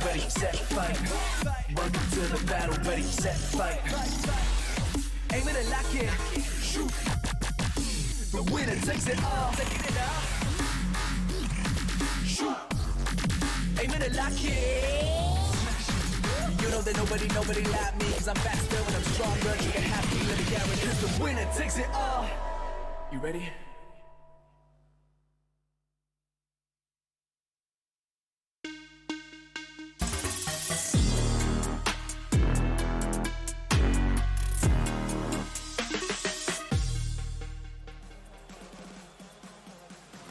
ready, set, fight. Welcome to the battle, ready, set, fight. Aim it and lock it, shoot. The winner takes it all. Shoot. Aim it and lock it. You know that nobody like me, cause I'm faster when I'm stronger. You can have me, let me guarantee, cause the winner takes it all. You ready?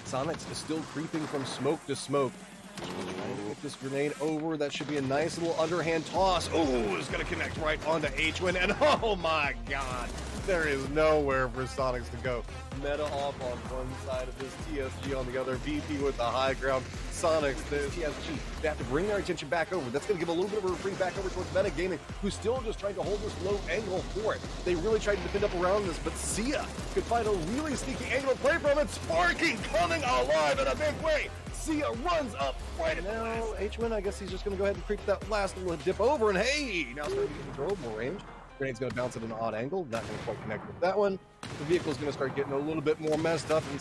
Sonics is still creeping from smoke to smoke. Trying to get this grenade over. That should be a nice little underhand toss. Oh, it's going to connect right onto H-Win. And oh my god, there is nowhere for Sonics to go. Meta off on one side of this, TSG on the other, VP with the high ground. Sonics, the TSG, they have to bring their attention back over. That's going to give a little bit of a reprieve back over towards Meta Gaming, who's still just trying to hold this low angle for it. They really tried to defend up around this, but Sia could find a really sneaky angle to play from it. Sparking coming alive in a big way. Sia runs up right now. H-Win, I guess he's just going to go ahead and creep that last little dip over, and hey, now starting to get control, more range. Grenade's going to bounce at an odd angle. Not going to quite connect with that one. The vehicle's going to start getting a little bit more messed up. And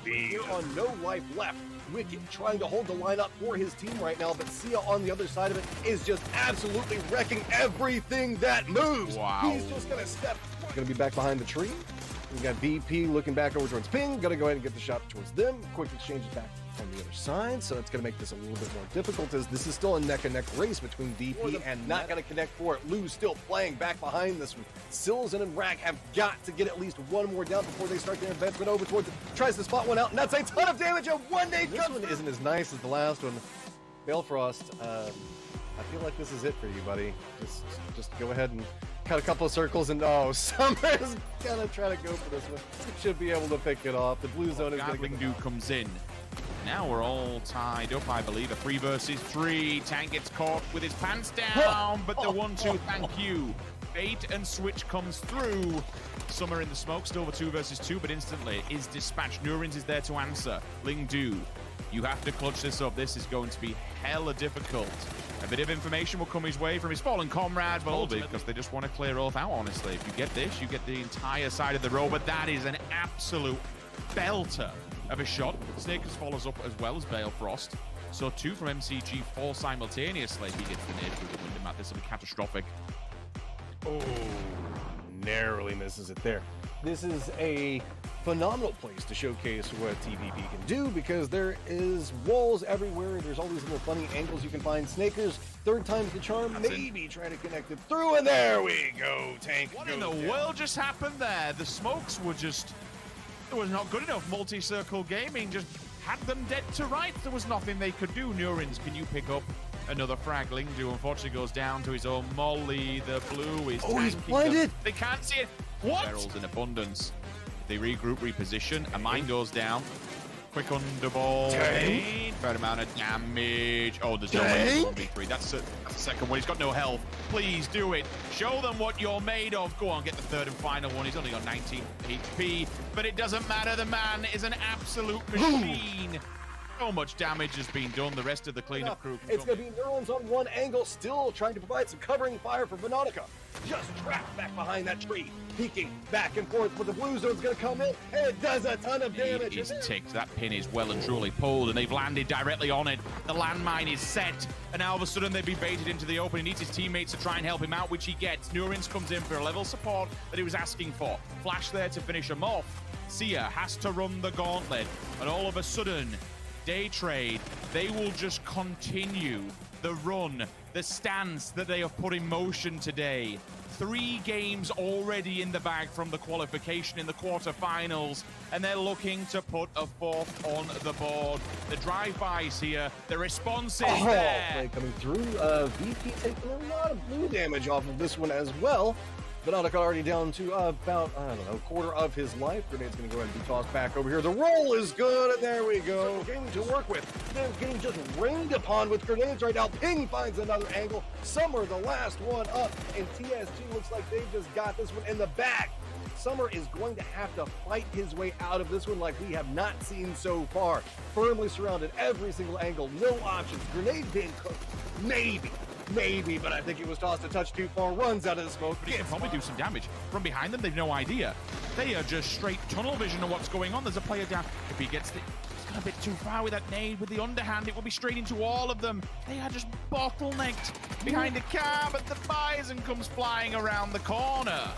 here on no life left. Wicked trying to hold the line up for his team right now, but Sia on the other side of it is just absolutely wrecking everything that moves. Wow. He's just going to step. Going to be back behind the tree. We got VP looking back over towards Ping. Going to go ahead and get the shot towards them. Quick exchanges back on the other side, so it's going to make this a little bit more difficult, as this is still a neck-and-neck race between DP and not going to connect for it. Lou's still playing back behind this one. Silzen and Rag have got to get at least one more down before they start their advancement over towards it. Tries to spot one out, and that's a ton of damage, and one nade comes. This one isn't as nice as the last one. Balefrost, I feel like this is it for you, buddy. Just go ahead and cut a couple of circles, and oh, Summer's gonna try to go for this one. Should be able to pick it off. The blue zone is gonna get Dude comes in. Now we're all tied up, I believe. A 3 versus 3. Tank gets caught with his pants down, but the 1-2, thank you. Bait and switch comes through. Summer in the smoke, still the 2 versus 2, but instantly is dispatched. Nurins is there to answer. Lingdu, you have to clutch this up. This is going to be hella difficult. A bit of information will come his way from his fallen comrade, but ultimately, because they just want to clear off out, honestly. If you get this, you get the entire side of the row, but that is an absolute belter of a shot. Snakers follows up as well as Balefrost. So 2 from MCG fall simultaneously. He gets the nade through the window mat. This will be catastrophic. Oh, narrowly misses it there. This is a phenomenal place to showcase what TVP can do, because there is walls everywhere. There's all these little funny angles you can find. Snakers, 3rd time's the charm. Maybe try to connect it through, and there we go. Tank. What in the world just happened there? The smokes were just... It was not good enough. Multi-circle gaming just had them dead to rights. There was nothing they could do. Nurins, can you pick up another frag? Lingdu unfortunately goes down to his own molly. The blue is he's blinded. They can't see it. What? Barrels in abundance. They regroup, reposition. A mine goes down. Quick underball. Fair amount of damage. Oh, there's no way. 1v3. That's the second one. He's got no health. Please do it. Show them what you're made of. Go on, get the 3rd and final one. He's only got 19 HP, but it doesn't matter. The man is an absolute machine. So much damage has been done. The rest of the cleanup crew. It's going to be Neurons on one angle, still trying to provide some covering fire for Veronica. Just trapped back behind that tree, peeking back and forth, but the blue zone's going to come in, and it does a ton of damage. He's ticked. That pin is well and truly pulled, and they've landed directly on it. The landmine is set, and now all of a sudden they've been baited into the open. He needs his teammates to try and help him out, which he gets. Nurins comes in for a level support that he was asking for. Flash there to finish him off. Sia has to run the gauntlet, and all of a sudden, Day Trade, they will just continue the run, the stance that they have put in motion today. 3 games already in the bag from the qualification in the quarterfinals, and they're looking to put a 4th on the board. The drive-bys here, the response is there. Play coming through. VP taking a lot of blue damage off of this one as well. Veronica already down to about, I don't know, a quarter of his life. Grenade's going to go ahead and be tossed back over here. The roll is good, and there we go. Game to work with. They're getting just rained upon with grenades right now. Ping finds another angle. Summer, the last one up, and TSG looks like they've just got this one in the bag. Summer is going to have to fight his way out of this one like we have not seen so far. Firmly surrounded every single angle, no options, grenade being cooked, maybe, but I think it was tossed a touch too far, runs out of the smoke. But he can probably do some damage. From behind them, they've no idea. They are just straight tunnel vision of what's going on. There's a player down. If he gets he's gone a bit too far with that nade, with the underhand, it will be straight into all of them. They are just bottlenecked behind the car, but the Bison comes flying around the corner.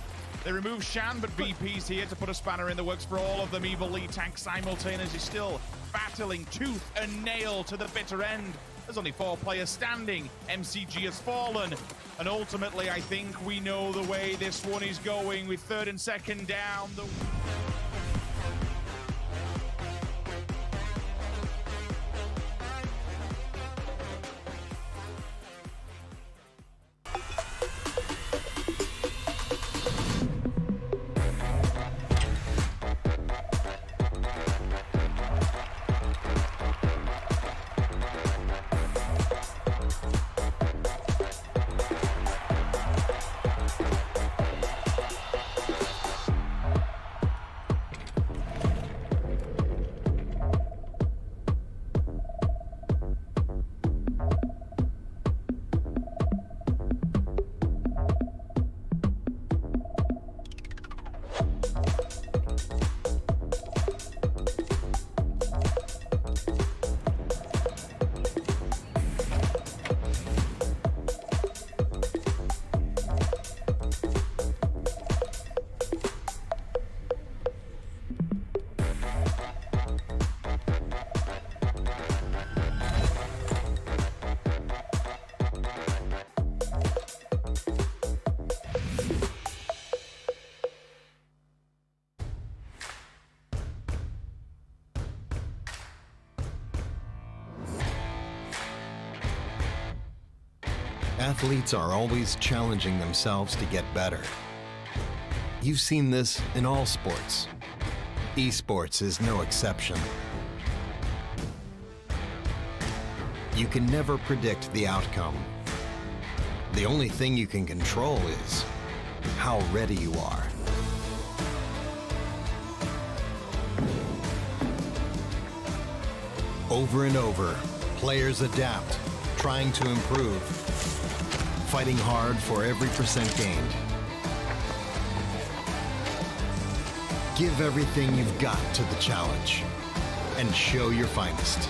They remove Shan, but VP's here to put a spanner in the works for all of them. Evil Lee Tank simultaneously still battling tooth and nail to the bitter end. There's only 4 players standing. MCG has fallen. And ultimately, I think we know the way this one is going with 3rd and 2nd down. Athletes are always challenging themselves to get better. You've seen this in all sports. Esports is no exception. You can never predict the outcome. The only thing you can control is how ready you are. Over and over, players adapt, trying to improve, fighting hard for every percent gained. Give everything you've got to the challenge and show your finest.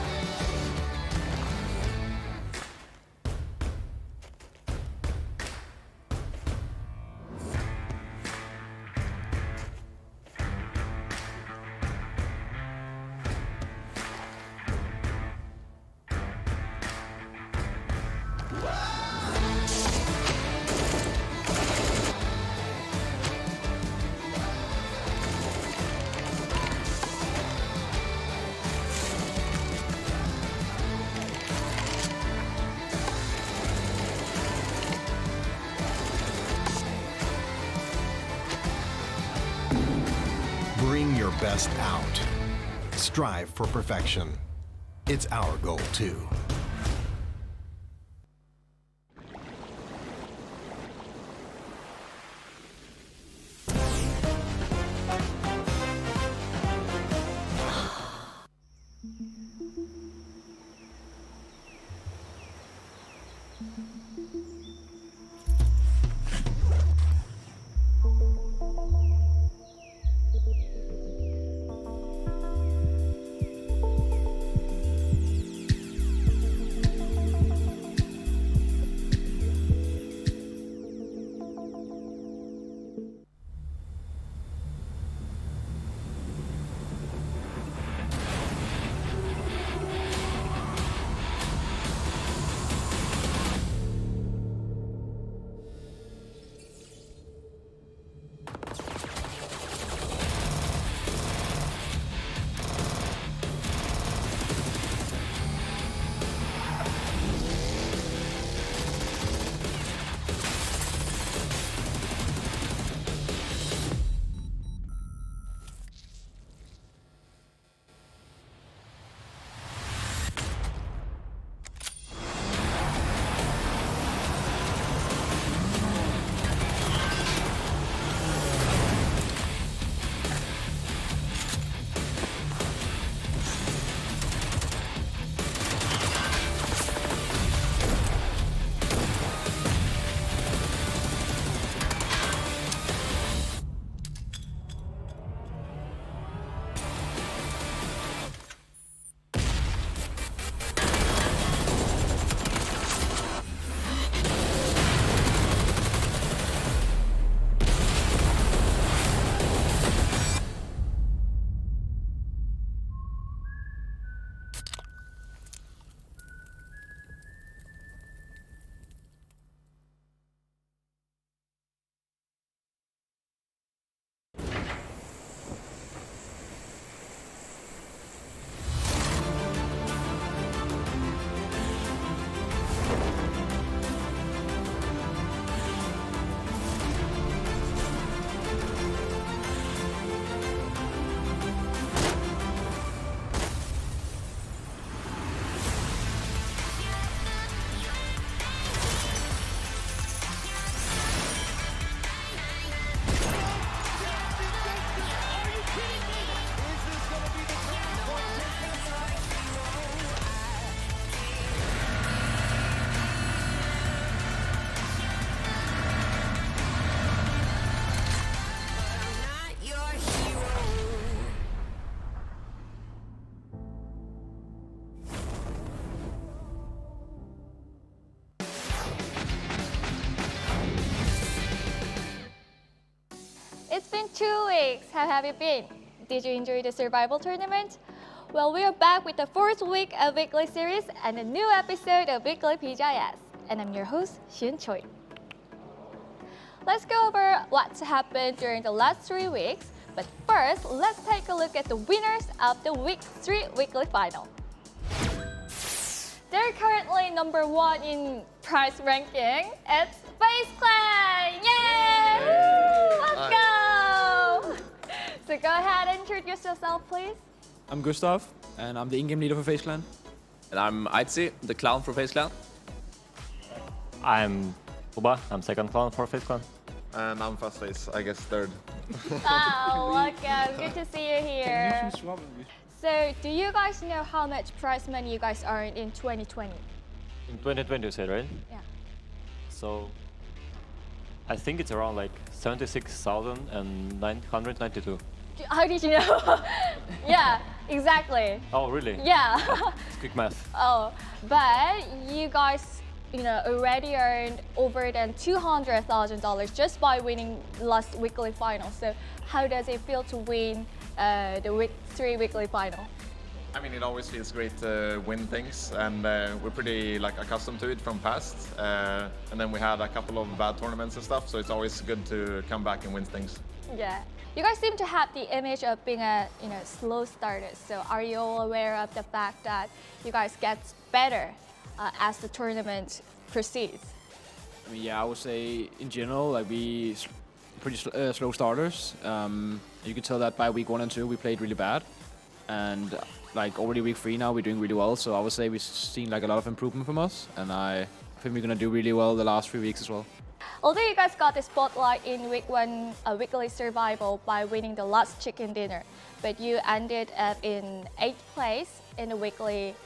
Bring your best out. Strive for perfection. It's our goal too. 2 weeks. How have you been? Did you enjoy the survival tournament? Well, we are back with the fourth week of Weekly series and a new episode of Weekly PGI.S. And I'm your host, Xun Choi. Let's go over what's happened during the last 3 weeks. But first, let's take a look at the winners of the Week 3 Weekly Final. They're currently number 1 in prize ranking. It's FaZe Clan! Yay! Let's go! So go ahead and introduce yourself, please. I'm Gustav, and I'm the in-game leader for FaZe Clan. And I'm Aitzi, the clown for FaZe Clan. I'm Uba, I'm second clown for FaZe Clan. And I'm Fast Face, I guess third. Oh, welcome. Good to see you here. So, do you guys know how much prize money you guys earned in 2020? In 2020 you said, right? Yeah. So, I think it's around like 76,992. How did you know? Yeah, exactly. Oh, really? Yeah. It's quick math. Oh, but you guys, already earned over than $200,000 just by winning last weekly final. So, how does it feel to win the Week 3 weekly final? I mean, it always feels great to win things, and we're pretty accustomed to it from past. And then we had a couple of bad tournaments and stuff, so it's always good to come back and win things. Yeah. You guys seem to have the image of being a slow starter. So are you all aware of the fact that you guys get better as the tournament proceeds? I mean, yeah, I would say in general, like we pretty slow starters. You could tell that by week 1 and 2 we played really bad, and like already week 3 now we're doing really well. So I would say we've seen like a lot of improvement from us, and I think we're gonna do really well the last 3 weeks as well. Although you guys got the spotlight in week 1 weekly survival by winning the last chicken dinner, but you ended up in 8th place in the weekly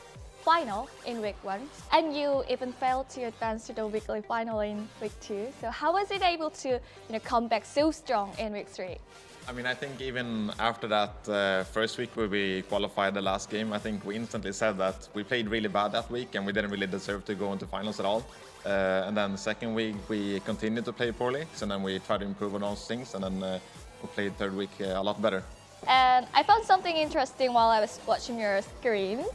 final in week 1, and you even failed to advance to the weekly final in week 2. So how was it able to come back so strong in week 3? I mean, I think even after that first week where we qualified the last game, I think we instantly said that we played really bad that week and we didn't really deserve to go into finals at all. And then the second week we continued to play poorly, so then we tried to improve on those things, and then we played third week a lot better. And I found something interesting while I was watching your screens.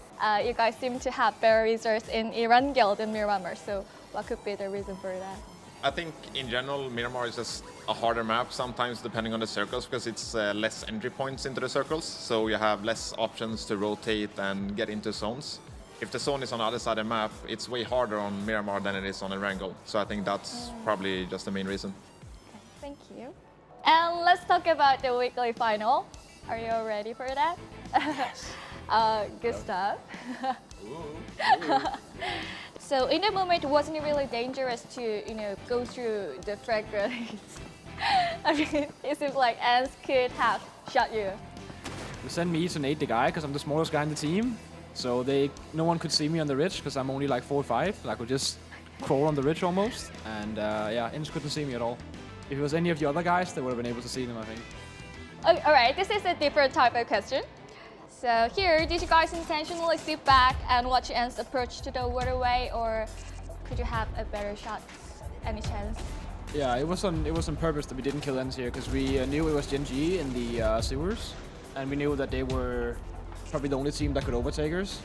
You guys seem to have better resources in Erangel than Miramar, so what could be the reason for that? I think in general, Miramar is just a harder map sometimes depending on the circles, because it's less entry points into the circles, so you have less options to rotate and get into zones. If the zone is on the other side of the map, it's way harder on Miramar than it is on Erangel. So I think that's probably just the main reason. Okay, thank you. And let's talk about the weekly final. Are you all ready for that? Gustav. So in the moment, wasn't it really dangerous to go through the frag grenades? I mean, it seems like ants could have shot you. They sent me to nade the guy because I'm the smallest guy in the team. So no one could see me on the ridge because I'm only like 4 or 5. Like I could just crawl on the ridge almost. And yeah, Ents couldn't see me at all. If it was any of the other guys, they would have been able to see them, I think. Okay, all right, this is a different type of question. So here, did you guys intentionally sit back and watch Ents approach to the waterway, or could you have a better shot? Any chance? Yeah, it was on purpose that we didn't kill Ents here because we knew it was Gen G in the sewers, and we knew that they were probably the only team that could overtake us.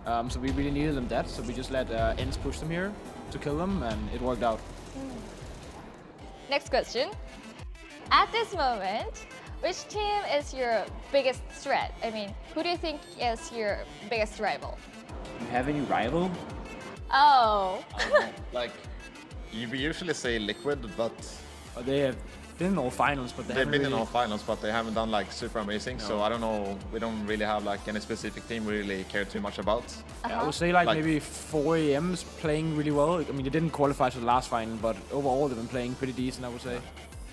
So we really needed them dead, so we just let Ents push them here to kill them, and it worked out. Next question. At this moment, which team is your biggest threat? I mean, who do you think is your biggest rival? Do you have any rival? Oh. Like, we usually say Liquid, but They have been in all finals, but they've been in all finals, but they haven't done like super amazing. No. So I don't know. We don't really have like any specific team we really care too much about. Yeah, I would say like maybe 4AM's playing really well. I mean, they didn't qualify to the last final, but overall they've been playing pretty decent, I would say.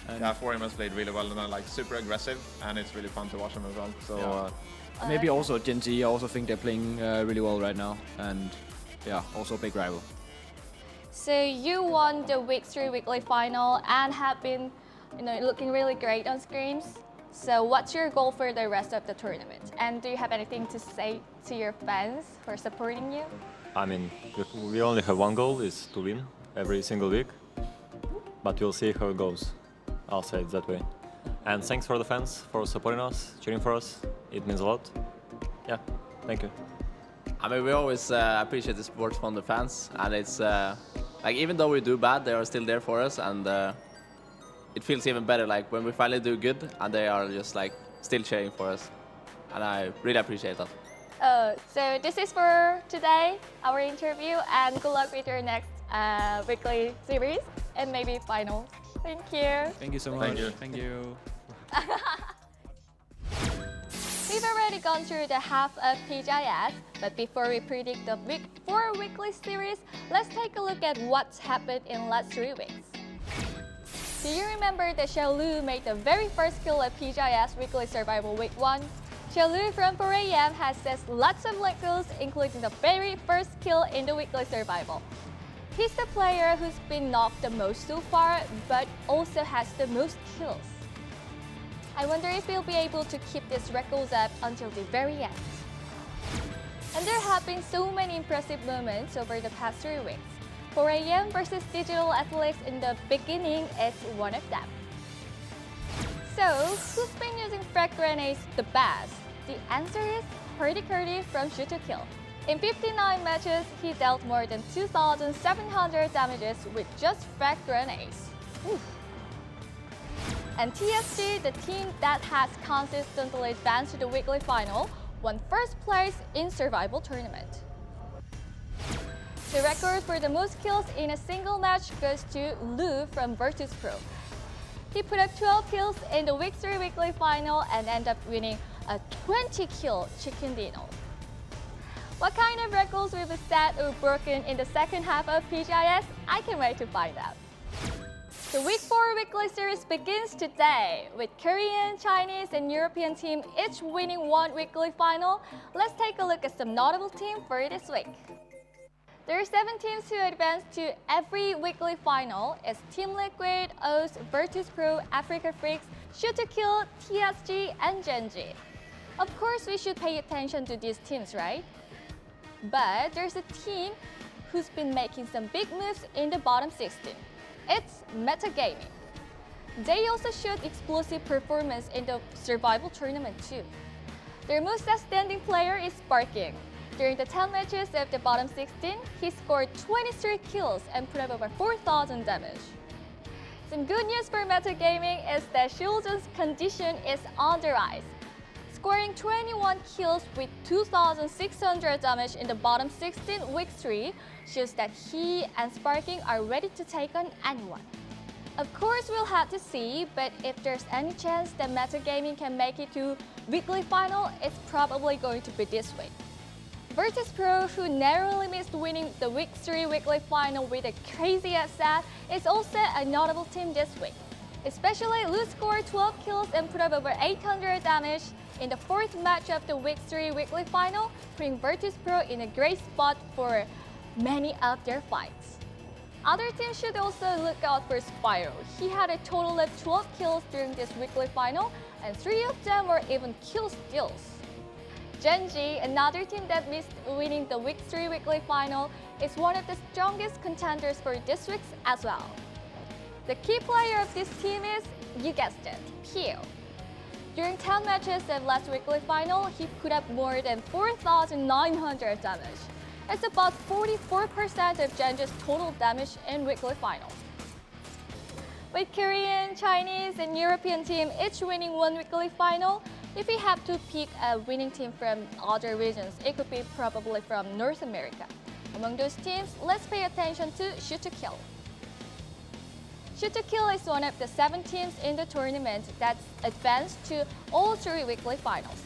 And Yeah, 4M has played really well and they're like super aggressive, and it's really fun to watch them as well. So Yeah. Maybe also Gen Z, I also think they're playing really well right now, and yeah, also a big rival. So you won the Week 3 weekly final and have been, looking really great on screens. So what's your goal for the rest of the tournament? And do you have anything to say to your fans for supporting you? I mean, we only have one goal, is to win every single week. But we'll see how it goes. I'll say it that way. And thanks for the fans for supporting us, cheering for us. It means a lot. Yeah, thank you. I mean, we always appreciate the support from the fans, and it's like even though we do bad, they are still there for us, and it feels even better like when we finally do good, and they are just like still cheering for us, and I really appreciate that. So this is for today, our interview, and good luck with your next weekly series and maybe final. Thank you. Thank you so much. Thank you. We've already gone through the half of PGI.S, but before we predict the week 4 weekly series, let's take a look at what's happened in last 3 weeks. Do you remember that Xiaolu made the very first kill at PGI.S Weekly Survival Week 1? Xiaolu from 4 AM has set lots of leg kills, including the very first kill in the Weekly Survival. He's the player who's been knocked the most so far, but also has the most kills. I wonder if he'll be able to keep these records up until the very end. And there have been so many impressive moments over the past 3 weeks. 4 AM versus Digital Athletics in the beginning is one of them. So, who's been using frag grenades the best? The answer is Curdy from Shoot to Kill. In 59 matches, he dealt more than 2,700 damages with just frag grenades. Oof. And TSG, the team that has consistently advanced to the weekly final, won first place in Survival Tournament. The record for the most kills in a single match goes to Lu from Virtus.pro. He put up 12 kills in the Week 3 weekly final and ended up winning a 20-kill chicken dinner. What kind of records will be set or broken in the second half of PGI.S? I can't wait to find out. The Week 4 weekly series begins today with Korean, Chinese, and European team each winning one weekly final. Let's take a look at some notable teams for this week. There are 7 teams who advance to every weekly final. It's Team Liquid, OS, Virtus.pro, Africa Freaks, Shoot to Kill, TSG, and Genji. Of course, we should pay attention to these teams, right? But there's a team who's been making some big moves in the bottom 16. It's Metagaming. They also showed explosive performance in the Survival Tournament too. Their most outstanding player is Sparking. During the 10 matches of the bottom 16, he scored 23 kills and put up over 4,000 damage. Some good news for Metagaming is that Shulzon's condition is on the rise. Scoring 21 kills with 2,600 damage in the bottom 16 Week 3 shows that he and Sparking are ready to take on anyone. Of course, we'll have to see, but if there's any chance that Metagaming can make it to weekly final, it's probably going to be this week. Virtus.pro, who narrowly missed winning the Week 3 weekly final with a crazy asset, is also a notable team this week. Especially, Lu scored 12 kills and put up over 800 damage in the 4th match of the Week 3 weekly final, putting Virtus.pro in a great spot for many of their fights. Other teams should also look out for Spyro. He had a total of 12 kills during this weekly final, and 3 of them were even kill steals. Genji, another team that missed winning the Week 3 weekly final, is one of the strongest contenders for this week as well. The key player of this team is, you guessed it, Pew. During 10 matches of last weekly final, he put up more than 4,900 damage. It's about 44% of Genji's total damage in weekly final. With Korean, Chinese, and European team each winning one weekly final, if we have to pick a winning team from other regions, it could be probably from North America. Among those teams, let's pay attention to Shoot to Kill. Shoot to Kill is one of the 7 teams in the tournament that's advanced to all 3 weekly finals.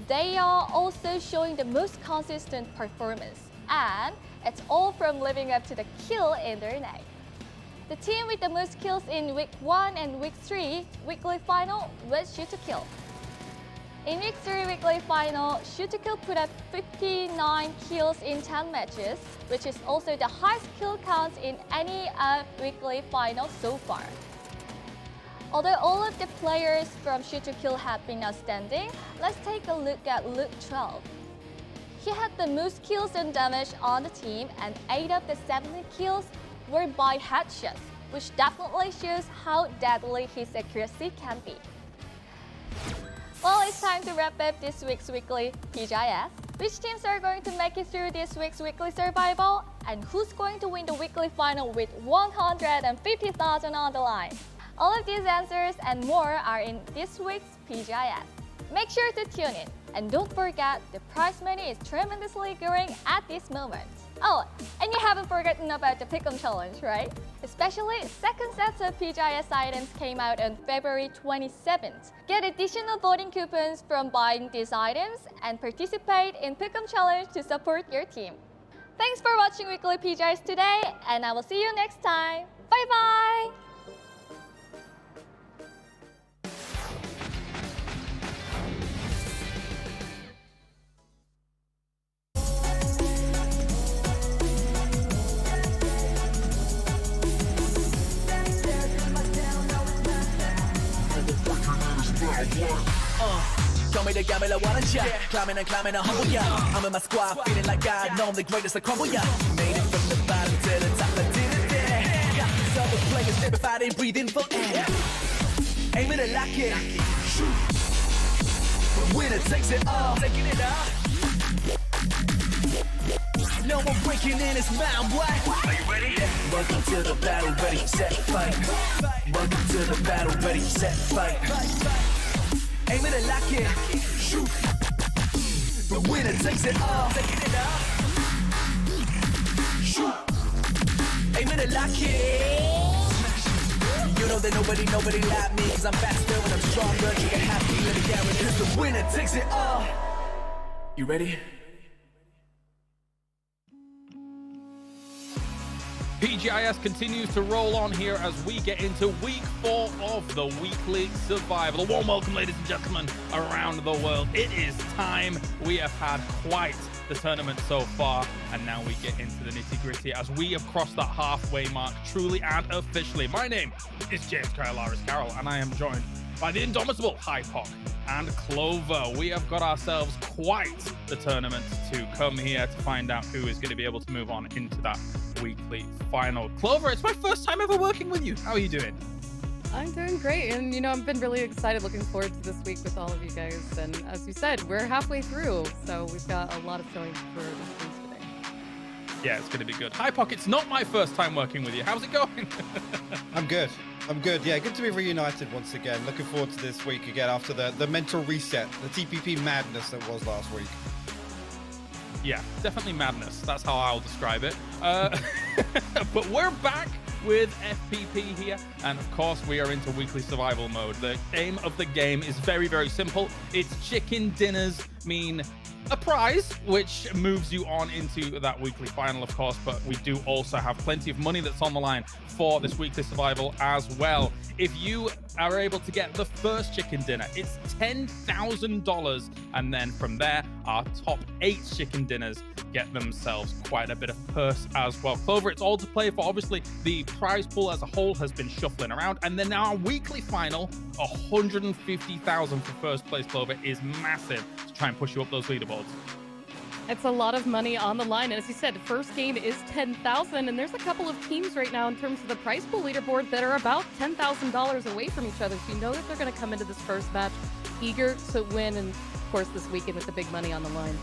They are also showing the most consistent performance, and it's all from living up to the kill in their name. The team with the most kills in Week 1 and Week 3 weekly final was Shoot to Kill. In Week 3 weekly final, Shoot to Kill put up 59 kills in 10 matches, which is also the highest kill count in any weekly final so far. Although all of the players from Shoot to Kill have been outstanding, let's take a look at Luke 12. He had the most kills and damage on the team, and 8 of the 17 kills were by headshots, which definitely shows how deadly his accuracy can be. Well, it's time to wrap up this week's weekly PGI.S. Which teams are going to make it through this week's weekly survival? And who's going to win the weekly final with 150,000 on the line? All of these answers and more are in this week's PGI.S. Make sure to tune in. And don't forget, the prize money is tremendously growing at this moment. Oh, and you haven't forgotten about the Pick'em Challenge, right? Especially, second sets of PGI.S items came out on February 27th. Get additional voting coupons from buying these items and participate in Pick'em Challenge to support your team. Thanks for watching Weekly PGI.S today, and I will see you next time. Bye-bye! Told me to got me like one shot. Climbing and climbing a humble yeah. I'm in my squad, feeling like I know I'm the greatest I crumble yeah. Made it from the bottom to the top, I did it there. Got these other players terrified, they breathe in for air. Aim it and lock it. Shoot. The winner takes it all. Taking it all. No one breaking in his mind, what? Are you ready? Yeah. Welcome to the battle, ready, set, fight. Welcome to the battle, ready, set, fight. Aim it and lock it. Shoot. The winner takes it all. Taking it all. Shoot. Aim it and lock it. You know that nobody like me. Cause I'm faster when I'm stronger. You can have me, let me guarantee. Cause the winner takes it all. You ready? PGI.S continues to roll on here as we get into week 4 of the weekly survival. A warm welcome, ladies and gentlemen, around the world. It is time. We have had quite the tournament so far, and now we get into the nitty-gritty as we have crossed that halfway mark truly and officially. My name is James Kylaris Carroll, and I am joined by the indomitable Hypoc and Clover. We have got ourselves quite the tournament to come here to find out who is going to be able to move on into that weekly final. Clover, it's my first time ever working with you. How are you doing? I'm doing great, and you know, I've been really excited, looking forward to this week with all of you guys. And as you said, we're halfway through, so we've got a lot of showing for this week today. Yeah, it's going to be good. Hypoc, it's not my first time working with you. How's it going? I'm good. Yeah, good to be reunited once again. Looking forward to this week again after the mental reset, the TPP madness that was last week. Yeah, definitely madness. That's how I'll describe it. But we're back with FPP here, and of course we are into weekly survival mode. The aim of the game is very, very simple. It's chicken dinners mean a prize, which moves you on into that weekly final, of course, but we do also have plenty of money that's on the line for this weekly survival as well. If you are able to get the first chicken dinner, it's $10,000, and then from there, our top 8 chicken dinners get themselves quite a bit of purse as well. Clover, it's all to play for. Obviously, the prize pool as a whole has been shuffling around, and then our weekly final, $150,000 for first place, Clover, is massive to try and push you up those leaderboards. It's a lot of money on the line, and as you said, the first game is $10,000, and there's a couple of teams right now in terms of the prize pool leaderboard that are about $10,000 away from each other, so you know that they're going to come into this first match eager to win, and of course this weekend with the big money on the line.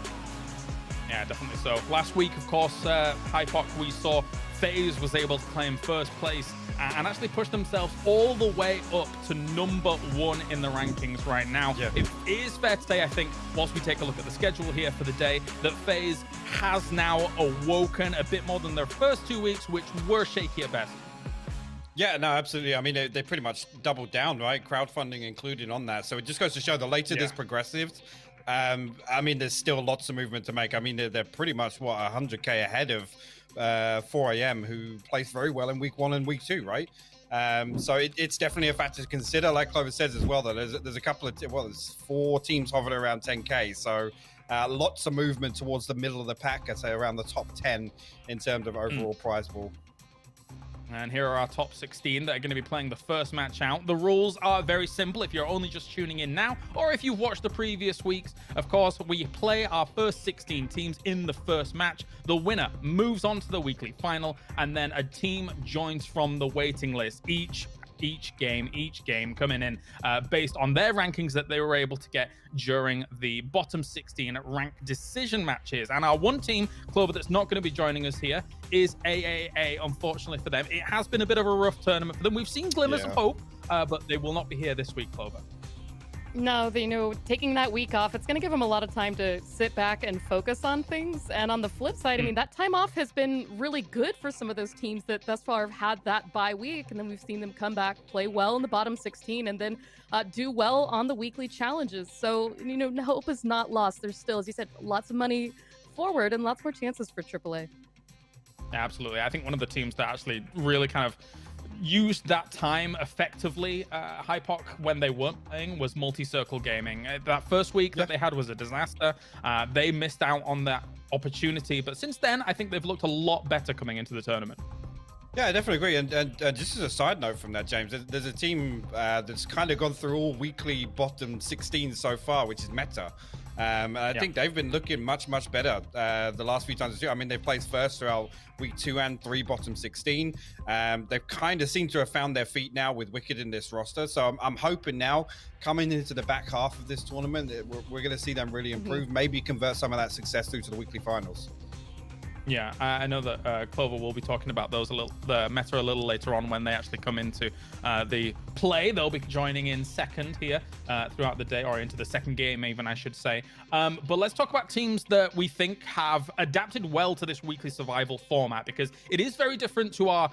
Yeah, definitely so. Last week, of course, Hypoc, we saw FaZe was able to claim first place and actually push themselves all the way up to number 1 in the rankings right now. Yeah. It is fair to say, I think, whilst we take a look at the schedule here for the day, that FaZe has now awoken a bit more than their first 2 weeks, which were shaky at best. Yeah, no, absolutely. I mean, they pretty much doubled down, right? Crowdfunding included on that. So it just goes to show the later this progressives, I mean, there's still lots of movement to make. I mean, they're pretty much, what, 100K ahead of 4AM, who placed very well in week 1 and week 2, right? So it's definitely a factor to consider. Like Clover says as well, though, there's a couple of, there's 4 teams hovering around 10K. So lots of movement towards the middle of the pack, I'd say around the top 10 in terms of overall prize pool. And here are our top 16 that are going to be playing the first match out. The rules are very simple if you're only just tuning in now, or if you've watched the previous weeks. Of course, we play our first 16 teams in the first match. The winner moves on to the weekly final, and then a team joins from the waiting list. Each each game coming in based on their rankings that they were able to get during the bottom 16 ranked decision matches. And our one team, Clover, that's not going to be joining us here is AAA, unfortunately for them. It has been a bit of a rough tournament for them. We've seen glimmers of hope, but they will not be here this week, Clover. No, taking that week off, it's going to give them a lot of time to sit back and focus on things. And on the flip side, I mean, that time off has been really good for some of those teams that thus far have had that bye week. And then we've seen them come back, play well in the bottom 16, and then do well on the weekly challenges. So, hope is not lost. There's still, as you said, lots of money forward and lots more chances for AAA. Absolutely. I think one of the teams that actually really kind of used that time effectively, Hypoc, when they weren't playing, was Multi-Circle Gaming. That first week that they had was a disaster. They missed out on that opportunity, but since then, I think they've looked a lot better coming into the tournament. Yeah, I definitely agree. And just as a side note from that, James, there's a team that's kind of gone through all weekly bottom 16 so far, which is Meta. I think they've been looking much better the last few times too. I mean, they've placed first throughout week 2 and 3 bottom 16. They've kind of seemed to have found their feet now with Wicked in this roster. So I'm hoping now, coming into the back half of this tournament, we're going to see them really improve, maybe convert some of that success through to the weekly finals. Yeah, I know that Clover will be talking about the meta a little later on when they actually come into the play. They'll be joining in second here throughout the day, or into the second game even, I should say. But let's talk about teams that we think have adapted well to this weekly survival format, because it is very different to our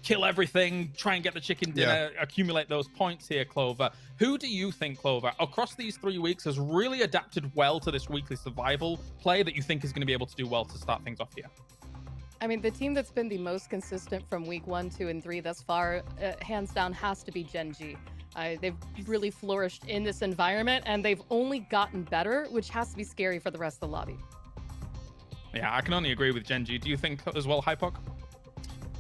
kill everything, try and get the chicken dinner, accumulate those points here, Clover. Who do you think, Clover, across these 3 weeks has really adapted well to this weekly survival play that you think is going to be able to do well to start things off here? I mean, the team that's been the most consistent from week 1, 2, and 3 thus far, hands down, has to be Gen G. They've really flourished in this environment, and they've only gotten better, which has to be scary for the rest of the lobby. Yeah, I can only agree with Gen G. Do you think as well, Hypoc?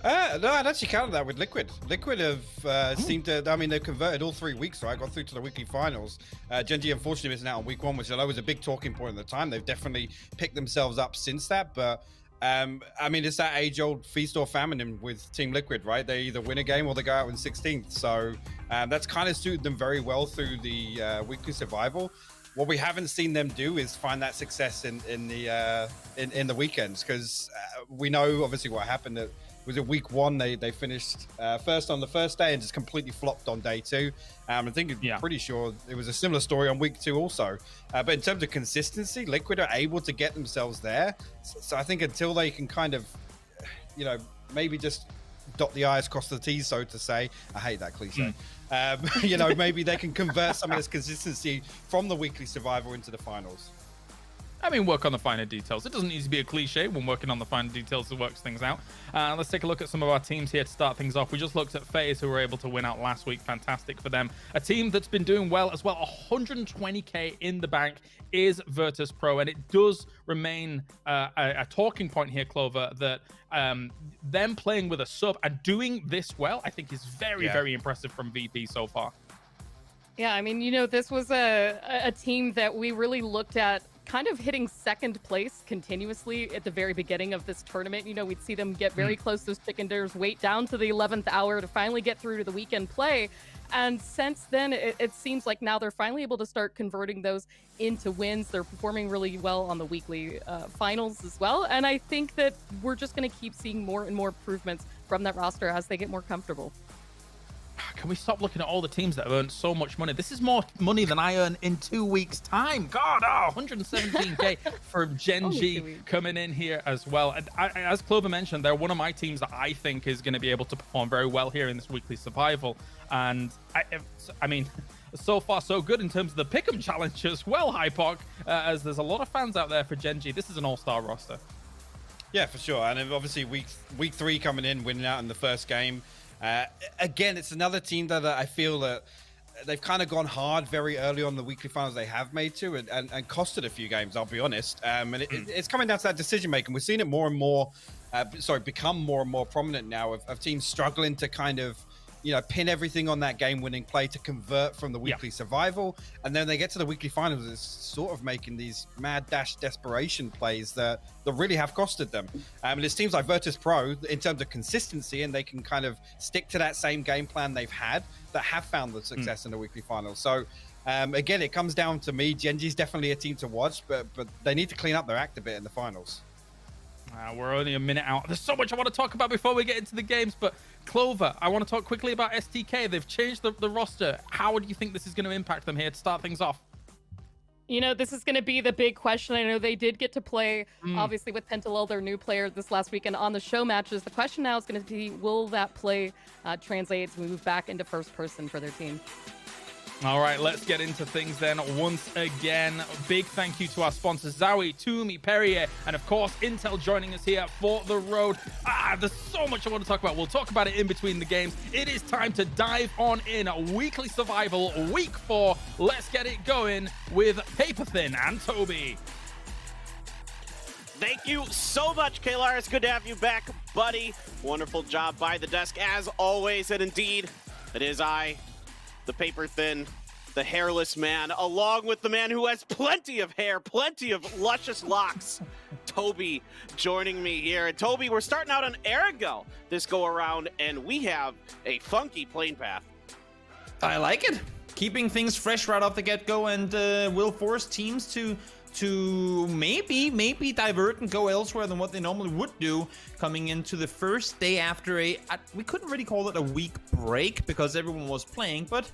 No, I'd actually counter that with Liquid. Liquid have seemed to, I mean, they've converted all 3 weeks, right? Got through to the weekly finals. Gen G, unfortunately, missing out on week 1, which I know was a big talking point at the time. They've definitely picked themselves up since that. But, I mean, it's that age-old feast or famine with Team Liquid, right? They either win a game or they go out in 16th. So that's kind of suited them very well through the weekly survival. What we haven't seen them do is find that success in the weekends, because we know, obviously, what happened was it week 1 they finished first on the first day and just completely flopped on day 2. I think pretty sure it was a similar story on week 2 also. But in terms of consistency, Liquid are able to get themselves there. So I think until they can kind of, maybe just dot the I's, cross the T's, so to say. I hate that cliche. Maybe they can convert some of this consistency from the weekly survival into the finals. I mean, work on the finer details. It doesn't need to be a cliche when working on the finer details that works things out. Let's take a look at some of our teams here to start things off. We just looked at FaZe, who were able to win out last week. Fantastic for them. A team that's been doing well as well, 120k in the bank, is Virtus Pro. And it does remain a talking point here, Clover, that them playing with a sub and doing this well, I think is very impressive from VP so far. Yeah, I mean, this was a team that we really looked at kind of hitting second place continuously at the very beginning of this tournament. We'd see them get very close to those chicken dinners, wait down to the 11th hour to finally get through to the weekend play. And since then, it seems like now they're finally able to start converting those into wins. They're performing really well on the weekly finals as well. And I think that we're just going to keep seeing more and more improvements from that roster as they get more comfortable. Can we stop looking at all the teams that have earned so much money? This is more money than I earn in 2 weeks' time. God, 117k for Gen G coming in here as well. And as Clover mentioned, they're one of my teams that I think is going to be able to perform very well here in this weekly survival. And I mean, so far so good in terms of the Pick'em challenge as well, Hypoc, as there's a lot of fans out there for Gen G. This is an all-star roster. Yeah, for sure. And obviously week 3 coming in, winning out in the first game. Again, it's another team that I feel that they've kind of gone hard very early on the weekly finals they have made to, and costed a few games, I'll be honest. And it's coming down to that decision making. We're seeing it more and more, become more and more prominent now of teams struggling to kind of pin everything on that game-winning play to convert from the weekly survival, and then they get to the weekly finals, it's sort of making these mad dash desperation plays that really have costed them. And it seems like Virtus Pro, in terms of consistency, and they can kind of stick to that same game plan they've had, that have found the success in the weekly finals. So again, it comes down to me. Genji's definitely a team to watch, but they need to clean up their act a bit in the finals. We're only a minute out. There's so much I want to talk about before we get into the games, but Clover, I want to talk quickly about STK. They've changed the roster. How do you think this is going to impact them here to start things off? This is going to be the big question. I know they did get to play, obviously, with Pentalel, their new player, this last weekend on the show matches. The question now is going to be, will that play translate to move back into first person for their team? All right, let's get into things then. Once again, big thank you to our sponsors, Zowie, Toomey, Perrier, and of course, Intel joining us here for the road. There's so much I want to talk about. We'll talk about it in between the games. It is time to dive on in. Weekly Survival, Week 4. Let's get it going with Paperthin and Toby. Thank you so much, Kalar. It's good to have you back, buddy. Wonderful job by the desk, as always. And indeed, it is I, the paper thin, the hairless man, along with the man who has plenty of hair, plenty of luscious locks, Toby, joining me here. And Toby, we're starting out on Erangel this go around, and we have a funky plane path. I like it. Keeping things fresh right off the get-go, and will force teams to maybe divert and go elsewhere than what they normally would do coming into the first day after we couldn't really call it a week break because everyone was playing, but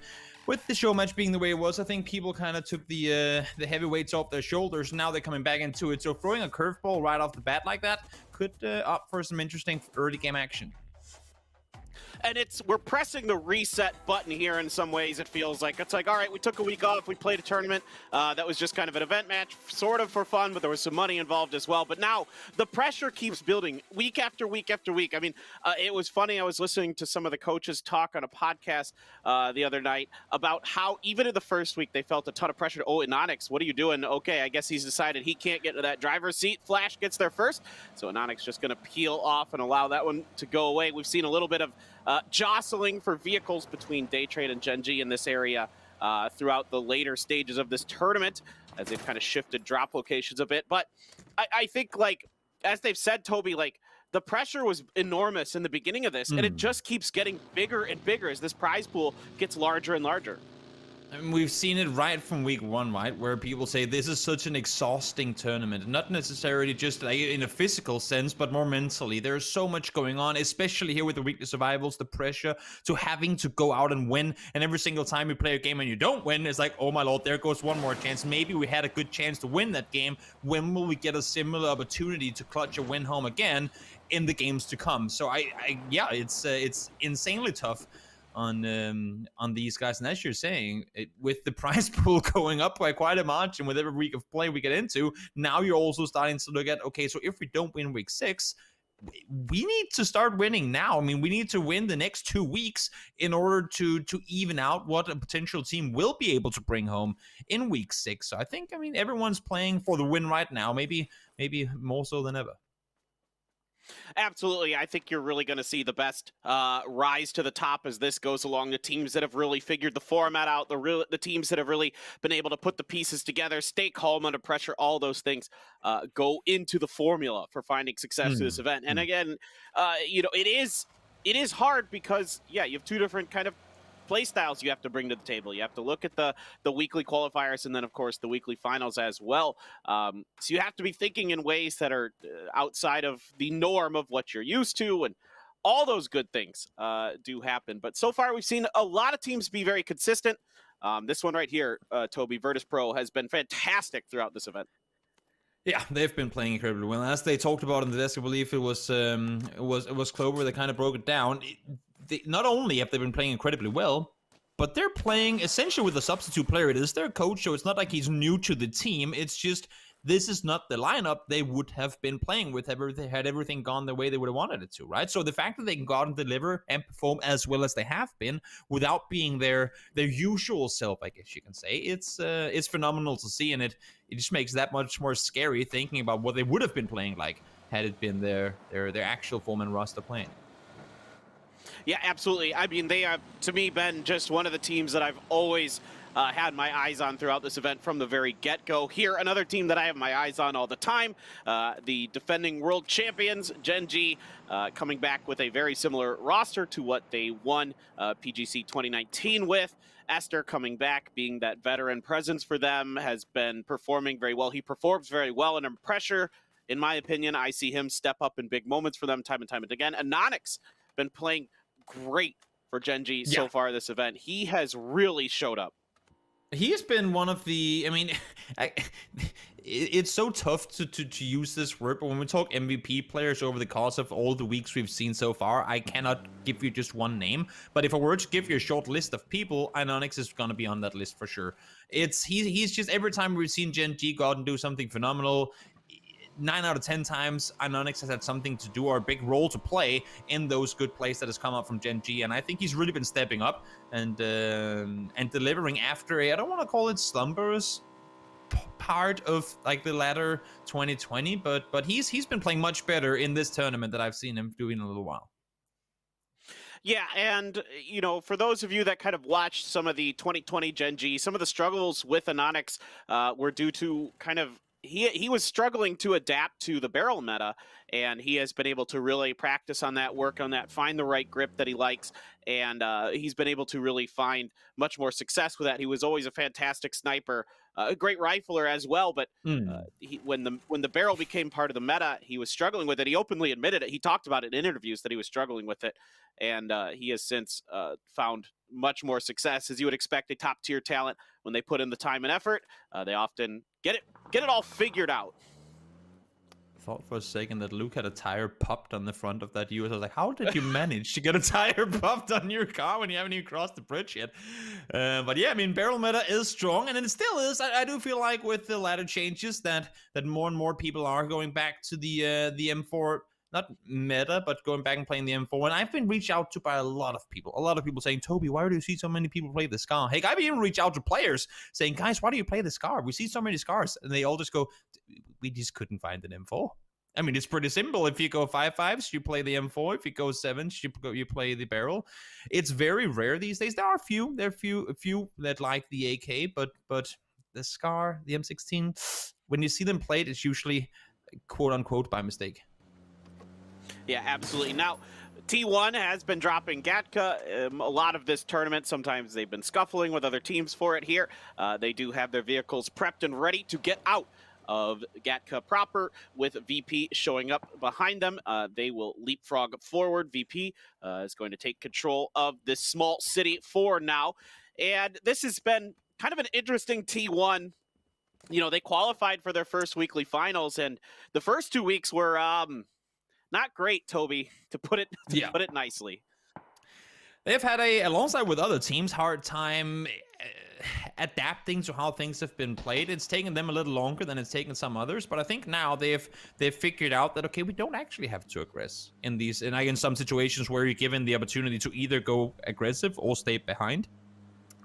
with the show match being the way it was, I think people kind of took the heavy weights off their shoulders. Now they're coming back into it, so throwing a curveball right off the bat like that could opt for some interesting early game action. And we're pressing the reset button here in some ways, it feels like. It's like, all right, we took a week off, we played a tournament. That was just kind of an event match, sort of for fun, but there was some money involved as well. But now the pressure keeps building week after week after week. I mean, it was funny. I was listening to some of the coaches talk on a podcast the other night about how even in the first week, they felt a ton of pressure. Oh, Anonix, what are you doing? Okay, I guess he's decided he can't get into that driver's seat. Flash gets there first. So Anonix just going to peel off and allow that one to go away. We've seen a little bit of jostling for vehicles between Daytrade and Genji in this area throughout the later stages of this tournament as they've kind of shifted drop locations a bit. But I think, like, as they've said, Toby, like, the pressure was enormous in the beginning of this, and it just keeps getting bigger and bigger as this prize pool gets larger and larger. I mean, we've seen it right from week one, right? Where people say this is such an exhausting tournament. Not necessarily just like in a physical sense, but more mentally. There's so much going on, especially here with the weekly survivals, the pressure to having to go out and win. And every single time you play a game and you don't win, it's like, oh my lord, there goes one more chance. Maybe we had a good chance to win that game. When will we get a similar opportunity to clutch a win home again in the games to come? So yeah, it's insanely tough on these guys, and as you're saying, with the prize pool going up by quite a margin with every week of play we get into, now you're also starting to look at, okay, so if we don't win week 6, we need to start winning now. I mean, we need to win the next 2 weeks in order to even out what a potential team will be able to bring home in week 6. So I think, I mean, everyone's playing for the win right now, maybe more so than ever. Absolutely. I think you're really going to see the best rise to the top as this goes along. The teams that have really figured the format out, the teams that have really been able to put the pieces together, stay calm under pressure, all those things go into the formula for finding success to this event. And again, you know, it is hard because, yeah, you have two different kind of play styles you have to bring to the table. You have to look at the weekly qualifiers and then, of course, the weekly finals as well. So you have to be thinking in ways that are outside of the norm of what you're used to, and all those good things do happen. But so far, we've seen a lot of teams be very consistent. This one right here, Toby, Virtus Pro, has been fantastic throughout this event. Yeah, they've been playing incredibly well. As they talked about in the desk, I believe it was Clover that kind of broke it down. Not only have they been playing incredibly well, but they're playing essentially with a substitute player. It is their coach, so it's not like he's new to the team. It's just this is not the lineup they would have been playing with had everything gone the way they would have wanted it to, right? So the fact that they can go out and deliver and perform as well as they have been without being their usual self, I guess you can say, it's phenomenal to see, and it just makes that much more scary thinking about what they would have been playing like had it been their actual form and roster playing. Yeah, absolutely. I mean, they have, to me, been just one of the teams that I've always had my eyes on throughout this event from the very get-go. Here, another team that I have my eyes on all the time, the defending world champions, Gen G, coming back with a very similar roster to what they won PGC 2019 with. Esther coming back, being that veteran presence for them, has been performing very well. He performs very well under pressure. In my opinion, I see him step up in big moments for them time and time and again. Anonix been playing great for Gen G so far this event. He has really showed up. He has been one of the, I mean, it's so tough to use this word, but when we talk MVP players over the course of all the weeks we've seen so far, I cannot give you just one name. But if I were to give you a short list of people, Anonix is going to be on that list for sure. He's just, every time we've seen Gen G go out and do something phenomenal, 9 out of 10 times, Anonix has had something to do or a big role to play in those good plays that has come out from Gen G, and I think he's really been stepping up and delivering after I don't want to call it slumbers part of like the latter 2020, but he's been playing much better in this tournament that I've seen him doing in a little while. Yeah, and, you know, for those of you that kind of watched some of the 2020 Gen G, some of the struggles with Anonix were due to kind of he was struggling to adapt to the barrel meta, and he has been able to really practice on that, work on that, find the right grip that he likes, and he's been able to really find much more success with that. He was always a fantastic sniper, a great rifler as well, but when the barrel became part of the meta, he was struggling with it. He openly admitted it. He talked about it in interviews that he was struggling with it, and he has since found much more success. As you would expect, a top-tier talent, when they put in the time and effort, they often get it all figured out. I thought for a second that Luke had a tire popped on the front of that US. I was like, how did you manage to get a tire popped on your car when you haven't even crossed the bridge yet? But yeah, I mean, barrel meta is strong, and it still is. I do feel like with the ladder changes that more and more people are going back to the M4, not meta, but going back and playing the M4. And I've been reached out to by a lot of people saying, Toby, why do you see so many people play the Scar? Hey, I've even reached out to players saying, guys, why do you play the Scar? We see so many Scars. And they all just go, we just couldn't find an M4. I mean, it's pretty simple. If you go 5.5s, you play the M4. If you go 7s, you play the barrel. It's very rare these days. There are a few that like the AK, but the Scar, the M16, when you see them played, it's usually quote unquote by mistake. Yeah, absolutely. Now, T1 has been dropping Gatka a lot of this tournament. Sometimes they've been scuffling with other teams for it here. They do have their vehicles prepped and ready to get out of Gatka proper, with VP showing up behind them. They will leapfrog forward. VP is going to take control of this small city for now. And this has been kind of an interesting T1. You know, they qualified for their first weekly finals, and the first 2 weeks were not great, Toby, to put it nicely. They've had alongside with other teams, hard time adapting to how things have been played. It's taken them a little longer than it's taken some others, but I think now they've figured out that, okay, we don't actually have to aggress in these, and in some situations where you're given the opportunity to either go aggressive or stay behind.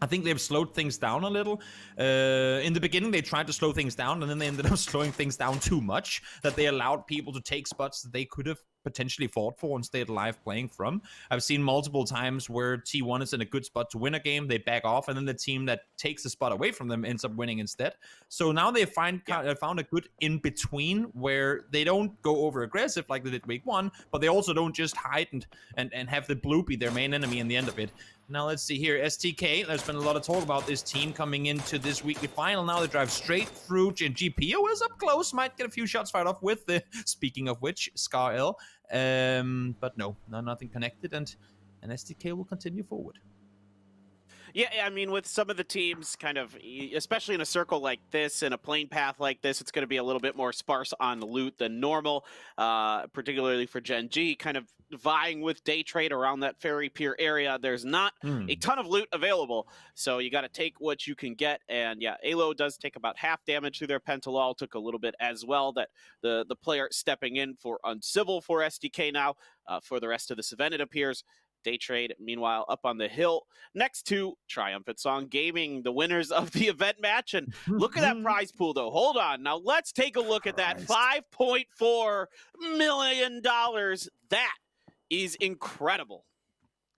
I think they've slowed things down a little. In the beginning, they tried to slow things down, and then they ended up slowing things down too much, that they allowed people to take spots that they could have potentially fought for and stayed alive playing from. I've seen multiple times where T1 is in a good spot to win a game, they back off, and then the team that takes the spot away from them ends up winning instead. So now they found a good in-between where they don't go over aggressive like they did week 1, but they also don't just hide and have the blue be their main enemy in the end of it. Now let's see here, STK, there's been a lot of talk about this team coming into this weekly final. Now they drive straight through. GPO is up close, might get a few shots fired off with the, speaking of which, Scar L. But no, nothing connected, and STK will continue forward. Yeah, I mean, with some of the teams kind of, especially in a circle like this, in a plane path like this, it's going to be a little bit more sparse on loot than normal, particularly for Gen G, kind of vying with day trade around that ferry pier area. There's not a ton of loot available, so you got to take what you can get. And yeah, Alo does take about half damage through their Pentalol, took a little bit as well. That the player stepping in for Uncivil for SDK now for the rest of this event, it appears. Day trade, meanwhile, up on the hill next to Triumphant Song Gaming, the winners of the event match. And look at that prize pool, though. Hold on. Now, let's take a look at that. $5.4 million. That is incredible.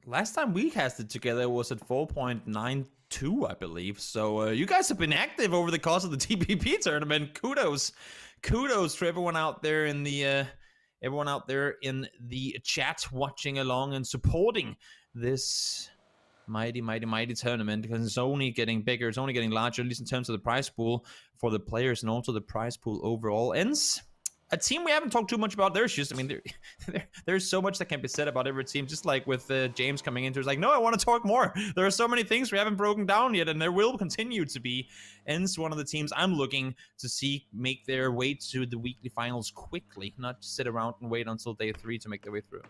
last time we casted together was at 4.92, I believe. So you guys have been active over the course of the TPP tournament. Kudos to everyone out there in the chat, watching along and supporting this mighty tournament, because it's only getting bigger, it's only getting larger, at least in terms of the prize pool for the players and also the prize pool overall. Ends, a team we haven't talked too much about. There's just, I mean, there's so much that can be said about every team, just like with James coming into, it's like, no, I want to talk more. There are so many things we haven't broken down yet, and there will continue to be. Ends, one of the teams I'm looking to see make their way to the weekly finals quickly, not just sit around and wait until day 3 to make their way through.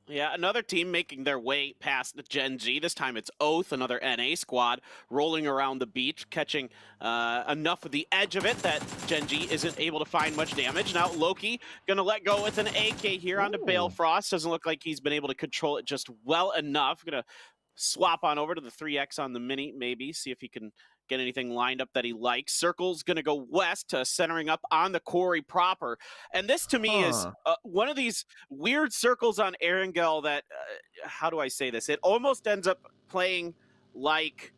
Yeah, another team making their way past the Gen G. This time it's Oath, another NA squad, rolling around the beach, catching enough of the edge of it that Gen G isn't able to find much damage. Now Loki gonna let go with an AK here onto Balefrost. Doesn't look like he's been able to control it just well enough. Gonna swap on over to the 3X on the Mini, maybe, see if he can get anything lined up that he likes. Circle's going to go west, centering up on the quarry proper. And this, to me, is one of these weird circles on Erangel that, how do I say this? It almost ends up playing like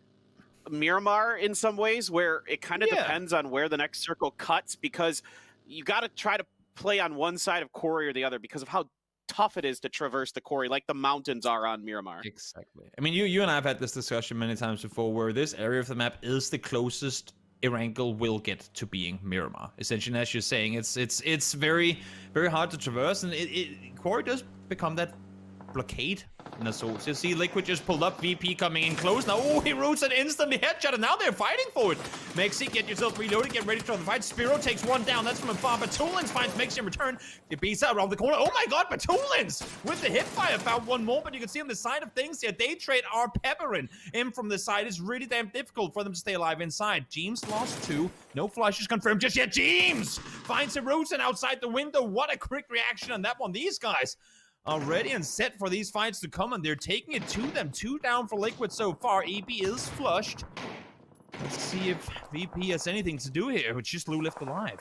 Miramar in some ways, where it kind of depends on where the next circle cuts, because you got to try to play on one side of quarry or the other because of how tough it is to traverse the quarry, like the mountains are on Miramar. Exactly. I mean, you and I have had this discussion many times before, where this area of the map is the closest Erangel will get to being Miramar. Essentially, as you're saying, it's very, very hard to traverse, and quarry does become that blockade in the source. You see Liquid just pulled up, VP coming in close. Now, oh, he roots it instantly, headshot, and now they're fighting for it. Mexi, get yourself reloaded, get ready for the fight. Spiro takes one down, that's from afar. Batulins finds Mexi in return. It beats out around the corner. Oh my god, Batulins with the hip fire found one more, but you can see on the side of things here, Day Trade are peppering him from the side. It's really damn difficult for them to stay alive inside. James lost 2. No flushes confirmed just yet. James finds Erosin outside the window. What a quick reaction on that one. These guys are ready and set for these fights to come, and they're taking it to them. 2 down for Liquid so far. AP is flushed. Let's see if VP has anything to do here, with just Lou left alive.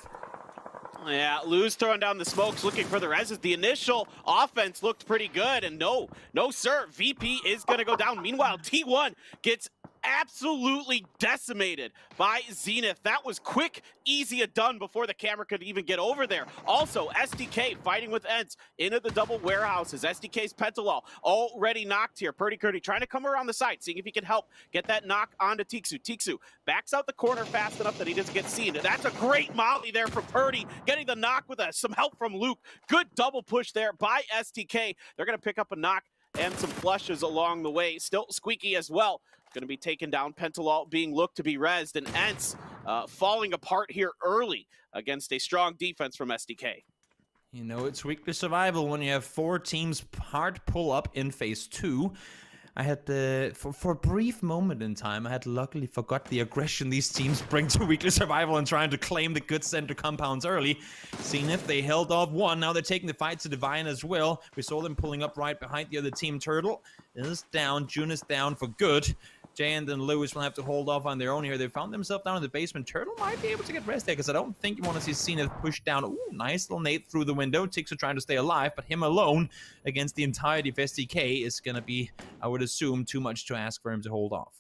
Yeah, Lou's throwing down the smokes, looking for the reses. The initial offense looked pretty good, and no sir, VP is gonna go down. Meanwhile, T1 gets absolutely decimated by Zenith. That was quick, easy done before the camera could even get over there. Also, SDK fighting with Ents into the double warehouses. SDK's Pentalol already knocked here. Purdy Curdy trying to come around the side, seeing if he can help get that knock onto Tixu. Tixu backs out the corner fast enough that he doesn't get seen. That's a great molly there from Purdy, getting the knock with some help from Luke. Good double push there by SDK. They're going to pick up a knock and some flushes along the way. Still Squeaky as well. Going to be taken down. Pentalol being looked to be rezzed, and Ents falling apart here early against a strong defense from SDK. You know, it's weekly survival when you have 4 teams hard pull up in phase 2. I had, for a brief moment in time, I had luckily forgot the aggression these teams bring to weekly survival and trying to claim the good center compounds early. Seeing if they held off 1, now they're taking the fight to Divine as well. We saw them pulling up right behind the other team. Turtle is down, June is down for good. Jand and Lewis will have to hold off on their own here. They found themselves down in the basement. Turtle might be able to get rest there, because I don't think you want to see Zenith push down. Ooh, nice little nade through the window. Tixu trying to stay alive, but him alone against the entirety of SDK is going to be, I would assume, too much to ask for him to hold off.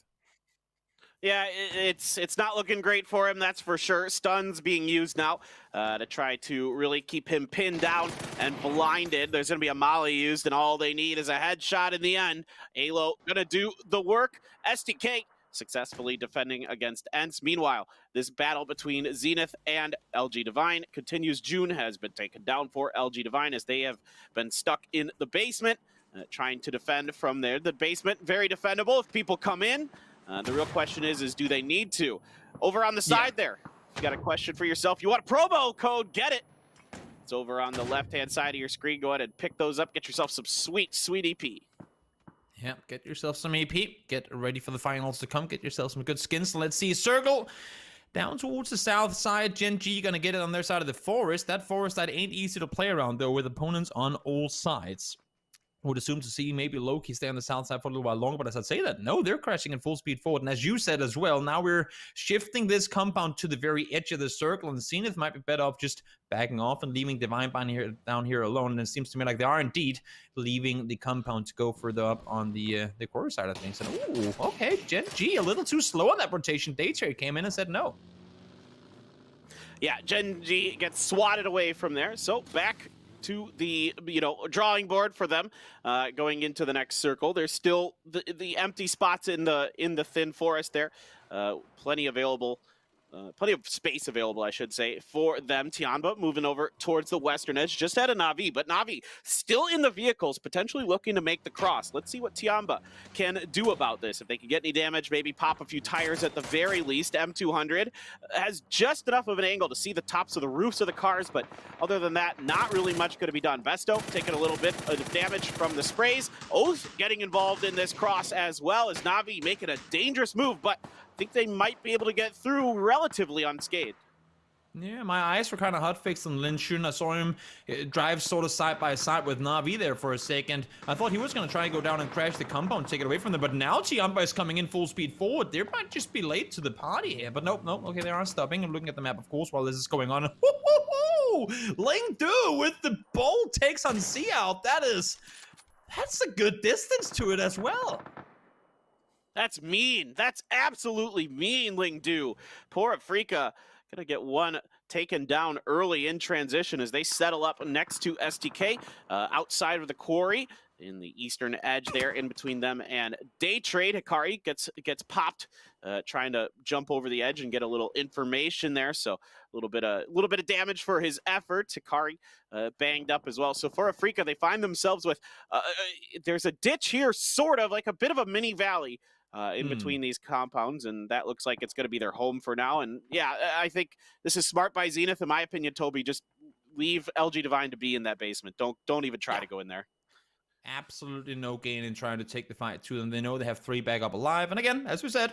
Yeah, it's not looking great for him, that's for sure. Stuns being used now to try to really keep him pinned down and blinded. There's going to be a molly used, and all they need is a headshot in the end. Alo going to do the work. SDK successfully defending against Ents. Meanwhile, this battle between Zenith and LG Divine continues. June has been taken down for LG Divine as they have been stuck in the basement, trying to defend from there. The basement, very defendable if people come in. The real question is do they need to? Over on the side there, if you got a question for yourself, you want a promo code, get it. It's over on the left-hand side of your screen. Go ahead and pick those up. Get yourself some sweet, sweet EP. Yeah, get yourself some EP. Get ready for the finals to come. Get yourself some good skins. Let's see. Circle down towards the south side. Gen G going to get it on their side of the forest. That forest that ain't easy to play around, though, with opponents on all sides. would assume to see maybe Loki stay on the south side for a little while longer, but as I say that, no, they're crashing in full speed forward. And as you said as well, now we're shifting this compound to the very edge of the circle, and Zenith might be better off just backing off and leaving Divine down here alone. And it seems to me like they are indeed leaving the compound to go further up on the core side of things. And ooh, okay, Gen G a little too slow on that rotation. Daytrade came in and said no. Yeah, Gen G gets swatted away from there. So back to the drawing board for them going into the next circle. There's still the empty spots in the thin forest there. Plenty available. Plenty of space available, I should say, for them. Tianba moving over towards the western edge, just at a Na'Vi, but Na'Vi still in the vehicles, potentially looking to make the cross. Let's see what Tianba can do about this. If they can get any damage, maybe pop a few tires at the very least. M200 has just enough of an angle to see the tops of the roofs of the cars, but other than that, not really much going to be done. Vesto taking a little bit of damage from the sprays. Oath getting involved in this cross as well as Na'Vi making a dangerous move, but I think they might be able to get through relatively unscathed. Yeah, my eyes were kind of hot-fixed on Lin Shun. I saw him drive sort of side by side with Na'Vi there for a second. I thought he was going to try and go down and crash the compound, take it away from them. But now Tianba is coming in full speed forward. They might just be late to the party here. But nope. Okay, they are stopping and looking at the map, of course, while this is going on. Ling Du with the bold takes on Seout. That's a good distance to it as well. That's mean. That's absolutely mean, Ling Du. Poor Afrika gonna get one taken down early in transition as they settle up next to STK outside of the quarry in the eastern edge there in between them and Daytrade. Hikari gets popped trying to jump over the edge and get a little information there. So a little bit of damage for his efforts. Hikari banged up as well. So for Afrika, they find themselves with there's a ditch here, sort of like a bit of a mini valley in between these compounds, and that looks like it's going to be their home for now. And yeah, I think this is smart by Zenith, in my opinion. Toby, just leave LG Divine to be in that basement. Don't even try to go in there. Absolutely no gain in trying to take the fight to them. They know they have 3 back up alive. And again, as we said,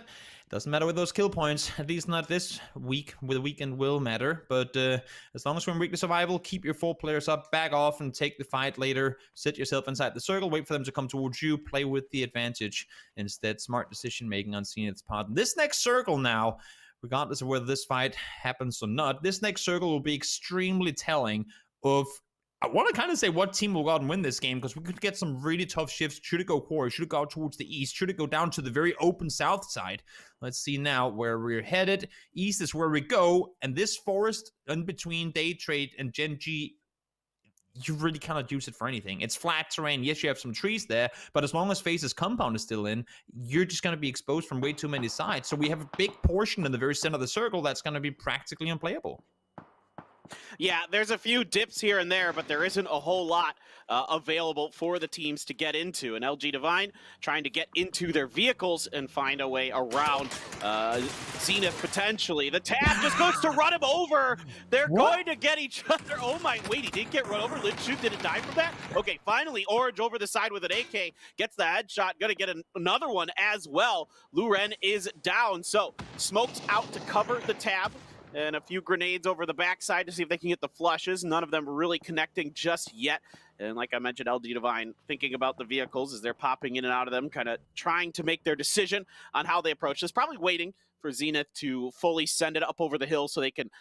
doesn't matter with those kill points. At least not this week. With the weekend will matter. But as long as we're in weekly survival, keep your 4 players up, back off, and take the fight later. Sit yourself inside the circle. Wait for them to come towards you. Play with the advantage. Instead, smart decision-making on Zenith's part. This next circle now, regardless of whether this fight happens or not, this next circle will be extremely telling of... I want to kind of say what team will go out and win this game, because we could get some really tough shifts. Should it go quarry? Should it go out towards the east? Should it go down to the very open south side? Let's see now where we're headed. East is where we go, and this forest in between Daytrade and Gen G, you really cannot use it for anything. It's flat terrain. Yes, you have some trees there, but as long as Face's compound is still in, you're just going to be exposed from way too many sides. So we have a big portion in the very center of the circle that's going to be practically unplayable. Yeah, there's a few dips here and there, but there isn't a whole lot available for the teams to get into. And LG Divine trying to get into their vehicles and find a way around Zenith potentially. The tab just goes to run him over. They're going to get each other. Oh my, wait, he did get run over. Lin Shun didn't die from that? Okay, finally, Orange over the side with an AK. Gets the headshot, gonna get another one as well. Luren is down, so Smoke's out to cover the tab. And a few grenades over the backside to see if they can get the flushes. None of them really connecting just yet. And like I mentioned, LG Divine thinking about the vehicles as they're popping in and out of them, kind of trying to make their decision on how they approach this. Probably waiting for Zenith to fully send it up over the hill so they can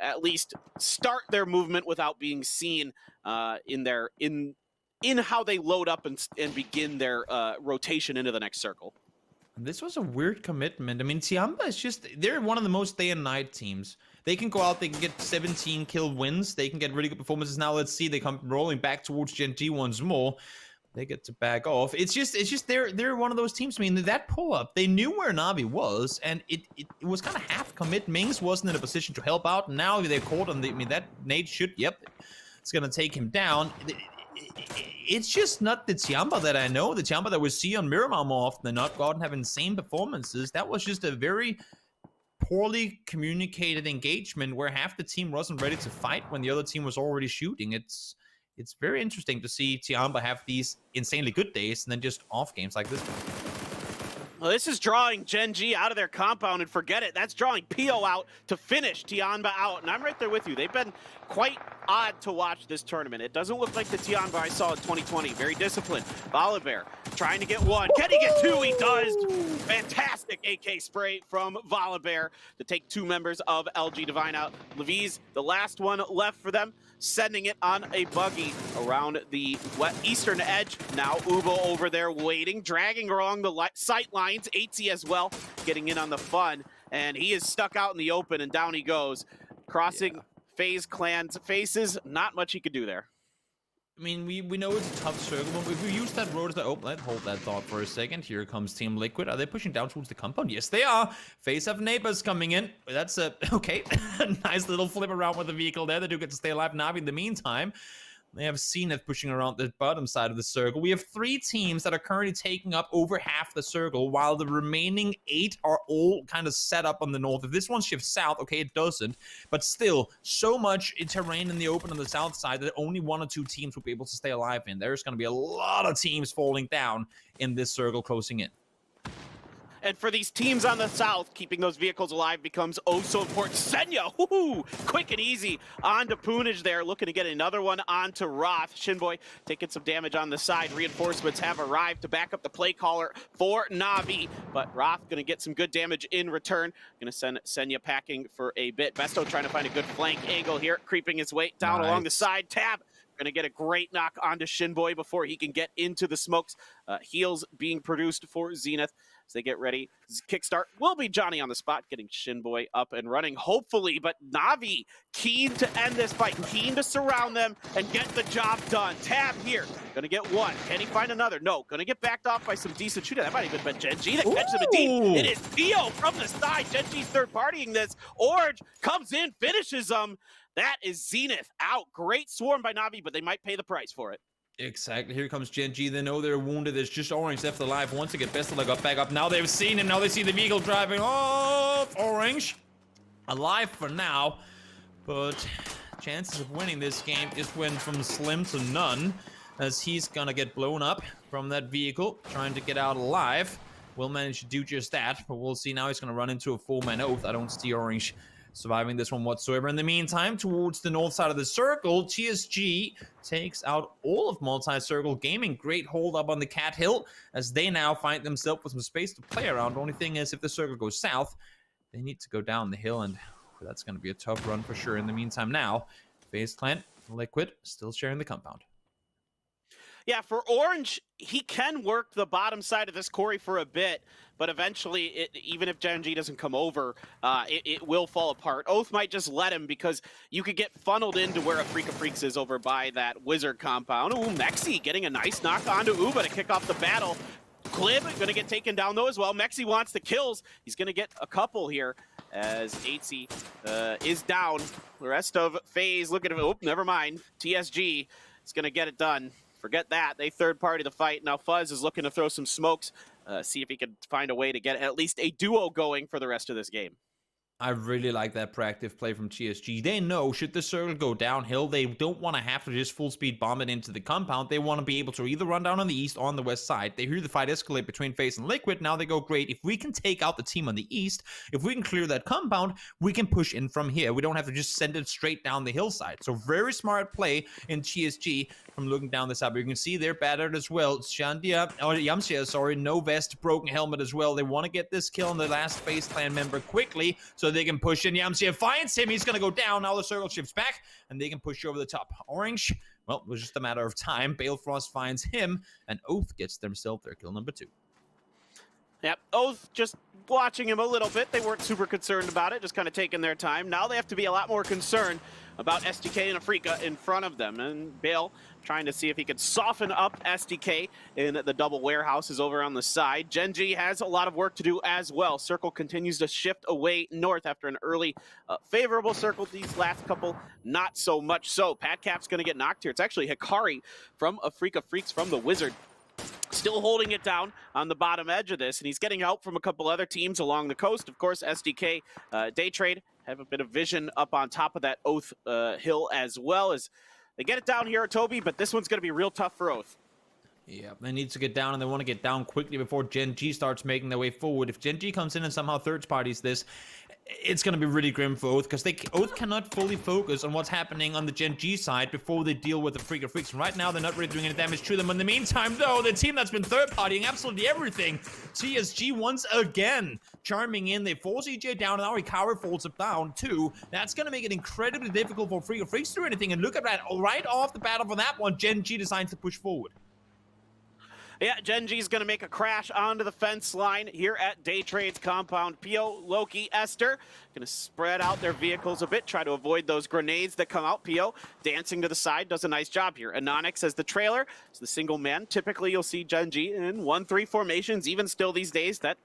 at least start their movement without being seen in how they load up and begin their rotation into the next circle. This was a weird commitment. I mean, Tianba is just... They're one of the most day and night teams. They can go out, they can get 17 kill wins, they can get really good performances. Now let's see, they come rolling back towards Gen G once more. They get to back off. It's just they're one of those teams. I mean, that pull-up, they knew where Na'Vi was, and it was kind of half commit. Mings wasn't in a position to help out. Now they're caught on the... I mean, that nade should... Yep, it's going to take him down. It's just not the Tianba that I know. The Tianba that we see on Miramar more often than not, go out and have insane performances. That was just a very poorly communicated engagement where half the team wasn't ready to fight when the other team was already shooting. It's very interesting to see Tianba have these insanely good days and then just off games like this one. Well, this is drawing Gen G out of their compound, and forget it. That's drawing PO out to finish Tianba out, and I'm right there with you. They've been quite odd to watch this tournament. It doesn't look like the Tianba I saw in 2020. Very disciplined. Volibear trying to get one. Can he get two? He does. Fantastic AK spray from Volibear to take 2 members of LG Divine out. Levi's the last one left for them, sending it on a buggy around the eastern edge. Now Ubo over there waiting, dragging along the sight lines. 8 as well, getting in on the fun, and he is stuck out in the open, and down he goes. Crossing FaZe Clan's faces, not much he could do there. I mean, we know it's a tough circle, but if we use that road as the let's hold that thought for a second. Here comes Team Liquid. Are they pushing down towards the compound? Yes, they are. FaZe have neighbors coming in. That's a, okay, nice little flip around with the vehicle there. They do get to stay alive. Navi, in the meantime, they have Zenith pushing around the bottom side of the circle. We have 3 teams that are currently taking up over half the circle, while the remaining 8 are all kind of set up on the north. If this one shifts south, okay, it doesn't. But still, so much terrain in the open on the south side that only 1 or 2 teams will be able to stay alive in. There's going to be a lot of teams falling down in this circle closing in. And for these teams on the south, keeping those vehicles alive becomes oh so important. Senya, woohoo, quick and easy onto Poonage there, looking to get another one onto Roth. Shinboy taking some damage on the side. Reinforcements have arrived to back up the play caller for Na'Vi, but Roth gonna get some good damage in return. Gonna send Senya packing for a bit. Besto trying to find a good flank angle here, creeping his way down along the side. Tab gonna get a great knock onto Shinboy before he can get into the smokes. Heals being produced for Zenith as they get ready. Kickstart will be Johnny on the spot, getting Shinboy up and running, hopefully, but Na'Vi keen to end this fight, keen to surround them and get the job done. Tab here, gonna get one. Can he find another? No, gonna get backed off by some decent shooting. That might even been Gen G that catches him a deep. It is Theo from the side. Gen G's third partying this. Orange comes in, finishes them. That is Zenith out. Great swarm by Na'Vi, but they might pay the price for it. Exactly. Here comes Gen G. They know they're wounded. There's just Orange left alive. Once they get Best got back up. Now they've seen him. Now they see the vehicle driving off. Orange alive for now, but chances of winning this game just went from slim to none, as he's gonna get blown up from that vehicle, trying to get out alive. Will manage to do just that, but we'll see. Now he's gonna run into a 4-man oath. I don't see Orange surviving this one whatsoever. In the meantime, towards the north side of the circle, TSG takes out all of Multi-Circle Gaming. Great hold up on the Cat Hill, as they now find themselves with some space to play around. The only thing is, if the circle goes south, they need to go down the hill, and that's going to be a tough run for sure. In the meantime now, FaZe Clan, Liquid, still sharing the compound. Yeah, for Orange, he can work the bottom side of this quarry for a bit, but eventually, even if Gen G doesn't come over, it will fall apart. Oath might just let him, because you could get funneled into where Afrika Freaks is over by that Wizard compound. Ooh, Mexi getting a nice knock onto Uba to kick off the battle. Glib gonna get taken down though as well. Mexi wants the kills. He's gonna get a couple here as 8 is down. The rest of FaZe, look at him. Oh, never mind. TSG is gonna get it done. Forget that. They third party the fight. Now Fuzz is looking to throw some smokes, see if he can find a way to get at least a duo going for the rest of this game. I really like that proactive play from TSG. They know, should the circle go downhill, they don't want to have to just full speed bomb it into the compound. They want to be able to either run down on the east or on the west side. They hear the fight escalate between FaZe and Liquid. Now they go, great, if we can take out the team on the east, if we can clear that compound, we can push in from here. We don't have to just send it straight down the hillside. So very smart play in TSG from looking down the side. But you can see they're battered as well. Yamsia, sorry, no vest, broken helmet as well. They want to get this kill on the last FaZe Clan member quickly, so they can push in. Yamsia finds him. He's going to go down. Now the circle shifts back, and they can push over the top. Orange, well, it was just a matter of time. Balefrost finds him, and Oath gets themselves their kill number 2. Yep, Oath just watching him a little bit. They weren't super concerned about it, just kind of taking their time. Now they have to be a lot more concerned about SDK and Afrika in front of them. And Bale trying to see if he could soften up SDK in the double warehouses over on the side. Gen G has a lot of work to do as well. Circle continues to shift away north after an early favorable circle. These last couple, not so much so. Patcap's going to get knocked here. It's actually Hikari from Afrika Freaks from the Wizard, still holding it down on the bottom edge of this, and he's getting help from a couple other teams along the coast. Of course, SDK, Day Trade, have a bit of vision up on top of that Oath hill as well, as they get it down here at Toby, but this one's going to be real tough for Oath. Yeah, they need to get down, and they want to get down quickly before Gen G starts making their way forward. If Gen G comes in and somehow third parties this, it's going to be really grim for Oath, because Oath cannot fully focus on what's happening on the Gen G side before they deal with the Freak of Freaks. And right now, they're not really doing any damage to them. In the meantime, though, the team that's been third-partying absolutely everything, TSG once again charming in. They force EJ down, and now Hikaru falls up down, too. That's going to make it incredibly difficult for Freak of Freaks to do anything. And look at that, right off the battle for that one, Gen G decides to push forward. Yeah, Gen G's going to make a crash onto the fence line here at Day Trade's compound. Pio, Loki, Esther going to spread out their vehicles a bit, try to avoid those grenades that come out. Pio dancing to the side, does a nice job here. Anonix as the trailer, is the single man. Typically, you'll see Gen G in 1-3 formations, even still these days. That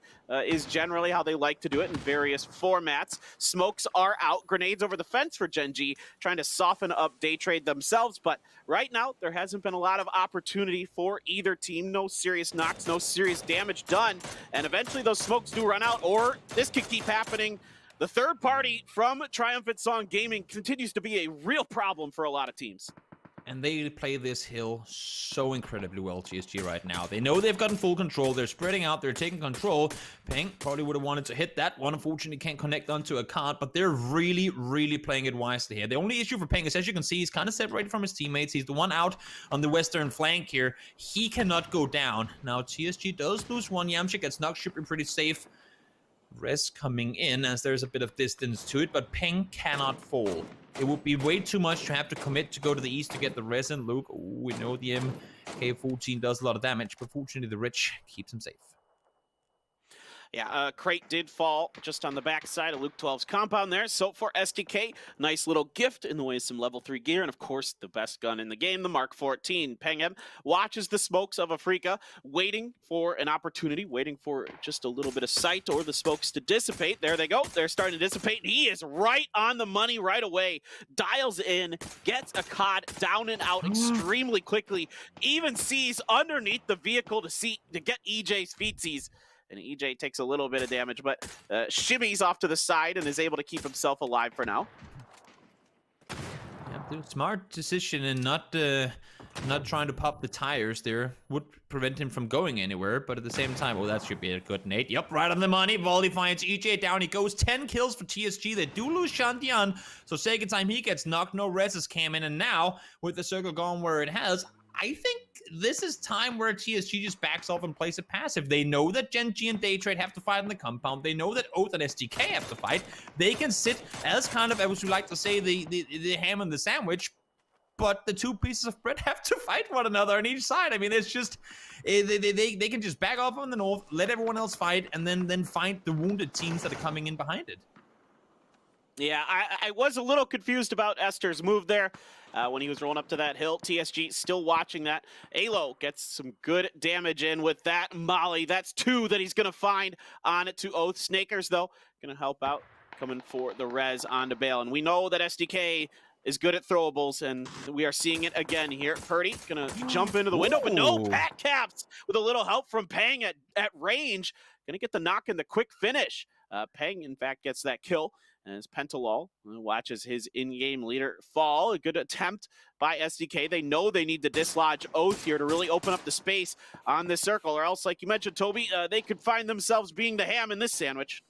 is generally how they like to do it in various formats. Smokes are out, grenades over the fence for Gen G, trying to soften up Day Trade themselves. But right now, there hasn't been a lot of opportunity for either team. No serious knocks, no serious damage done, and eventually those smokes do run out, or this could keep happening. The third party from Triumphant Song Gaming continues to be a real problem for a lot of teams. And they play this hill so incredibly well, TSG, right now. They know they've gotten full control. They're spreading out. They're taking control. Peng probably would have wanted to hit that one. Unfortunately, can't connect onto a card, but they're really, really playing it wisely here. The only issue for Peng is, as you can see, he's kind of separated from his teammates. He's the one out on the western flank here. He cannot go down. Now, TSG does lose one. Yamcha gets knocked, should be pretty safe. Res coming in as there's a bit of distance to it, but Peng cannot fall. It would be way too much to have to commit to go to the east to get the res in. Luke, we know the MK14 does a lot of damage, but fortunately the Rich keeps him safe. Yeah, Crate did fall just on the backside of Luke 12's compound there. So for SDK, nice little gift in the way of some level 3 gear. And of course, the best gun in the game, the Mark 14. Pengem watches the smokes of Afrika, waiting for an opportunity, waiting for just a little bit of sight or the smokes to dissipate. There they go. They're starting to dissipate. He is right on the money right away. Dials in, gets a COD down and out extremely quickly. Even sees underneath the vehicle to get EJ's feetsies. And EJ takes a little bit of damage, but shimmies off to the side and is able to keep himself alive for now. Yeah, smart decision in not trying to pop the tires there. Would prevent him from going anywhere, but at the same time, oh, that should be a good nade. Yep, right on the money. Volley finds EJ down. He goes 10 kills for TSG. They do lose Shantian, so second time he gets knocked. No reses came in, and now with the circle going where it has, I think this is time where TSG just backs off and plays it passive. They know that Gen G and Day Trade have to fight in the compound. They know that Oath and SDK have to fight. They can sit as kind of, as we like to say, the ham and the sandwich, but the two pieces of bread have to fight one another on each side. I mean, it's just, they can just back off on the north, let everyone else fight, and then find the wounded teams that are coming in behind it. Yeah, I was a little confused about Esther's move there when he was rolling up to that hill. TSG still watching that. Alo gets some good damage in with that molly. That's 2 that he's going to find on it to Oath. Snakers, though, going to help out, coming for the res onto Bale. And we know that SDK is good at throwables, and we are seeing it again here. Purdy going to jump into the window, but no, Pat Caps with a little help from Peng at range. Going to get the knock and the quick finish. Peng, in fact, gets that kill. As Pentalol watches his in-game leader fall. A good attempt by SDK. They know they need to dislodge Oath here to really open up the space on this circle, or else, like you mentioned, Toby, they could find themselves being the ham in this sandwich.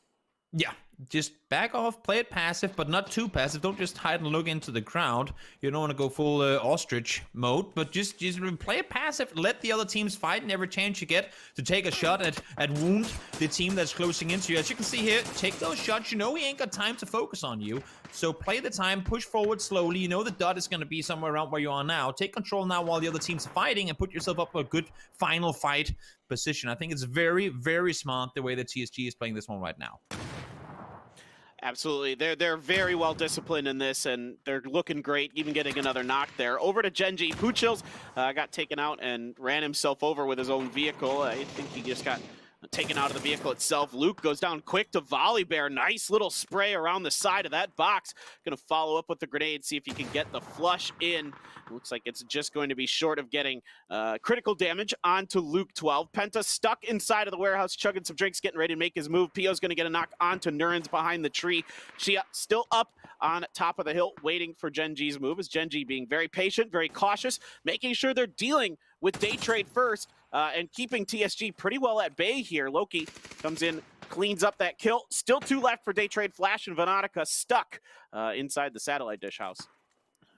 Yeah, just back off, play it passive, but not too passive. Don't just hide and look into the crowd. You don't want to go full ostrich mode, but just play it passive. Let the other teams fight, and every chance you get to take a shot at wound the team that's closing into you. As you can see here, take those shots. You know he ain't got time to focus on you, so play the time, push forward slowly. You know the dot is going to be somewhere around where you are now. Take control now while the other team's fighting, and put yourself up for a good final fight position. I think it's very, very smart the way that TSG is playing this one right now. Absolutely. They're very well disciplined in this, and they're looking great, even getting another knock there. Over to Gen G. Poochills got taken out and ran himself over with his own vehicle. I think he just got taken out of the vehicle itself. Luke goes down quick to Volley Bear. Nice little spray around the side of that box. Gonna follow up with the grenade, see if he can get the flush in. Looks like it's just going to be short of getting critical damage onto Luke 12. Penta stuck inside of the warehouse, chugging some drinks, getting ready to make his move. Pio's gonna get a knock onto Nurens behind the tree. She still up on top of the hill, waiting for Gen G's move, as Gen G being very patient, very cautious, making sure they're dealing with day trade first, and keeping TSG pretty well at bay here. Loki comes in, cleans up that kill. Still 2 left for day trade. Flash and Veronica stuck inside the satellite dish house.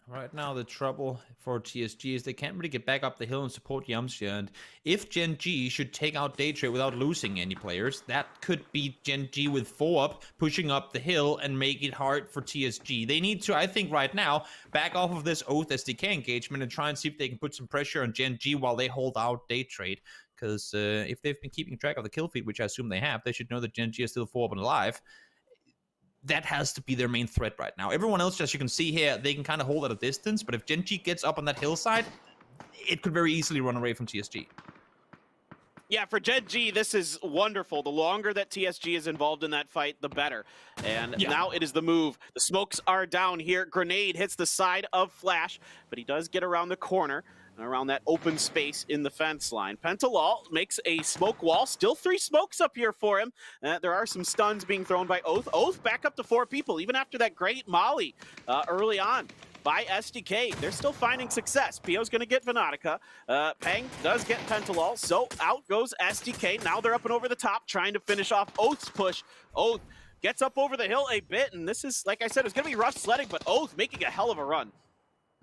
Right now, the trouble for TSG is they can't really get back up the hill and support Yamcha. And if Gen G should take out Daytrade without losing any players, that could be Gen G with 4 up, pushing up the hill and make it hard for TSG. They need to, I think, right now, back off of this Oath SDK engagement and try and see if they can put some pressure on Gen G while they hold out Daytrade. Because if they've been keeping track of the kill feed, which I assume they have, they should know that Gen G is still 4 up and alive. That has to be their main threat right now. Everyone else, as you can see here, they can kind of hold at a distance, but if Gen G gets up on that hillside, it could very easily run away from TSG. Yeah, for Gen G, this is wonderful. The longer that TSG is involved in that fight, the better. And now it is the move. The smokes are down here. Grenade hits the side of Flash, but he does get around the corner, around that open space in the fence line. Pentalol makes a smoke wall. Still 3 smokes up here for him. There are some stuns being thrown by Oath. Oath back up to 4 people, even after that great molly early on by SDK. They're still finding success. Pio's going to get Veronica. Peng does get Pentalol, so out goes SDK. Now they're up and over the top, trying to finish off Oath's push. Oath gets up over the hill a bit, and this is, like I said, it's going to be rough sledding, but Oath making a hell of a run.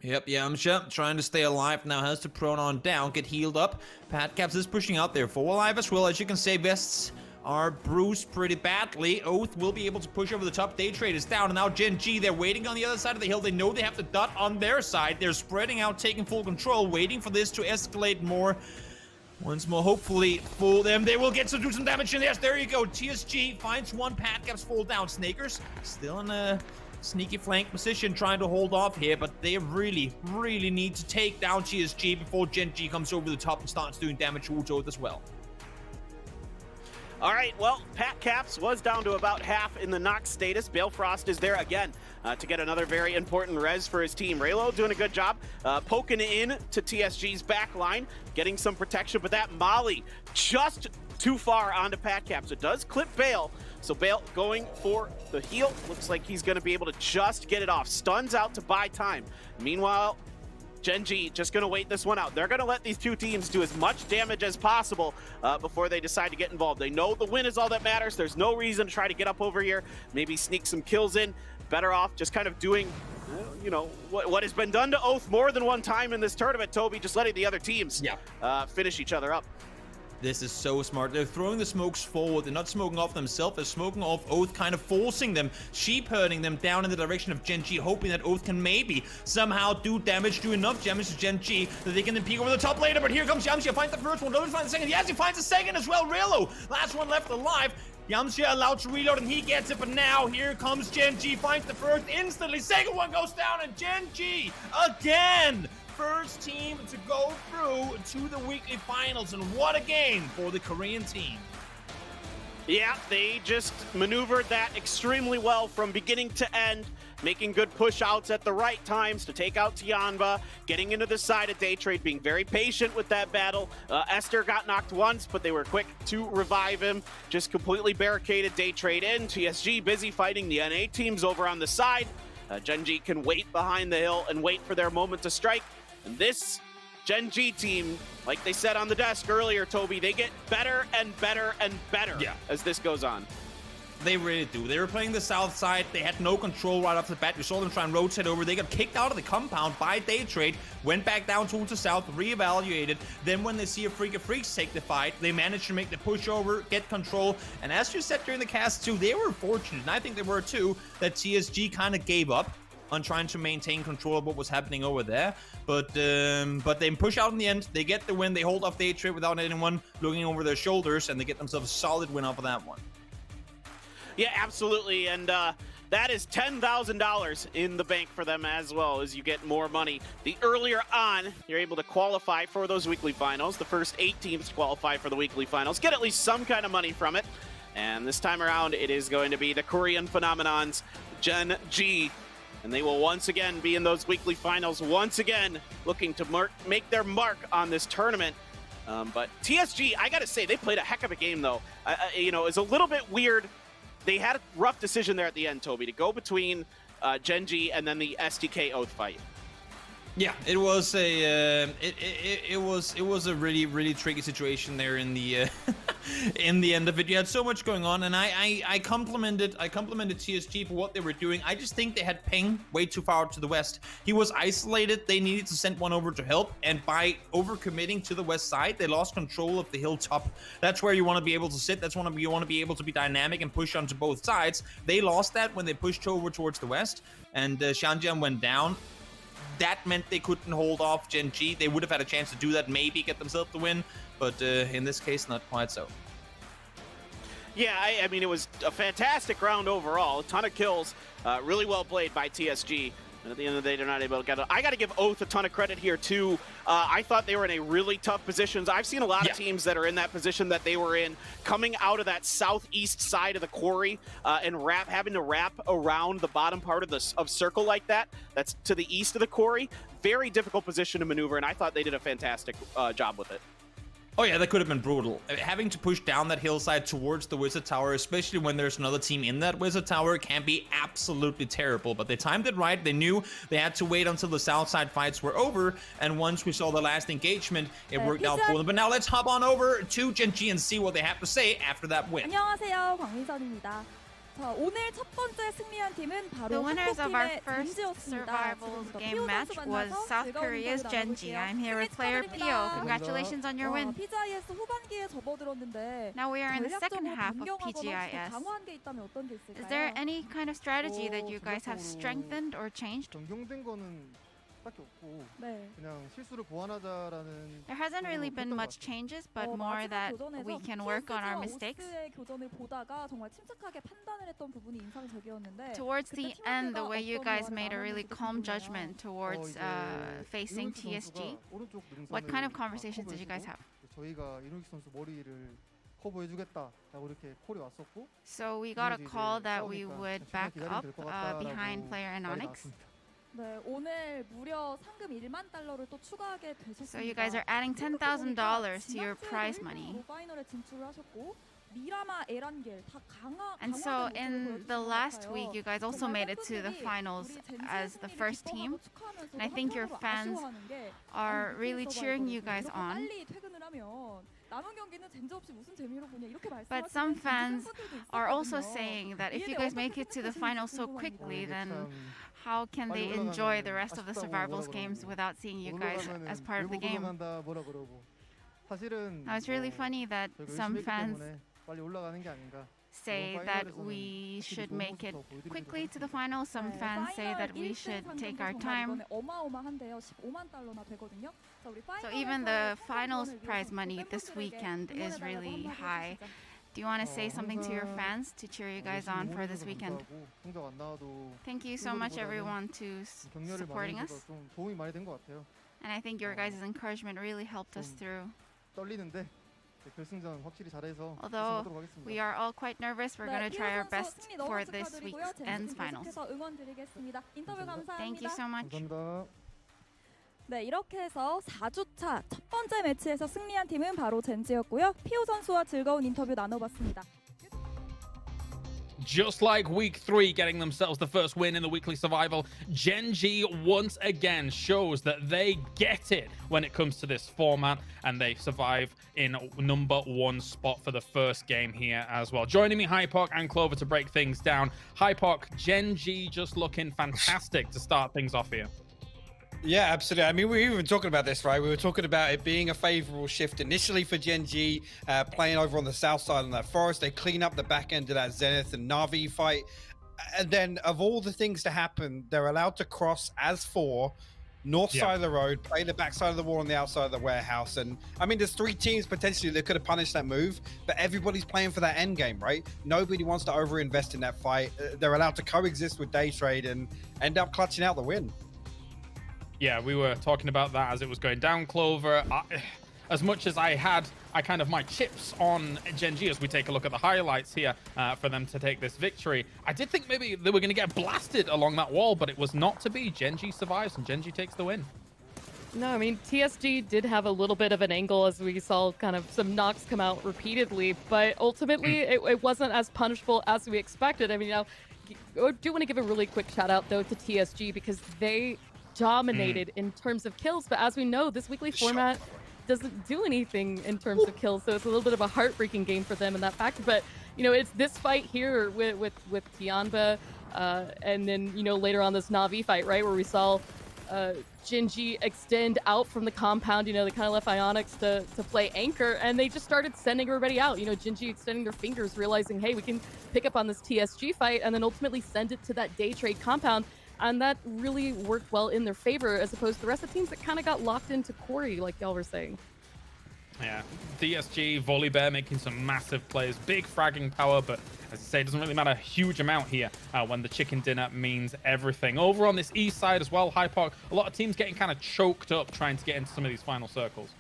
Yep, Yamcha trying to stay alive now, has to prone on down, get healed up. Patcaps is pushing out there, 4 alive as well. As you can say, Vests are bruised pretty badly. Oath will be able to push over the top. Daytrade is down, and now Gen G, they're waiting on the other side of the hill. They know they have the dot on their side. They're spreading out, taking full control, waiting for this to escalate more. Once more, hopefully, fool them. They will get to do some damage, and yes, there you go. TSG finds 1, Patcaps fall down. Snakers still in a sneaky flank position, trying to hold off here, but they really, really need to take down TSG before Gen G comes over the top and starts doing damage towards Oath as well. All right, well, Pat Caps was down to about half in the knock status. Balefrost is there again to get another very important res for his team. Raylo doing a good job poking in to TSG's back line, getting some protection, but that molly just too far onto Pat Caps. It does clip Bale, so Bale going for the heal. Looks like he's going to be able to just get it off. Stuns out to buy time. Meanwhile, Gen G just going to wait this one out. They're going to let these 2 teams do as much damage as possible before they decide to get involved. They know the win is all that matters. There's no reason to try to get up over here, maybe sneak some kills in. Better off just kind of doing, you know, what has been done to Oath more than one time in this tournament, Toby, just letting the other teams finish each other up. This is so smart. They're throwing the smokes forward. They're not smoking off themselves. They're smoking off Oath, kind of forcing them, sheep herding them down in the direction of Gen G, hoping that Oath can maybe somehow do enough damage to Gen G that they can then peek over the top later. But here comes Yamcha. Finds the first one. Doesn't find the second. Yes, he finds the second as well. Relo, last one left alive. Yamcha allowed to reload, and he gets it, but now here comes Gen G. Finds the first instantly. Second one goes down, and Gen G again. First team to go through to the weekly finals, and what a game for the Korean team. Yeah, they just maneuvered that extremely well from beginning to end, making good push-outs at the right times to take out Tianva, getting into the side of Daytrade, being very patient with that battle. Esther got knocked once, but they were quick to revive him, just completely barricaded Daytrade in. TSG busy fighting the NA teams over on the side. Gen G can wait behind the hill and wait for their moment to strike. And this Gen G team, like they said on the desk earlier, Toby, they get better and better and better as this goes on. They really do. They were playing the south side. They had no control right off the bat. You saw them try and rotate over. They got kicked out of the compound by Daytrade, went back down towards the south, reevaluated. Then when they see a Freak of Freaks take the fight, they managed to make the push over, get control. And as you said during the cast too, they were fortunate, and I think they were too, that TSG kind of gave up on trying to maintain control of what was happening over there. But they push out in the end. They get the win. They hold off Daytrade without anyone looking over their shoulders, and they get themselves a solid win off of that one. Yeah, absolutely. And that is $10,000 in the bank for them as well, as you get more money. The earlier on, you're able to qualify for those weekly finals. The first 8 teams to qualify for the weekly finals get at least some kind of money from it. And this time around, it is going to be the Korean phenomenons, Gen G. And they will once again be in those weekly finals, once again looking to make their mark on this tournament. But TSG, I got to say, they played a heck of a game, though. You know, it's a little bit weird. They had a rough decision there at the end, Toby, to go between Genji, and then the SDK Oath fight. Yeah, it was a it was a really tricky situation there in the in the end of it. You had so much going on, and I complimented TSG for what they were doing. I just think they had ping way too far to the west. He was isolated. They needed to send one over to help, and by overcommitting to the west side, they lost control of the hilltop. That's where you want to be able to sit. That's when you want to be able to be dynamic and push onto both sides. They lost that when they pushed over towards the west, and Shanjian went down. That meant they couldn't hold off Genji. They would have had a chance to do that, maybe get themselves the win, but in this case, not quite so. Yeah, I mean, it was a fantastic round overall. A ton of kills, really well played by TSG. And at the end of the day, they're not able to get it. I got to give Oath a ton of credit here, too. I thought they were in a really tough position. I've seen a lot of teams that are in that position that they were in, coming out of that southeast side of the quarry and having to wrap around the bottom part of circle like that. That's to the east of the quarry. Very difficult position to maneuver, and I thought they did a fantastic job with it. Oh yeah, that could have been brutal. Having to push down that hillside towards the Wizard Tower, especially when there's another team in that Wizard Tower, can be absolutely terrible. But they timed it right. They knew they had to wait until the south side fights were over. And once we saw the last engagement, it worked out for them. But now let's hop on over to Genji and see what they have to say after that win. 안녕하세요, 광민선입니다. 자, 오늘 첫 번째 승리한 팀은 바로 The winners of our 한국팀의 first 젠지였습니다. survivals 지금부터 game 피오 match 선수 was 만나서 South 즐거운 Korea's 인터뷰 Genji. 나눠볼게요. I'm here with 승리 player Pio. 축하드립니다. Congratulations on your win. PGI.S 후반기에 접어들었는데 Now we are in the second 전략적으로 half of 변경하거나 혹시 PGI.S. 강화한 게 있다면 어떤 게 있을까요? Is there any kind of strategy that you guys have strengthened or changed? 변경된 거는 딱히 없고 그냥 실수를 보완하자라는. There hasn't really been much changes, but more that we can work on our mistakes. 교전을 보다가 정말 침착하게 판단을 했던 부분이 인상적이었는데 Towards the end, the way you guys made a really calm judgment towards facing TSG. What kind of conversations did you guys have? 저희가 이노익 선수 머리를 커버해주겠다라고 이렇게 콜이 왔었고. So we got a call that we would back up behind player Enonix. 네, 오늘 무려 상금 1만 달러를 또 추가하게 되셨습니다. So you guys are adding $10,000 to your prize money. 파이널에 진출을 하셨고 미라마, 에란겔 다 And so in the last week, you guys also made it to the finals as the first team. And I think your fans are really cheering you guys on. But some fans are also saying that if you guys make it to the finals so quickly, then how can they enjoy the rest of the survivals games without seeing you guys as part of the game? Now it's really funny that some fans say that we should make it quickly to the final. Some fans say that we should take our time. So even the finals prize money this weekend is really high. Do you want to say something to your fans to cheer you guys on for this weekend? Thank you so much, everyone, to supporting us. And I think your guys' encouragement really helped us through. Although we are all quite nervous, we're going to try our best for this week's ends finals. Thank you so much. 네, 이렇게 해서 4주차 첫 번째 매치에서 승리한 팀은 바로 젠지였고요. 피오 선수와 즐거운 인터뷰 나눠봤습니다. Just like week 3, getting themselves the first win in the weekly survival, Genji once again shows that they get it when it comes to this format, and they survive in number 1 spot for the first game here as well. Joining me, Hypoc and Clover, to break things down. Hypoc, Genji just looking fantastic to start things off here. Yeah, absolutely. I mean, we were even talking about this, right? We were talking about it being a favorable shift initially for Genji, playing over on the south side of that forest. They clean up the back end of that Zenith and Na'Vi fight. And then of all the things to happen, they're allowed to cross as 4, north side of the road, play the back side of the wall on the outside of the warehouse. And I mean, there's 3 teams potentially that could have punished that move, but everybody's playing for that end game, right? Nobody wants to overinvest in that fight. They're allowed to coexist with day trade and end up clutching out the win. Yeah, we were talking about that as it was going down, Clover. As much as I had kind of my chips on Genji as we take a look at the highlights here for them to take this victory, I did think maybe they were going to get blasted along that wall, but it was not to be. Genji survives and Genji takes the win. No, I mean, TSG did have a little bit of an angle as we saw kind of some knocks come out repeatedly, but ultimately it wasn't as punishable as we expected. I mean, do want to give a really quick shout out though to TSG because they dominated in terms of kills. But as we know, this weekly format doesn't do anything in terms of kills, so it's a little bit of a heartbreaking game for them in that factor. But it's this fight here with Tianba, and then later on this Na'Vi fight, right, where we saw Genji extend out from the compound. They kind of left Ionix to play anchor, and they just started sending everybody out. Genji extending their fingers, realizing, hey, we can pick up on this TSG fight, and then ultimately send it to that day trade compound. And that really worked well in their favor, as opposed to the rest of the teams that kind of got locked into Quarry, like y'all were saying. Yeah, DSG, Volibear making some massive plays, big fragging power, but as you say, it doesn't really matter a huge amount here when the chicken dinner means everything. Over on this east side as well, Hypoc, a lot of teams getting kind of choked up trying to get into some of these final circles.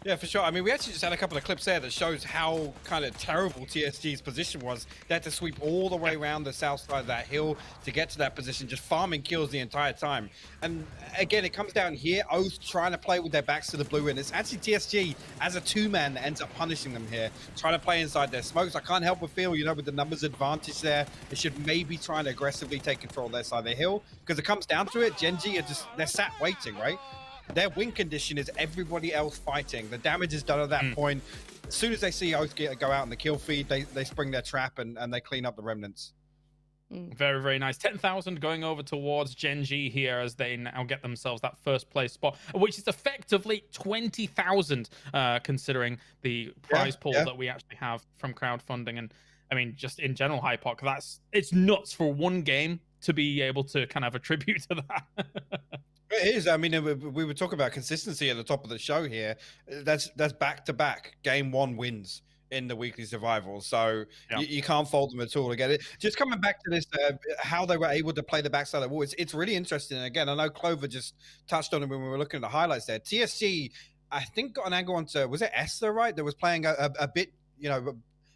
Yeah, for sure. I mean, we actually just had a couple of clips there that shows how kind of terrible TSG's position was. They had to sweep all the way around the south side of that hill to get to that position, just farming kills the entire time. And again, it comes down here, Oath trying to play with their backs to the blue, and it's actually TSG as a two-man that ends up punishing them here, trying to play inside their smokes. I can't help but feel, with the numbers advantage there, they should maybe try and aggressively take control of their side of the hill, because it comes down to it, Genji they're sat waiting, right? Their win condition is everybody else fighting. The damage is done at that point. As soon as they see Oath go out in the kill feed, they spring their trap and they clean up the remnants. Very, very nice. 10,000 going over towards Genji here as they now get themselves that first place spot, which is effectively 20,000 considering the prize pool that we actually have from crowdfunding. And I mean, just in general, Hypoc, it's nuts for one game to be able to kind of attribute to that. It is. I mean, we were talking about consistency at the top of the show here. That's back-to-back game one wins in the weekly survival. So you can't fault them at all. Again, just coming back to this, how they were able to play the backside of the wall, it's really interesting. And again, I know Clover just touched on it when we were looking at the highlights there. TSG, I think, got an angle onto, was it Esther, right? That was playing a bit,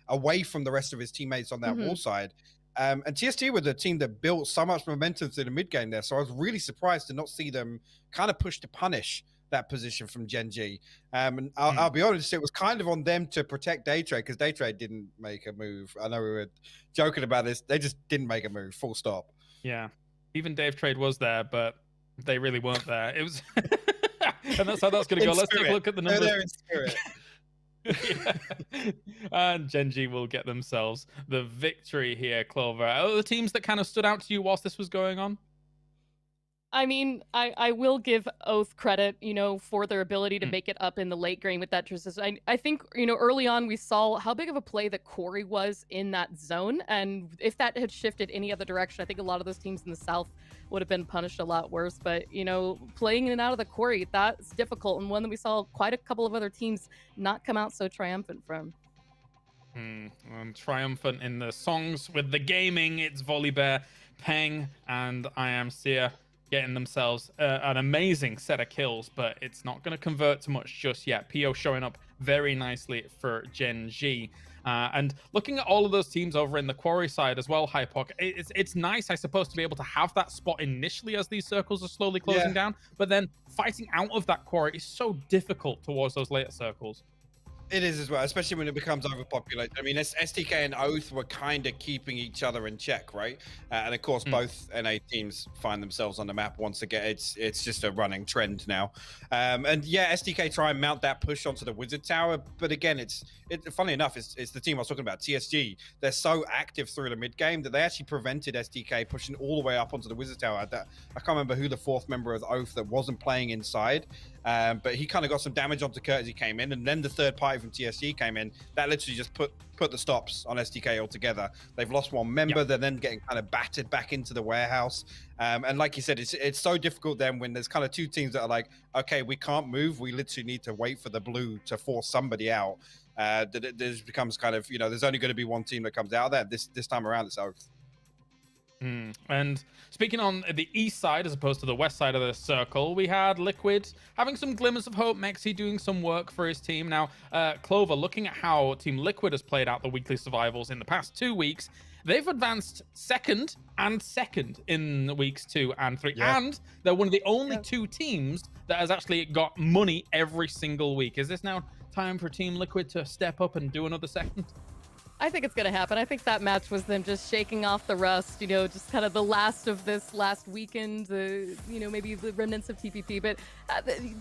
away from the rest of his teammates on that wall side. And TSG were the team that built so much momentum through the mid game there. So I was really surprised to not see them kind of push to punish that position from Genji. And I'll be honest, it was kind of on them to protect Daytrade because Daytrade didn't make a move. I know we were joking about this. They just didn't make a move, full stop. Yeah. Even Dave Trade was there, but they really weren't there. It was, and that's how that's going to go. Let's take a look at the numbers. They're there in spirit. And Genji will get themselves the victory here, Clover. Are the teams that kind of stood out to you whilst this was going on? I mean, I will give Oath credit, for their ability to make it up in the late game with that transition. I think, early on we saw how big of a play that Quarry was in that zone. And if that had shifted any other direction, I think a lot of those teams in the South would have been punished a lot worse. But, playing in and out of the Quarry, that's difficult. And one that we saw quite a couple of other teams not come out so triumphant from. Triumphant in the songs with the gaming, it's Volibear, Peng, and I Am Seer getting themselves an amazing set of kills, but it's not going to convert to much just yet. PO showing up very nicely for Genji. And looking at all of those teams over in the Quarry side as well, Hypoc, it's nice, I suppose, to be able to have that spot initially as these circles are slowly closing down, but then fighting out of that Quarry is so difficult towards those later circles. It is as well, especially when it becomes overpopulated. I mean, STK and Oath were kind of keeping each other in check, right? And of course, both NA teams find themselves on the map once again. It's just a running trend now. And yeah, STK try and mount that push onto the Wizard Tower, but again, funny enough, it's the team I was talking about, TSG. They're so active through the mid game that they actually prevented STK pushing all the way up onto the Wizard Tower. I can't remember who the fourth member of Oath that wasn't playing inside. But he kind of got some damage onto Kurt as he came in, and then the third party from TSG came in. That literally just put the stops on STK altogether. They've lost one member. They're then getting kind of battered back into the warehouse. And like you said, it's so difficult then when there's kind of two teams that are like, okay, we can't move. We literally need to wait for the blue to force somebody out. That it becomes kind of, there's only going to be one team that comes out of that. This time around, it's Oath. And speaking on the east side as opposed to the west side of the circle, we had Liquid having some glimmers of hope. Mexi doing some work for his team. Now, Clover, looking at how Team Liquid has played out the weekly survivals in the past 2 weeks, they've advanced second in weeks 2 and 3. Yeah. And they're one of the only two teams that has actually got money every single week. Is this now time for Team Liquid to step up and do another second? I think it's going to happen. I think that match was them just shaking off the rust, just kind of the last of this last weekend, maybe the remnants of TPP. But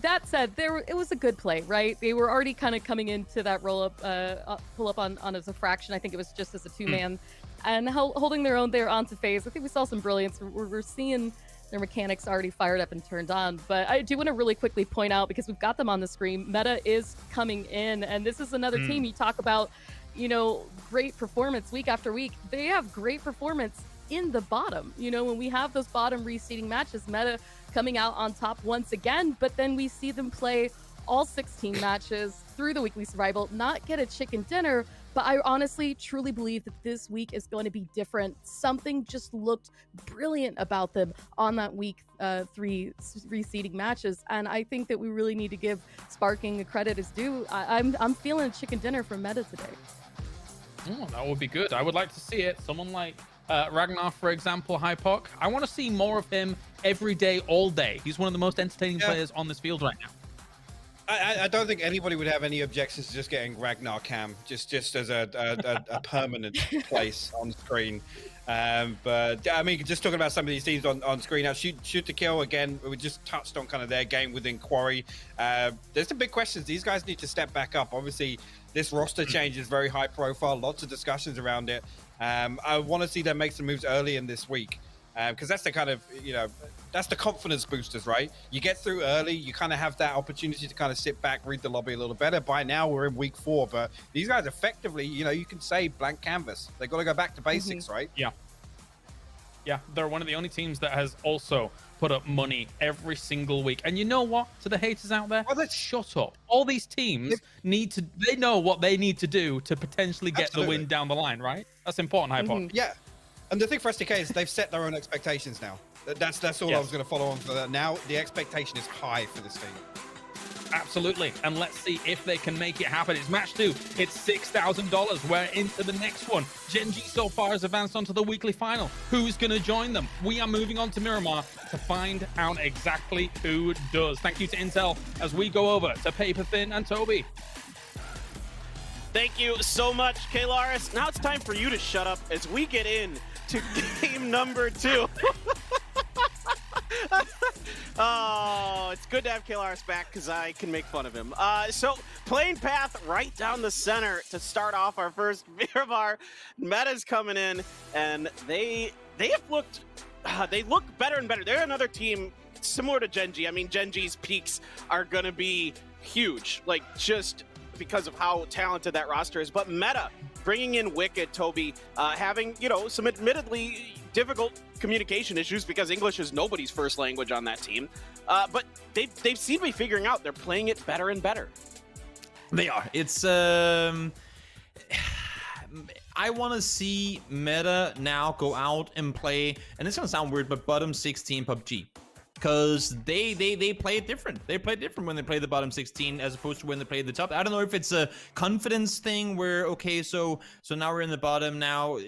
that said, it was a good play, right? They were already kind of coming into that pull up on as a fraction. I think it was just as a two-man. And holding their own there onto phase. I think we saw some brilliance. We're seeing their mechanics already fired up and turned on. But I do want to really quickly point out, because we've got them on the screen, Meta is coming in. And this is another team you talk about, great performance week after week. They have great performance in the bottom. When we have those bottom reseeding matches, Meta coming out on top once again, but then we see them play all 16 matches through the weekly survival, not get a chicken dinner. But I honestly, truly believe that this week is going to be different. Something just looked brilliant about them on that week 3 reseeding matches. And I think that we really need to give Sparking the credit as due. I'm feeling a chicken dinner from Meta today. Oh, that would be good. I would like to see it. Someone like Ragnar, for example, Hypoc. I want to see more of him every day, all day. He's one of the most entertaining players on this field right now. I don't think anybody would have any objections to just getting Ragnar Cam just as a permanent place on screen. But I mean, just talking about some of these teams on screen now, shoot to kill again. We just touched on kind of their game within Quarry. There's some big questions. These guys need to step back up. Obviously, this roster change is very high profile. Lots of discussions around it. I want to see them make some moves early in this week. Because that's the kind of, that's the confidence boosters, right? You get through early, you kind of have that opportunity to kind of sit back, read the lobby a little better. By now, we're in week 4, but these guys effectively, you can say blank canvas. They've got to go back to basics, right? Yeah. Yeah, they're one of the only teams that has also put up money every single week. And you know what? To the haters out there, shut up. All these teams they know what they need to do to potentially get the win down the line, right? That's important, Hypoc. Yeah. And the thing for SDK is they've set their own expectations now. That's all I was going to follow on for that. Now the expectation is high for this team. Absolutely. And let's see if they can make it happen. It's match 2. It's $6,000. We're into the next one. Gen G so far has advanced onto the weekly final. Who's going to join them? We are moving on to Miramar to find out exactly who does. Thank you to Intel as we go over to Paper Thin and Toby. Thank you so much, Kalaris. Now it's time for you to shut up as we get in to game number 2. Oh, it's good to have Kalaris back because I can make fun of him. So playing path right down the center to start off our first Miramar. Meta's coming in, and they have looked they look better and better. They're another team similar to Gen G. I mean, Gen G's peaks are gonna be huge, like just because of how talented that roster is. But Meta bringing in Wicked, Toby, having some admittedly difficult communication issues because English is nobody's first language on that team. But they've seemed to be figuring out they're playing it better and better. They are. It's I want to see Meta now go out and play, and it's gonna sound weird, but bottom 16 PUBG. Because they play it different. They play different when they play the bottom 16 as opposed to when they play the top. I don't know if it's a confidence thing where, okay, so now we're in the bottom. Now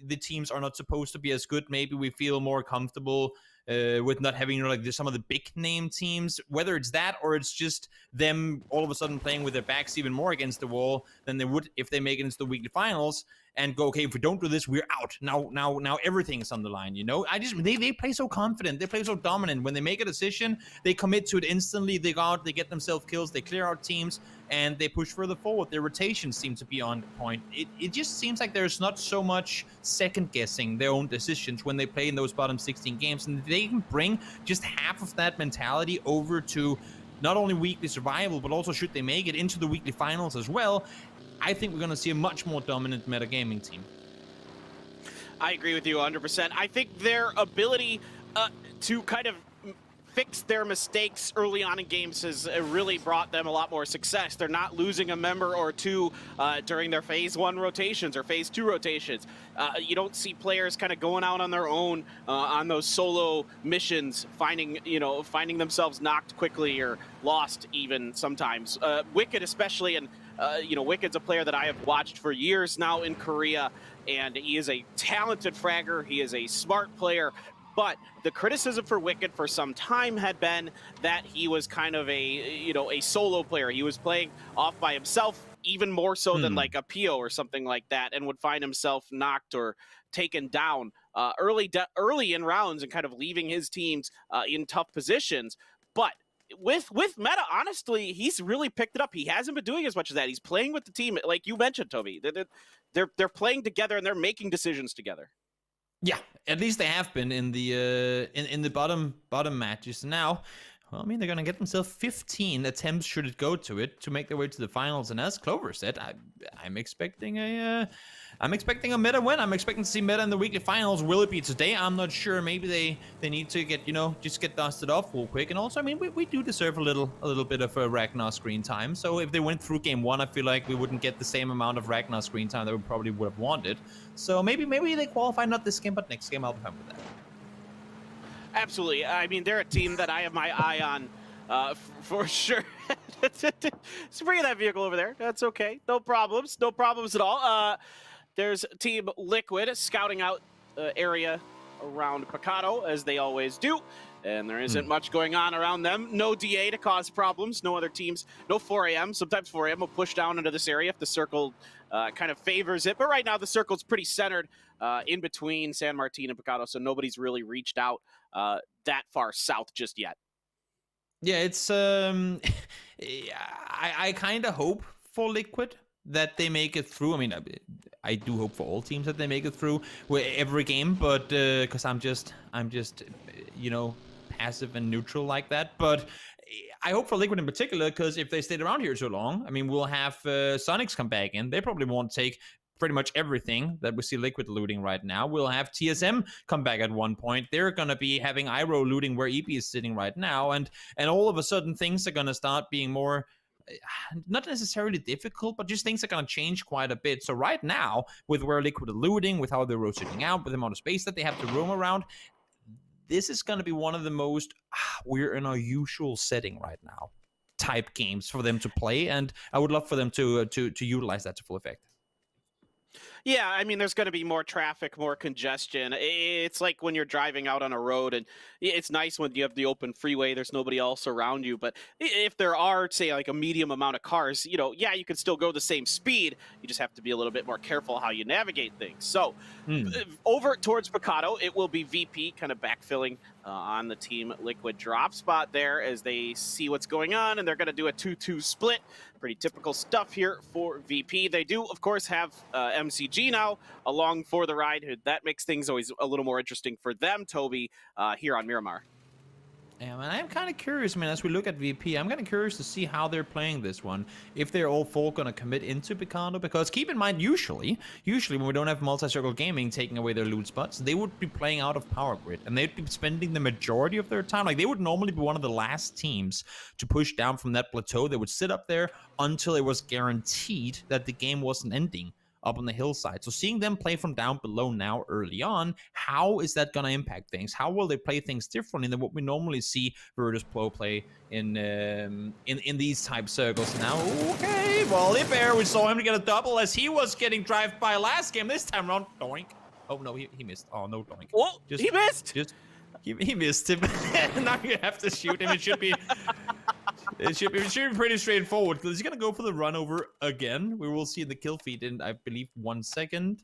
the teams are not supposed to be as good. Maybe we feel more comfortable with not having some of the big name teams. Whether it's that or it's just them all of a sudden playing with their backs even more against the wall than they would if they make it into the weekly finals and go, okay, if we don't do this, we're out. Now everything is on the line, they play so confident, they play so dominant. When they make a decision, they commit to it instantly. They go out, they get themselves kills, they clear out teams, and they push further forward. Their rotations seem to be on point. It just seems like there's not so much second guessing their own decisions when they play in those bottom 16 games, and they can bring just half of that mentality over to not only weekly survival, but also should they make it into the weekly finals as well. I think we're going to see a much more dominant metagaming team. I agree with you 100%. I think their ability to kind of fix their mistakes early on in games has really brought them a lot more success. They're not losing a member or two during their phase 1 rotations or phase 2 rotations. You don't see players kind of going out on their own on those solo missions, finding themselves knocked quickly or lost even sometimes. Wicked especially, and Wicked's a player that I have watched for years now in Korea, and he is a talented fragger. He is a smart player. But the criticism for Wicked for some time had been that he was kind of a solo player. He was playing off by himself even more so than like a Pio or something like that, and would find himself knocked or taken down early in rounds and kind of leaving his teams in tough positions. But with Meta, honestly, he's really picked it up. He hasn't been doing as much as that. He's playing with the team, like you mentioned, Toby. They're playing together and they're making decisions together. Yeah, at least they have been in the in the bottom matches. Now, well, I mean, they're gonna get themselves 15 attempts should it go to it to make their way to the finals. And as Clover said, I'm expecting a Meta win. I'm expecting to see Meta in the weekly finals. Will it be today? I'm not sure. Maybe they need to get just get dusted off real quick. And also, I mean, we do deserve a little bit of Ragnar screen time. So if they went through game 1, I feel like we wouldn't get the same amount of Ragnar screen time that we probably would have wanted. So maybe they qualify not this game, but next game I'll be fine with that. Absolutely. I mean, they're a team that I have my eye on for sure. So bring that vehicle over there. That's okay. No problems. No problems at all. There's Team Liquid scouting out area around Picado, as they always do. And there isn't much going on around them. No DA to cause problems. No other teams. No 4AM. Sometimes 4AM will push down into this area if the circle kind of favors it. But right now, the circle's pretty centered in between San Martin and Picado, so nobody's really reached out that far south just yet. Yeah, it's I kind of hope for Liquid that they make it through. I mean, I do hope for all teams that they make it through every game, but because I'm just passive and neutral like that. But I hope for Liquid in particular, because if they stayed around here so long, I mean, we'll have Sonics come back in. They probably won't take pretty much everything that we see Liquid looting right now. We'll have TSM come back at one point. They're going to be having Iroh looting where EP is sitting right now. And all of a sudden, things are going to start being more, not necessarily difficult, but just things are going to change quite a bit. So right now, with where Liquid are looting, with how they're rotating out, with the amount of space that they have to roam around, this is going to be one of the most, we're in our usual setting right now, type games for them to play. And I would love for them to utilize that to full effect. Yeah, I mean, there's going to be more traffic, more congestion. It's like when you're driving out on a road, and it's nice when you have the open freeway, there's nobody else around you. But if there are, say, like a medium amount of cars, yeah, you can still go the same speed. You just have to be a little bit more careful how you navigate things. So over towards Picado, it will be VP kind of backfilling on the Team Liquid drop spot there as they see what's going on, and they're going to do a 2-2 split. Pretty typical stuff here for VP. They do, of course, have MCG now along for the ride. That makes things always a little more interesting for them, Toby, here on Miramar. Yeah, man, I'm kind of curious, man, as we look at VP, I'm kind of curious to see how they're playing this one. If they're all four going to commit into Picado, because keep in mind, usually when we don't have multi-circle gaming taking away their loot spots, they would be playing out of Power Grid, and they'd be spending the majority of their time. Like, they would normally be one of the last teams to push down from that plateau. They would sit up there until it was guaranteed that the game wasn't ending up on the hillside. So seeing them play from down below now early on, how is that going to impact things? How will they play things differently than what we normally see Virtus Pro play in these type circles? Now, okay, Wally Bear, we saw him get a double as he was getting drive by last game. This time around, doink. Oh no, he missed. Oh no, doink. Oh, he missed. He missed him. Now you have to shoot him. It should be pretty straightforward because he's gonna go for the run over again. We will see the kill feed in, I believe, 1 second.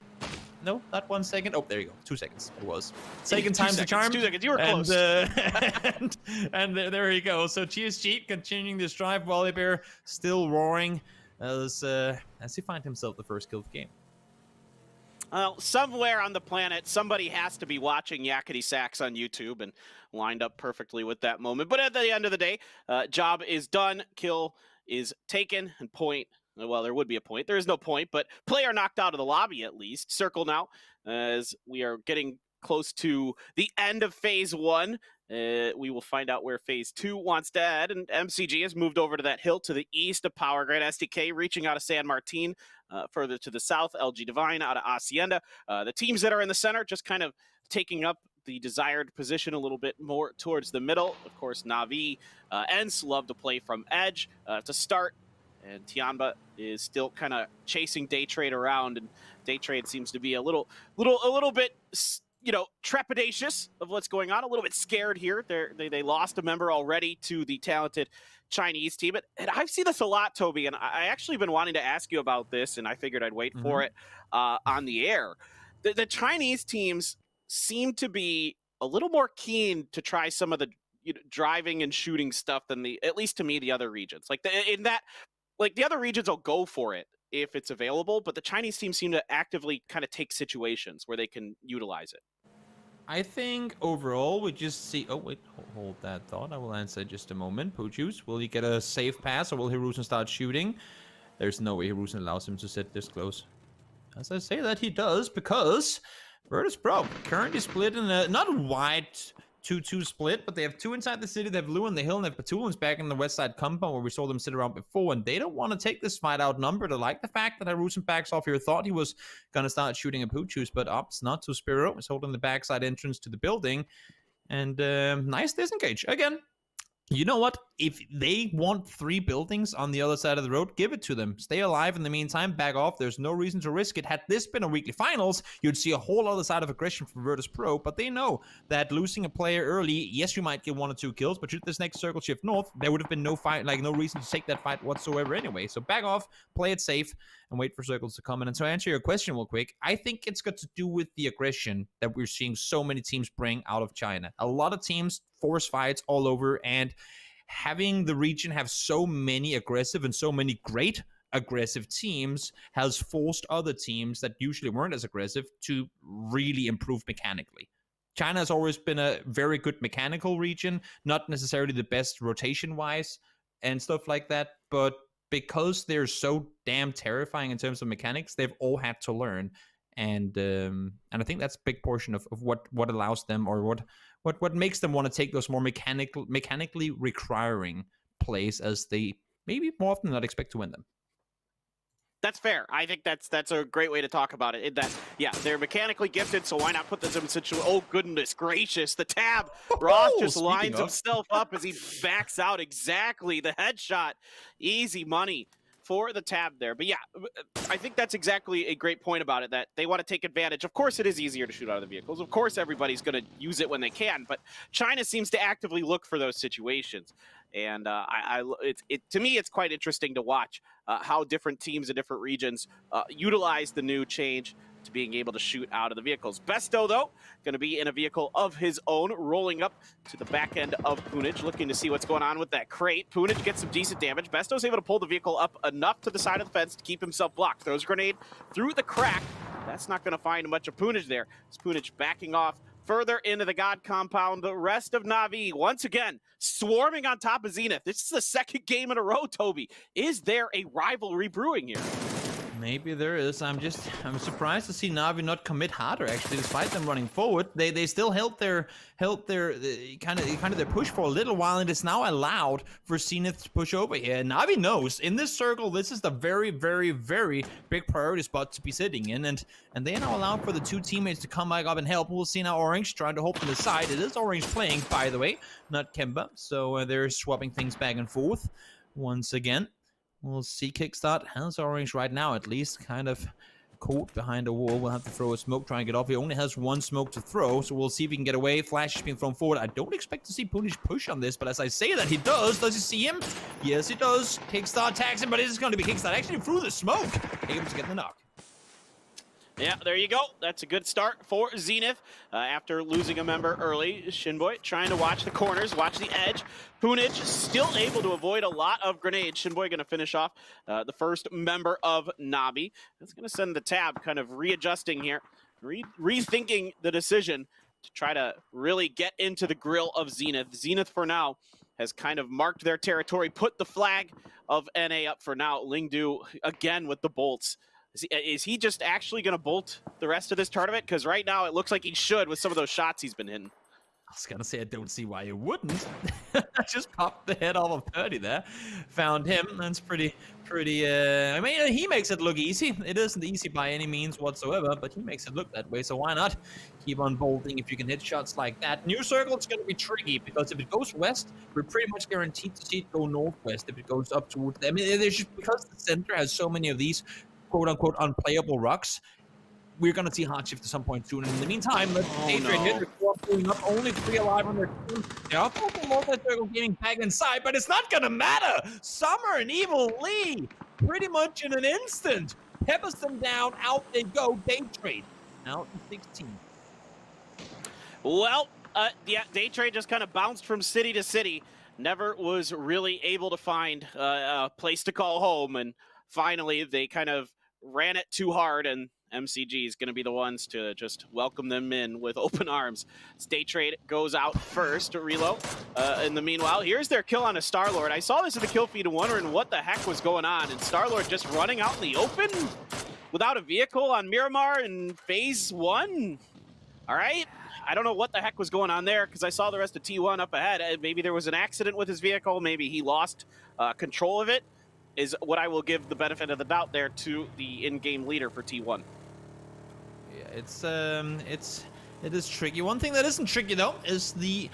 No, not 1 second. Oh, there you go. 2 seconds. It was. Second time's the charm. 2 seconds. You were close. And there you go. So GSG continuing this drive. Wally Bear still roaring as he finds himself the first kill of the game. Well, somewhere on the planet, somebody has to be watching Yakety Sax on YouTube and lined up perfectly with that moment. But at the end of the day, job is done, kill is taken, and point. Well, there would be a point. There is no point, but player knocked out of the lobby at least. Circle now as we are getting close to the end of phase 1. We will find out where phase 2 wants to head, and MCG has moved over to that hill to the east of Power Grid. SDK reaching out of San Martin, further to the south, LG Divine out of Hacienda. The teams that are in the center just kind of taking up the desired position a little bit more towards the middle. Of course, Na'Vi, Ents love to play from edge to start, and Tianba is still kind of chasing Daytrade around, and Daytrade seems to be a little bit trepidatious of what's going on, a little bit scared here. They lost a member already to the talented Chinese team. And I've seen this a lot, Toby, and I actually been wanting to ask you about this, and I figured I'd wait for it on the air. The Chinese teams seem to be a little more keen to try some of the driving and shooting stuff than at least to me, the other regions. The other regions will go for it if it's available, but the Chinese teams seem to actively kind of take situations where they can utilize it. I think overall we just see. Oh wait, hold that thought. I will answer in just a moment. Pujuice, will he get a safe pass or will Hiruzen start shooting? There's no way Hiruzen allows him to sit this close. As I say that, he does, because Virtus.pro currently split in a not wide 2-2 split, but they have two inside the city. They have Lou on the hill, and they have Patulans back in the west side compound where we saw them sit around before, and they don't want to take this fight outnumbered. I like the fact that Hiruzen backs off here. Thought he was going to start shooting a Pujuice, but opts not to. Spiro is holding the backside entrance to the building, and nice disengage. Again, you know what? If they want 3 buildings on the other side of the road, give it to them. Stay alive in the meantime, back off. There's no reason to risk it. Had this been a weekly finals, you'd see a whole other side of aggression from Virtus.pro, but they know that losing a player early, yes, you might get 1 or 2 kills, but should this next circle shift north, there would have been no fight, no reason to take that fight whatsoever anyway. So back off, play it safe, and wait for circles to come in. And to answer your question real quick, I think it's got to do with the aggression that we're seeing so many teams bring out of China. A lot of teams force fights all over, and having the region have so many aggressive and so many great aggressive teams has forced other teams that usually weren't as aggressive to really improve mechanically. China has always been a very good mechanical region, not necessarily the best rotation-wise and stuff like that, but because they're so damn terrifying in terms of mechanics, they've all had to learn. And I think that's a big portion of what allows them, or what makes them want to take those more mechanically requiring plays, as they maybe more often than not expect to win them. That's fair. I think that's a great way to talk about it. They're mechanically gifted, so why not put them in situation? Oh, goodness gracious. The tab. Ross just lines himself up as he backs out. Exactly. The headshot. Easy money for the tab there. But yeah, I think that's exactly a great point about it, that they want to take advantage. Of course, it is easier to shoot out of the vehicles. Of course, everybody's going to use it when they can, but China seems to actively look for those situations. And to me, it's quite interesting to watch how different teams in different regions utilize the new change to being able to shoot out of the vehicles. Besto, though, going to be in a vehicle of his own, rolling up to the back end of Punij, looking to see what's going on with that crate. Punij gets some decent damage. Besto's able to pull the vehicle up enough to the side of the fence to keep himself blocked. Throws a grenade through the crack. That's not going to find much of Punij there. It's Punij backing off further into the God compound. The rest of Na'Vi, once again, swarming on top of Zenith. This is the second game in a row, Toby. Is there a rivalry brewing here? Maybe there is. I'm surprised to see Na'Vi not commit harder, actually, despite them running forward. They still held their kind of their push for a little while, and it's now allowed for Zenith to push over here. And Na'Vi knows in this circle, this is the very, very, very big priority spot to be sitting in, and they are now allowed for the 2 teammates to come back up and help. We'll see now Orange trying to hold from the side. It is Orange playing, by the way, not Kemba, so they're swapping things back and forth once again. We'll see. Kickstart has Orange right now, at least, kind of caught behind a wall. We'll have to throw a smoke, try and get off. He only has 1 smoke to throw, so we'll see if he can get away. Flash is being thrown forward. I don't expect to see Punij push on this, but as I say that, he does. Does he see him? Yes, he does. Kickstart tags him, but it is going to be Kickstart actually through the smoke, able to get the knock. Yeah, there you go. That's a good start for Zenith after losing a member early. Shinboy trying to watch the corners, watch the edge. Punij still able to avoid a lot of grenades. Shinboy going to finish off the first member of Na'Vi. That's going to send the tab kind of readjusting here, rethinking the decision to try to really get into the grill of Zenith. Zenith, for now, has kind of marked their territory, put the flag of NA up for now. Lingdu, again, with the bolts. Is he just actually going to bolt the rest of this tournament? Because right now it looks like he should with some of those shots he's been hitting. I was going to say, I don't see why he wouldn't. Just popped the head off of Purdy there. Found him. That's pretty, I mean, he makes it look easy. It isn't easy by any means whatsoever, but he makes it look that way. So why not keep on bolting if you can hit shots like that? New circle, it's going to be tricky because if it goes west, we're pretty much guaranteed to see it go northwest. If it goes up towards, I mean, there's just, because the center has so many of these quote-unquote unplayable rocks, we're going to see hard shift at some point soon. And in the meantime, let's going up, only 3 alive on their team. They are focusing multi-circle gaming back inside, but it's not going to matter. Summer and Evil Lee, pretty much in an instant, peppers them down, out they go, Day Trade. Out to 16. Well, yeah, Day Trade just kind of bounced from city to city. Never was really able to find a place to call home, and finally they kind of ran it too hard, and MCG is going to be the ones to just welcome them in with open arms. Day Trade goes out first to reload. In the meanwhile, here's their kill on a Star-Lord. I saw this in the kill feed and wondering what the heck was going on, and Star-Lord just running out in the open without a vehicle on Miramar in phase 1. All right. I don't know what the heck was going on there because I saw the rest of T1 up ahead. Maybe there was an accident with his vehicle. Maybe he lost control of it, is what I will give the benefit of the doubt there to the in-game leader for T1. Yeah, it is tricky. One thing that isn't tricky though is the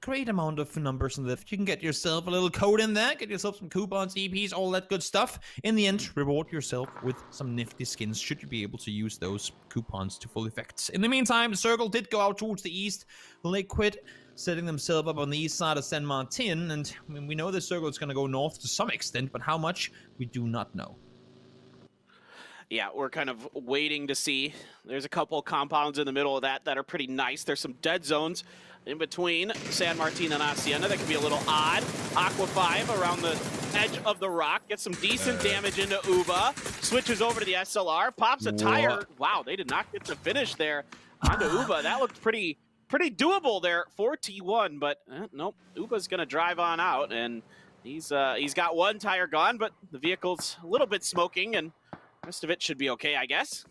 great amount of numbers in lift. You can get yourself a little code in there, get yourself some coupons, EPs, all that good stuff. In the end, reward yourself with some nifty skins should you be able to use those coupons to full effect. In the meantime, Circle did go out towards the east. Liquid setting themselves up on the east side of San Martin, and I mean, we know the Circle is going to go north to some extent, but how much, we do not know. Yeah, we're kind of waiting to see. There's a couple compounds in the middle of that are pretty nice. There's some dead zones in between San Martin and Hacienda that can be a little odd. Aqua 5 around the edge of the rock, gets some decent damage into Uva, switches over to the SLR, pops a tire. Wow, they did not get to finish there onto Uva. That looked pretty doable there for T1, but nope, Uva's gonna drive on out, and he's got one tire gone, but the vehicle's a little bit smoking, and the rest of it should be okay, I guess.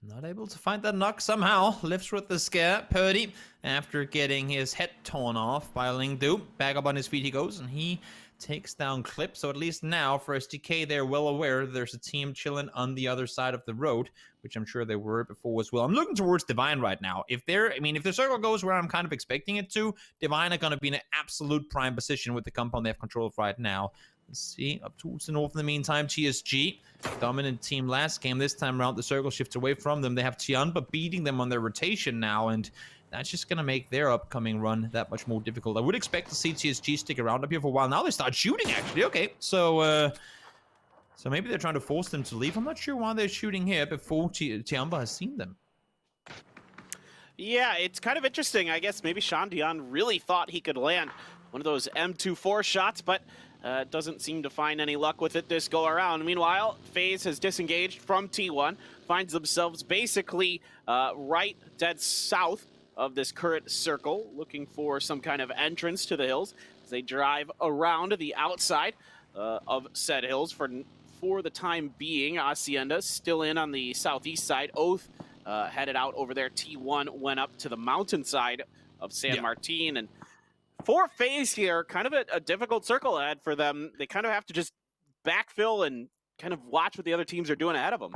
Not able to find that knock somehow. Lifts with the scare. Purdy, after getting his head torn off by Lingdu, back up on his feet he goes, and he takes down Clip. So at least now, for SDK, they're well aware there's a team chilling on the other side of the road, which I'm sure they were before as well. I'm looking towards Divine right now. If the Circle goes where I'm kind of expecting it to, Divine are going to be in an absolute prime position with the compound they have control of right now. Let's see, up towards the north in the meantime, TSG, dominant team last game. This time around, the Circle shifts away from them. They have Tianba beating them on their rotation now, and that's just going to make their upcoming run that much more difficult. I would expect to see TSG stick around up here for a while. Now they start shooting, actually. Okay, so maybe they're trying to force them to leave. I'm not sure why they're shooting here before Tianba has seen them. Yeah, it's kind of interesting. I guess maybe Sean Dion really thought he could land one of those M24 shots, but doesn't seem to find any luck with it this go around. Meanwhile, FaZe has disengaged from T1, finds themselves basically right dead south of this current circle, looking for some kind of entrance to the hills as they drive around the outside of said hills. For the time being, Hacienda still in on the southeast side. Oath headed out over there. T1 went up to the mountainside of San Martin, and for FaZe here, kind of a difficult circle ahead for them. They kind of have to just backfill and kind of watch what the other teams are doing ahead of them.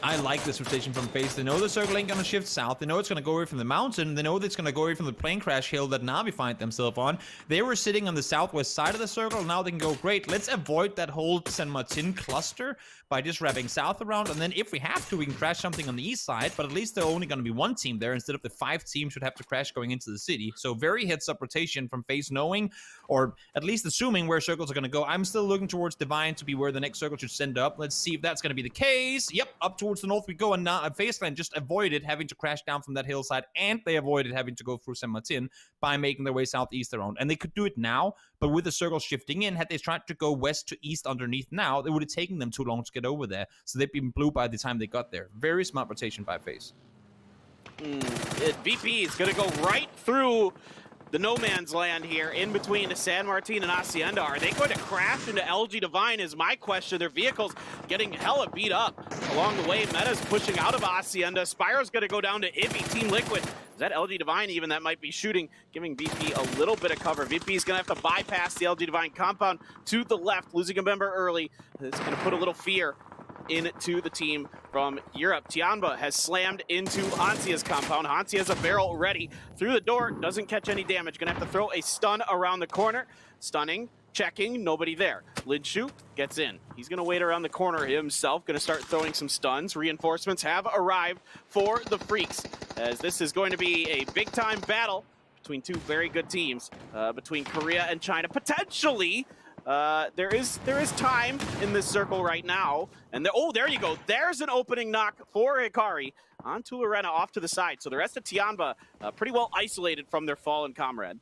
I like this rotation from FaZe. They know the Circle ain't going to shift south. They know it's going to go away from the mountain. They know that it's going to go away from the plane crash hill that Navi find themselves on. They were sitting on the southwest side of the Circle. Now they can go, great, let's avoid that whole San Martin cluster by just wrapping south around. And then if we have to, we can crash something on the east side. But at least there are only going to be one team there instead of the 5 teams should have to crash going into the city. So very heads-up rotation from FaZe knowing, or at least assuming where circles are going to go. I'm still looking towards Divine to be where the next circle should send up. Let's see if that's going to be the case. Yep, up towards the north we go. And now FaZeland just avoided having to crash down from that hillside, and they avoided having to go through San Martin by making their way southeast around. And they could do it now, but with the circle shifting in, had they tried to go west to east underneath now, it would have taken them too long to get over there. So they'd been blue by the time they got there. Very smart rotation by FaZe. VP is going to go right through the no man's land here in between the San Martin and Hacienda. Are they going to crash into LG Divine is my question. Their vehicles getting hella beat up along the way. Meta's pushing out of Hacienda. Spyro's going to go down to Ibby. Team Liquid. Is that LG Divine even that might be shooting, giving VP a little bit of cover. VP is going to have to bypass the LG Divine compound to the left, losing a member early. It's going to put a little fear into the team from Europe. Tianba has slammed into Hansia's compound. Hansia has a barrel ready through the door, doesn't catch any damage. Gonna have to throw a stun around the corner. Stunning checking, nobody there. Linshu gets in. He's going to wait around the corner himself, going to start throwing some stuns. Reinforcements have arrived for the Freaks, as this is going to be a big-time battle between two very good teams, between Korea and China. Potentially, there is time in this circle right now. And there you go. There's an opening knock for Hikari onto Lorena off to the side. So the rest of Tianba pretty well isolated from their fallen comrade.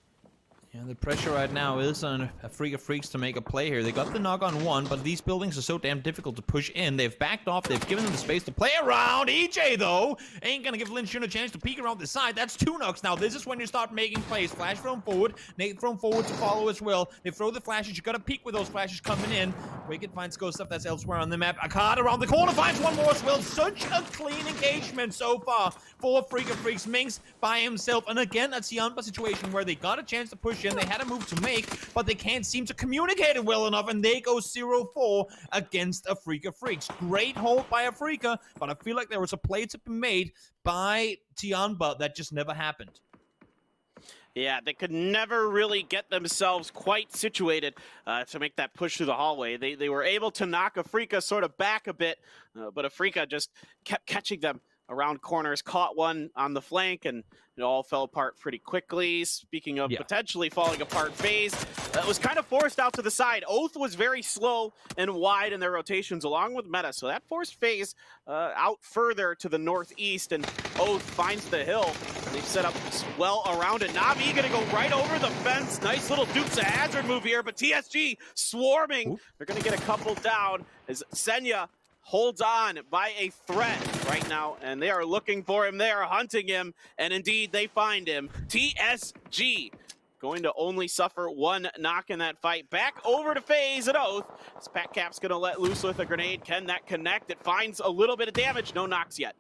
Yeah, the pressure right now is on a Freak of Freaks to make a play here. They got the knock on one, but these buildings are so damn difficult to push in. They've backed off. They've given them the space to play around. EJ, though, ain't going to give Lin Shun a chance to peek around the side. That's 2 knocks now. This is when you start making plays. Flash thrown forward. Nate thrown forward to follow as well. They throw the flashes. You got to peek with those flashes coming in. Wicked finds Ghost stuff that's elsewhere on the map. Akkad around the corner finds one more as well. Such a clean engagement so far for Freak of Freaks. Minx by himself. And again, a Tianba situation where they got a chance to push in. They had a move to make, but they can't seem to communicate it well enough, and they go 0-4 against a Freak of Freaks. Great hold by Afrika, but I feel like there was a play to be made by Tianba that just never happened. Yeah, they could never really get themselves quite situated to make that push through the hallway. They were able to knock Afrika sort of back a bit, but Afrika just kept catching them around corners, caught one on the flank, and it all fell apart pretty quickly. Speaking of potentially falling apart, FaZe was kind of forced out to the side. Oath was very slow and wide in their rotations along with Meta, so that forced FaZe out further to the northeast, and Oath finds the hill. They've set up well around it. Na'Vi gonna go right over the fence. Nice little Dukes of Hazzard move here, but TSG swarming. They're gonna get a couple down as Senya holds on by a threat right now, and they are looking for him. They are hunting him, and indeed they find him. TSG going to only suffer 1 knock in that fight. Back over to FaZe and Oath. This Pat Cap's going to let loose with a grenade. Can that connect? It finds a little bit of damage. No knocks yet.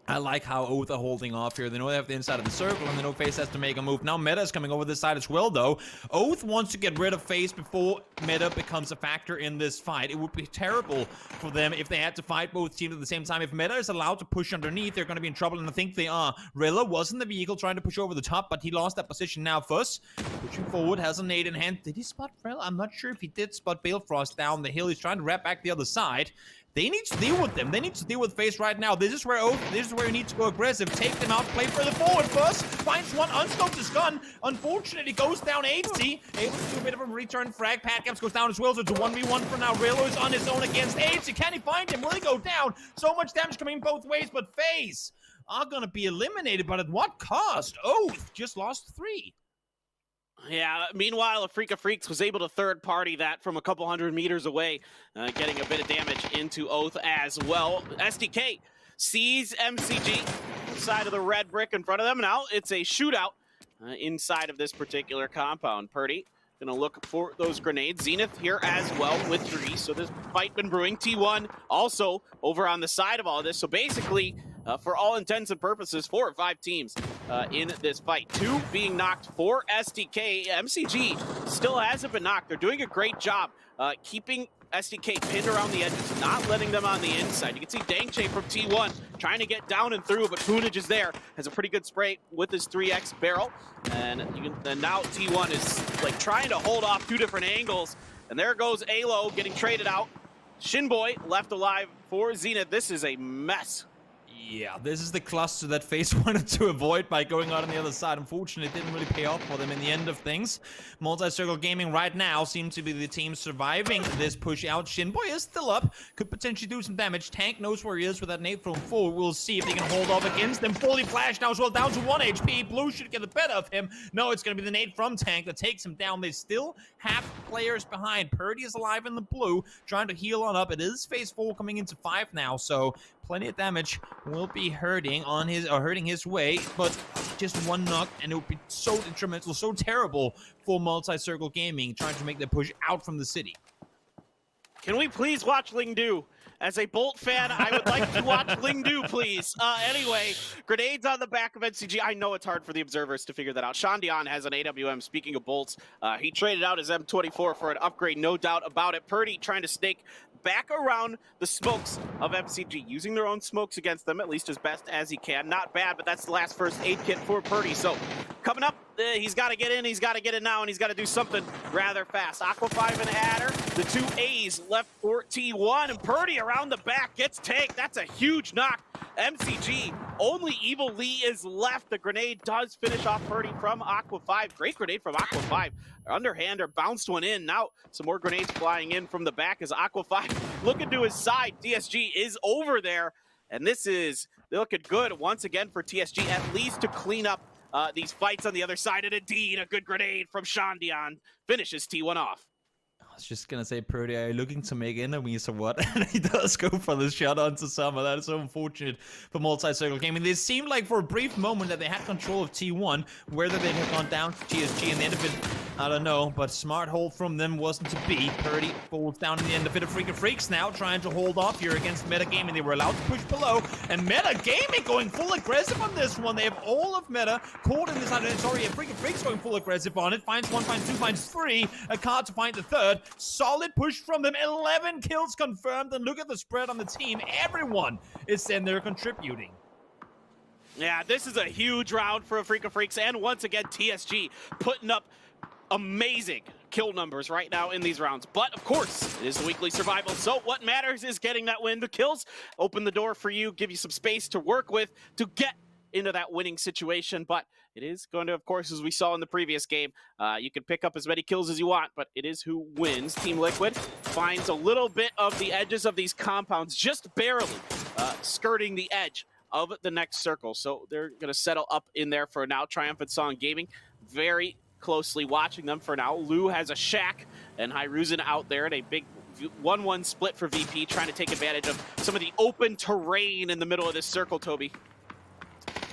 I like how Oath are holding off here. They know they have the inside of the circle, and they know FaZe has to make a move. Now Meta is coming over this side as well, though. Oath wants to get rid of FaZe before Meta becomes a factor in this fight. It would be terrible for them if they had to fight both teams at the same time. If Meta is allowed to push underneath, they're going to be in trouble, and I think they are. Rilla was in the vehicle trying to push over the top, but he lost that position now. Fuss pushing forward, has a nade in hand. Did he spot Rilla? I'm not sure if he did spot Balefrost down the hill. He's trying to wrap back the other side. They need to deal with them. They need to deal with FaZe right now. This is where you need to go aggressive. Take them out, play further forward first. Finds one, unscoped his gun. Unfortunately, goes down 80. Able to do a bit of a return frag. Patcaps goes down as well, so it's a 1v1 for now. Rilo is on his own against 80. Can he find him? Will he go down? So much damage coming both ways, but FaZe are going to be eliminated, but at what cost? Oath just lost 3. Yeah, meanwhile, Afrika Freaks was able to third-party that from a couple 100 meters away, getting a bit of damage into Oath as well. SDK sees MCG side of the red brick in front of them. Now it's a shootout inside of this particular compound. Purdy gonna look for those grenades. Zenith here as well with 3, so this fight been brewing. T1 also over on the side of all of this, so basically, for all intents and purposes, 4 or 5 teams in this fight. 2 being knocked for SDK. MCG still hasn't been knocked. They're doing a great job keeping SDK pinned around the edges, not letting them on the inside. You can see Dangche from T1 trying to get down and through, but Poonage is there. Has a pretty good spray with his 3x barrel. And now T1 is like trying to hold off 2 different angles. And there goes Alo getting traded out. Shinboy left alive for Zenith. This is a mess. Yeah, this is the cluster that FaZe wanted to avoid by going out on the other side. Unfortunately, it didn't really pay off for them in the end of things. Multi-Circle Gaming right now seem to be the team surviving this push out. Shinboy is still up, could potentially do some damage. Tank knows where he is with that nade thrown forward. We'll see if they can hold off against them. Fully flashed now as well, down to 1 HP. Blue should get the better of him. No, it's going to be the nade from Tank that takes him down. They still have players behind. Purdy is alive in the blue, trying to heal on up. It is phase 4 coming into 5 now, so plenty of damage will be hurting his way, but just 1 knock, and it would be so detrimental, so terrible for Multi-Circle Gaming trying to make the push out from the city. Can we please watch Lingdu As a Bolt fan, I would like to watch Lingdu, please. Anyway, grenades on the back of NCG. I know it's hard for the observers to figure that out. Shandian has an AWM. Speaking of bolts, he traded out his M24 for an upgrade, no doubt about it. Purdy trying to snake back around the smokes of MCG, using their own smokes against them, at least as best as he can. Not bad, but that's the last first aid kit for Purdy. So coming up, he's got to get in, he's got to get in now, and he's got to do something rather fast. Aqua 5 and Adder, the two A's left for T1, and Purdy around the back gets tanked. That's a huge knock. MCG, only Evil Lee is left. The grenade does finish off Purdy from Aqua 5. Great grenade from Aqua 5. Underhander bounced one in. Now some more grenades flying in from the back as Aqua 5 looking to his side. TSG is over there, and this is looking good once again for TSG, at least to clean up these fights on the other side. And indeed, a good grenade from Shandian finishes T1 off. I was just gonna say, Purdy, are you looking to make enemies or what? And he does go for the shot onto Summer. That is so unfortunate for Multi-Circle Gaming. It seemed like for a brief moment that they had control of T1, whether they had gone down to TSG in the end of it, I don't know, but smart hold from them wasn't to be. Purdy falls down in the end of it. A Freak of Freaks now trying to hold off here against Meta Gaming. They were allowed to push below, and Meta Gaming going full aggressive on this one. They have all of Meta caught in this. Sorry, a Freak of Freaks going full aggressive on it. Finds one, finds two, finds three. A card to find the third. Solid push from them. 11 kills confirmed, and look at the spread on the team. Everyone is in there contributing. Yeah, this is a huge round for a Freak of Freaks, and once again, TSG putting up amazing kill numbers right now in these rounds. But of course, it is the weekly survival, so what matters is getting that win. The kills open the door for you, give you some space to work with to get into that winning situation. But it is going to, of course, as we saw in the previous game, you can pick up as many kills as you want, but it is who wins. Team Liquid finds a little bit of the edges of these compounds, just barely skirting the edge of the next circle. So they're going to settle up in there for now. Triumphant Song Gaming very closely watching them for now. Lou has a shack, and Hyruzen out there in a big 1-1 split for VP, trying to take advantage of some of the open terrain in the middle of this circle, Toby.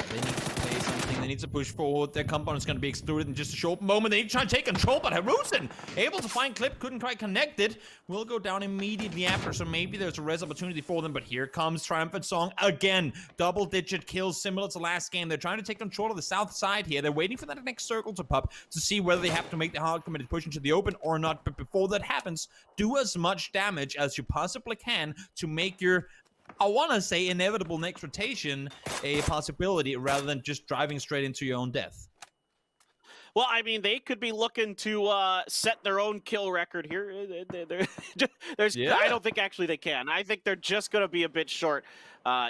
They need to play something. They need to push forward. Their compound is going to be exploded in just a short moment. They need to try and take control, but Hyruzen able to find Clip, couldn't quite connect it. Will go down immediately after, so maybe there's a res opportunity for them. But here comes Triumphant Song again. Double-digit kills, similar to last game. They're trying to take control of the south side here. They're waiting for that next circle to pop to see whether they have to make the hard committed push into the open or not. But before that happens, do as much damage as you possibly can to make your, I want to say, inevitable next rotation a possibility rather than just driving straight into your own death. Well, I mean, they could be looking to set their own kill record here. I don't think actually they can. I think they're just going to be a bit short,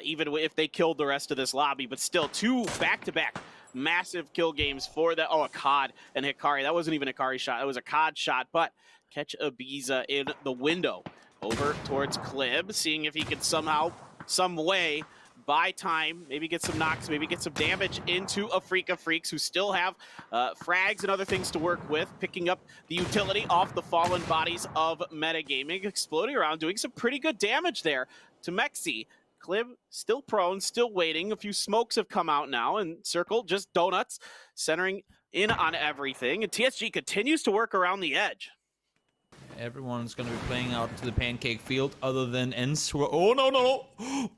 even if they killed the rest of this lobby. But still, two back-to-back massive kill games for the, a COD and Hikari. That wasn't even a Hikari shot. That was a COD shot, but catch Ibiza in the window. Over towards Klib, seeing if he can somehow, some way, buy time, maybe get some knocks, maybe get some damage into a Freak of Freaks who still have frags and other things to work with, picking up the utility off the fallen bodies of Metagaming, exploding around, doing some pretty good damage there to Mexi. Klib still prone, still waiting. A few smokes have come out now, and Circle just donuts, centering in on everything, and TSG continues to work around the edge. Everyone's going to be playing out to the pancake field other than Ens. Oh, no.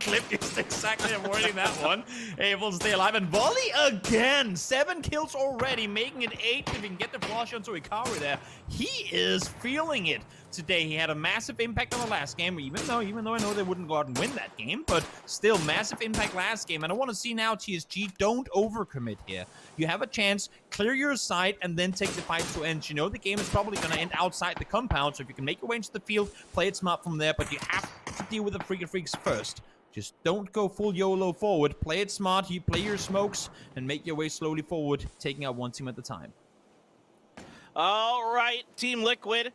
Clip is exactly avoiding that one. Able to stay alive. And Volley again. 7 kills already, making it 8 if he can get the flush onto Hikari there. He is feeling it today. He had a massive impact on the last game, even though I know they wouldn't go out and win that game, but still massive impact last game. And I want to see now, TSG, don't overcommit here. You have a chance, clear your side, and then take the fight to end. You know the game is probably going to end outside the compound, so if you can make your way into the field, play it smart from there, but you have to deal with the Freak of Freaks first. Just don't go full YOLO forward. Play it smart, you play your smokes, and make your way slowly forward, taking out one team at a time. All right, Team Liquid,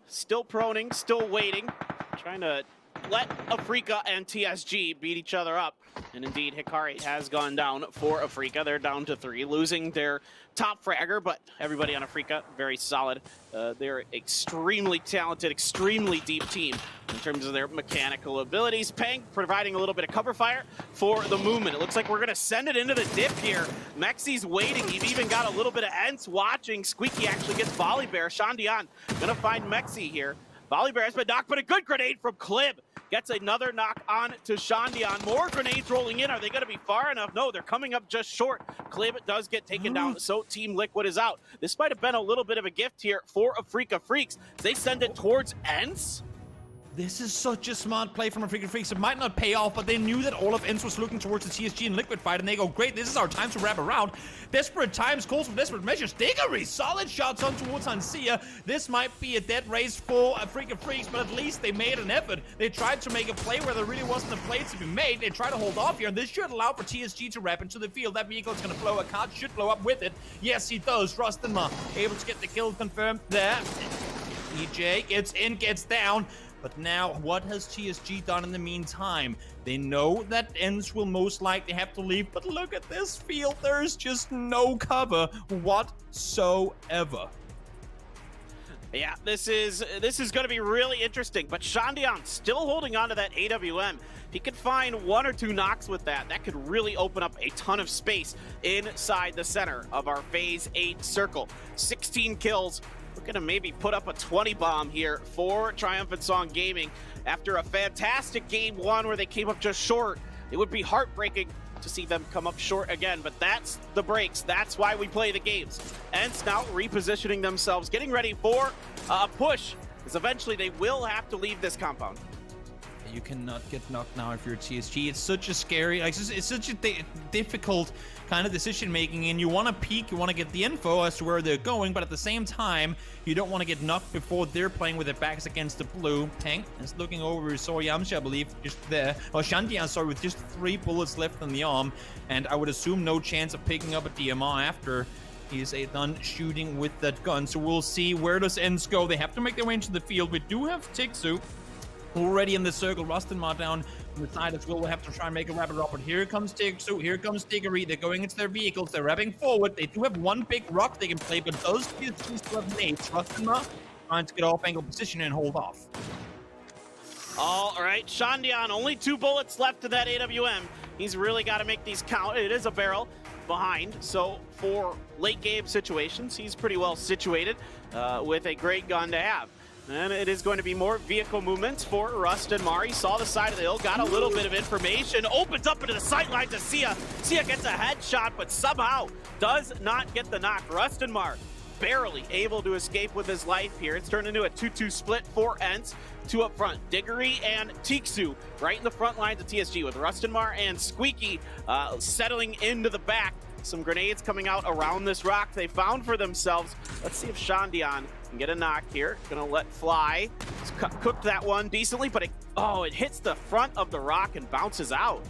still proning, still waiting, trying to let Afrika and TSG beat each other up. And indeed, Hikari has gone down for Afrika. They're down to 3, losing their top fragger, but everybody on Afrika, very solid. They're extremely talented, extremely deep team in terms of their mechanical abilities. Peng providing a little bit of cover fire for the movement. It looks like we're going to send it into the dip here. Mexi's waiting. You've even got a little bit of Ents watching. Squeaky actually gets Volley Bear. Shandian going to find Mexi here. Volley Bear has been knocked, but a good grenade from Klib. Gets another knock on to Shandian. More grenades rolling in. Are they going to be far enough? No, they're coming up just short. Klib does get taken down, so Team Liquid is out. This might have been a little bit of a gift here for Afrika Freaks. They send it towards ENCE. This is such a smart play from Afrika Freaks. It might not pay off, but they knew that all of ENCE was looking towards the TSG and Liquid fight, and they go, great, this is our time to wrap around. Desperate times calls for desperate measures. Diggory, solid shots on towards Hansia. This might be a dead race for Afrika Freaks, but at least they made an effort. They tried to make a play where there really wasn't a play to be made. They tried to hold off here, and this should allow for TSG to wrap into the field. That vehicle is going to blow. A card should blow up with it. Yes, he does. Rustenma able to get the kill confirmed there. EJ gets in, gets down. But now, what has TSG done in the meantime? They know that ENCE will most likely have to leave, but look at this field. There's just no cover whatsoever. Yeah, this is going to be really interesting, but Shandian still holding on to that AWM. If he could find 1 or 2 knocks with that, that could really open up a ton of space inside the center of our Phase 8 circle. 16 kills. We're going to maybe put up a 20 bomb here for Triumphant Song Gaming. After a fantastic game 1 where they came up just short, it would be heartbreaking to see them come up short again, but that's the breaks. That's why we play the games. ENCE now repositioning themselves, getting ready for a push, because eventually they will have to leave this compound. You cannot get knocked now if you're TSG. It's such a scary, like, it's such a difficult kind of decision making, and you want to peek, you want to get the info as to where they're going, but at the same time, you don't want to get knocked before they're playing with their backs against the blue. Tank is looking over, we saw Yamcha, I believe, just there. Oh, Shantian, sorry, with just 3 bullets left on the arm, and I would assume no chance of picking up a DMR after he's done shooting with that gun. So we'll see, where does ENCE go? They have to make their way into the field. We do have Tixu already in the circle. Rustenma down on the side as well. We'll have to try and make a rapid drop, but here comes Tixu, here comes Diggory. They're going into their vehicles, they're wrapping forward. They do have 1 big rock they can play, but those TSG still have nades. Rustenma trying to get off angle position and hold off. All right, Shandian, only 2 bullets left to that AWM. He's really got to make these count. It is a barrel behind, so for late game situations, he's pretty well situated with a great gun to have. And it is going to be more vehicle movements for Rustenma. He saw the side of the hill, got a little bit of information, opens up into the sight line to Sia. Sia gets a headshot, but somehow does not get the knock. Rustenma barely able to escape with his life here. It's turned into a 2-2 split for ENCE. 2 up front, Diggory and Tixu right in the front lines of TSG, with Rustenma and Squeaky settling into the back. Some grenades coming out around this rock they found for themselves. Let's see if Shandian can get a knock here. Gonna let fly. Cooked that one decently, but it hits the front of the rock and bounces out.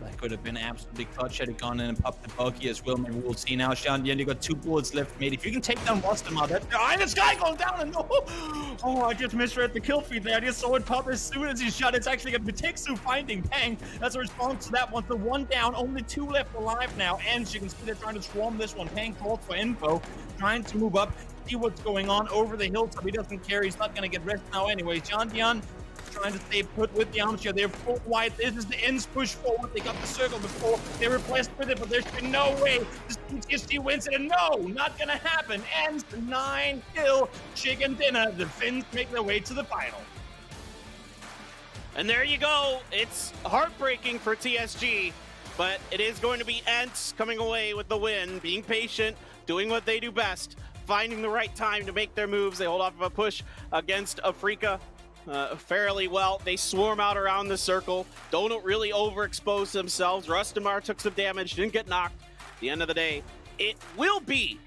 That could have been absolutely clutch had it gone in and popped the buggy as well. Maybe we'll see now. Shandian, you got 2 bullets left, mate. If you can take down Rustenma, that's this guy going down, and oh, I just misread the kill feed there. I just saw it pop as soon as he shot. It's actually going to be Tixu finding Pang. That's a response to that one. So 1 down, only 2 left alive now. And you can see they're trying to swarm this one. Pang calls for info, trying to move up, see what's going on over the hilltop. He doesn't care. He's not going to get rest now anyway. Shandian trying to stay put with the armchair. They're full wide. This is the ENCE push forward. They got the circle before. They were blessed with it, but there's been no way this TSG wins it. And no, not gonna happen. ENCE 9 kill chicken dinner. The Finns make their way to the final. And there you go. It's heartbreaking for TSG, but it is going to be ENCE coming away with the win, being patient, doing what they do best, finding the right time to make their moves. They hold off of a push against Afrika fairly well. They swarm out around the circle, don't really overexpose themselves. Rustenma took some damage, didn't get knocked. At the end of the day, it will be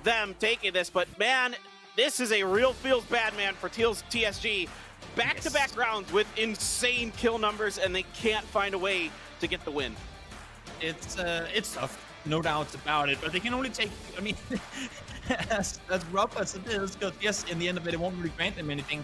them taking this, but man, this is a real feels bad, man, for TSG. Back-to-back rounds with insane kill numbers, and they can't find a way to get the win. It's tough, no doubts about it, but they can only take, I mean, as rough as it is, because yes, in the end of it, it won't really grant them anything.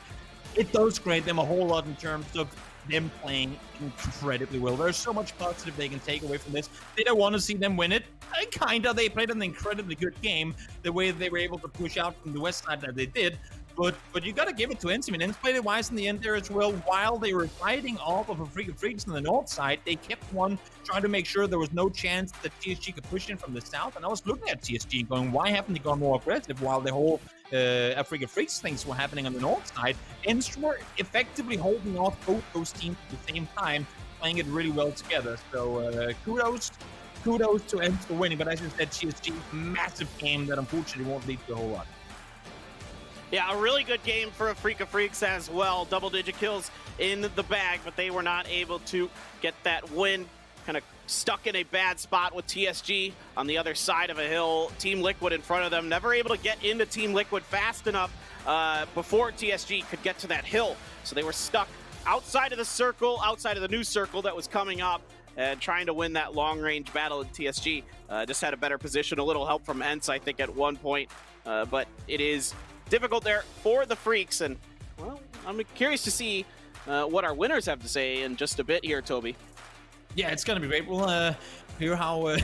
It does grant them a whole lot in terms of them playing incredibly well. There's so much positive they can take away from this. They don't want to see them win it. Kinda, they played an incredibly good game, the way they were able to push out from the west side that they did. But you gotta give it to Ents. I mean, Ents played it wise in the end there as well. While they were fighting off of a Freak of Freaks on the north side, they kept one, trying to make sure there was no chance that TSG could push in from the south. And I was looking at TSG going, why haven't they gone more aggressive while the whole Freak of Freaks things were happening on the north side? Ents were effectively holding off both those teams at the same time, playing it really well together. So kudos to Ents for winning. But as you said, TSG, massive game that unfortunately won't lead to a whole lot. Yeah, a really good game for a Freak of Freaks as well. Double-digit kills in the bag, but they were not able to get that win. Kind of stuck in a bad spot with TSG on the other side of a hill. Team Liquid in front of them, never able to get into Team Liquid fast enough before TSG could get to that hill. So they were stuck outside of the circle, outside of the new circle that was coming up, and trying to win that long-range battle. And TSG just had a better position, a little help from Ents, I think, at one point. But it is difficult there for the Freaks, and well, I'm curious to see what our winners have to say in just a bit here, Toby. Yeah, it's gonna be great. We'll hear how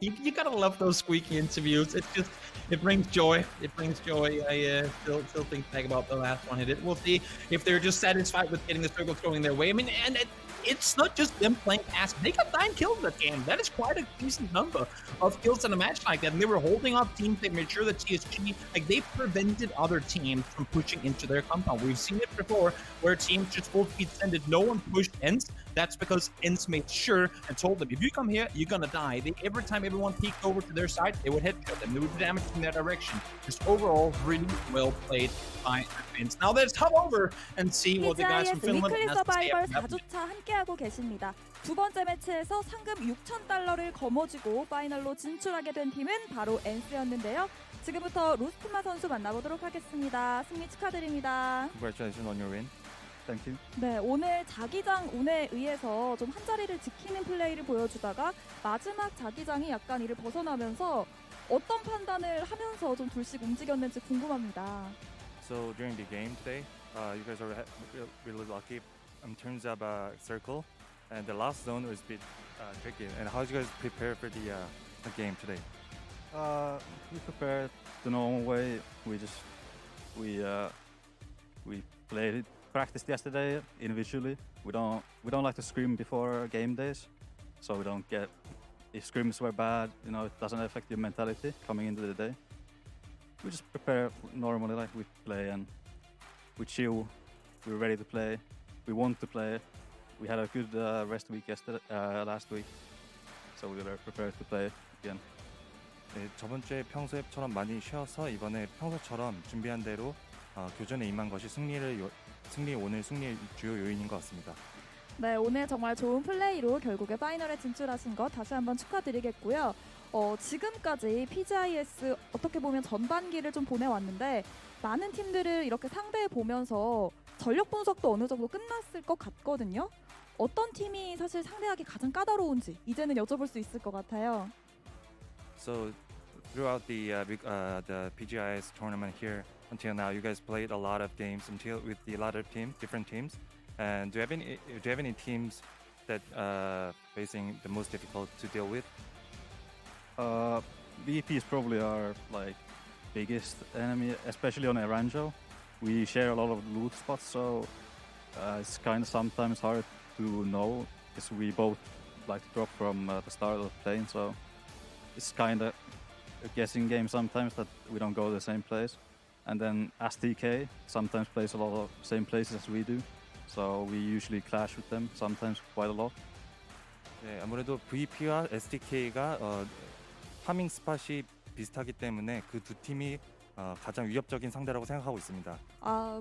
you gotta love those squeaky interviews. It brings joy. It brings joy. I still think back about the last one he did. We'll see if they're just satisfied with getting the circles going their way. I mean, and it's not just them playing passive. They got 9 kills in that game. That is quite a decent number of kills in a match like that. And they were holding off teams. They made sure that TSG, they prevented other teams from pushing into their compound. We've seen it before where teams just full speed send it. No one pushed Ents. That's because Ents made sure and told them, if you come here, you're gonna die. Every time everyone peeked over to their side, they would headshot them. They would do damage in that direction. Just overall, really well played by Ents. Now let's hop over and see what the guys from PGI.S Finland 위클리 has to say 서바이벌 about that. 4주차 함께하고 계십니다. 두 번째 매치에서 상금 6,000달러를 거머쥐고 파이널로 진출하게 된 팀은 바로 엔스였는데요. 지금부터 로스트마 선수 만나보도록 하겠습니다. 승리 축하드립니다. Congratulations on your win. Thank you. 네, 오늘 자기장 운에 의해서 좀 한 자리를 지키는 플레이를 보여주다가 마지막 자기장이 약간 이를 벗어나면서 어떤 판단을 하면서 좀 둘씩 움직였는지 궁금합니다. So during the game today, you guys are really lucky in terms of circle, and the last zone was a bit tricky. And how did you guys prepare for the game today? We prepared the normal way. We played it, practiced yesterday individually. We don't like to scrim before game days, so we don't get, if scrims were bad, it doesn't affect your mentality coming into the day. We just prepare normally, like we play and we chill. We're ready to play. We want to play. We had a good rest week last week, so we were prepared to play again. 네, 저번 주에 평소에처럼 많이 쉬어서 이번에 평소처럼 준비한 대로 교전에 임한 것이 오늘 승리의 주요 요인인 것 같습니다. 네, 오늘 정말 좋은 플레이로 결국에 파이널에 진출하신 것 다시 한번 축하드리겠고요. 지금까지 PGI.S 어떻게 보면 전반기를 좀 보내왔는데 많은 팀들을 이렇게 상대해 보면서 전력 분석도 어느 정도 끝났을 것 같거든요. 어떤 팀이 사실 상대하기 가장 까다로운지 이제는 여쭤볼 수 있을 것 같아요. So throughout the PGI.S tournament here until now, you guys played a lot of games with a lot of different teams. And do you have any teams that facing the most difficult to deal with? BP is probably our biggest enemy, especially on Erangel. We share a lot of loot spots, so it's kind of sometimes hard to know because we both like to drop from the start of the plane, so it's kind of a guessing game sometimes that we don't go to the same place. And then STK sometimes plays a lot of same places as we do, so we usually clash with them sometimes quite a lot. 네, 아무래도 VP와 STK가 파밍 스팟이 비슷하기 때문에 그 두 팀이 가장 위협적인 상대라고 생각하고 있습니다.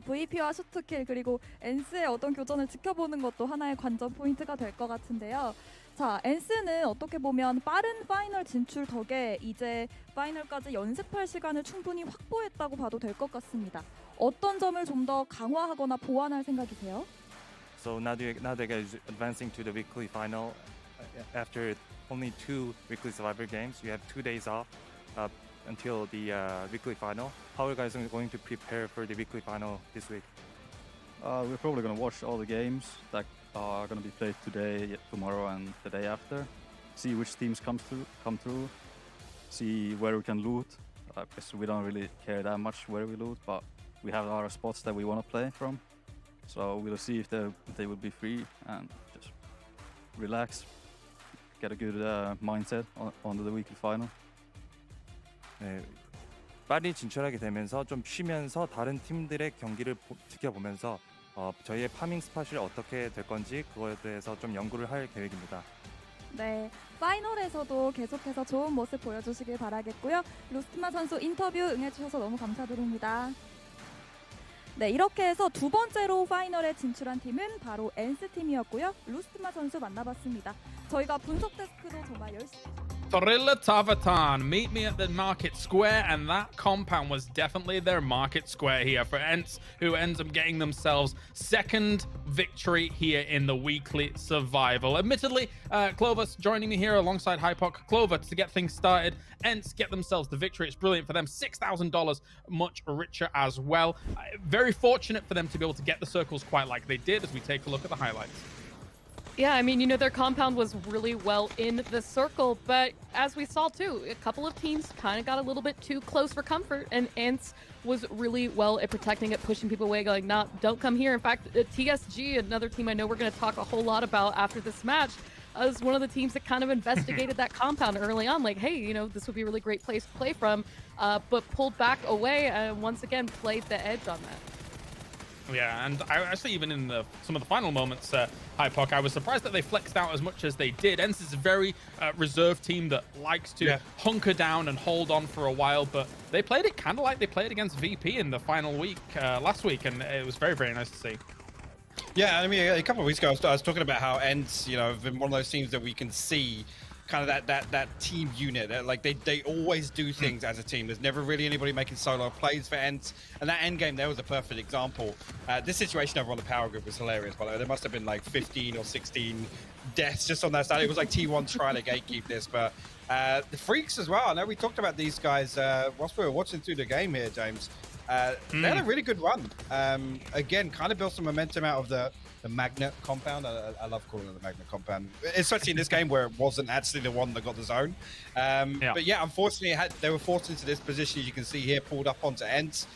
VP와 슈트킬 그리고 엔스의 어떤 교전을 지켜보는 것도 하나의 관전 포인트가 될 것 같은데요. 자, 엔스는 어떻게 보면 빠른 파이널 진출 덕에 이제 파이널까지 연습할 시간을 충분히 확보했다고 봐도 될 것 같습니다. 어떤 점을 좀 더 강화하거나 보완할 생각이세요? So now they guys advancing to the weekly final after only 2 weekly survivor games. You have 2 days off until the weekly final. How are you guys going to prepare for the weekly final this week? We're probably going to watch all the games that are going to be played today, tomorrow, and the day after. See which teams come through. See where we can loot. Because we don't really care that much where we loot, but we have our spots that we want to play from. So we'll see if they will be free and just relax, get a good mindset on the weekly final. 네, 빨리 진출하게 되면서 좀 쉬면서 다른 팀들의 경기를 지켜보면서 저희의 파밍 스팟이 어떻게 될 건지 그거에 대해서 좀 연구를 할 계획입니다. 네, 파이널에서도 계속해서 좋은 모습 보여주시길 바라겠고요. 루스트마 선수 인터뷰 응해주셔서 너무 감사드립니다. 네, 이렇게 해서 두 번째로 파이널에 진출한 팀은 바로 엔스 팀이었고요. 루스트마 선수 만나봤습니다. 저희가 분석 데스크도 정말 열심히 Thrilla Tavatan, meet me at the market square, and that compound was definitely their market square here for Ents, who ends up getting themselves second victory here in the weekly survival. Admittedly, Clovis joining me here alongside Hypoc. Clover, to get things started, Ents get themselves the victory. It's brilliant for them. $6,000, much richer as well. Very fortunate for them to be able to get the circles quite like they did as we take a look at the highlights. Yeah, I mean, their compound was really well in the circle, but as we saw too, a couple of teams kind of got a little bit too close for comfort, and Ents was really well at protecting it, pushing people away, going, nah, don't come here. In fact, TSG, another team I know we're going to talk a whole lot about after this match, is one of the teams that kind of investigated that compound early on, like, hey, this would be a really great place to play from, but pulled back away and once again played the edge on that. Yeah, and I actually, even in some of the final moments, Hypoc, I was surprised that they flexed out as much as they did. Ents is a very reserved team that likes to hunker down and hold on for a while, but they played it kind of like they played against VP in the final week last week, and it was very, very nice to see. Yeah, I mean, a couple of weeks ago, I was talking about how Ents, have been one of those teams that we can see kind of that team unit. Like they always do things as a team. There's never really anybody making solo plays for Ents, and that end game there was a perfect example. This situation over on the power group was hilarious, by the way. There must have been like 15 or 16 deaths just on that side. It was like T1 trying to gatekeep this, but the Freaks as well. I know we talked about these guys whilst we were watching through the game here, James. They had a really good run. Again, kind of built some momentum out of the magnet compound. I love calling it the magnet compound, especially in this game where it wasn't actually the one that got the zone. But yeah, unfortunately, they were forced into this position, as you can see here, pulled up onto Ents,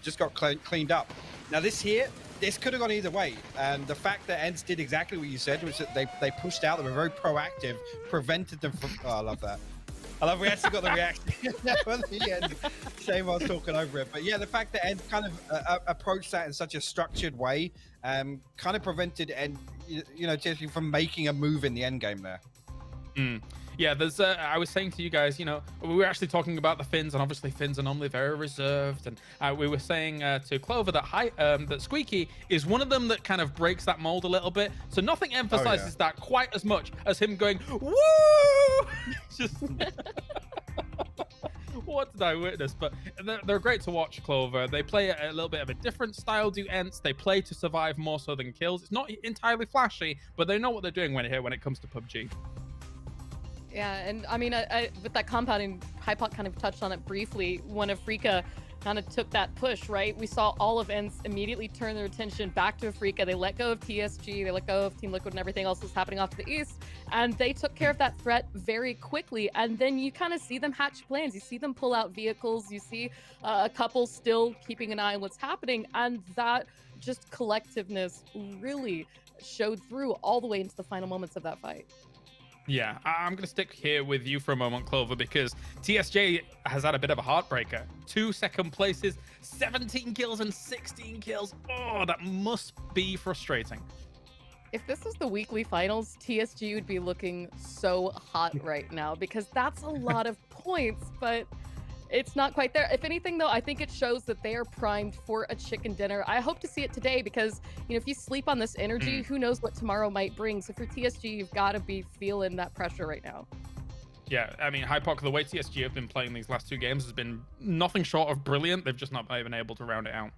just got cleaned up. Now this could have gone either way. And the fact that Ents did exactly what you said, which that they pushed out, they were very proactive, prevented them from... Oh, I love that. I love we actually got the reaction at the end. Shame I was talking over it. But yeah, the fact that Ents kind of approached that in such a structured way kind of prevented TSG from making a move in the end game there. Yeah, there's. I was saying to you guys, we were actually talking about the Finns, and obviously Finns are normally very reserved. And we were saying to Clover that that Squeaky is one of them that kind of breaks that mold a little bit. So nothing emphasizes that quite as much as him going woo. Just what did I witness? But they're great to watch, Clover. They play a little bit of a different style, do Ents. They play to survive more so than kills. It's not entirely flashy, but they know what they're doing when it comes to PUBG. Yeah, and I mean, with that compounding, Hypoc kind of touched on it briefly. When Afrika kind of took that push, right? We saw all of Ents immediately turn their attention back to Afrika. They let go of TSG, they let go of Team Liquid and everything else that's happening off to the east, and they took care of that threat very quickly. And then you kind of see them hatch plans. You see them pull out vehicles. You see a couple still keeping an eye on what's happening, and that just collectiveness really showed through all the way into the final moments of that fight. Yeah, I'm going to stick here with you for a moment, Clover, because TSJ has had a bit of a heartbreaker. 2 second places, 17 kills and 16 kills. Oh, that must be frustrating. If this was the weekly finals, TSG would be looking so hot right now because that's a lot of points, but it's not quite there. If anything, though, I think it shows that they are primed for a chicken dinner. I hope to see it today because, if you sleep on this energy, who knows what tomorrow might bring. So for TSG, you've got to be feeling that pressure right now. Yeah, I mean, Hypoc, the way TSG have been playing these last 2 games has been nothing short of brilliant. They've just not been able to round it out.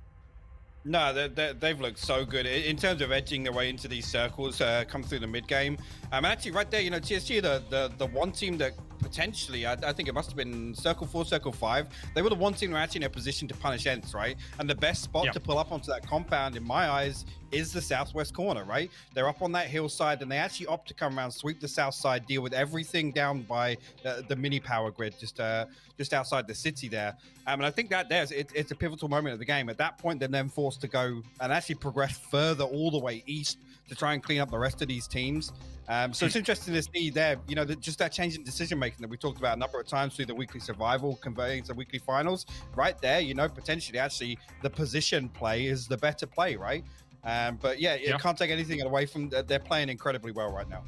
No, they've looked so good in terms of edging their way into these circles, come through the mid game. And actually, right there, TSG, the one team that potentially, I think it must have been Circle 4, Circle 5. They were the one team who were actually in a position to punish Ents, right? And the best spot to pull up onto that compound, in my eyes, is the southwest corner, right? They're up on that hillside, and they actually opt to come around, sweep the south side, deal with everything down by the mini power grid, just outside the city there. And I think that it's a pivotal moment of the game. At that point, they're then forced to go and actually progress further all the way east to try and clean up the rest of these teams. So it's interesting to see there, just that change in decision making that we talked about a number of times through the weekly survival, converting to weekly finals. Right there, potentially actually the position play is the better play, right? But you can't take anything away from they're playing incredibly well right now.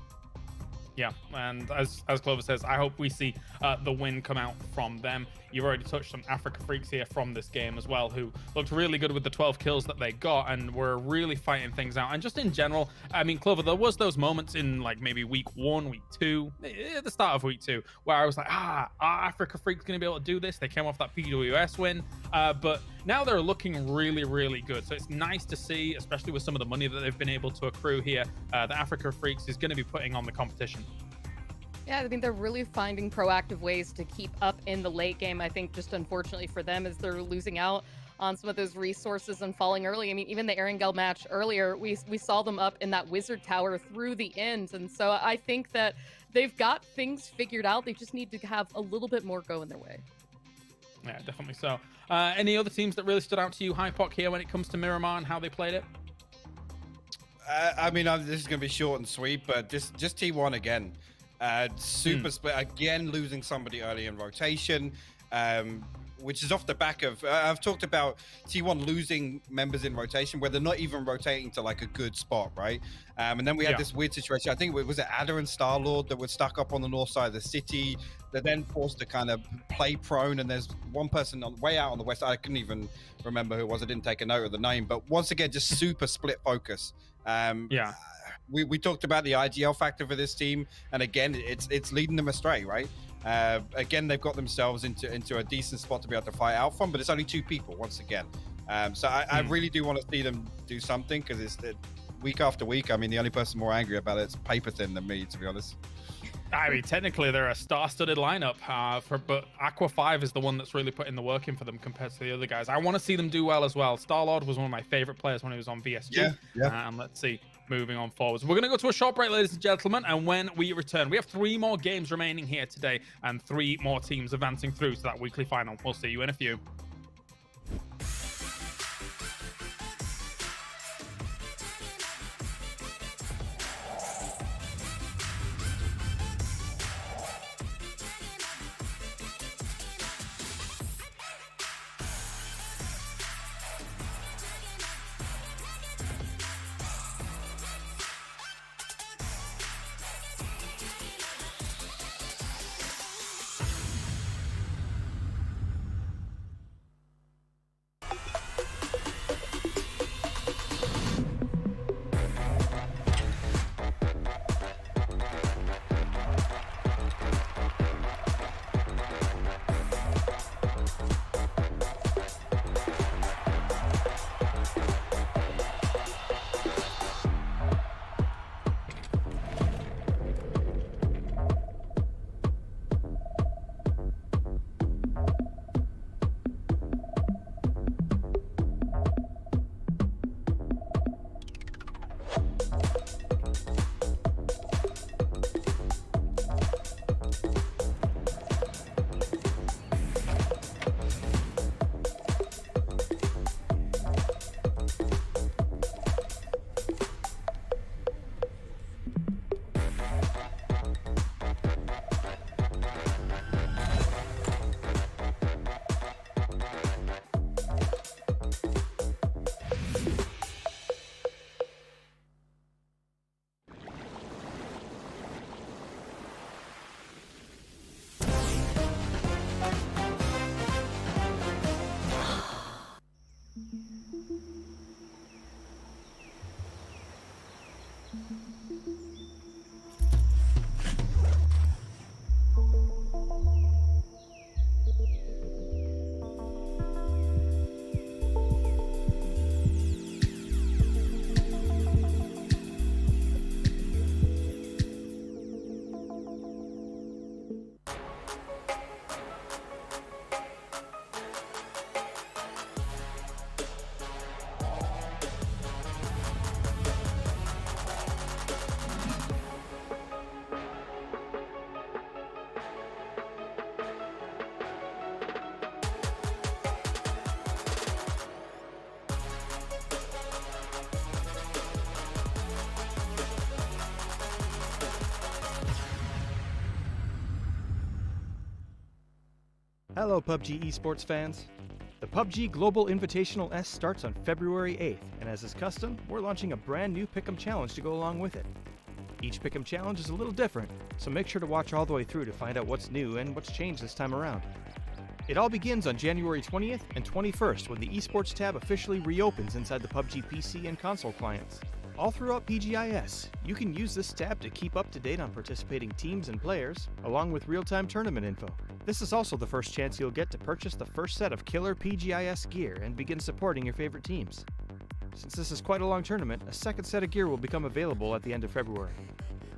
Yeah, and as Clover says, I hope we see the win come out from them. You've already touched on Africa Freaks here from this game as well, who looked really good with the 12 kills that they got and were really fighting things out. And just in general, I mean, Clover, there was those moments in like maybe week 1, week 2, the start of week 2, where I was like, are Africa Freaks going to be able to do this? They came off that PGI.S win, but now they're looking really, really good. So it's nice to see, especially with some of the money that they've been able to accrue here, that Africa Freaks is going to be putting on the competition. Yeah, I think they're really finding proactive ways to keep up in the late game. I think just unfortunately for them is they're losing out on some of those resources and falling early. I mean, even the Erangel match earlier, we saw them up in that wizard tower through the ends. And so I think that they've got things figured out. They just need to have a little bit more going their way. Yeah, definitely so. Any other teams that really stood out to you, Hypoc, here when it comes to Miramar and how they played it? I mean, this is going to be short and sweet, but just T1 again. Super split again, losing somebody early in rotation, which is off the back of I've talked about T1 losing members in rotation where they're not even rotating to like a good spot, right? And then we had this weird situation. I think it was Adder and Starlord that were stuck up on the north side of the city. They're then forced to kind of play prone, and there's one person way out on the west side. I couldn't even remember who it was. I didn't take a note of the name, but once again, just super split focus. We talked about the IGL factor for this team, and again, it's leading them astray, right? Again, they've got themselves into a decent spot to be able to fight out from, but it's only 2 people once again. So I really do want to see them do something, because it's week after week. I mean, the only person more angry about it's paper thin than me, to be honest. I mean, technically, they're a star-studded lineup, but Aqua 5 is the one that's really putting the work in for them compared to the other guys. I want to see them do well as well. Starlord was one of my favorite players when he was on VSG. And let's see, moving on forwards. We're going to go to a short break, ladies and gentlemen, and when we return, we have 3 more games remaining here today and 3 more teams advancing through to that weekly final. We'll see you in a few. Hello, PUBG Esports fans. The PUBG Global Invitational.S starts on February 8th, and as is custom, we're launching a brand new Pick'em Challenge to go along with it. Each Pick'em Challenge is a little different, so make sure to watch all the way through to find out what's new and what's changed this time around. It all begins on January 20th and 21st when the Esports tab officially reopens inside the PUBG PC and console clients. All throughout PGI.S, you can use this tab to keep up to date on participating teams and players, along with real-time tournament info. This is also the first chance you'll get to purchase the first set of killer PGI.S gear and begin supporting your favorite teams. Since this is quite a long tournament, a second set of gear will become available at the end of February.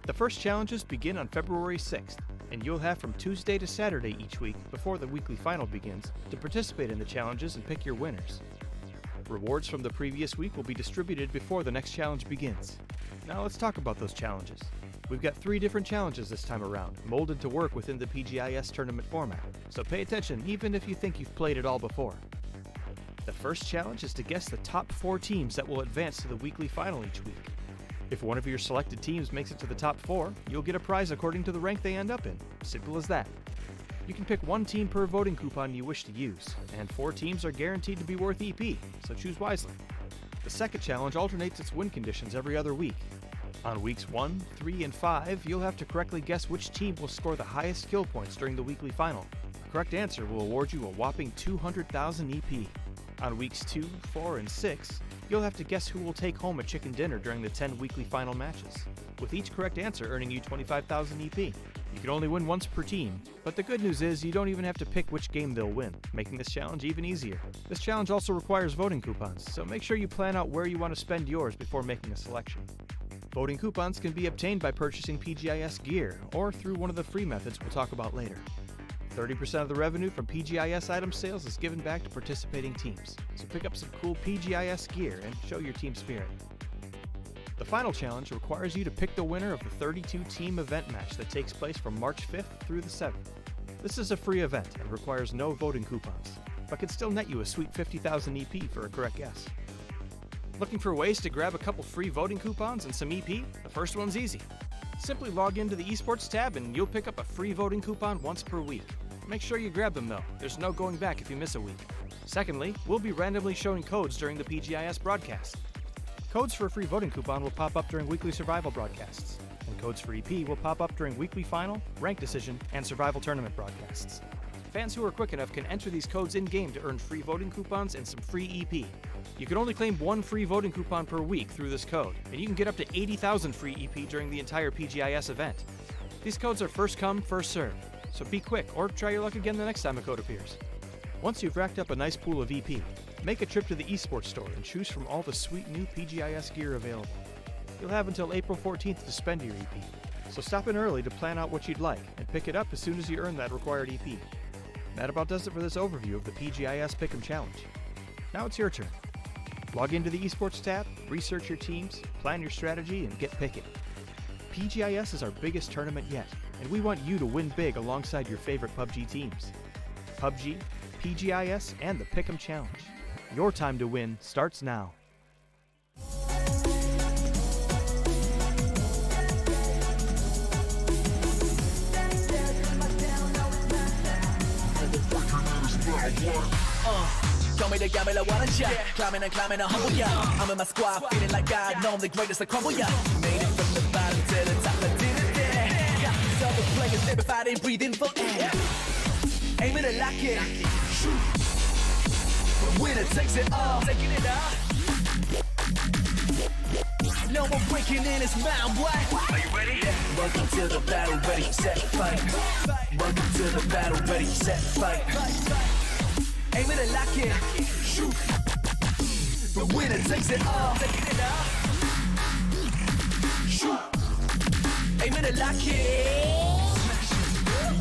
The first challenges begin on February 6th, and you'll have from Tuesday to Saturday each week before the weekly final begins to participate in the challenges and pick your winners. Rewards from the previous week will be distributed before the next challenge begins. Now let's talk about those challenges. We've got 3 different challenges this time around, molded to work within the PGI.S tournament format, so pay attention even if you think you've played it all before. The first challenge is to guess the top 4 teams that will advance to the weekly final each week. If one of your selected teams makes it to the top 4, you'll get a prize according to the rank they end up in. Simple as that. You can pick 1 team per voting coupon you wish to use, and 4 teams are guaranteed to be worth EP, so choose wisely. The second challenge alternates its win conditions every other week. On weeks 1, 3, and 5, you'll have to correctly guess which team will score the highest skill points during the weekly final. A correct answer will award you a whopping 200,000 EP. On weeks 2, 4, and 6, you'll have to guess who will take home a chicken dinner during the 10 weekly final matches, with each correct answer earning you 25,000 EP. You can only win once per team, but the good news is you don't even have to pick which game they'll win, making this challenge even easier. This challenge also requires voting coupons, so make sure you plan out where you want to spend yours before making a selection. Voting coupons can be obtained by purchasing PGI.S gear, or through one of the free methods we'll talk about later. 30% of the revenue from PGI.S item sales is given back to participating teams, so pick up some cool PGI.S gear and show your team spirit. The final challenge requires you to pick the winner of the 32-team event match that takes place from March 5th through the 7th. This is a free event and requires no voting coupons, but can still net you a sweet 50,000 EP for a correct guess. Looking for ways to grab a couple free voting coupons and some EP? The first one's easy. Simply log into the Esports tab and you'll pick up a free voting coupon once per week. Make sure you grab them though, there's no going back if you miss a week. Secondly, we'll be randomly showing codes during the PGI.S broadcast. Codes for a free voting coupon will pop up during weekly survival broadcasts, and codes for EP will pop up during weekly final, rank decision, and survival tournament broadcasts. Fans who are quick enough can enter these codes in-game to earn free voting coupons and some free EP. You can only claim 1 free voting coupon per week through this code, and you can get up to 80,000 free EP during the entire PGI.S event. These codes are first come, first served, so be quick or try your luck again the next time a code appears. Once you've racked up a nice pool of EP, make a trip to the Esports store and choose from all the sweet new PGI.S gear available. You'll have until April 14th to spend your EP, so stop in early to plan out what you'd like and pick it up as soon as you earn that required EP. That about does it for this overview of the PGI.S Pick'em Challenge. Now it's your turn. Log into the Esports tab, research your teams, plan your strategy, and get picking. PGI.S is our biggest tournament yet, and we want you to win big alongside your favorite PUBG teams. PUBG, PGI.S, and the Pick'em Challenge. Your time to win starts now. Got me like one shot. Climbing and climbing a humble, yeah. I'm in my squad, feeling like I know I'm the greatest to crumble, yeah. Made it from the bottom to the top, I did it, yeah. Got these other players, they be fighting, breathing for air. Aiming to lock it. Winner takes it all, taking it all. No more breaking in his mind, what? Are you ready? Yeah. Welcome to the battle, ready, set, fight. Welcome to the battle, ready, set, fight. Aiming to lock it, shoot. The winner takes it all, taking it all. Shoot. Aiming to lock it.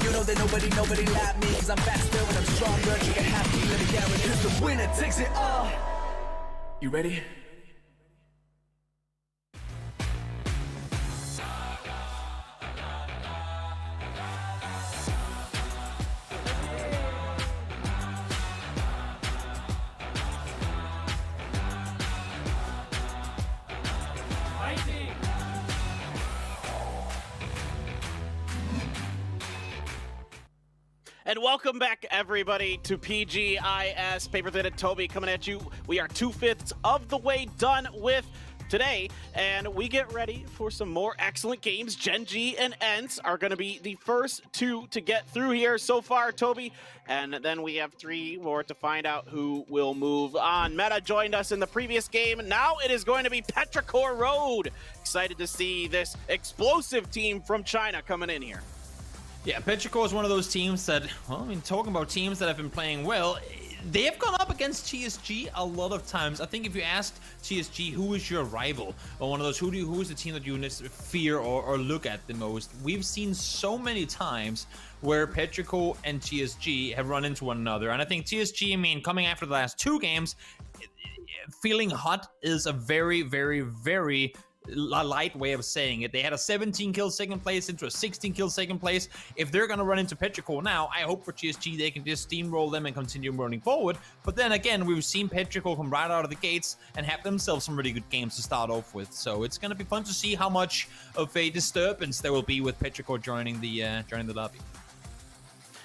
You know that nobody like me, cause I'm faster and I'm stronger. You can have me, let me guarantee, cause the winner takes it all. You ready? And welcome back, everybody, to PGI.S. Paper Thin and Toby coming at you. We are 2/5 of the way done with today, and we get ready for some more excellent games. Gen G and ENCE are going to be the first two to get through here so far, Toby, and then we have 3 more to find out who will move on. Meta joined us in the previous game. Now it is going to be Petrichor Road. Excited to see this explosive team from China coming in here. Yeah, Petrichor is one of those teams that, well, I mean, talking about teams that have been playing well, they have gone up against TSG a lot of times. I think if you asked TSG who is your rival, or one of those, who is the team that you fear or look at the most, we've seen so many times where Petrichor and TSG have run into one another. And I think TSG, I mean, coming after the last 2 games, feeling hot is a very, very, very light way of saying it. They had a 17 kill second place into a 16 kill second place. If they're going to run into Petrichor now, I hope for TSG they can just steamroll them and continue running forward. But then again, we've seen Petrichor come right out of the gates and have themselves some really good games to start off with. So it's going to be fun to see how much of a disturbance there will be with Petrichor joining the lobby.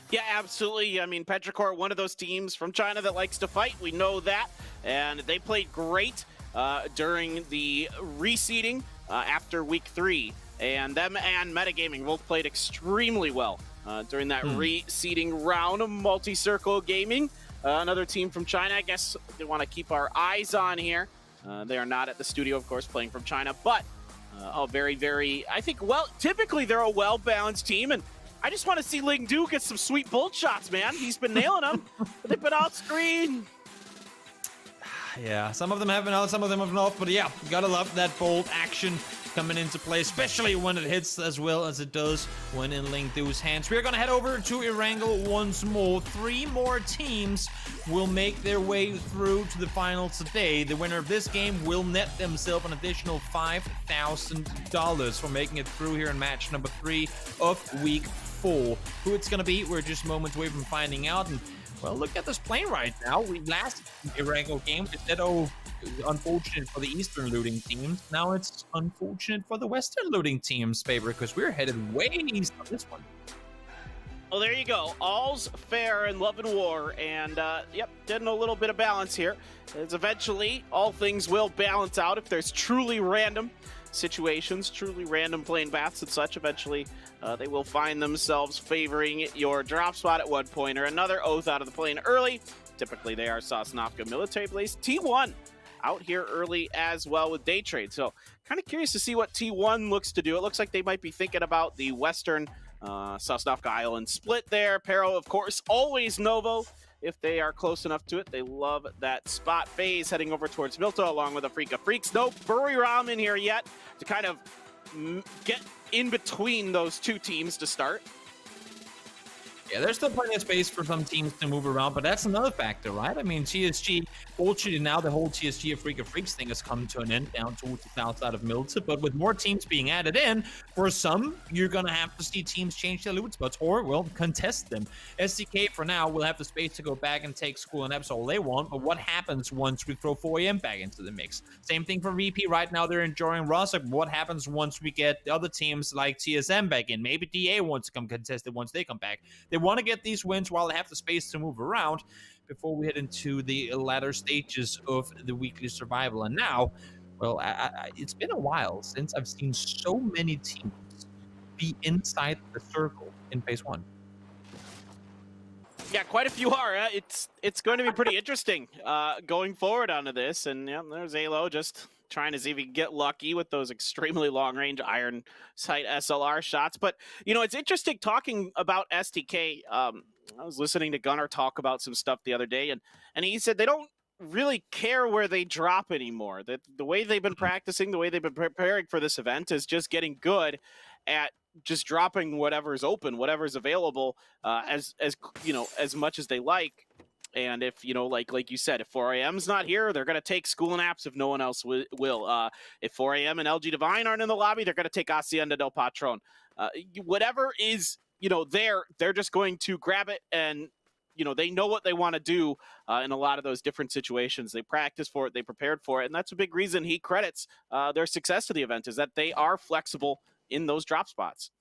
Yeah, absolutely. I mean, Petrichor, one of those teams from China that likes to fight. We know that. And they played great during the reseeding after week 3, and them and Metagaming both played extremely well during that reseeding round of Multi-Circle Gaming. Another team from China, I guess they want to keep our eyes on here. They are not at the studio, of course, playing from China, but very, very, I think, well, typically they're a well-balanced team, and I just want to see Ling Du get some sweet bolt shots, man. He's been nailing them, but they've been off screen. Yeah, some of them have been out, some of them have not, but yeah, gotta love that bold action coming into play, especially when it hits as well as it does when in Ling Du's hands. We're gonna head over to Erangel once more. 3 more teams will make their way through to the finals today. The winner of this game will net themselves an additional $5,000 for making it through here in match number 3 of week 4. Who it's gonna be, we're just moments away from finding out. And well, look at this plane right now. We last Erangel game, we said, oh, it was unfortunate for the Eastern looting teams. Now it's unfortunate for the Western looting teams, Faber, because we're headed way east on this one. Well, there you go. All's fair in love and war, and yep, getting a little bit of balance here. As eventually, all things will balance out if there's truly random situations, truly random plane baths and such. Eventually, they will find themselves favoring your drop spot at one point or another. Oath out of the plane early. Typically, they are Sosnovka military base. T1 out here early as well with day trade. So, kind of curious to see what T1 looks to do. It looks like they might be thinking about the Western Sosnovka Island split there. Pero, of course, always Novo. If they are close enough to it, they love that spot. FaZe heading over towards Milto along with a Freak of Freaks. No Buriram in here yet to kind of get in between those 2 teams to start. Yeah, there's still plenty of space for some teams to move around, but that's another factor, right? I mean, TSG, fortunately now the whole TSG of Freak of Freaks thing has come to an end down towards the south side of Milta, but with more teams being added in, for some, you're going to have to see teams change their loot spots or, well, contest them. SDK, for now, will have the space to go back and take School and Eps all they want, but what happens once we throw 4AM back into the mix? Same thing for VP. Right now, they're enjoying Rostock. What happens once we get other teams like TSM back in? Maybe DA wants to come contest it once they come back. They want to get these wins while they have the space to move around before we head into the latter stages of the weekly survival. And now, well, it's been a while since I've seen so many teams be inside the circle in phase 1. Yeah, quite a few are. It's going to be pretty interesting going forward onto this. And yeah, there's Alo just trying to see if he can get lucky with those extremely long-range iron sight SLR shots. But, you know, it's interesting talking about STK. I was listening to Gunnar talk about some stuff the other day, and he said they don't really care where they drop anymore. That the way they've been practicing, the way they've been preparing for this event is just getting good at just dropping whatever's open, whatever's available, as you know, as much as they like. And if, you know, like you said, if 4AM's not here, they're going to take School and Apps if no one else will. If 4AM and LG Divine aren't in the lobby, they're going to take Hacienda del Patron. Whatever is, you know, they're just going to grab it, and, you know, they know what they want to do in a lot of those different situations. They practice for it, they prepared for it, and that's a big reason he credits their success to the event, is that they are flexible in those drop spots.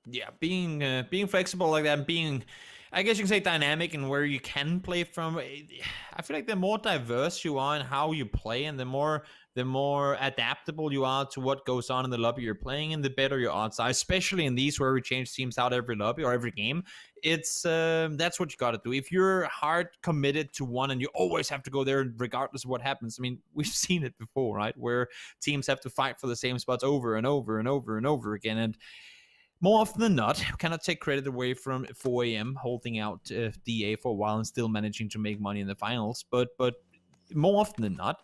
Yeah, being flexible like that, and being I guess you can say dynamic and where you can play from. I feel like the more diverse you are in how you play, and the more adaptable you are to what goes on in the lobby you're playing in, the better your odds are. Especially in these where we change teams out every lobby or every game. It's that's what you got to do. If you're hard committed to one and you always have to go there regardless of what happens. I mean, we've seen it before, right? Where teams have to fight for the same spots over and over and over and over again, and more often than not, we cannot take credit away from 4AM holding out DA for a while and still managing to make money in the finals. But more often than not,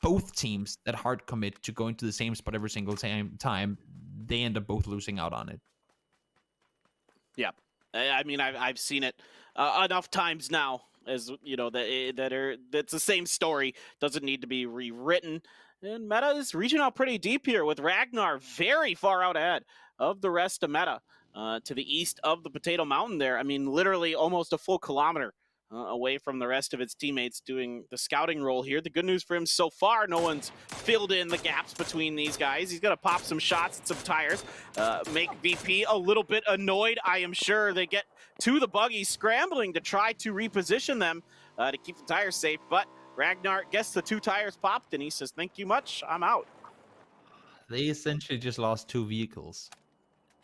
both teams that hard commit to going to the same spot every single time, they end up both losing out on it. Yeah, I mean, I've seen it enough times now, as you know, that's the same story. Doesn't need to be rewritten. And meta is reaching out pretty deep here with Ragnar very far out ahead of the rest of meta to the east of the Potato Mountain there. I mean, literally almost a full kilometer away from the rest of its teammates doing the scouting role here. The good news for him so far, no one's filled in the gaps between these guys. He's going to pop some shots at some tires, make VP a little bit annoyed. I am sure they get to the buggy, scrambling to try to reposition them to keep the tires safe, but Ragnar gets the 2 tires popped, and he says, thank you much, I'm out. They essentially just lost 2 vehicles.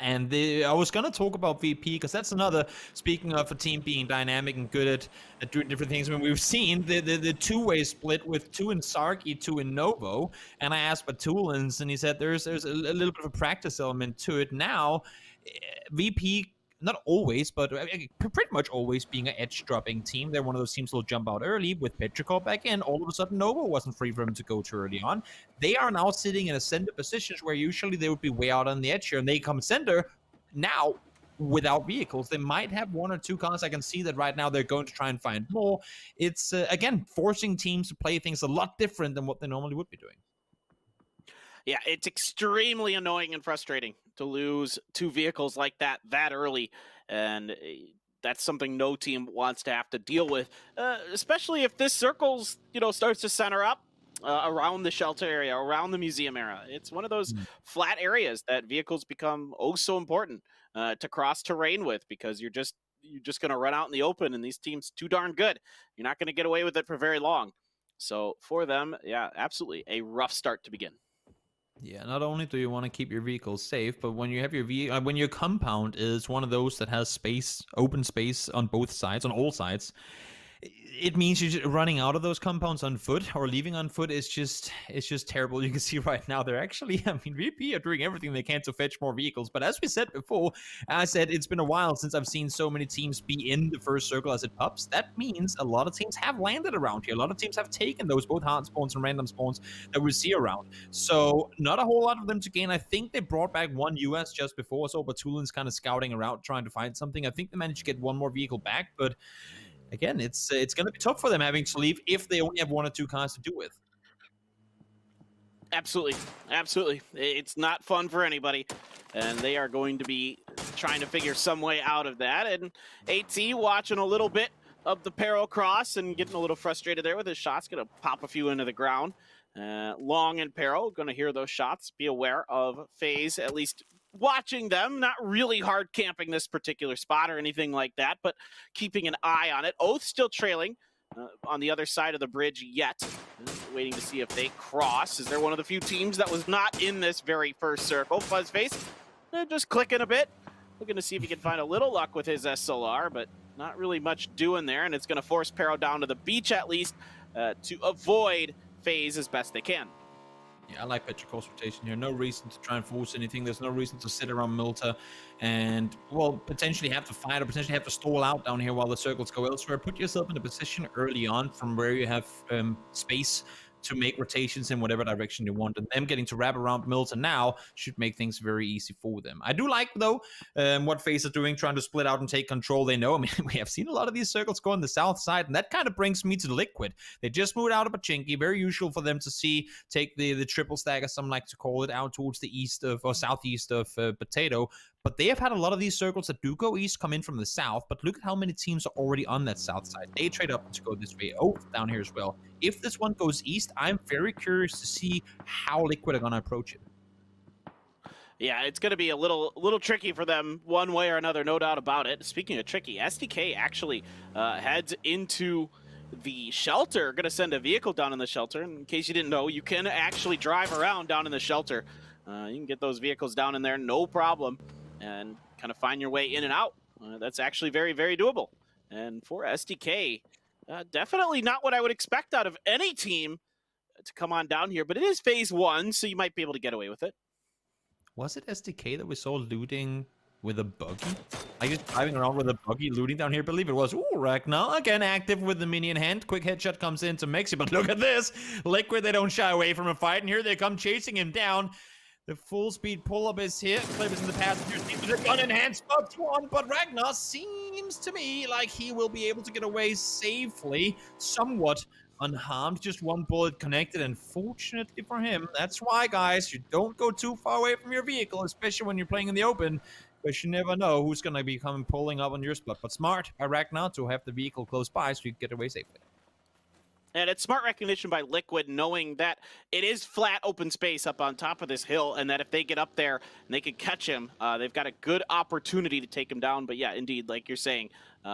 And I was going to talk about VP, because that's another, speaking of a team being dynamic and good at doing different things. I mean, we've seen the two-way split with 2 in Sarky, 2 in Novo. And I asked Batulins, and he said there's a little bit of a practice element to it. Now, VP, not always, but pretty much always being an edge-dropping team. They're one of those teams that'll jump out early with Petrikov back in. All of a sudden, Nova wasn't free for him to go too early on. They are now sitting in a center positions where usually they would be way out on the edge here, and they come center now without vehicles. They might have 1 or 2 cars. I can see that right now they're going to try and find more. It's, again, forcing teams to play things a lot different than what they normally would be doing. Yeah, it's extremely annoying and frustrating to lose 2 vehicles like that early, and that's something no team wants to have to deal with, especially if this circle's, starts to center up around the shelter area, around the museum area. It's one of those flat areas that vehicles become oh so important to cross terrain with, because you're just going to run out in the open, and these teams too darn good. You're not going to get away with it for very long. So for them, yeah, absolutely a rough start to begin. Yeah, not only do you want to keep your vehicles safe, but when you have when your compound is one of those that has space, open space on both sides, on all sides, it means you're just running out of those compounds on foot or leaving on foot is just, it's just terrible. You can see right now they're actually, I mean, VP are doing everything they can to fetch more vehicles. But as we said before, I said it's been a while since I've seen so many teams be in the first circle as it pops. That means a lot of teams have landed around here. A lot of teams have taken those both hard spawns and random spawns that we see around. So not a whole lot of them to gain. I think they brought back 1 US just before, so Batulin's kind of scouting around trying to find something. I think they managed to get 1 more vehicle back, but again, it's going to be tough for them having to leave if they only have 1 or 2 cars to do with. Absolutely. Absolutely. It's not fun for anybody, and they are going to be trying to figure some way out of that. And AT watching a little bit of the Peril cross and getting a little frustrated there with his shots. Going to pop a few into the ground. Long and Peril going to hear those shots. Be aware of FaZe, at least watching them, not really hard camping this particular spot or anything like that, but keeping an eye on it. Oath still trailing on the other side of the bridge yet. Waiting to see if they cross. Is there one of the few teams that was not in this very first circle? Fuzzface just clicking a bit. Looking to see if he can find a little luck with his SLR, but not really much doing there, and it's going to force Perro down to the beach at least to avoid FaZe as best they can. Yeah, I like Petrikov's rotation here. No reason to try and force anything. There's no reason to sit around Milta and, well, potentially have to fight or potentially have to stall out down here while the circles go elsewhere. Put yourself in a position early on from where you have space to make rotations in whatever direction you want, and them getting to wrap around Milton now should make things very easy for them. I do like, though, what FaZe are doing, trying to split out and take control. They know, I mean, we have seen a lot of these circles go on the south side, and that kind of brings me to Liquid. They just moved out of Pachinki. Very usual for them to see, take the triple stack, as some like to call it, out towards the east of, or southeast of Potato. But they have had a lot of these circles that do go east come in from the south, but look at how many teams are already on that south side. They trade up to go this way. Oh, down here as well. If this one goes east, I'm very curious to see how Liquid are going to approach it. Yeah, it's going to be a little tricky for them one way or another, no doubt about it. Speaking of tricky, SDK actually heads into the shelter. Going to send a vehicle down in the shelter. In case you didn't know, you can actually drive around down in the shelter. You can get those vehicles down in there, no problem, and kind of find your way in and out. That's actually very, very doable. And for SDK, definitely not what I would expect out of any team to come on down here, but it is phase 1, so you might be able to get away with it. Was it SDK that we saw looting with a buggy? I guess driving around with a buggy looting down here. I believe it was. Ooh, Ragnar again active with the mini in hand. Quick headshot comes in to Mexi, but look at this. Liquid, they don't shy away from a fight, and here they come chasing him down. The full speed pull up is here. Clippers in the passenger seat with a gun in hand. Spot one, but Ragnar seems to me like he will be able to get away safely, somewhat unharmed. Just one bullet connected, and fortunately for him, that's why, guys, you don't go too far away from your vehicle, especially when you're playing in the open, because you never know who's going to be coming pulling up on your spot. But smart by Ragnar to have the vehicle close by so you can get away safely. And it's smart recognition by Liquid, knowing that it is flat open space up on top of this hill, and that if they get up there and they can catch him, they've got a good opportunity to take him down. But yeah, indeed, like you're saying,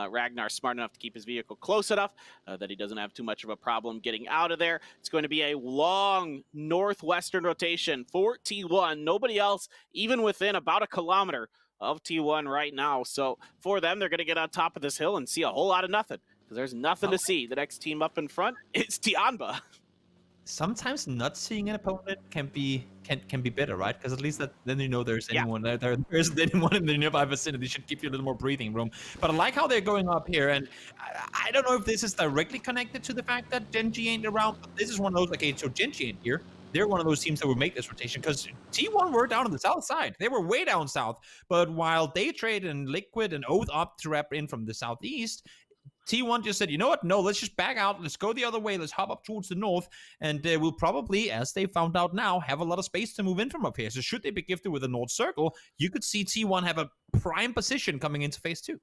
Ragnar's smart enough to keep his vehicle close enough that he doesn't have too much of a problem getting out of there. It's going to be a long northwestern rotation for T1. Nobody else even within about a kilometer of T1 right now. So for them, they're going to get on top of this hill and see a whole lot of nothing. There's nothing to see. The next team up in front is Tianba. Sometimes not seeing an opponent can be better, right? Because at least then you know there's anyone there isn't anyone in the nearby vicinity. Should give you a little more breathing room. But I like how they're going up here, and I don't know if this is directly connected to the fact that Genji ain't around. But this is one of those. Okay, so Genji ain't here. They're one of those teams that would make this rotation because T1 were down on the south side. They were way down south. But while Daytrade and Liquid and Oath up to wrap in from the southeast, T1 just said, you know what? No, let's just back out. Let's go the other way. Let's hop up towards the north. And we'll probably, as they found out now, have a lot of space to move in from up here. So should they be gifted with a north circle, you could see T1 have a prime position coming into phase 2.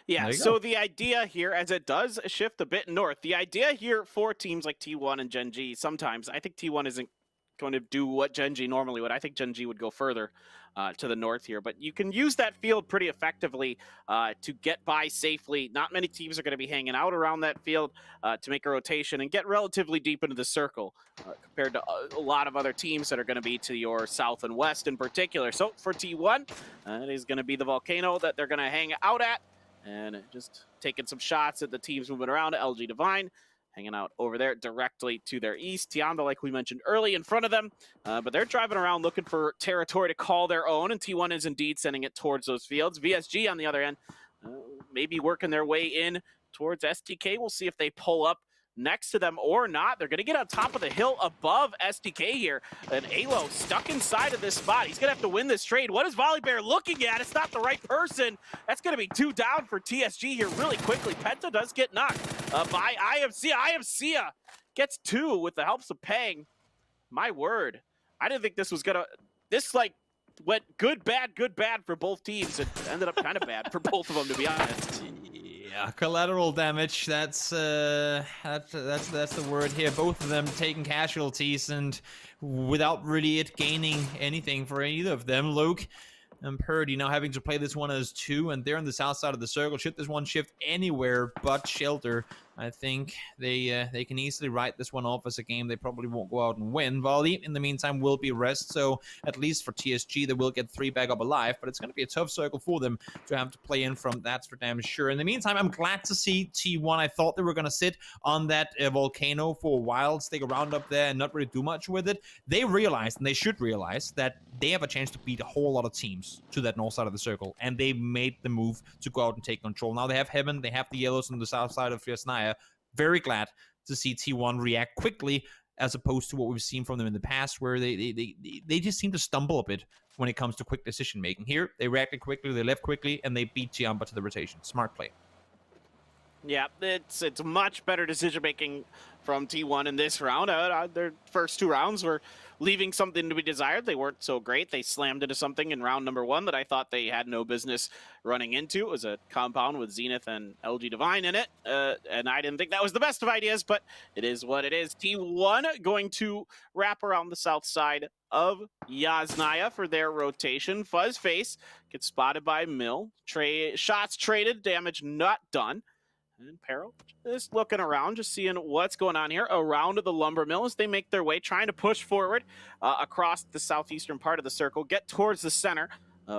Yeah, so the idea here, as it does shift a bit north, the idea here for teams like T1 and Gen.G, sometimes, I think T1 isn't going to do what Gen.G normally would. I think Gen.G would go further to the north here, but you can use that field pretty effectively to get by safely. Not many teams are going to be hanging out around that field to make a rotation and get relatively deep into the circle compared to a lot of other teams that are going to be to your south and west in particular. So for T1, it is going to be the volcano that they're going to hang out at, and just taking some shots at the teams moving around. LG Divine hanging out over there directly to their east. Tianba, like we mentioned early, in front of them. But they're driving around looking for territory to call their own, and T1 is indeed sending it towards those fields. VSG, on the other end, maybe working their way in towards STK. We'll see if they pull up next to them or not. They're going to get on top of the hill above SDK here. And Alo stuck inside of this spot. He's going to have to win this trade. What is Volleybear looking at? It's not the right person. That's going to be 2 down for TSG here really quickly. Penta does get knocked by IMC. IMC gets 2 with the helps of Pang. My word. I didn't think this was going to... This, like, went good, bad for both teams. It ended up kind of bad for both of them, to be honest. Yeah, collateral damage. That's the word here. Both of them taking casualties and without really it gaining anything for either of them. Luke and Purdy now having to play this one as 2, and they're on the south side of the circle. Should this one shift anywhere but shelter, I think they can easily write this one off as a game they probably won't go out and win. Volley, in the meantime, will be rest, so at least for TSG, they will get 3 back up alive, but it's going to be a tough circle for them to have to play in from, that's for damn sure. In the meantime, I'm glad to see T1. I thought they were going to sit on that volcano for a while, stick around up there and not really do much with it. They realized, and they should realize, that they have a chance to beat a whole lot of teams to that north side of the circle, and they made the move to go out and take control. Now they have Heaven, they have the Yellows on the south side of Fiercenaya. Very glad to see T1 react quickly as opposed to what we've seen from them in the past, where they just seem to stumble a bit when it comes to quick decision making. Here, they reacted quickly, they left quickly, and they beat Tianba to the rotation. Smart play. Yeah, it's much better decision making from T1 in this round. Their first 2 rounds were leaving something to be desired. They weren't so great. They slammed into something in round number 1 that I thought they had no business running into. It was a compound with Zenith and LG Divine in it, and I didn't think that was the best of ideas, but it is what it is. T1 going to wrap around the south side of Yasnaya for their rotation. Fuzzface gets spotted by Mill. Shots traded, damage not done. And Peril just looking around, just seeing what's going on here around the lumber mill as they make their way, trying to push forward across the southeastern part of the circle, get towards the center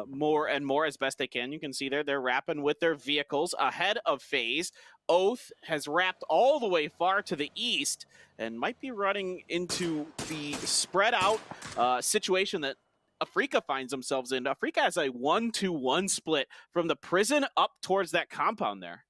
more and more as best they can. You can see there they're wrapping with their vehicles ahead of FaZe. Oath has wrapped all the way far to the east and might be running into the spread out situation that Afrika finds themselves in. Afrika has a 1-2-1 split from the prison up towards that compound there.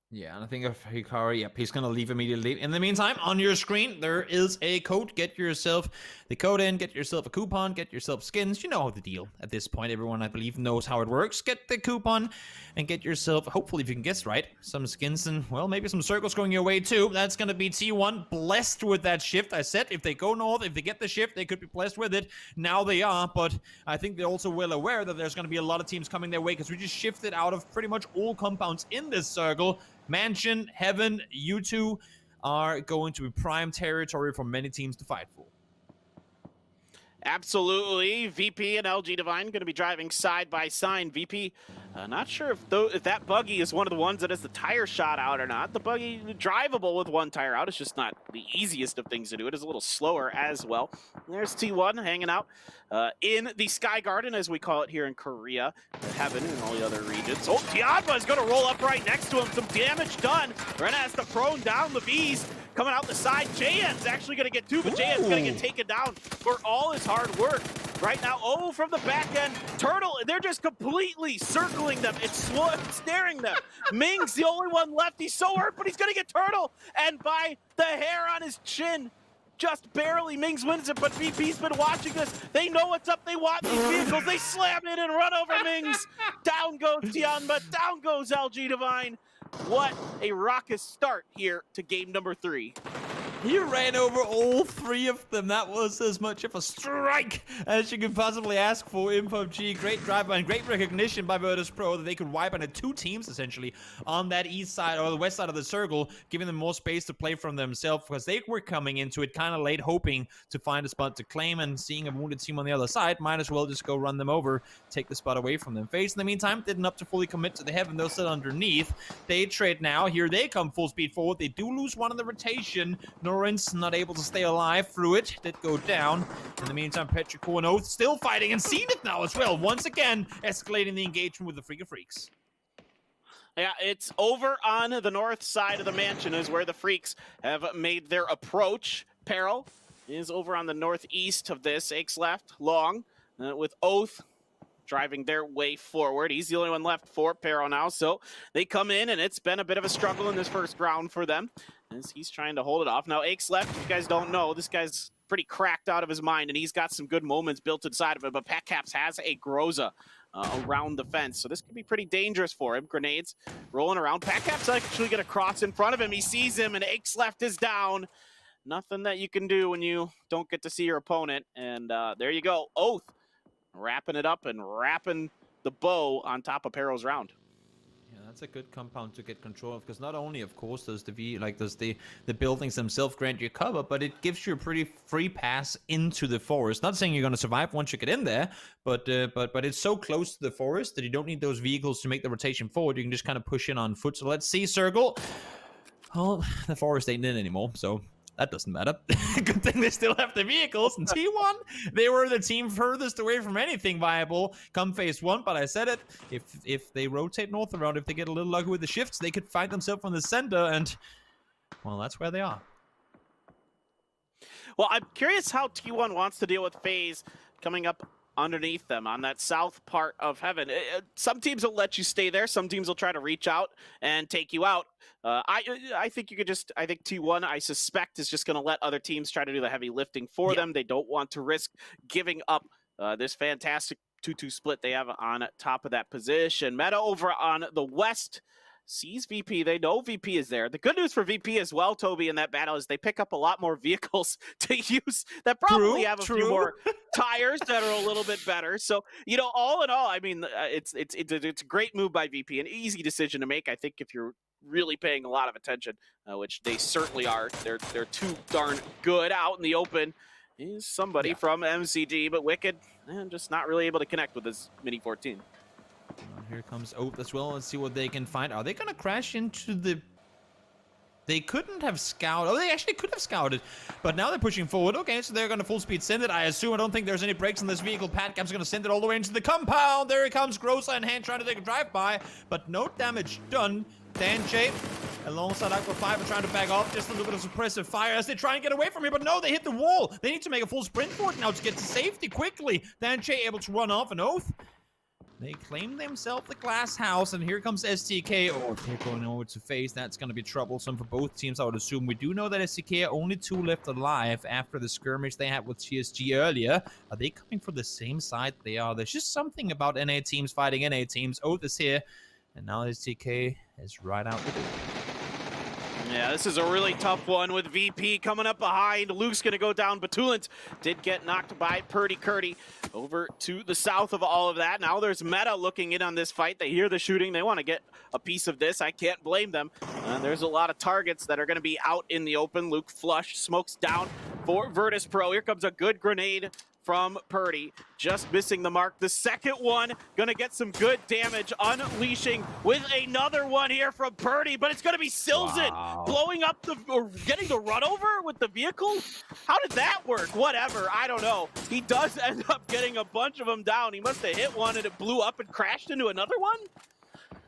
Yeah, and I think of Hikari, yep, he's going to leave immediately. In the meantime, on your screen, there is a code. Get yourself the code in, get yourself a coupon, get yourself skins. You know the deal at this point. Everyone, I believe, knows how it works. Get the coupon and get yourself, hopefully, if you can guess right, some skins and, well, maybe some circles going your way, too. That's going to be T1 blessed with that shift. I said if they go north, if they get the shift, they could be blessed with it. Now they are, but I think they're also well aware that there's going to be a lot of teams coming their way because we just shifted out of pretty much all compounds in this circle. Mansion, Heaven, you two are going to be prime territory for many teams to fight for. Absolutely. VP and LG Divine going to be driving side by side. VP, not sure if that buggy is one of the ones that has the tire shot out or not. The buggy drivable with 1 tire out. It's just not the easiest of things to do. It is a little slower as well. There's T1 hanging out in the Sky Garden, as we call it here in Korea, Heaven and all the other regions. Oh, Tianba is going to roll up right next to him. Some damage done. Rena has to prone down the V's. Coming out the side, JN's actually going to get 2, but JN's going to get taken down for all his hard work. Right now, from the back end, Turtle, they're just completely circling them. It's staring them. Ming's the only one left. He's so hurt, but he's going to get Turtle. And by the hair on his chin, just barely, Mings wins it, but VP's been watching this. They know what's up. They want these vehicles. They slam in and run over Mings. Down goes Tianba. Down goes LG Divine. What a raucous start here to game number 3. He ran over all 3 of them. That was as much of a strike as you could possibly ask for in PUBG. Great drive-by and great recognition by Virtus Pro that they could wipe into 2 teams, essentially, on that east side or the west side of the circle, giving them more space to play from themselves because they were coming into it kind of late, hoping to find a spot to claim, and seeing a wounded team on the other side, might as well just go run them over, take the spot away from them. FaZe, in the meantime, didn't up to fully commit to the Heaven. They'll sit underneath. They trade now. Here they come full speed forward. They do lose one in the rotation. Norins not able to stay alive through it. Did go down. In the meantime, Petrico and Oath still fighting and Zenith now as well. Once again, escalating the engagement with the Freak of Freaks. Yeah, it's over on the north side of the mansion is where the Freaks have made their approach. Peril is over on the northeast of this. Aches left, long, with Oath driving their way forward. He's the only one left for Peril now, so they come in, and it's been a bit of a struggle in this first round for them as he's trying to hold it off. Now, Aches left, if you guys don't know, this guy's pretty cracked out of his mind, and he's got some good moments built inside of him, but Pat Caps has a Groza around the fence, so this could be pretty dangerous for him. Grenades rolling around. Pat Caps actually going to cross in front of him. He sees him, and Aches left is down. Nothing that you can do when you don't get to see your opponent, and there you go. Oath wrapping it up and wrapping the bow on top of Peril's round. Yeah, that's a good compound to get control of, because not only, of course, does the buildings themselves grant you cover, but it gives you a pretty free pass into the forest. Not saying you're going to survive once you get in there, but it's so close to the forest that you don't need those vehicles to make the rotation forward. You can just kind of push in on foot. So let's see, Circle. Oh, the forest ain't in anymore, so that doesn't matter. Good thing they still have the vehicles. And T1, they were the team furthest away from anything viable come phase 1, but I said it. If they rotate north around, if they get a little lucky with the shifts, they could find themselves on the center, and, well, that's where they are. Well, I'm curious how T1 wants to deal with FaZe coming up underneath them on that south part of Heaven. Some teams will let you stay there. Some teams will try to reach out and take you out. I think you could just, I think T1, I suspect, is just going to let other teams try to do the heavy lifting for them. They don't want to risk giving up this fantastic 2-2 split they have on top of that position. Meta over on the west sees VP. They know VP is there. The good news for VP as well, Toby, in that battle is they pick up a lot more vehicles to use that probably have a few more tires that are a little bit better. So, all in all, I mean, it's a great move by VP, an easy decision to make, I think, if you're really paying a lot of attention, which they certainly are. They're too darn good out in the open. Is somebody from MCG, but Wicked, just not really able to connect with his Mini 14. Here comes Oath as well. Let's see what they can find. Are they going to crash into the... They couldn't have scouted. Oh, they actually could have scouted. But now they're pushing forward. Okay, so they're going to full speed send it. I assume. I don't think there's any brakes on this vehicle. Patcap's going to send it all the way into the compound. There it comes. Grossa in hand trying to take a drive-by. But no damage done. Danche alongside Aqua 5 are trying to back off. Just a little bit of suppressive fire as they try and get away from here. But no, they hit the wall. They need to make a full sprint for it now to get to safety quickly. Danche able to run off an Oath. They claim themselves the glass house, and here comes STK. Oh, they're going over to face. That's going to be troublesome for both teams, I would assume. We do know that STK are only 2 left alive after the skirmish they had with TSG earlier. Are they coming from the same side? They are. There's just something about NA teams fighting NA teams. Oath is here, and now STK is right out the door. Yeah, this is a really tough one with VP coming up behind. Luke's going to go down. Batulant did get knocked by Purdy Curdy over to the south of all of that. Now there's Meta looking in on this fight. They hear the shooting. They want to get a piece of this. I can't blame them. There's a lot of targets that are going to be out in the open. Luke flush, smokes down for Virtus Pro. Here comes a good grenade from Purdy, just missing the mark. The second one gonna get some good damage, unleashing with another one here from Purdy, but it's gonna be Silzen blowing up or getting the run over with the vehicle. How did that work? Whatever, I don't know. He does end up getting a bunch of them down. He must have hit one and it blew up and crashed into another one.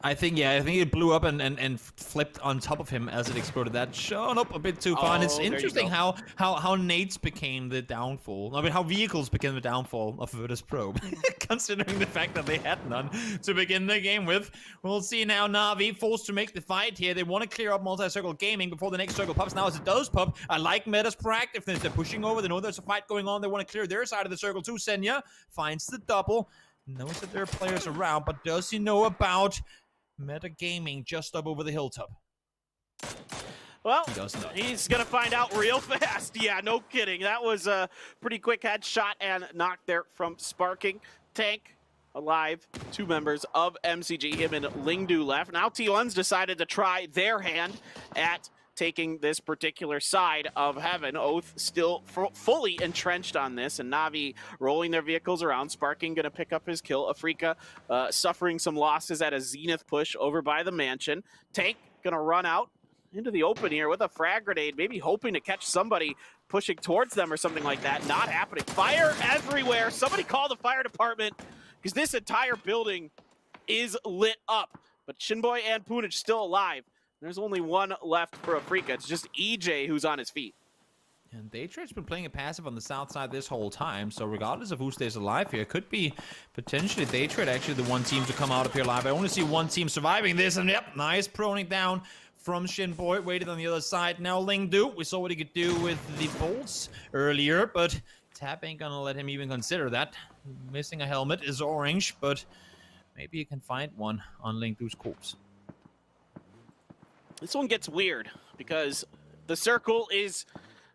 I think it blew up and flipped on top of him as it exploded. That showed up a bit too far. And it's interesting how nades became the downfall. I mean, how vehicles became the downfall of Virtus Pro, considering the fact that they had none to begin the game with. We'll see now. Na'Vi forced to make the fight here. They want to clear up multi-circle gaming before the next circle pops. Now as it does pop, I like Meta's proactiveness. They're pushing over. They know there's a fight going on. They want to clear their side of the circle too. Senya finds the double. Knows that there are players around, but does he know about Meta Gaming just up over the hilltop? Well, he's going to find out real fast. Yeah, no kidding. That was a pretty quick headshot and knock there from Sparking. Tank alive. 2 members of MCG, him and Lingdu left. Now T1's decided to try their hand at taking this particular side of Heaven. Oath still fully entrenched on this, and Na'Vi rolling their vehicles around. Sparking gonna pick up his kill. Afrika suffering some losses at a Zenith push over by the mansion. Tank gonna run out into the open here with a frag grenade, maybe hoping to catch somebody pushing towards them or something like that. Not happening. Fire everywhere. Somebody call the fire department, because this entire building is lit up. But Shinboy and Punich still alive. There's only one left for Afrika. It's just EJ who's on his feet. And Daytrade's been playing a passive on the south side this whole time, so regardless of who stays alive here, could be potentially Daytrade actually the one team to come out of here alive. I only see one team surviving this, and yep, nice proning down from Shinboy. Waited on the other side. Now Lingdu, we saw what he could do with the bolts earlier, but Tap ain't gonna let him even consider that. Missing a helmet is orange, but maybe you can find one on Lingdu's corpse. This one gets weird because the circle is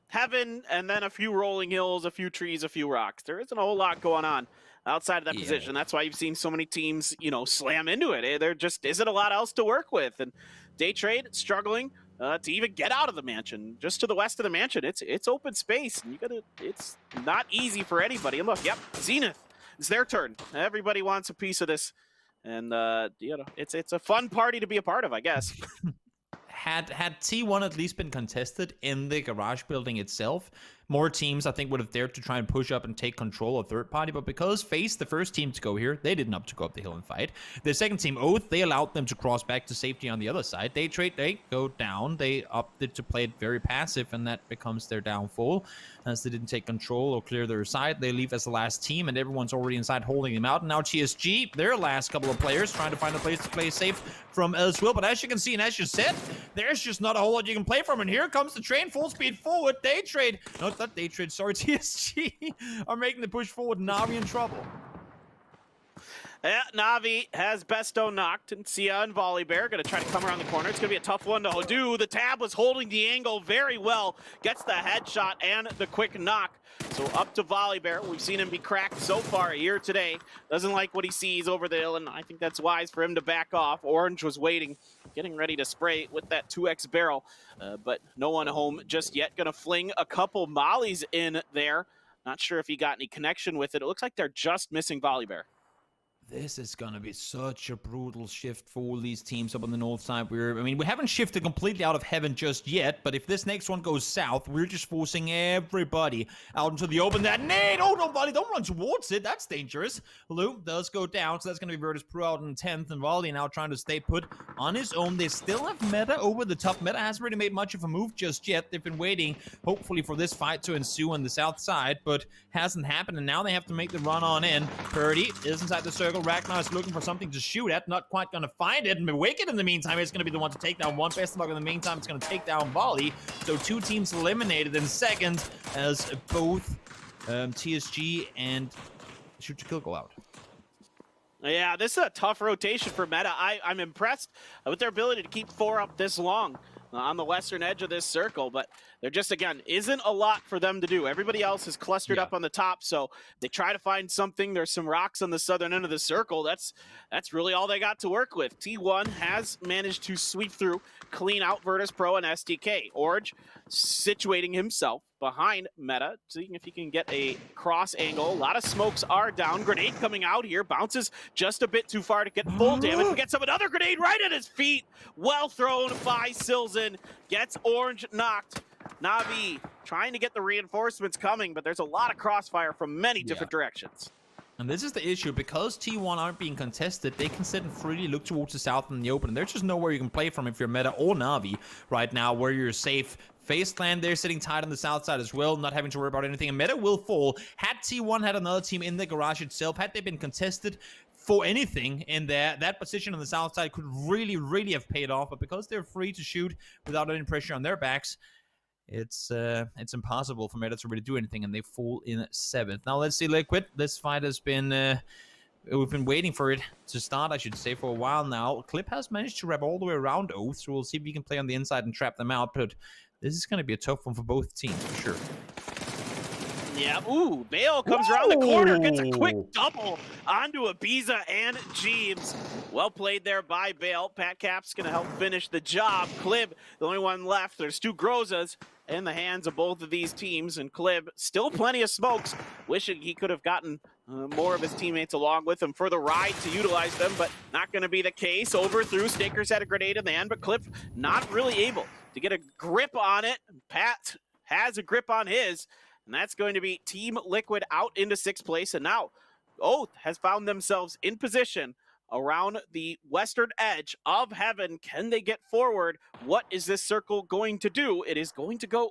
Heaven and then a few rolling hills, a few trees, a few rocks. There isn't a whole lot going on outside of that position. That's why you've seen so many teams, slam into it. There just isn't a lot else to work with. And Daytrade struggling to even get out of the mansion. Just to the west of the mansion, it's open space. And it's not easy for anybody. And look, yep, Zenith, it's their turn. Everybody wants a piece of this. And, it's a fun party to be a part of, I guess. Had T1 at least been contested in the garage building itself, more teams, I think, would have dared to try and push up and take control of third party. But because FaZe, the first team to go here, they didn't opt to go up the hill and fight. The second team, Oath, they allowed them to cross back to safety on the other side. They go down. They opted to play it very passive, and that becomes their downfall. As they didn't take control or clear their side, they leave as the last team, and everyone's already inside holding them out. And now TSG, their last couple of players, trying to find a place to play safe from as well. But as you can see, and as you said, there's just not a whole lot you can play from. And here comes the train, full speed forward. Daytrade, not Daytrade, sorry, TSG are making the push forward. Na'Vi in trouble. Yeah, Navi has Besto knocked, and Sia and Volibear going to try to come around the corner. It's going to be a tough one to do. The Tab was holding the angle very well, gets the headshot and the quick knock. So up to Volibear. We've seen him be cracked so far here today. Doesn't like what he sees over the hill, and I think that's wise for him to back off. Orange was waiting, getting ready to spray with that 2x barrel, but no one home just yet. Going to fling a couple mollies in there. Not sure if he got any connection with it. It looks like they're just missing Volibear. This is going to be such a brutal shift for all these teams up on the north side. We haven't shifted completely out of heaven just yet, but if this next one goes south, we're just forcing everybody out into the open. That nade! Oh, no, buddy, don't run towards it. That's dangerous. Loop does go down, so that's going to be Virtus Pro out in 10th, and Volley now trying to stay put on his own. They still have Meta over the top. Meta hasn't really made much of a move just yet. They've been waiting, hopefully, for this fight to ensue on the south side, but hasn't happened, and now they have to make the run on in. Purdy is inside the circle. Ragnar is looking for something to shoot at, not quite going to find it, and Wicked in the meantime is going to be the one to take down one. Best of luck in the meantime, it's going to take down Volley. So two teams eliminated in second as both TSG and Shoot to Kill go out. Yeah, this is a tough rotation for Meta. I'm impressed with their ability to keep 4 up this long on the western edge of this circle, but there just, again, isn't a lot for them to do. Everybody else is clustered up on the top, so they try to find something. There's some rocks on the southern end of the circle. That's really all they got to work with. T1 has managed to sweep through, clean out Virtus Pro and SDK. Orange situating himself behind Meta, seeing if he can get a cross angle. A lot of smokes are down. Grenade coming out here, bounces just a bit too far to get full damage. But gets another grenade right at his feet. Well thrown by Silzen. Gets Orange knocked. Navi trying to get the reinforcements coming, but there's a lot of crossfire from many different directions. And this is the issue, because T1 aren't being contested, they can sit and freely look towards the south in the open. And there's just nowhere you can play from if you're Meta or Navi right now where you're safe. Faceland, they're sitting tight on the south side as well, not having to worry about anything. And Meta will fall. Had T1 had another team in the garage itself, had they been contested for anything in there, that position on the south side could really, really have paid off. But because they're free to shoot without any pressure on their backs, it's impossible for Meta to really do anything, and they fall in 7th. Now let's see Liquid. This fight has been we've been waiting for it to start, I should say, for a while now. Clip has managed to wrap all the way around Oath, so we'll see if we can play on the inside and trap them out, but this is going to be a tough one for both teams, for sure. Yeah, ooh, Bale comes around the corner, gets a quick double onto Ibiza and Jeeves. Well played there by Bale. Pat Cap's going to help finish the job. Clib, the only one left. There's 2 Grozas in the hands of both of these teams, and Clib, still plenty of smokes, wishing he could have gotten more of his teammates along with him for the ride to utilize them, but not going to be the case. Overthrew, Stakers had a grenade in the hand, but Clip not really able to get a grip on it. Pat has a grip on his, and that's going to be Team Liquid out into 6th place, and now Oath has found themselves in position around the western edge of heaven. Can they get forward? What is this circle going to do? It is going to go,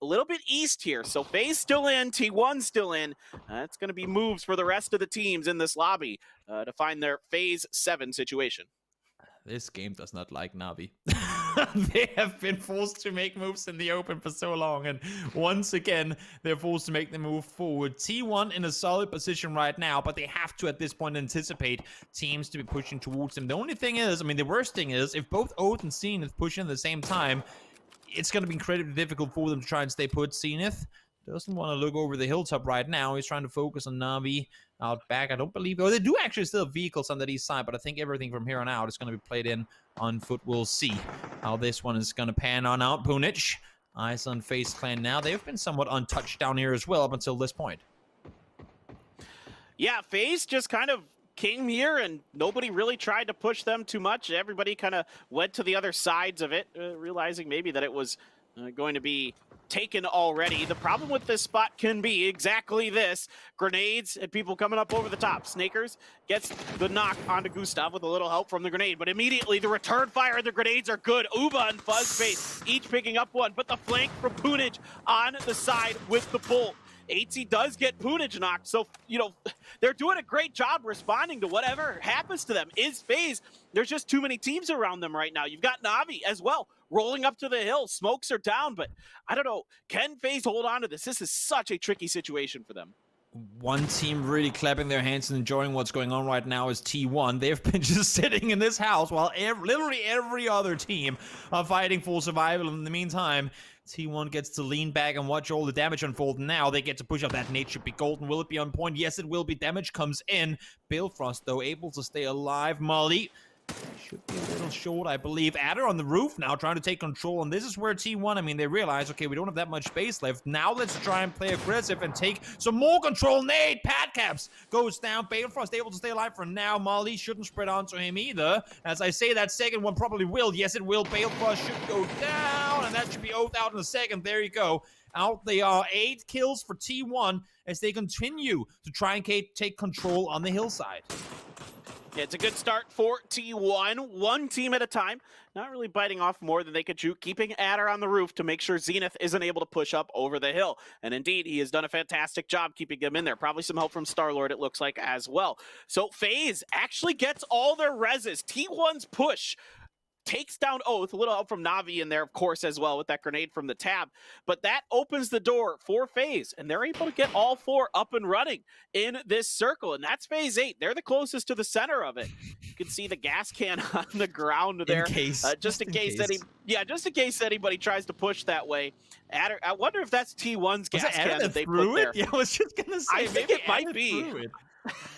a little bit east here. So FaZe still in, T1 still in. It's going to be moves for the rest of the teams in this lobby to find their FaZe 7 situation. This game does not like Navi. They have been forced to make moves in the open for so long, and once again, they're forced to make the move forward. T1 in a solid position right now, but they have to, at this point, anticipate teams to be pushing towards them. The only thing is, the worst thing is, if both Oath and Zenith push in at the same time, it's going to be incredibly difficult for them to try and stay put. Zenith doesn't want to look over the hilltop right now. He's trying to focus on Navi out back. I don't believe... Oh, they do actually still have vehicles on the east side, but I think everything from here on out is going to be played in on foot. We'll see how this one is going to pan on out. Punich, eyes on FaZe Clan now. They've been somewhat untouched down here as well up until this point. Yeah, FaZe just kind of came here and nobody really tried to push them too much. Everybody kind of went to the other sides of it, realizing maybe that it was going to be taken already. The problem with this spot can be exactly this. Grenades and people coming up over the top. Snakers gets the knock onto Gustav with a little help from the grenade, but immediately the return fire and the grenades are good. Uba and Fuzzface each picking up one, but the flank from Punich on the side with the bolt. 8C does get Punich knocked, so, they're doing a great job responding to whatever happens to them. Is FaZe, there's just too many teams around them right now. You've got Navi as well, rolling up to the hill. Smokes are down, but I don't know. Can FaZe hold on to this? This is such a tricky situation for them. One team really clapping their hands and enjoying what's going on right now is T1. They've been just sitting in this house while literally every other team are fighting for survival. In the meantime, T1 gets to lean back and watch all the damage unfold. Now they get to push up. That nade should be golden. Will it be on point? Yes, it will be. Damage comes in. Balefrost, though, able to stay alive. Molly should be a little short, I believe. Adder on the roof now trying to take control, and this is where T1, I mean, they realize, okay, we don't have that much space left. Now let's try and play aggressive and take some more control. Nade, Padcaps goes down. Balefrost able to stay alive for now. Molly shouldn't spread onto him either. As I say, that second one probably will. Yes, it will. Balefrost should go down, and that should be Oath out in a second. There you go. Out they are. 8 kills for T1 as they continue to try and take control on the hillside. Yeah, it's a good start for T1, one team at a time. Not really biting off more than they could chew, keeping Adder on the roof to make sure Zenith isn't able to push up over the hill. And indeed, he has done a fantastic job keeping them in there. Probably some help from Star-Lord, it looks like, as well. So FaZe actually gets all their reses. T1's push takes down Oath, a little help from Na'Vi in there, of course, as well, with that grenade from the tab. But that opens the door for FaZe, and they're able to get all 4 up and running in this circle, and that's Phase 8. They're the closest to the center of it. You can see the gas can on the ground there. Just in case anybody tries to push that way. Adder, I wonder if that's T1's gas can that they put there. Yeah, I was just gonna say, I think it might be.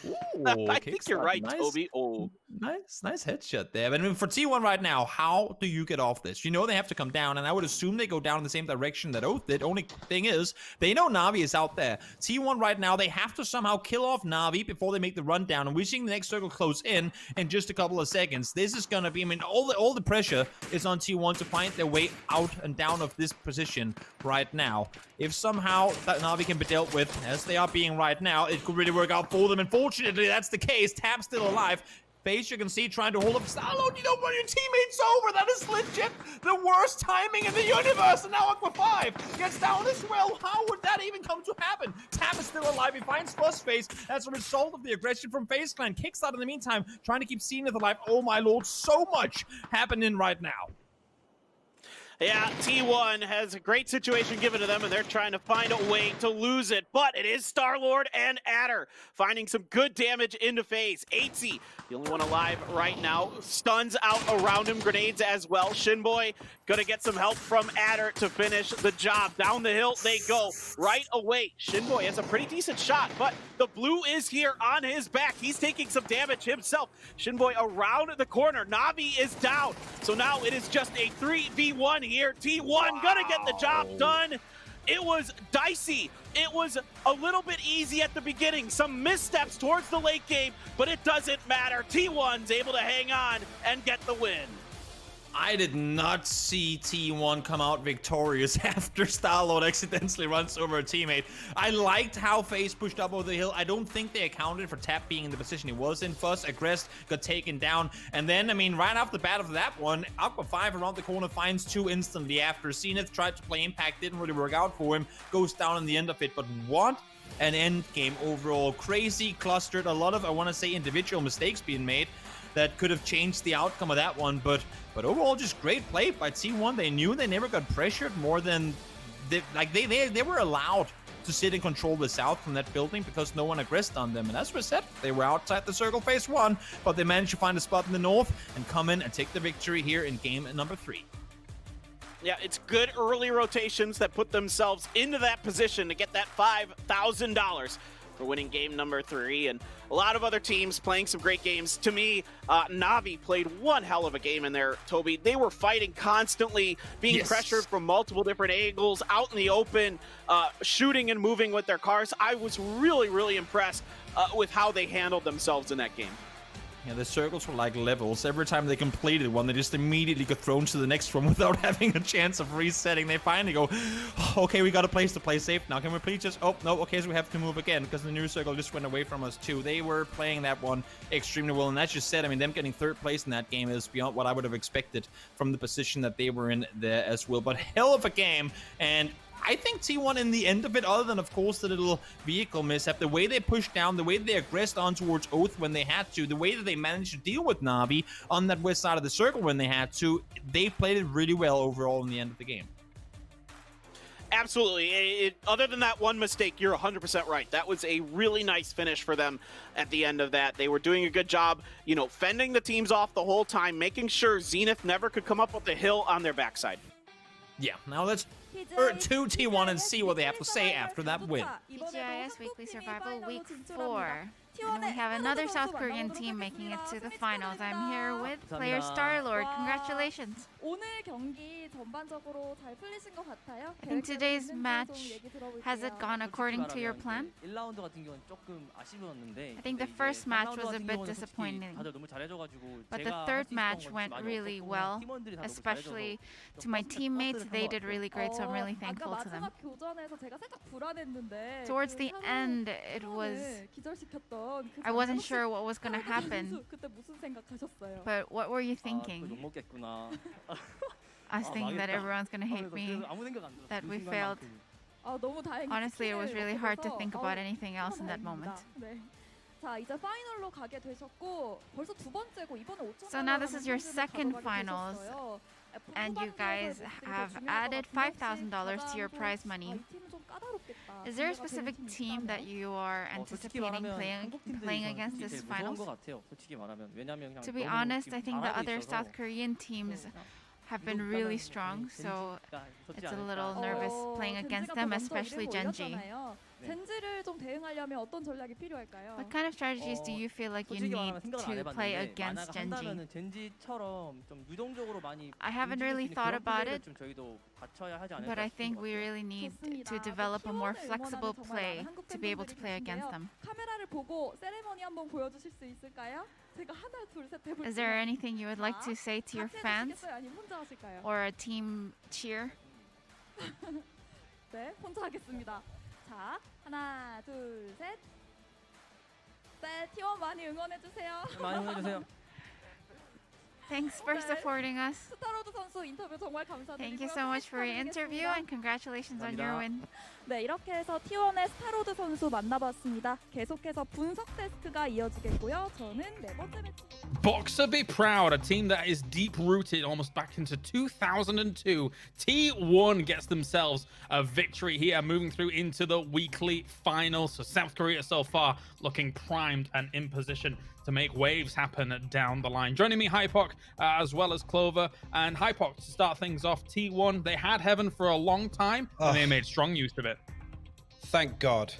Ooh, I think you're right, Toby. Oh, nice headshot there. But I mean, for T1 right now, how do you get off this? You know they have to come down, and I would assume they go down in the same direction that Oath did. Only thing is, they know Na'Vi is out there. T1 right now, they have to somehow kill off Na'Vi before they make the run down, and we're seeing the next circle close in just a couple of seconds. This is gonna be, I mean, all the pressure is on T1 to find their way out and down of this position right now. If somehow that Na'Vi can be dealt with, as they are being right now, it could really work out for them. Unfortunately, that's the case. Tab's still alive. FaZe, you can see, trying to hold up Star-Lord. You don't run your teammates over. That is legit the worst timing in the universe. And now Aqua 5 gets down as well. How would that even come to happen? Tab is still alive. He finds first FaZe as a result of the aggression from FaZe Clan. Kicks out in the meantime, trying to keep Zenith alive. Oh my lord, so much happening right now. Yeah, T1 has a great situation given to them, and they're trying to find a way to lose it. But it is Star-Lord and Adder finding some good damage into FaZe. 8Z, the only one alive right now, stuns out around him, grenades as well. Shinboy gonna get some help from Adder to finish the job. Down the hill they go right away. Shinboy has a pretty decent shot, but the blue is here on his back. He's taking some damage himself. Shinboy around the corner. Na'Vi is down. So now it is just a 3v1 here. T1 gonna get the job done. It was dicey. It was a little bit easy at the beginning. Some missteps towards the late game, but it doesn't matter. T1's able to hang on and get the win. I did not see T1 come out victorious after Star-Lord accidentally runs over a teammate. I liked how FaZe pushed up over the hill. I don't think they accounted for Tap being in the position he was in. First, Aggressed got taken down. And then, I mean, right off the bat of that one, Aqua 5 around the corner finds 2 instantly after. Zenith tried to play Impact, didn't really work out for him. Goes down in the end of it. But what an end game overall. Crazy, clustered, a lot of, I want to say, individual mistakes being made that could have changed the outcome of that one, but overall just great play by T1. They knew they never got pressured more than they were allowed to sit and control the south from that building because no one aggressed on them. And as we said, they were outside the circle phase 1, but they managed to find a spot in the north and come in and take the victory here in game number 3. Yeah, it's good early rotations that put themselves into that position to get that $5,000 for winning game number 3, and a lot of other teams playing some great games. To me, Na'Vi played one hell of a game in there, Toby. They were fighting constantly, being pressured from multiple different angles, out in the open, shooting and moving with their cars. I was really, really impressed with how they handled themselves in that game. Yeah, the circles were like levels. Every time they completed one, they just immediately got thrown to the next one without having a chance of resetting. They finally go, okay, we got a place to play safe now. Can we please just, oh, no, okay, so we have to move again because the new circle just went away from us too. They were playing that one extremely well, and that's just said, I mean, them getting 3rd place in that game is beyond what I would have expected from the position that they were in there as well. But hell of a game, and I think T1 in the end of it, other than, of course, the little vehicle mishap, the way they pushed down, the way they aggressed on towards Oath when they had to, the way that they managed to deal with Na'Vi on that west side of the circle when they had to, they played it really well overall in the end of the game. Absolutely. Other than that one mistake, you're 100% right. That was a really nice finish for them at the end of that. They were doing a good job, you know, fending the teams off the whole time, making sure Zenith never could come up with the hill on their backside. Yeah, now let's to T1 and see what they have to say after that win. PGI.S Weekly Survival Week 4. And we have another South Korean team making it to the finals. I'm here with player Star-Lord. Congratulations. I think today's match, has it gone according to your plan? I think the first match was a bit disappointing, but the third match went really well, especially to my teammates. They did really great, so I'm really thankful to them. Towards the end, I wasn't sure what was going to happen, but what were you thinking? I was thinking that everyone's going to hate me, that we failed. Honestly, it was really hard to think about anything else in that moment. So now this is your second finals, and you guys have added $5,000 to your prize money. Is there a specific team that you are anticipating playing against this finals? To be honest, I think the other South Korean teams have been really strong, so it's a little nervous playing against them, especially Genji. What kind of strategies do you feel like you need to play against Genji? I haven't really thought about it, but I think we really need to develop a more flexible play to be able to play against them. Is there anything you would like to say to your fans or a team cheer? 네, 혼자 하겠습니다. 자, 하나, 둘, 셋. 네, T1 많이 응원해 주세요. 많이 응원해 주세요. Thanks for supporting us. 스타로드 선수 인터뷰 정말 감사드리고요. Thank you so much for your interview and congratulations on your win. 네, 이렇게 해서 T1의 스타로드 선수 만나봤습니다. 계속해서 분석 테스트가 이어지겠고요. 저는 네 번째 매치. Boxer be proud, a team that is deep-rooted almost back into 2002. T1 gets themselves a victory here, moving through into the weekly finals. So South Korea so far looking primed and in position to make waves happen down the line. Joining me, Hypok, as well as Clover. And Hypok, to start things off, T1, they had Heaven for a long time, and they made strong use of it. Thank God.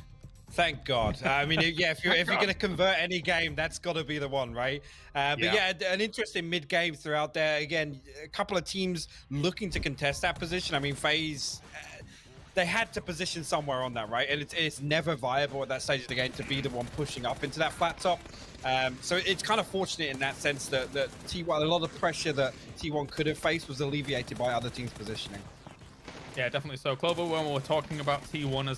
Thank God. I mean, yeah, if you're going to convert any game, that's got to be the one, right? But yeah, an interesting mid-game throughout there. Again, a couple of teams looking to contest that position. I mean, FaZe, they had to position somewhere on that, right? And it's never viable at that stage of the game to be the one pushing up into that flat top. So it's kind of fortunate in that sense that T1, a lot of pressure that T1 could have faced was alleviated by other teams' positioning. Yeah, definitely so. Clover, when we're talking about T1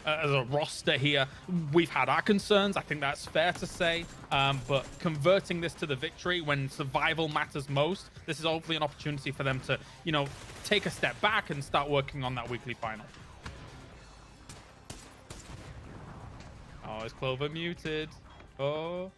as a roster here, we've had our concerns. I think that's fair to say. But converting this to the victory when survival matters most, this is hopefully an opportunity for them to, you know, take a step back and start working on that weekly final. Oh, is Clover muted? Oh.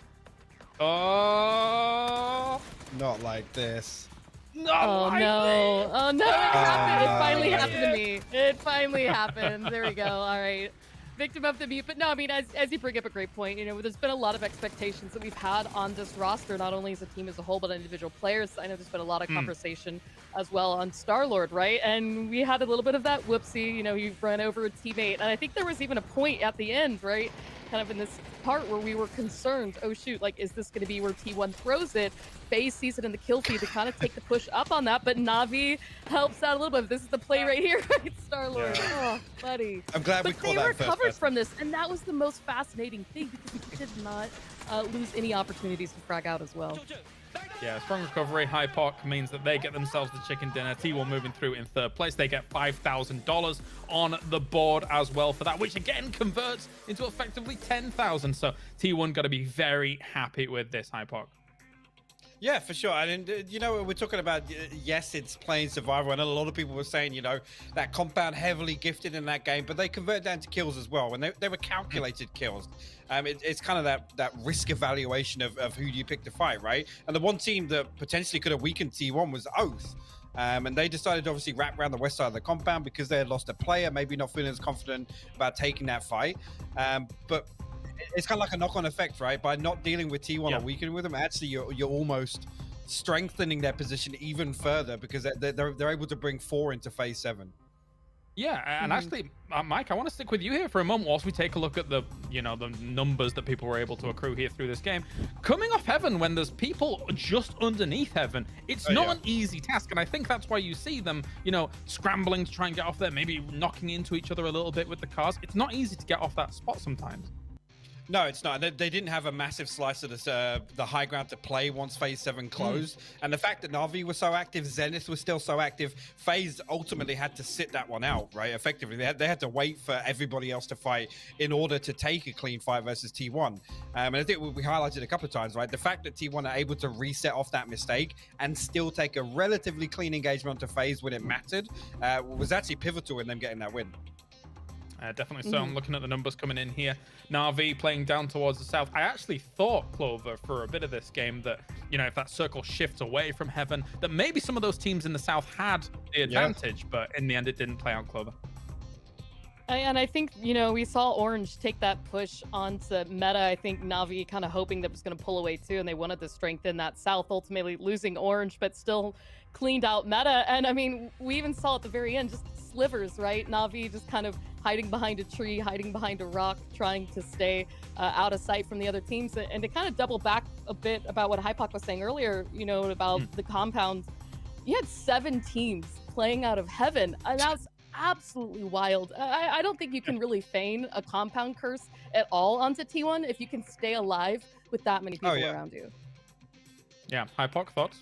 Not like this. Oh no. Oh no, it happened. It finally happened to me. It finally happened. There we go. All right. Victim of the mute. But no, I mean, as you bring up a great point, you know, there's been a lot of expectations that we've had on this roster, not only as a team as a whole, but individual players. I know there's been a lot of conversation as well on Star-Lord, right? And we had a little bit of that whoopsie, you know, he ran over a teammate. And I think there was even a point at the end, right? Kind of in this part where we were concerned, oh shoot, like, is this going to be where T1 throws it? FaZe sees it in the kill feed to kind of take the push up on that, but Na'Vi helps out a little bit. This is the play right here, right? Star-Lord. Yeah. Oh, buddy. I'm glad we called that first. But they recovered from this, and that was the most fascinating thing because we did not lose any opportunities to frag out as well. Yeah, strong recovery. Hypok means that they get themselves the chicken dinner. T1 moving through in third place. They get $5,000 on the board as well for that, which again converts into effectively 10,000. So T1 got to be very happy with this, Hypok. Yeah, for sure. And, you know, we're talking about, yes, it's playing survival. And a lot of people were saying, you know, that compound heavily gifted in that game, but they convert down to kills as well. When they were calculated kills. It's kind of that risk evaluation of who do you pick to fight, right? And the one team that potentially could have weakened T1 was Oath. And they decided to obviously wrap around the west side of the compound because they had lost a player, maybe not feeling as confident about taking that fight. But it's kind of like a knock-on effect, right? By not dealing with T1 or weakening with them, actually you're almost strengthening their position even further because they're able to bring 4 into phase 7. Yeah, and actually, Mike, I want to stick with you here for a moment whilst we take a look at the, the numbers that people were able to accrue here through this game. Coming off Heaven when there's people just underneath Heaven, it's not an easy task, and I think that's why you see them, scrambling to try and get off there, maybe knocking into each other a little bit with the cars. It's not easy to get off that spot sometimes. No, it's not. They didn't have a massive slice of the high ground to play once Phase 7 closed. And the fact that Na'Vi was so active, Zenith was still so active, Phase ultimately had to sit that one out, right? Effectively, they had to wait for everybody else to fight in order to take a clean fight versus T1. And I think we highlighted a couple of times, right? The fact that T1 are able to reset off that mistake and still take a relatively clean engagement to Phase when it mattered was actually pivotal in them getting that win. Definitely so. I'm looking at the numbers coming in here. Na'Vi playing down towards the south. I actually thought, Clover, for a bit of this game that, if that circle shifts away from Heaven, that maybe some of those teams in the south had the advantage, but in the end it didn't play out, Clover. And I think, we saw Orange take that push onto meta. I think Na'Vi kind of hoping that was going to pull away too, and they wanted to strengthen that south, ultimately losing Orange, but still cleaned out meta. And I mean, we even saw at the very end just slivers, right? Na'Vi just kind of hiding behind a tree, hiding behind a rock, trying to stay out of sight from the other teams. And to kind of double back a bit about what Hypoc was saying earlier, about the compound, you had 7 teams playing out of Heaven, and that's absolutely wild. I don't think you can really feign a compound curse at all onto T1 if you can stay alive with that many people around you. Yeah, Hypoc, thoughts?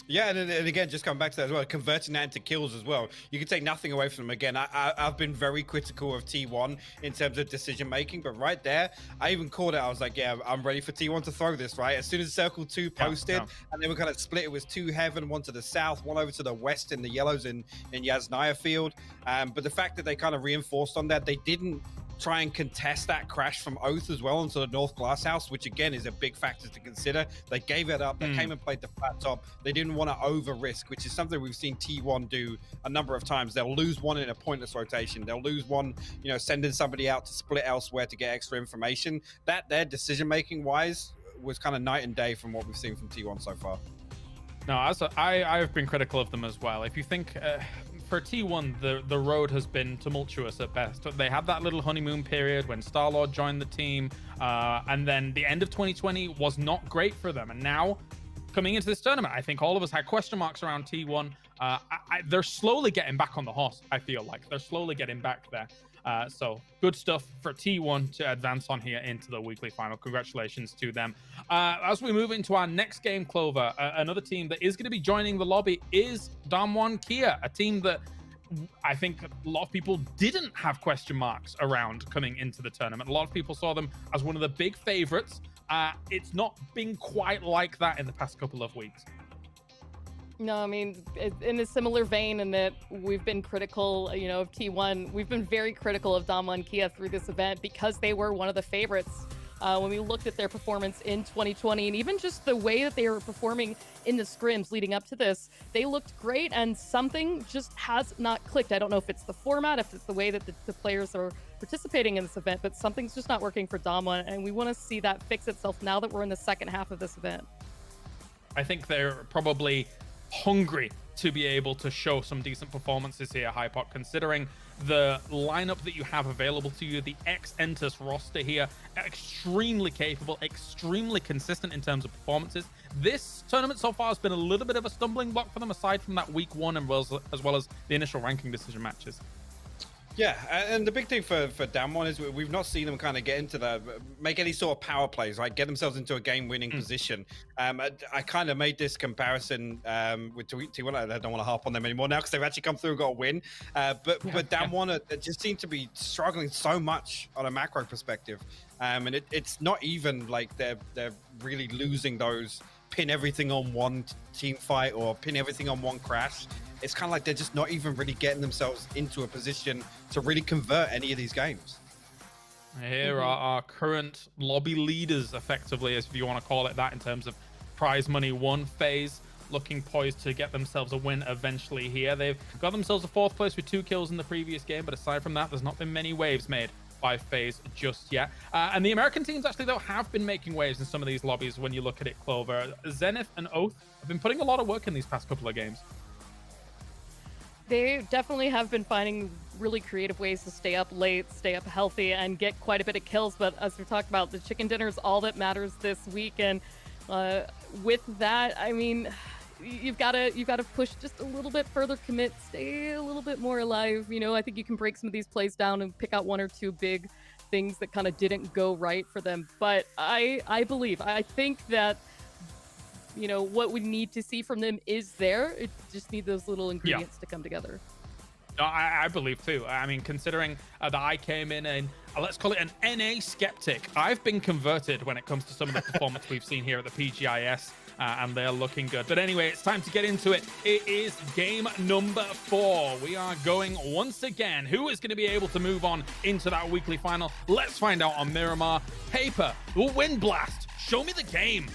Yeah, and again, just coming back to that as well, converting that into kills as well. You can take nothing away from them. Again, I've been very critical of T1 in terms of decision making, but right there, I even called it. I was like, yeah, I'm ready for T1 to throw this, right? As soon as Circle 2 posted, and they were kind of split, it was 2 Heaven, 1 to the south, 1 over to the west in the yellows in Yasnaya field. But the fact that they kind of reinforced on that, they didn't try and contest that crash from Oath as well into the North Glass House, which again is a big factor to consider. They gave it up. They came and played the flat top. They didn't want to over risk, which is something we've seen T1 do a number of times. They'll lose one in a pointless rotation. They'll lose one, sending somebody out to split elsewhere to get extra information. That their decision making wise was kind of night and day from what we've seen from T1 so far. No, I've been critical of them as well. If you think for T1, the road has been tumultuous at best. They had that little honeymoon period when Star-Lord joined the team, and then the end of 2020 was not great for them. And now, coming into this tournament, I think all of us had question marks around T1. They're slowly getting back on the horse, I feel like. They're slowly getting back there. So good stuff for T1 to advance on here into the weekly final. Congratulations to them. As we move into our next game, Clover, another team that is going to be joining the lobby is Damwon Kia, a team that I think a lot of people didn't have question marks around coming into the tournament. A lot of people saw them as one of the big favorites. It's not been quite like that in the past couple of weeks. No, I mean, in a similar vein in that we've been critical, of T1. We've been very critical of Damwon Kia through this event because they were one of the favorites when we looked at their performance in 2020, and even just the way that they were performing in the scrims leading up to this. They looked great, and something just has not clicked. I don't know if it's the format, if it's the way that the players are participating in this event, but something's just not working for Damwon, and we want to see that fix itself now that we're in the second half of this event. I think they're probably hungry to be able to show some decent performances here, Hypoc, considering the lineup that you have available to you, the ex-Entus roster here, extremely capable, extremely consistent in terms of performances. This tournament so far has been a little bit of a stumbling block for them, aside from that week 1 and as well as the initial ranking decision matches. Yeah, and the big thing for Damwon is we've not seen them kind of get into make any sort of power plays, right? Get themselves into a game-winning position. I kind of made this comparison with T1. I don't want to harp on them anymore now because they've actually come through and got a win. But Damwon just seem to be struggling so much on a macro perspective. And it's not even like they're really losing those pin everything on one team fight or pin everything on one crash. It's kind of like they're just not even really getting themselves into a position to really convert any of these games. Here are our current lobby leaders, effectively, if you want to call it that, in terms of prize money won. Phase looking poised to get themselves a win eventually here. They've got themselves a 4th place with 2 kills in the previous game, but aside from that, there's not been many waves made by FaZe just yet. And the American teams actually, though, have been making waves in some of these lobbies when you look at it, Clover. Zenith and Oath have been putting a lot of work in these past couple of games. They definitely have been finding really creative ways to stay up late, stay up healthy, and get quite a bit of kills. But as we talked about, the chicken dinner is all that matters this week. And with that, I mean, you've got to push just a little bit further, commit, stay a little bit more alive. You know, I think you can break some of these plays down and pick out 1 or 2 big things that kind of didn't go right for them. But I think that, you know, what we need to see from them is there. It just need those little ingredients to come together. No, I believe too. I mean, considering that I came in and let's call it an NA skeptic, I've been converted when it comes to some of the performance we've seen here at the PGI.S, and they're looking good. But anyway, it's time to get into it. It is game number 4. We are going once again. Who is going to be able to move on into that weekly final? Let's find out on Miramar. Paper, Wind Blast, show me the game.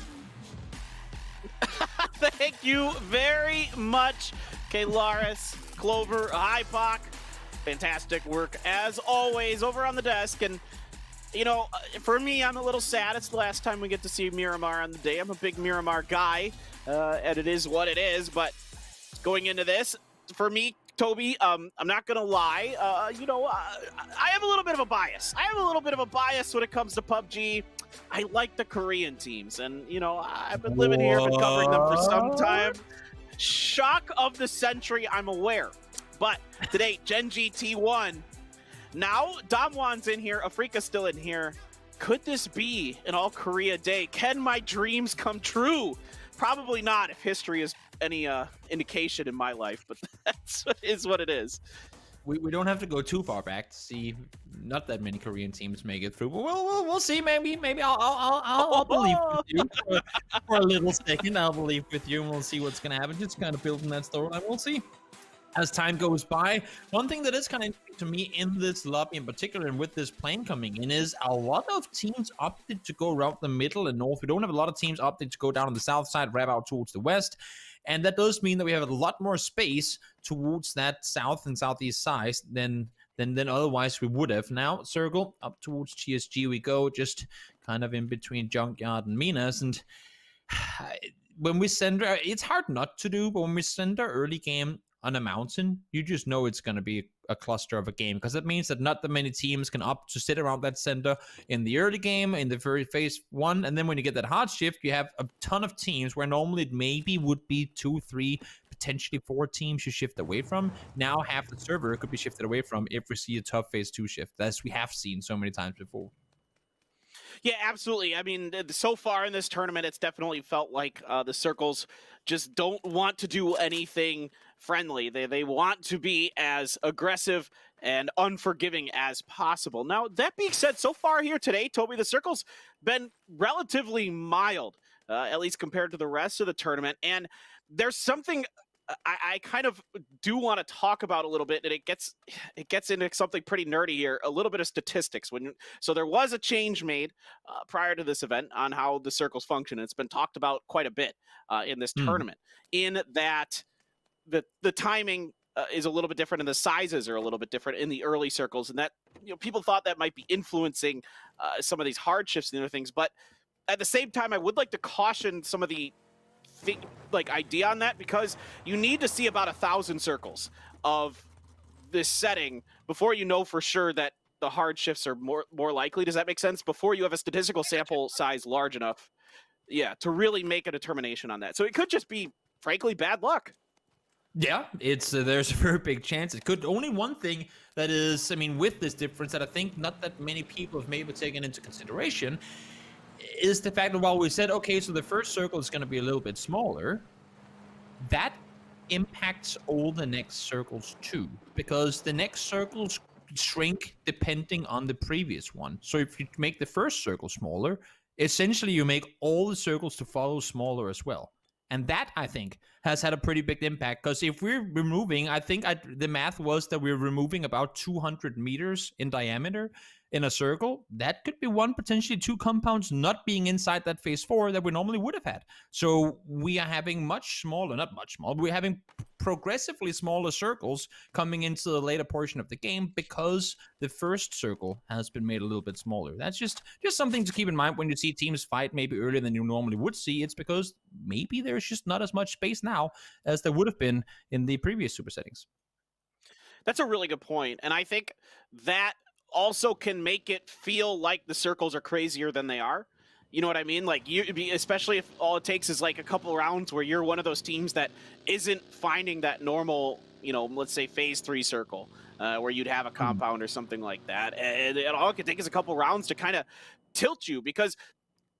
Thank you very much, Kalaris, Clover, Hypoc. Fantastic work, as always, over on the desk. And, you know, for me, I'm a little sad. It's the last time we get to see Miramar on the day. I'm a big Miramar guy, and it is what it is. But going into this, for me, Toby, I'm not going to lie. You know, I have a little bit of a bias. When it comes to PUBG. I like the Korean teams, and, you know, I've been living here, been covering them for some time. Shock of the century, I'm aware. But today, Genji T1. Now, Damwon's in here, Afrika's still in here. Could this be an all-Korea day? Can my dreams come true? Probably not, if history is any indication in my life, but that's what it is. We don't have to go too far back to see not that many Korean teams make it through, but we'll see. Maybe I'll believe with you for a little second. I'll believe with you, and we'll see what's gonna happen. Just kind of building that storyline. We'll see as time goes by. One thing that is kind of interesting to me in this lobby in particular, and with this plane coming in, is a lot of teams opted to go around the middle and north. We don't have a lot of teams opted to go down on the south side, wrap out towards the west. And that does mean that we have a lot more space towards that south and southeast side than otherwise we would have. Now, circle up towards GSG we go, just kind of in between Junkyard and Minas. And when we send, it's hard not to do, but when we send our early game on a mountain, you just know it's going to be a cluster of a game, because it means that not that many teams can opt to sit around that center in the early game, in the very phase 1, and then when you get that hard shift, you have a ton of teams where normally it maybe would be 2, 3, potentially 4 teams you shift away from. Now half the server could be shifted away from if we see a tough phase 2 shift, as we have seen so many times before. Yeah, absolutely. I mean, so far in this tournament, it's definitely felt like the Circles just don't want to do anything friendly. They want to be as aggressive and unforgiving as possible. Now, that being said, so far here today, Toby, the Circles been relatively mild, at least compared to the rest of the tournament. And there's something I kind of do want to talk about a little bit, and it gets into something pretty nerdy here, a little bit of statistics. So there was a change made prior to this event on how the circles function. It's been talked about quite a bit in this tournament, in that the timing is a little bit different and the sizes are a little bit different in the early circles, and that, you know, people thought that might be influencing some of these hard shifts and other things. But at the same time, I would like to caution some of the idea on that, because you need to see about 1,000 circles of this setting before you know for sure that the hard shifts are more likely. Does that make sense? Before you have a statistical sample size large enough, yeah, to really make a determination on that. So it could just be, frankly, bad luck. Yeah, it's there's a very big chance. It could. Only one thing that is, I mean, with this difference that I think not that many people have maybe taken into consideration is the fact that while we said, okay, so the first circle is going to be a little bit smaller, that impacts all the next circles too, because the next circles shrink depending on the previous one. So if you make the first circle smaller, essentially you make all the circles to follow smaller as well. And that, I think, has had a pretty big impact. Because if we're removing, I think the math was that we're removing about 200 meters in diameter in a circle. That could be one, potentially two compounds not being inside that phase 4 that we normally would have had. So we are having much smaller, not much smaller, we're having progressively smaller circles coming into the later portion of the game because the first circle has been made a little bit smaller. That's just something to keep in mind when you see teams fight maybe earlier than you normally would see. It's because maybe there's just not as much space now as there would have been in the previous super settings. That's a really good point. And I think that also can make it feel like the circles are crazier than they are. You know what I mean? Like, especially if all it takes is like a couple rounds where you're one of those teams that isn't finding that normal, let's say phase 3 circle where you'd have a compound or something like that. And all it could take is a couple rounds to kind of tilt you, because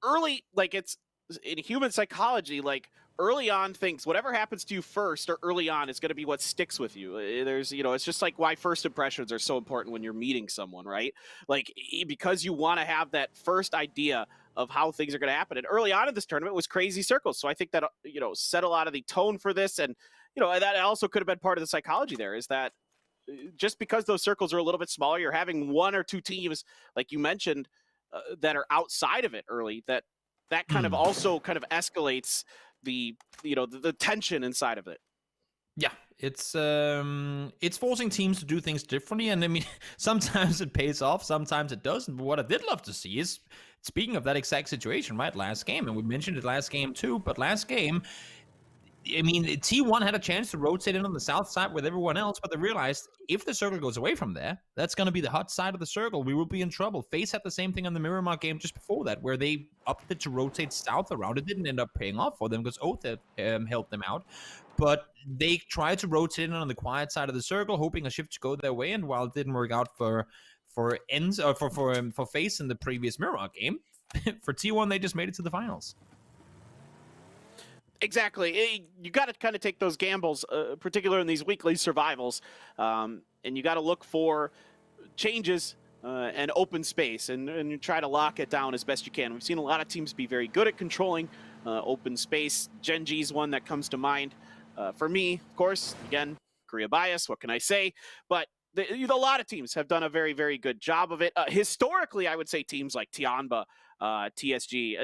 early, like, it's in human psychology, like, early on things, whatever happens to you first or early on is going to be what sticks with you. There's, it's just like why first impressions are so important when you're meeting someone, right? Like, because you want to have that first idea of how things are going to happen. And early on in this tournament was crazy circles. So I think that, set a lot of the tone for this. And, that also could have been part of the psychology there, is that just because those circles are a little bit smaller, you're having one or two teams, like you mentioned, that are outside of it early, that kind of also kind of escalates the tension inside of it. Yeah, it's forcing teams to do things differently, and I mean, sometimes it pays off, sometimes it doesn't. But what I did love to see is, speaking of that exact situation, right? Last game, and we mentioned it last game too, but last game, I mean, T1 had a chance to rotate in on the south side with everyone else, but they realized if the circle goes away from there, that's going to be the hot side of the circle. We will be in trouble. FaZe had the same thing on the Miramar game just before that, where they opted to rotate south around. It didn't end up paying off for them because Oath helped them out. But they tried to rotate in on the quiet side of the circle, hoping a shift to go their way. And while it didn't work out for FaZe in the previous Miramar game, for T1, they just made it to the finals. Exactly. You got to kind of take those gambles, particularly in these weekly survivals, and you got to look for changes and open space, and you try to lock it down as best you can. We've seen a lot of teams be very good at controlling open space. Gen.G's one that comes to mind. For me, of course, again, PGI.S, what can I say? But a lot of teams have done a very, very good job of it. Historically, I would say teams like Tianba, TSG,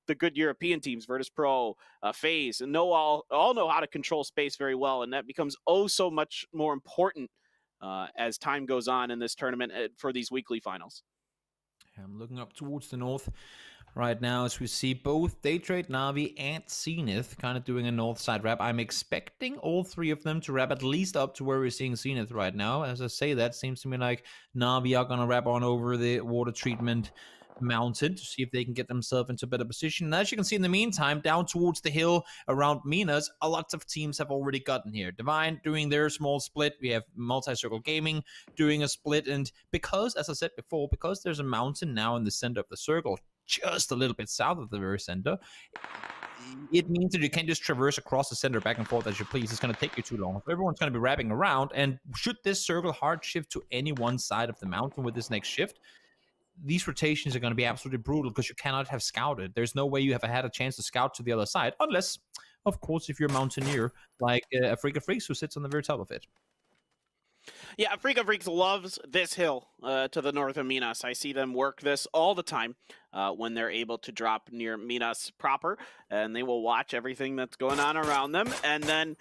the good European teams, Virtus Pro, FaZe, and all know how to control space very well, and that becomes so much more important as time goes on in this tournament for these weekly finals. I'm looking up towards the north right now as we see both Daytrade, Na'Vi, and Zenith kind of doing a north side wrap. I'm expecting all three of them to wrap at least up to where we're seeing Zenith right now. As I say, that seems to me like Na'Vi are going to wrap on over the water treatment mountain to see if they can get themselves into a better position. And as you can see in the meantime, down towards the hill around Minas, a lot of teams have already gotten here. Divine doing their small split. We have Multi-Circle Gaming doing a split. And because, as I said before, because there's a mountain now in the center of the circle, just a little bit south of the very center, it means that you can't just traverse across the center back and forth as you please. It's going to take you too long. Everyone's going to be wrapping around. And should this circle hard shift to any one side of the mountain with this next shift, these rotations are going to be absolutely brutal because you cannot have scouted. There's no way you have had a chance to scout to the other side, unless, of course, if you're a mountaineer like Afrika Freaks, who sits on the very top of it. Yeah, Afrika Freaks loves this hill to the north of Minas. I see them work this all the time when they're able to drop near Minas proper, and they will watch everything that's going on around them and then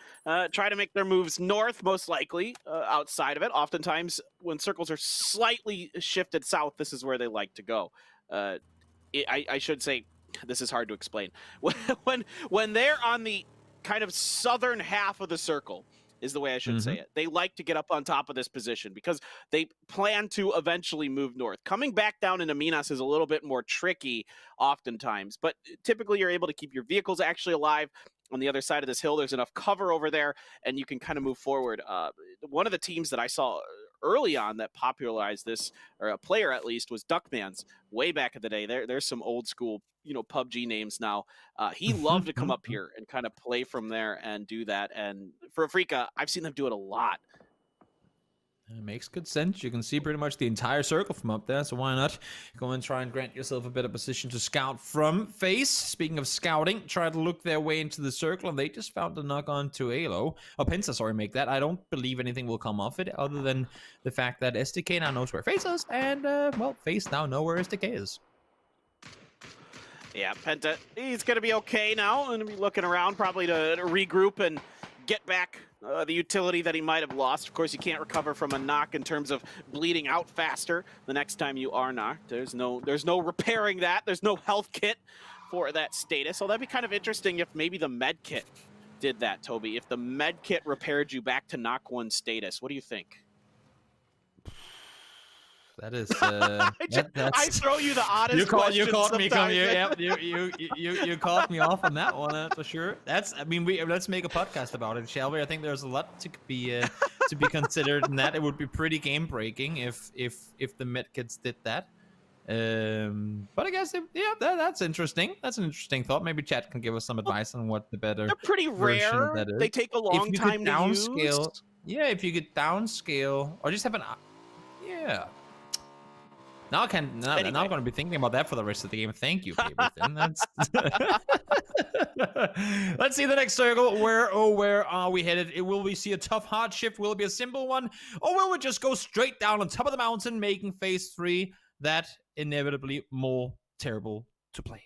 try to make their moves north, most likely, outside of it. Oftentimes, when circles are slightly shifted south, this is where they like to go. I should say, this is hard to explain. When they're on the kind of southern half of the circle, is the way I should say it. They like to get up on top of this position because they plan to eventually move north. Coming back down into Minas is a little bit more tricky oftentimes, but typically you're able to keep your vehicles actually alive. On the other side of this hill, there's enough cover over there, and you can kind of move forward. One of the teams that I saw early on that popularized this, or a player at least, was Duckmans way back in the day. There's some old school, PUBG names now. He loved to come up here and kind of play from there and do that. And for Afrika, I've seen them do it a lot. It makes good sense. You can see pretty much the entire circle from up there, so why not go and try and grant yourself a better position to scout from. FaZe, speaking of scouting, try to look their way into the circle, and they just found a knock on to Alo. Oh, Pensa, sorry, make that. I don't believe anything will come off it, other than the fact that SDK now knows where FaZe is, and, well, FaZe now know where SDK is. Yeah, Penta, he's going to be okay now. Going to be looking around probably to regroup and get back the utility that he might have lost. Of course, you can't recover from a knock in terms of bleeding out faster the next time you are knocked. There's no repairing that. There's no health kit for that status. So that'd be kind of interesting if maybe the med kit did that, Toby. If the med kit repaired you back to knock 1 status, what do you think? That is. I throw you the oddest you caught me. Come sometimes. here. You caught me off on that one. For sure. That's. I mean, let's make a podcast about it, shall we? I think there's a lot to be considered in that. It would be pretty game breaking if the medkits did that. But I guess that's interesting. That's an interesting thought. Maybe chat can give us some advice on what the better. They're pretty rare. That is. They take a long time to use. Yeah, if you could downscale or just have an. Yeah. Now now I'm going to be thinking about that for the rest of the game. Thank you, Paperthin. Let's see the next circle. Where are we headed? Will we see a tough hard shift? Will it be a simple one? Or will we just go straight down on top of the mountain, making phase 3 that inevitably more terrible to play?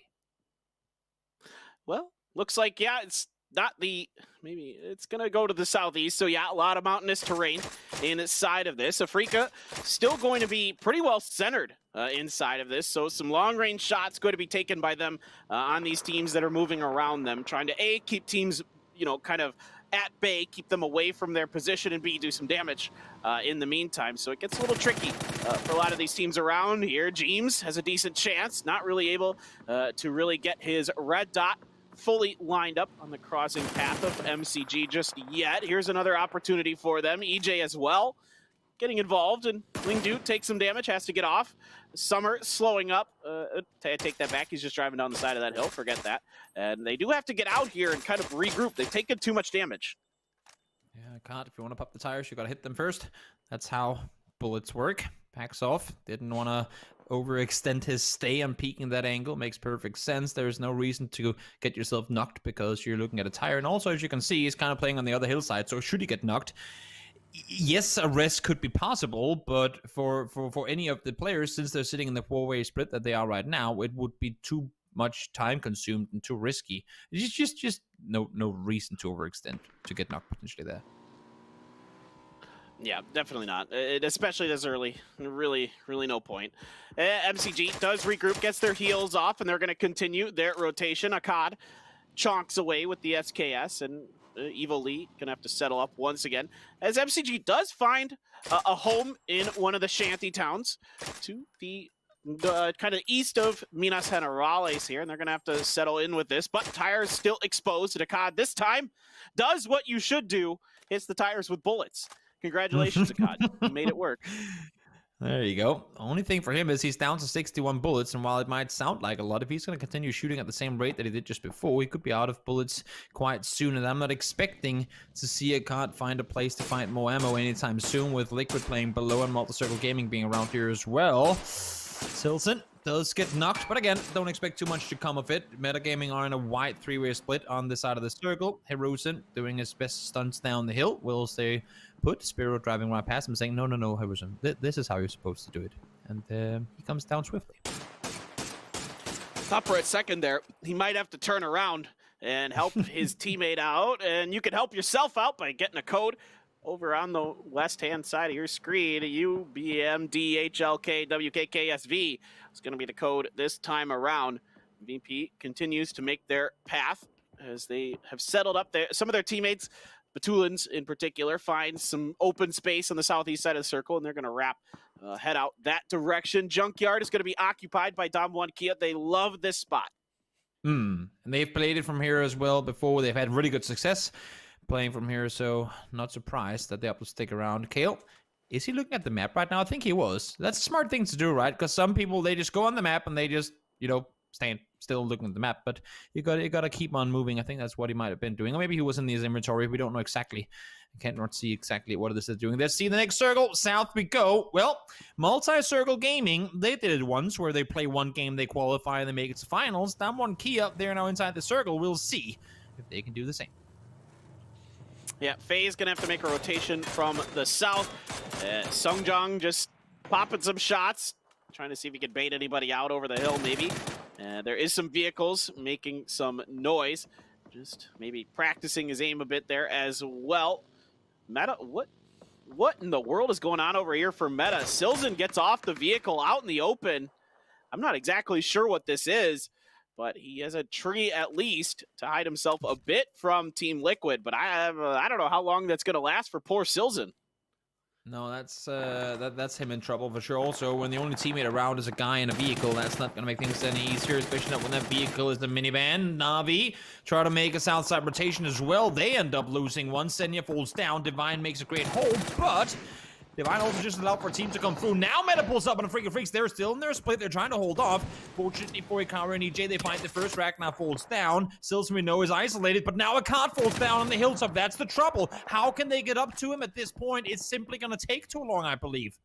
Well, looks like, yeah, it's not maybe it's going to go to the southeast. So, yeah, a lot of mountainous terrain inside of this. Afrika still going to be pretty well centered inside of this. So some long-range shots going to be taken by them on these teams that are moving around them, trying to, A, keep teams, kind of at bay, keep them away from their position, and B, do some damage in the meantime. So it gets a little tricky for a lot of these teams around here. James has a decent chance, not really able to really get his red dot fully lined up on the crossing path of MCG just yet. Here's another opportunity for them. EJ as well getting involved, and Lingdu takes some damage, has to get off. Summer slowing up. I take that back. He's just driving down the side of that hill. Forget that. And they do have to get out here and kind of regroup. They've taken too much damage. Yeah, can't. If you want to pop the tires, you got to hit them first. That's how bullets work. Packs off. Didn't want to overextend his stay on peeking that angle. Makes perfect sense. There's no reason to get yourself knocked because you're looking at a tire. And also, as you can see, he's kind of playing on the other hillside. So should he get knocked, yes, a rest could be possible. But for any of the players, since they're sitting in the 4-way split that they are right now, it would be too much time consumed and too risky. It's just no reason to overextend to get knocked potentially there. Yeah, definitely not. Especially this early. Really no point. MCG does regroup, gets their heals off, and they're going to continue their rotation. Akkad chonks away with the SKS, and Evo Lee going to have to settle up once again. As MCG does find a home in one of the shanty towns to the kind of east of Minas Generales here, and they're going to have to settle in with this. But tires still exposed, and Akkad this time does what you should do, hits the tires with bullets. Congratulations, Akkad. You made it work. There you go. Only thing for him is he's down to 61 bullets, and while it might sound like a lot, if he's going to continue shooting at the same rate that he did just before, he could be out of bullets quite soon, and I'm not expecting to see Akkad find a place to find more ammo anytime soon, with Liquid playing below and Multi-Circle Gaming being around here as well. Silson does get knocked, but again, don't expect too much to come of it. Metagaming are in a wide 3-way split on this side of the circle. Hirosen doing his best stunts down the hill. Will stay put. Spiro driving right past him saying, no, Hirosen, this is how you're supposed to do it. And he comes down swiftly. Thought for a second there, he might have to turn around and help his teammate out, and you can help yourself out by getting a code over on the left-hand side of your screen. UBMDHLKWKKSV is going to be the code this time around. VP continues to make their path as they have settled up there. Some of their teammates, Batulans in particular, find some open space on the southeast side of the circle, and they're going to head out that direction. Junkyard is going to be occupied by Dom1 Kia. They love this spot. And they've played it from here as well before. They've had really good success playing from here, so not surprised that they have to stick around. Kale, is he looking at the map right now? I think he was. That's a smart thing to do, right? Because some people, they just go on the map and they just, staying still looking at the map, but you gotta keep on moving. I think that's what he might have been doing, or maybe he was in his inventory. We don't know exactly. I cannot see exactly what this is doing. Let's see the next circle. South we go. Well, multi-circle gaming, they did it once where they play one game, they qualify, and they make it to finals. Damwon Kia, they're now inside the circle. We'll see if they can do the same. Yeah, Faye's gonna have to make a rotation from the south. Sungjong just popping some shots, trying to see if he can bait anybody out over the hill, maybe. There is some vehicles making some noise. Just maybe practicing his aim a bit there as well. Meta, what in the world is going on over here for Meta? Silzen gets off the vehicle out in the open. I'm not exactly sure what this is, but he has a tree at least to hide himself a bit from Team Liquid. But I don't know how long that's going to last for poor Silzen. No, that's him in trouble for sure. Also, when the only teammate around is a guy in a vehicle, that's not going to make things any easier, especially not when that vehicle is the minivan. Na'Vi try to make a south side rotation as well. They end up losing one. Senya falls down. Divine makes a great hold, but Divine also just allowed for a team to come through. Now Meta pulls up on a Freaking Freaks. They're still in their split. They're trying to hold off. Fortunately for Ikaru and EJ, they find the first. Ragnar falls down. Silson, we know, is isolated, but now Akkad falls down on the hilltop. That's the trouble. How can they get up to him at this point? It's simply going to take too long, I believe.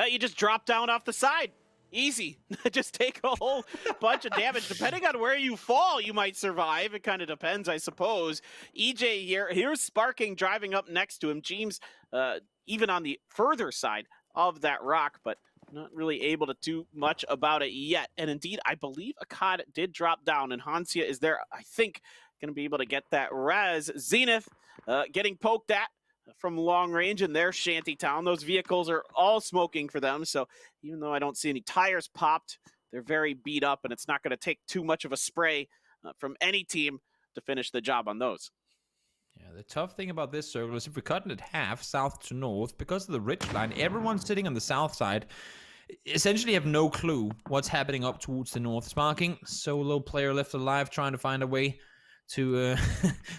You just drop down off the side. Easy. Just take a whole bunch of damage. Depending on where you fall, you might survive. It kind of depends, I suppose. EJ here. Here's Sparking driving up next to him. James even on the further side of that rock, but not really able to do much about it yet. And indeed, I believe Akkad did drop down, and Hansia is there, I think, going to be able to get that res. Zenith getting poked at from long range in their shantytown. Those vehicles are all smoking for them, so even though I don't see any tires popped, they're very beat up, and it's not going to take too much of a spray from any team to finish the job on those. Yeah, the tough thing about this circle is if we cut it in half, south to north, because of the ridge line, everyone sitting on the south side essentially have no clue what's happening up towards the north. Sparking, solo player left alive, trying to find a way to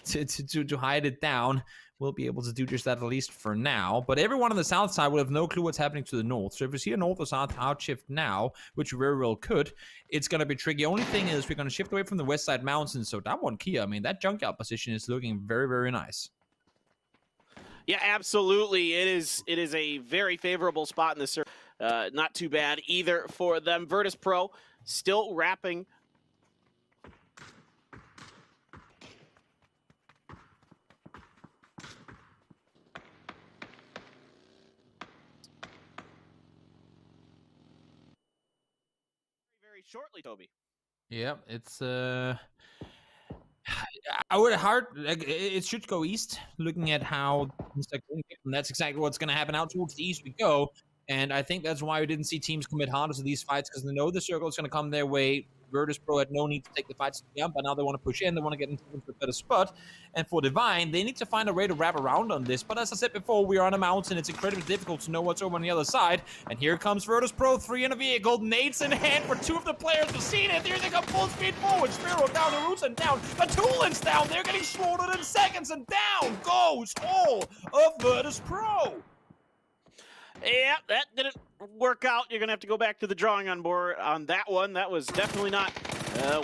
to hide it down. We'll be able to do just that, at least for now. But everyone on the south side will have no clue what's happening to the north. So if we see a north or south outshift now, which we very well could, it's going to be tricky. Only thing is we're going to shift away from the west side mountains. So that one, Kia, I mean, that junkyard position is looking very, very nice. Yeah, absolutely. It is a very favorable spot in this circle. Not too bad either for them. Virtus Pro still wrapping. Very shortly, Toby. Yeah, it's I would it should go east, looking at how and that's exactly what's going to happen. Out towards the east we go, and I think that's why we didn't see teams commit harder to these fights, because they know the circle is going to come their way. Virtus Pro had no need to take the fights to the end, but now they want to push in, they want to get into a better spot. And for Divine, they need to find a way to wrap around on this. But as I said before, we are on a mountain. It's incredibly difficult to know what's over on the other side. And here comes Virtus Pro, 3 in a vehicle, nades in hand for 2 of the players to see it. Here they come full speed forward. Spiro down, the roots and down. Batulin's down. They're getting slaughtered in seconds, and down goes all of Virtus Pro. Yeah, that didn't work out. You're going to have to go back to the drawing on board on that one. That was definitely not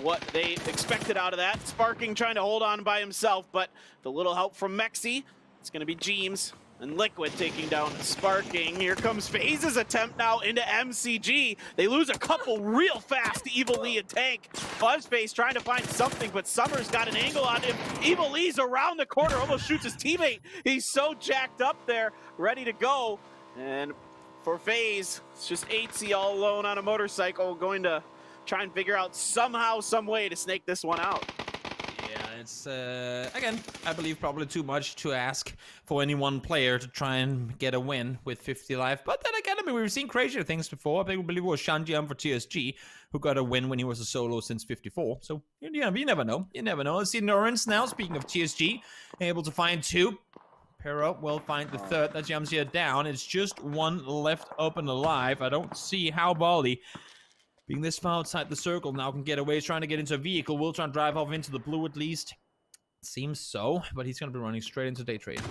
what they expected out of that. Sparking trying to hold on by himself, but the little help from Mexi, it's going to be James and Liquid taking down Sparking. Here comes FaZe's attempt now into MCG. They lose a couple real fast to Evil Lee and Tank. Buzzface trying to find something, but Summer's got an angle on him. Evil Lee's around the corner, almost shoots his teammate. He's so jacked up there, ready to go. And for FaZe, it's just 8C all alone on a motorcycle, going to try and figure out somehow, some way to snake this one out. Yeah, it's, again, I believe probably too much to ask for any one player to try and get a win with 50 life. But then again, I mean, we've seen crazier things before. I believe it was Shanjian for TSG who got a win when he was a solo since 54. So, yeah, you never know. You never know. Let's see Norrens now, speaking of TSG, able to find 2. Pair up will find the 3rd. That jumps here down. It's just 1 left up and alive. I don't see how Bali, being this far outside the circle, now can get away. He's trying to get into a vehicle. Will try and drive off into the blue at least. Seems so, but he's going to be running straight into day trade.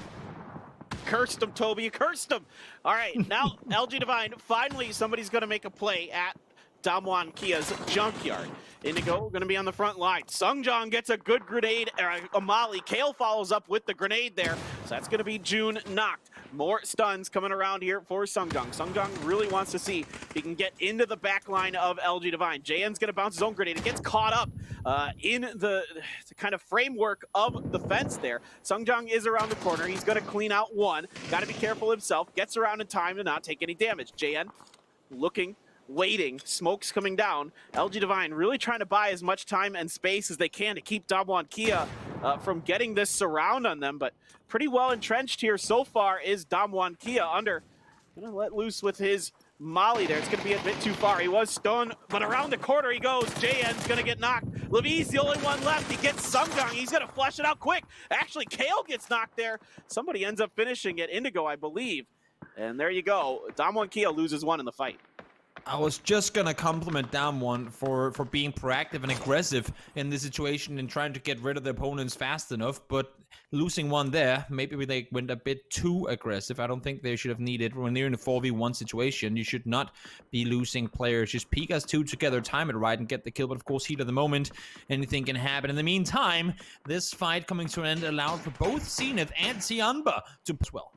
Cursed him, Toby. You cursed him. All right, now LG Divine, finally somebody's going to make a play at Damwon Kia's Junkyard. Indigo going to be on the front line. Sungjong gets a good grenade, a molly. Kale follows up with the grenade there. So that's going to be June knocked. More stuns coming around here for Sungjong. Sungjong really wants to see if he can get into the back line of LG Divine. JN's going to bounce his own grenade. It gets caught up in the kind of framework of the fence there. Sungjong is around the corner. He's going to clean out one. Got to be careful himself. Gets around in time to not take any damage. JN looking, waiting, smoke's coming down. LG Divine really trying to buy as much time and space as they can to keep Damwon Kia from getting this surround on them, but pretty well entrenched here so far is Damwon Kia under. Gonna let loose with his molly there. It's gonna be a bit too far. He was stunned, but around the corner he goes. JN's gonna get knocked. Levy's the only one left. He gets Sungjong. He's gonna flush it out quick. Actually, Kale gets knocked there. Somebody ends up finishing it. Indigo, I believe. And there you go. Damwon Kia loses one in the fight. I was just gonna compliment Damwon for being proactive and aggressive in this situation and trying to get rid of the opponents fast enough, but losing one there, maybe they went a bit too aggressive. I don't think they should have needed. When they're in a 4v1 situation, you should not be losing players. Just peek us two together, time it right, and get the kill. But of course, heat of the moment, anything can happen. In the meantime, this fight coming to an end allowed for both Zenith and Tianba to as well.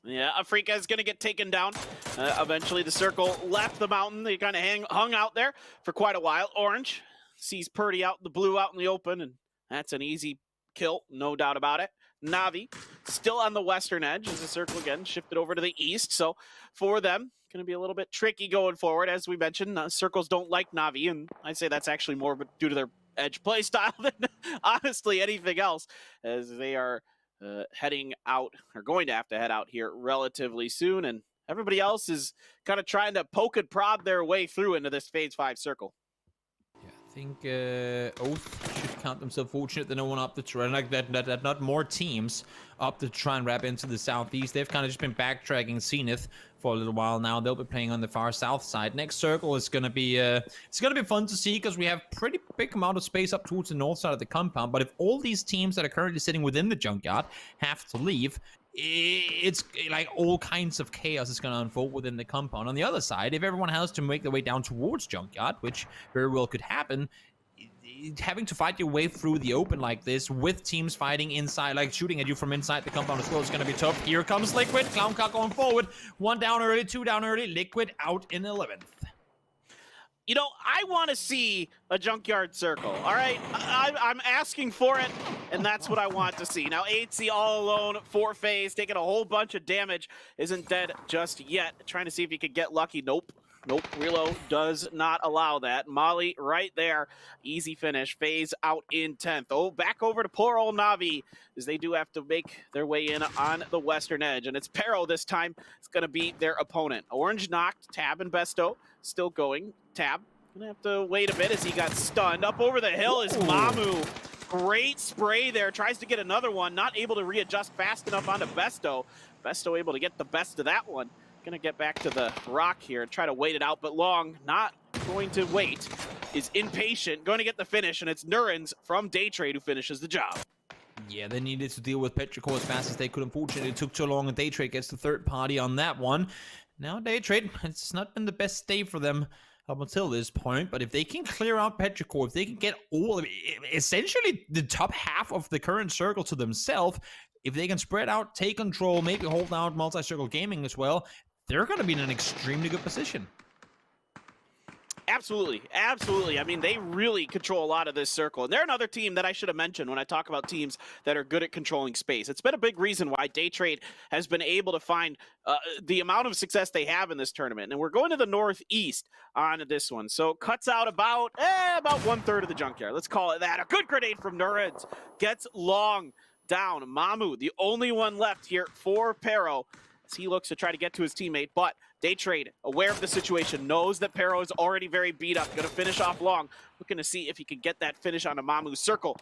Yeah, Afrika is going to get taken down. Eventually, the circle left the mountain. They kind of hung out there for quite a while. Orange sees Purdy out, the blue out in the open, and that's an easy kill, no doubt about it. Navi still on the western edge as the circle again shifted over to the east. So for them, going to be a little bit tricky going forward. As we mentioned, circles don't like Navi, and I'd say that's actually more due to their edge play style than honestly anything else, as they are heading out, or going to have to head out here relatively soon, and everybody else is kind of trying to poke and prod their way through into this Phase 5 circle. I think Oath should count themselves fortunate that no one up the terrain like that. Not more teams up to try and wrap into the southeast. They've kind of just been backtracking Zenith for a little while now. They'll be playing on the far south side. Next circle is gonna be fun to see because we have pretty big amount of space up towards the north side of the compound. But if all these teams that are currently sitting within the junkyard have to leave, it's like all kinds of chaos is going to unfold within the compound. On the other side, if everyone has to make their way down towards junkyard, which very well could happen, having to fight your way through the open like this with teams fighting inside, like shooting at you from inside the compound as well, is going to be tough. Here comes Liquid. Clowncock going forward. 1 down early, 2 down early. Liquid out in 11th. You know, I want to see a junkyard circle, all right? I'm asking for it, and that's what I want to see. Now, 8C all alone, 4 phase, taking a whole bunch of damage, isn't dead just yet. Trying to see if he could get lucky. Nope. Reload does not allow that. Molly right there. Easy finish. Phase out in 10th. Oh, back over to poor old Navi, as they do have to make their way in on the western edge. And it's Pero this time. It's going to be their opponent. Orange knocked. Tab and Besto still going. Tab gonna have to wait a bit as he got stunned. Up over the hill is Mamu. Great spray there. Tries to get another one. Not able to readjust fast enough onto Besto. Besto able to get the best of that one. Gonna get back to the rock here and try to wait it out, but Long not going to wait. Is impatient. Going to get the finish, and it's Nurens from Daytrade who finishes the job. Yeah, they needed to deal with Petrichor as fast as they could. Unfortunately, it took too long, and Daytrade gets the third party on that one. Now, Daytrade, it's not been the best day for them up until this point, but if they can clear out Petrichor, if they can get essentially the top half of the current circle to themselves, if they can spread out, take control, maybe hold down multi-circle gaming as well, they're going to be in an extremely good position. Absolutely. I mean, they really control a lot of this circle. And they're another team that I should have mentioned when I talk about teams that are good at controlling space. It's been a big reason why Daytrade has been able to find the amount of success they have in this tournament. And we're going to the northeast on this one. So cuts out about 1/3 of the junkyard. Let's call it that. A good grenade from Nurens. Gets Long down. Mamu, the only one left here for Pero, as he looks to try to get to his teammate, but Daytrade, aware of the situation, knows that Pero is already very beat up. Going to finish off Long. Looking to see if he can get that finish on a Mamu's circle.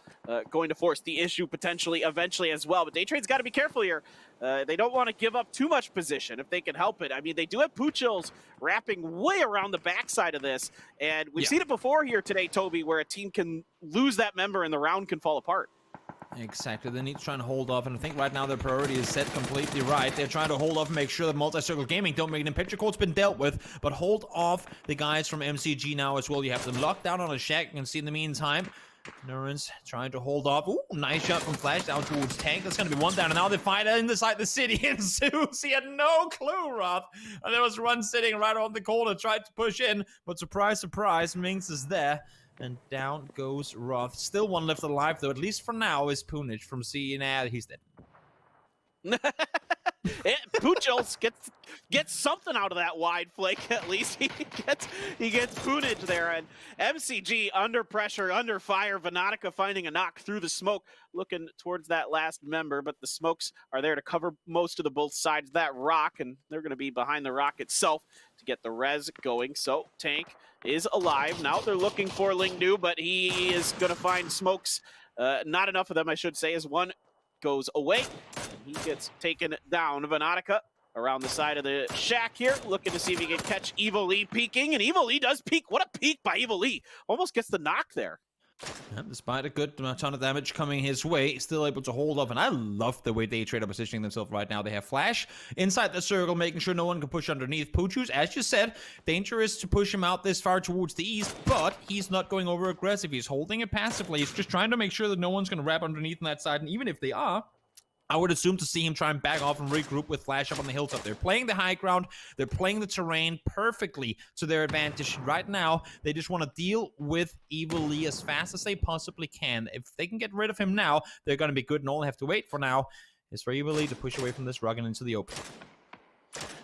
Going to force the issue potentially eventually as well. But Daytrade's got to be careful here. They don't want to give up too much position if they can help it. I mean, they do have Poochills wrapping way around the backside of this. And we've seen it before here today, Toby, where a team can lose that member and the round can fall apart. Exactly. They need to try and hold off, and I think right now their priority is set completely right. They're trying to hold off and make sure that Multi-Circle Gaming don't make an picture code's been dealt with, but hold off the guys from MCG now as well. You have them locked down on a shack. You can see in the meantime, Nurens trying to hold off. Ooh, nice shot from Flash down towards Tank. That's going to be one down, and now they fight inside the city, and Zeus, he had no clue, Roth. And there was one sitting right on the corner, tried to push in, but surprise, surprise, Minx is there. And down goes Roth. Still one left alive, though, at least for now, is Punich from CNA. He's dead. Puchels gets something out of that wide flick. At least he gets Punich there, and MCG under pressure, under fire. Vanatica finding a knock through the smoke, looking towards that last member, but the smokes are there to cover most of the both sides of that rock, and they're going to be behind the rock itself to get the res going. So Tank is alive now. They're looking for Lingnu, but he is going to find smokes. Not enough of them, I should say, as one goes away. He gets taken down. Vanatica around the side of the shack here, looking to see if he can catch Evil Lee peeking, and Evil Lee does peek. What a peek by Evil Lee. Almost gets the knock there. Yep, despite a good ton of damage coming his way, still able to hold off, and I love the way Daytrade are positioning themselves right now. They have Flash inside the circle, making sure no one can push underneath. Puchus, as you said, dangerous to push him out this far towards the east, but he's not going over aggressive. He's holding it passively. He's just trying to make sure that no one's going to wrap underneath on that side, and even if they are, I would assume to see him try and back off and regroup with Flash up on the hilltop. They're playing the high ground. They're playing the terrain perfectly to their advantage. Right now, they just want to deal with Evil Lee as fast as they possibly can. If they can get rid of him now, they're going to be good, and all they have to wait for now is for Evil Lee to push away from this rug and into the open.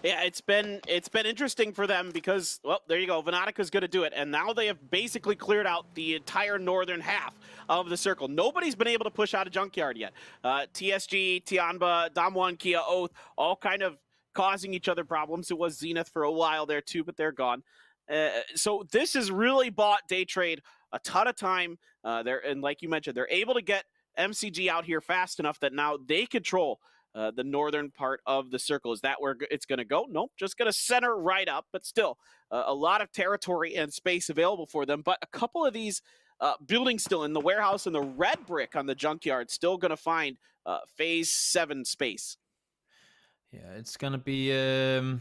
Yeah, it's been interesting for them because, well, there you go. Vanatica's going to do it, and now they have basically cleared out the entire northern half of the circle. Nobody's been able to push out a junkyard yet. TSG, Tianba, Damwon, Kia, Oath, all kind of causing each other problems. It was Zenith for a while there too, but they're gone. So this has really bought Daytrade a ton of time. And like you mentioned, they're able to get MCG out here fast enough that now they control the northern part of the circle. Is that where it's going to go? Nope, just going to center right up, but still a lot of territory and space available for them. But a couple of these buildings still in the warehouse and the red brick on the junkyard still going to find phase 7 space. Yeah, it's gonna be a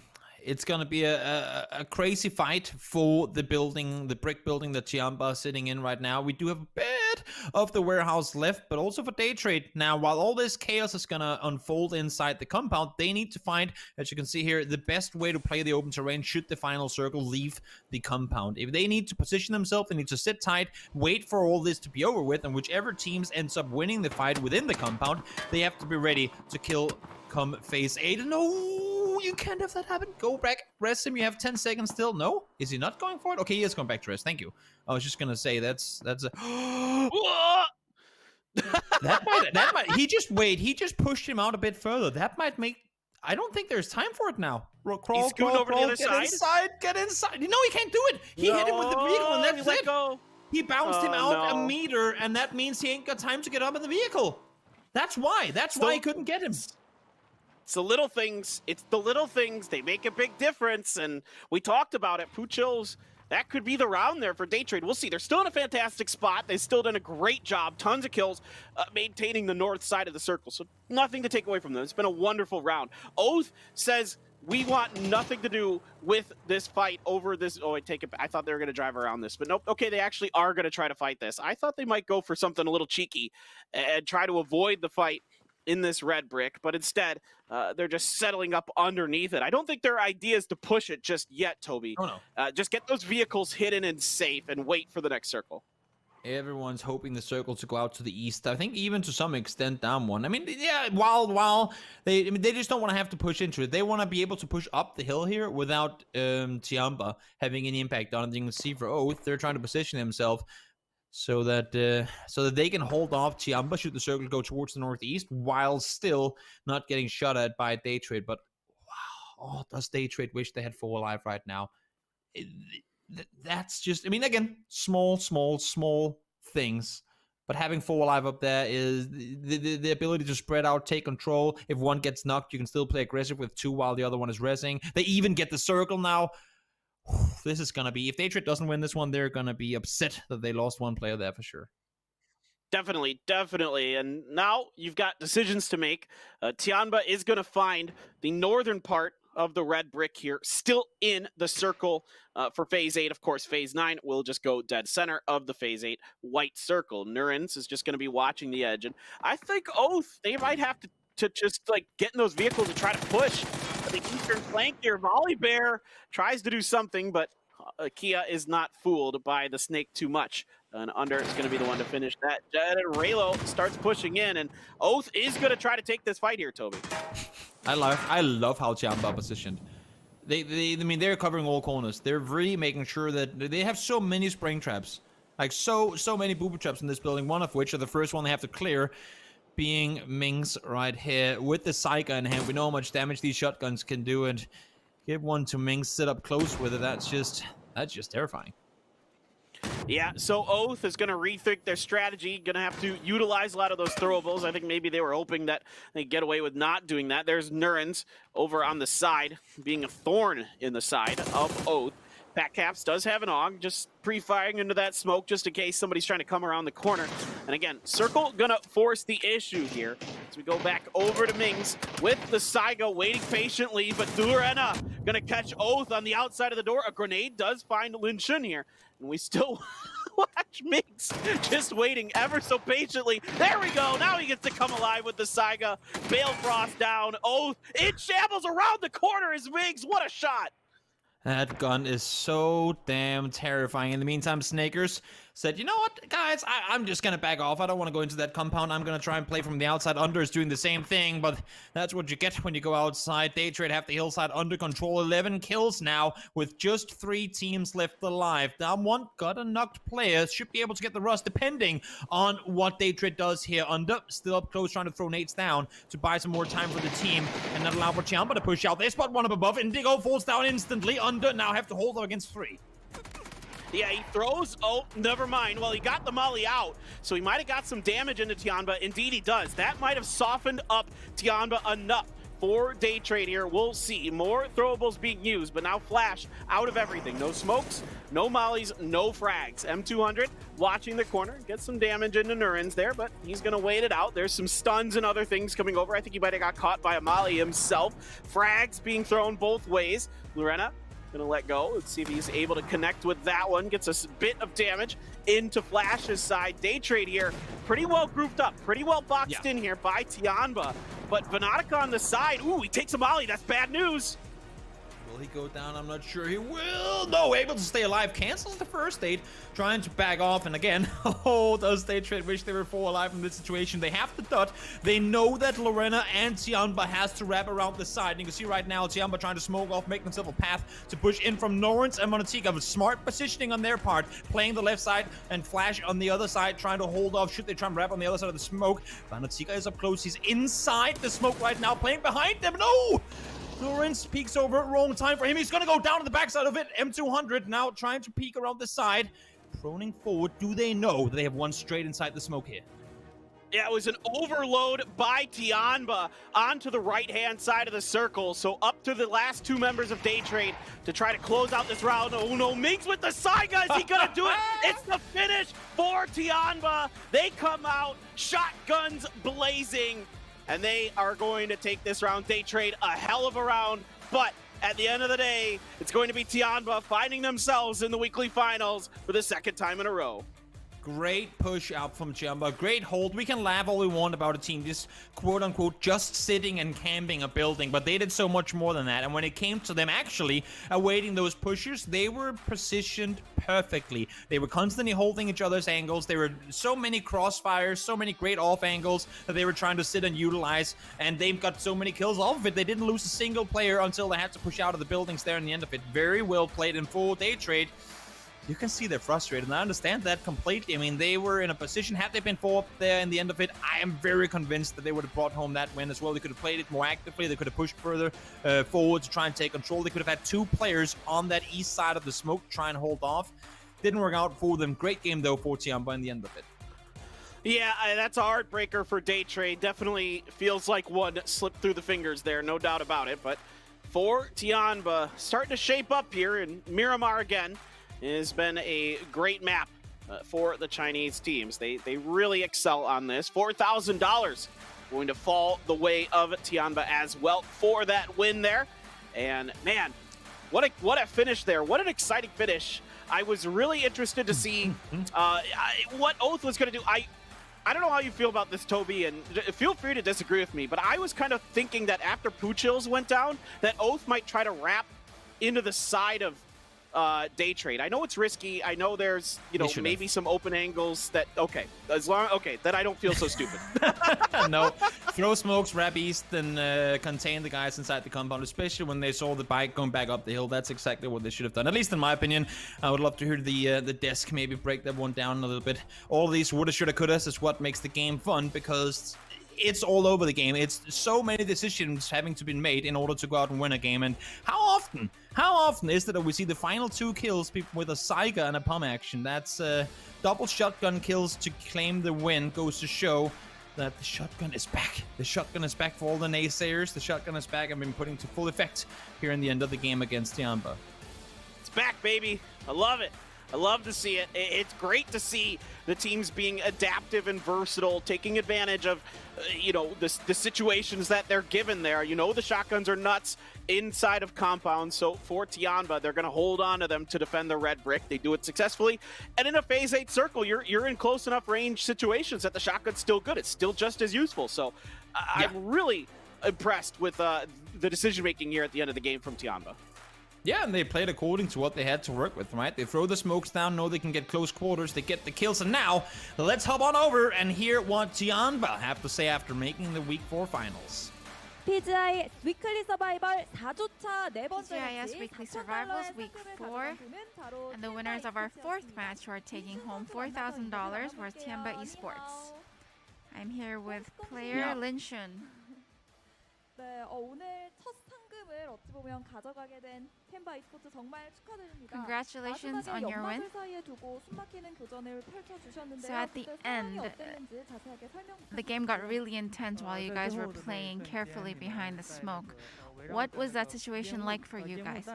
crazy fight for the building, the brick building that Tiamba is sitting in right now. We do have a bit of the warehouse left, but also for Daytrade. Now, while all this chaos is gonna unfold inside the compound, they need to find, as you can see here, the best way to play the open terrain should the final circle leave the compound. If they need to position themselves, they need to sit tight, wait for all this to be over with, and whichever teams ends up winning the fight within the compound, they have to be ready to kill come phase 8. No, you can't have that happen. Go back, rest him. You have 10 seconds still. No, is he not going for it? Okay, he is going back to rest. Thank you. I was just gonna say that's a that might he just pushed him out a bit further. That might make, I don't think there's time for it now. Crawl, He's scooting over to the other side. Get inside. No, he can't do it. He hit him with the vehicle, and that's it. Go. He bounced him out a meter, and that means he ain't got time to get up in the vehicle. That's why. That's why he couldn't get him. It's the little things. It's the little things. They make a big difference, and we talked about it. Puchils, that could be the round there for Daytrade. We'll see. They're still in a fantastic spot. They've still done a great job. Tons of kills, maintaining the north side of the circle. So nothing to take away from them. It's been a wonderful round. Oath says, we want nothing to do with this fight over this. Oh, I take it back. I thought they were going to drive around this, but nope. Okay, they actually are going to try to fight this. I thought they might go for something a little cheeky and try to avoid the fight in this red brick, but instead they're just settling up underneath it. I don't think their idea is to push it just yet, Toby. Oh, no. Just get those vehicles hidden and safe and wait for the next circle. Everyone's hoping the circle to go out to the east. I think even to some extent down one. I mean, yeah, while they just don't want to have to push into it. They want to be able to push up the hill here without Tiamba having any impact on it. You can see for Oath, they're trying to position themselves so that they can hold off Tiamba should the circle go towards the northeast while still not getting shot at by Daytrade. But wow, does Daytrade wish they had 4 alive right now? That's just, I mean, again, small things. But having 4 alive up there is the ability to spread out, take control. If one gets knocked, you can still play aggressive with 2 while the other one is resing. They even get the circle now. This is going to be, if Daytrade doesn't win this one, they're going to be upset that they lost 1 player there for sure. Definitely, definitely. And now you've got decisions to make. Tianba is going to find the northern part of the red brick here, still in the circle for Phase 8. Of course, Phase 9 will just go dead center of the Phase 8 white circle. Nurens is just going to be watching the edge. And I think Oath, they might have to just like get in those vehicles and try to push the eastern flank here. Volley Bear tries to do something, but Kia is not fooled by the snake too much. And Under is going to be the one to finish that. And Raylo starts pushing in, and Oath is going to try to take this fight here, Toby. I love how Tianba positioned. I mean, they're covering all corners. They're really making sure that they have so many spring traps. Like, so many booby traps in this building, one of which are the first one they have to clear, being Mings right here. With the Saiga in hand, we know how much damage these shotguns can do, and give one to Mings, sit up close with it. That's just terrifying. Yeah, so Oath is going to rethink their strategy, going to have to utilize a lot of those throwables. I think maybe they were hoping that they'd get away with not doing that. There's Nurens over on the side, being a thorn in the side of Oath. Pat Caps does have an AUG, just pre-firing into that smoke just in case somebody's trying to come around the corner. And again, Circle gonna force the issue here. As we go back over to Mings with the Saiga waiting patiently, but Durena gonna catch Oath on the outside of the door. A grenade does find Lin Shun here. And we still watch Mings just waiting ever so patiently. There we go, now he gets to come alive with the Saiga. Balefrost down, Oath in shambles around the corner is Mings, what a shot! That gun is so damn terrifying. In the meantime, Snakers said, you know what, guys, I'm just going to back off. I don't want to go into that compound. I'm going to try and play from the outside. Under is doing the same thing, but that's what you get when you go outside. Daytrade have the hillside under control. 11 kills now with just 3 teams left alive. Now, one got a knocked player should be able to get the rust depending on what Daytrade does here. Under still up close trying to throw nades down to buy some more time for the team and not allow for Ciampa to push out. They spot one up above. Indigo falls down instantly. Under now have to hold them against 3. Yeah, he throws, oh, never mind. Well, he got the molly out, so he might have got some damage into Tianba. Indeed, he does. That might have softened up Tianba enough for Daytrade here. We'll see. More throwables being used, but now Flash out of everything. No smokes, no mollies, no frags. M200 watching the corner. Gets some damage into Nurens there, but he's going to wait it out. There's some stuns and other things coming over. I think he might have got caught by a molly himself. Frags being thrown both ways. Lorena gonna let go. Let's see if he's able to connect with that one. Gets a bit of damage into Flash's side. Daytrade here, pretty well grouped up, pretty well boxed in here by Tianba. But Vanatica on the side, ooh, he takes a molly. That's bad news. Will he go down? I'm not sure he will. No, able to stay alive. Cancels the first aid. Trying to back off. And again, oh, does Daytrade wish they were 4 alive in this situation? They have to dot. They know that Lorena and Tianba has to wrap around the side. And you can see right now, Tianba trying to smoke off, make themselves a path to push in from Norrens and Monatica. Smart positioning on their part. Playing the left side and Flash on the other side, trying to hold off. Should they try and wrap on the other side of the smoke? Monatica is up close. He's inside the smoke right now, playing behind them. No! Lawrence peeks over, wrong time for him. He's gonna go down to the backside of it. M200 now trying to peek around the side. Proning forward. Do they know that they have one straight inside the smoke here? Yeah, it was an overload by Tianba onto the right-hand side of the circle. So up to the last 2 members of Daytrade to try to close out this round. Oh no, Mings with the Saiga. Is he gonna do it? It's the finish for Tianba. They come out, shotguns blazing. And they are going to take this round. Daytrade, a hell of a round, but at the end of the day, it's going to be Tianba finding themselves in the weekly finals for the 2nd time in a row. Great push out from Ciampa. Great hold. We can laugh all we want about a team just quote-unquote just sitting and camping a building, but they did so much more than that. And when it came to them actually awaiting those pushers, they were positioned perfectly. They were constantly holding each other's angles. There were so many crossfires, so many great off angles that they were trying to sit and utilize, and they've got so many kills off of it. They didn't lose a single player until they had to push out of the buildings there in the end of it. Very well played in full Daytrade. You can see they're frustrated, and I understand that completely. I mean, they were in a position, had they been 4 up there in the end of it, I am very convinced that they would have brought home that win as well. They could have played it more actively. They could have pushed further forward to try and take control. They could have had 2 players on that east side of the smoke to try and hold off. Didn't work out for them. Great game, though, for Tianba in the end of it. Yeah, that's a heartbreaker for Daytrade. Definitely feels like one slipped through the fingers there, no doubt about it. But for Tianba, starting to shape up here, and Miramar again. It has been a great map for the Chinese teams. They really excel on this. $4,000 going to fall the way of Tianba as well for that win there. And man, what a finish there. What an exciting finish. I was really interested to see what Oath was going to do. I don't know how you feel about this, Toby, and feel free to disagree with me, but I was kind of thinking that after Poochills went down, that Oath might try to wrap into the side of day trade. I know it's risky. I know there's, maybe some open angles that, that I don't feel so stupid. No, throw smokes, wrap east, and contain the guys inside the compound, especially when they saw the bike going back up the hill. That's exactly what they should have done, at least in my opinion. I would love to hear the desk maybe break that one down a little bit. All these woulda, shoulda, couldas is what makes the game fun, because it's all over the game. It's so many decisions having to be made in order to go out and win a game. And how often is it that we see the final 2 kills with a Saiga and a pump action? That's double shotgun kills to claim the win. Goes to show that the shotgun is back. The shotgun is back for all the naysayers. The shotgun is back and been putting to full effect here in the end of the game against Tianba. It's back, baby. I love it. I love to see it. It's great to see the teams being adaptive and versatile, taking advantage of, the situations that they're given there. The shotguns are nuts inside of compounds. So for Tianba, they're going to hold on to them to defend the red brick. They do it successfully. And in a phase 8 circle, you're in close enough range situations that the shotgun's still good. It's still just as useful. So I'm really impressed with the decision-making here at the end of the game from Tianba. Yeah, and they played according to what they had to work with, right? They throw the smokes down, know they can get close quarters, they get the kills, and now, let's hop on over and hear what Tianba have to say after making the Week 4 finals. PGI Weekly Survival 4주차 네 번째 PGI.S Weekly Survivals Week 4, and the winners of our 4th match who are taking home $4,000 were Tianba Esports. I'm here with player Lin Shun. 네, 오늘 첫 상금을 어찌 보면 가져가게 된 템바 e스포츠 정말 축하드립니다. Congratulations on your win. 사이에 두고 숨막히는 교전을 펼쳐 주셨는데요. So at the end, the game got really intense while you guys were playing carefully behind the smoke. What was that situation like for you guys?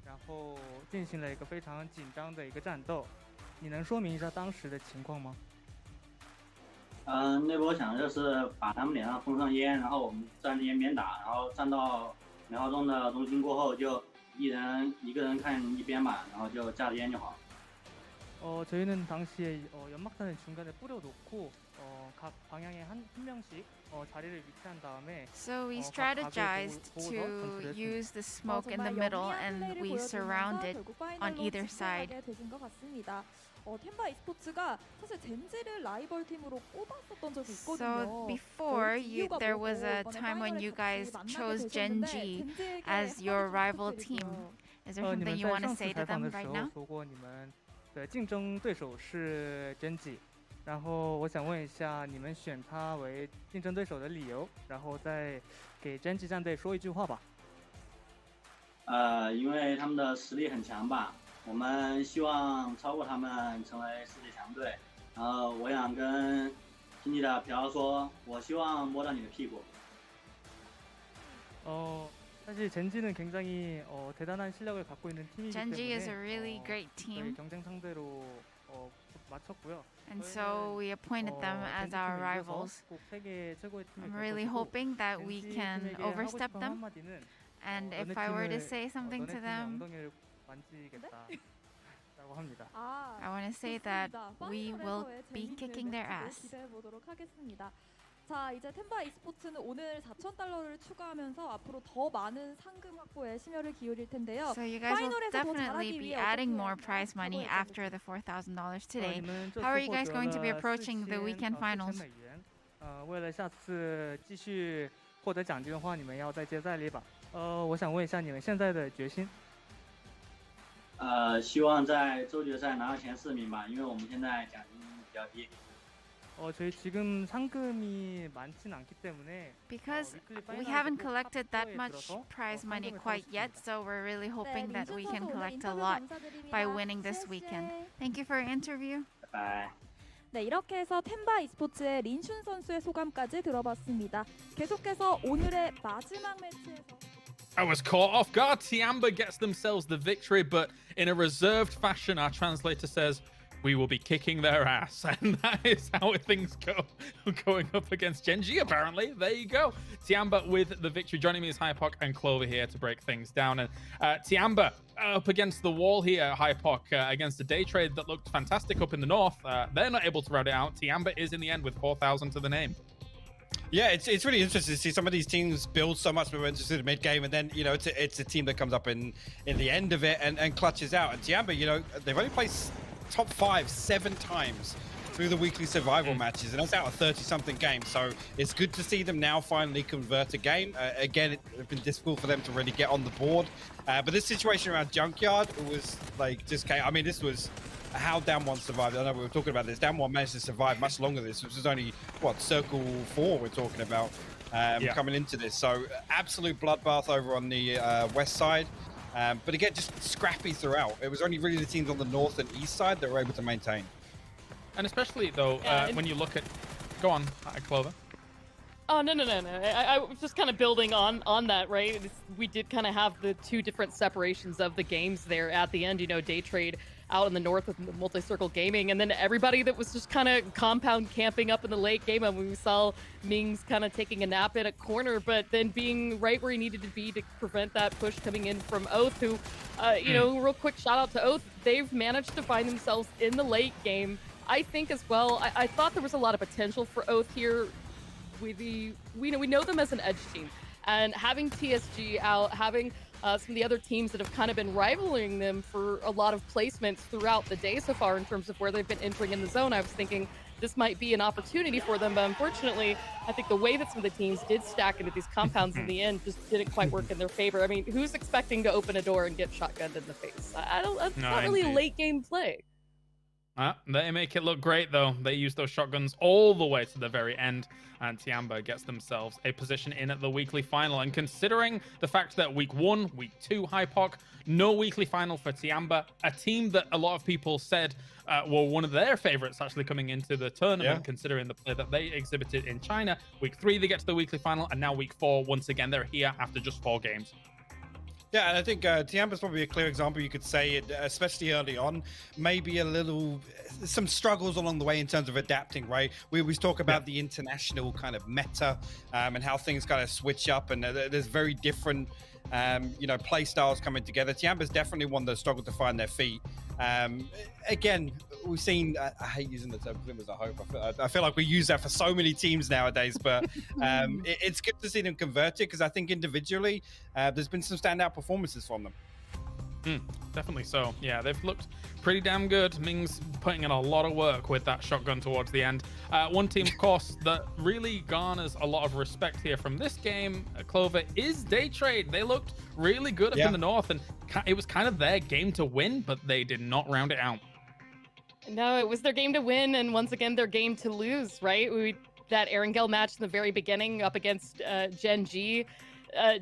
然后进行了一个非常紧张的一个战斗，你能说明一下当时的情况吗？那波想就是把他们脸上封上烟，然后我们站那边打，然后站到棉花洞的中心过后，就一个人看一边嘛，然后就架着烟就好。 저희는 당시에 연막탄을 중간에 뿌려놓고 각 방향에 한 명씩 자리를 위치한 다음에 So we strategized to use the smoke in the middle and we surrounded on either side. 템바 e스포츠가 사실 젠지를 라이벌 팀으로 꼽았었던 적이 있거든요. So before there was a time when you guys chose Genji as your rival team. Is there something you want to say to them right now? 的竞争对手是真纪，然后我想问一下你们选他为竞争对手的理由，然后再给真纪战队说一句话吧。因为他们的实力很强吧，我们希望超过他们成为世界强队。然后我想跟经纪的朴说，我希望摸到你的屁股。 사실 젠지는 굉장히 대단한 실력을 갖고 있는 팀이기 Genji is a 때문에 really great team. 경쟁 상대로 맞췄고요. And so we appointed them as our rivals. I'm really hoping that we can overstep them. And if I were to say something to them, I want to say that we will be kicking their ass. 자, 이제 템바 e스포츠는 오늘 $4,000를 추가하면서 앞으로 더 많은 상금 확보에 심혈을 기울일 텐데요. So you guys will definitely be adding more prize money after the $4,000 today. How are you guys going to be approaching the weekend finals? 为了下次继续获得奖金的话，你们要再接再厉吧。我想问一下你们现在的决心。希望在周决赛拿到前4名吧，因为我们现在奖金比较低。 저희 지금 상금이 많진 않기 때문에 because we haven't collected that much prize money quite yet, so we're really hoping that we can collect a lot by winning this weekend. Thank you for your interview. Bye. 네, 이렇게 해서 템바 e스포츠의 린슌 선수의 소감까지 들어봤습니다. 계속해서 오늘의 마지막 매치에서 I was caught off guard. Tianba gets themselves the victory, but in a reserved fashion, our translator says, we will be kicking their ass. And that is how things go going up against Gen G, apparently. There you go. Tiamba with the victory. Joining me is Hypoc and Clover here to break things down. And Tiamba up against the wall here, Hypoc, against a day trade that looked fantastic up in the north. They're not able to round it out. Tiamba is in the end with 4,000 to the name. Yeah, it's really interesting to see some of these teams build so much momentum in the mid game, and then it's a team that comes up in the end of it and clutches out. And Tiamba, they've only played top 5 7 times through the weekly survival matches, and that's out of 30-something games. So it's good to see them now finally convert a game. Again, it's been difficult for them to really get on the board, but this situation around Junkyard was like just came. I mean, this was how Down 1 survived. I know we were talking about this. Down 1 managed to survive much longer than this. This was only, Circle 4 we're talking about coming into this. So absolute bloodbath over on the west side. But again, just scrappy throughout. It was only really the teams on the north and east side that were able to maintain. And especially, though, when you look at... Go on, Clover. Oh, no. I was just kind of building on that, right? We did kind of have the two different separations of the games there at the end. Day trade out in the north with multi-circle gaming, and then everybody that was just kind of compound camping up in the late game. And we saw Mings kind of taking a nap in a corner, but then being right where he needed to be to prevent that push coming in from Oath, who, real quick shout out to Oath. They've managed to find themselves in the late game. I think as well, I thought there was a lot of potential for Oath here. We know them as an edge team, and having TSG out, having some of the other teams that have kind of been rivaling them for a lot of placements throughout the day so far in terms of where they've been entering in the zone, I was thinking this might be an opportunity for them, but unfortunately, I think the way that some of the teams did stack into these compounds in the end just didn't quite work in their favor. I mean, who's expecting to open a door and get shotgunned in the face? It's not really a late game play. They make it look great, though. They use those shotguns all the way to the very end, and Tiamba gets themselves a position in at the weekly final. And considering the fact that week 1, week 2, Hypoc, no weekly final for Tiamba, a team that a lot of people said were one of their favorites actually coming into the tournament, considering the play that they exhibited in China. Week 3, they get to the weekly final, and now week 4, once again, they're here after just 4 games. Yeah, and I think Tiamba's probably a clear example. You could say, especially early on, maybe some struggles along the way in terms of adapting, right? We always talk about the international kind of meta and how things kind of switch up, and there's very different, play styles coming together. Tiamba's definitely one that struggled to find their feet. Again, we've seen, I hate using the term glimmers of hope. I feel like we use that for so many teams nowadays, but it's good to see them convert it, because I think individually there's been some standout performances from them. Definitely so. Yeah, they've looked pretty damn good. Mings putting in a lot of work with that shotgun towards the end. One team, of course, that really garners a lot of respect here from this game, Clover, is Day Trade. They looked really good up in the north, and it was kind of their game to win, but they did not round it out. No, it was their game to win, and once again, their game to lose, right? That Erangel match in the very beginning up against Gen G.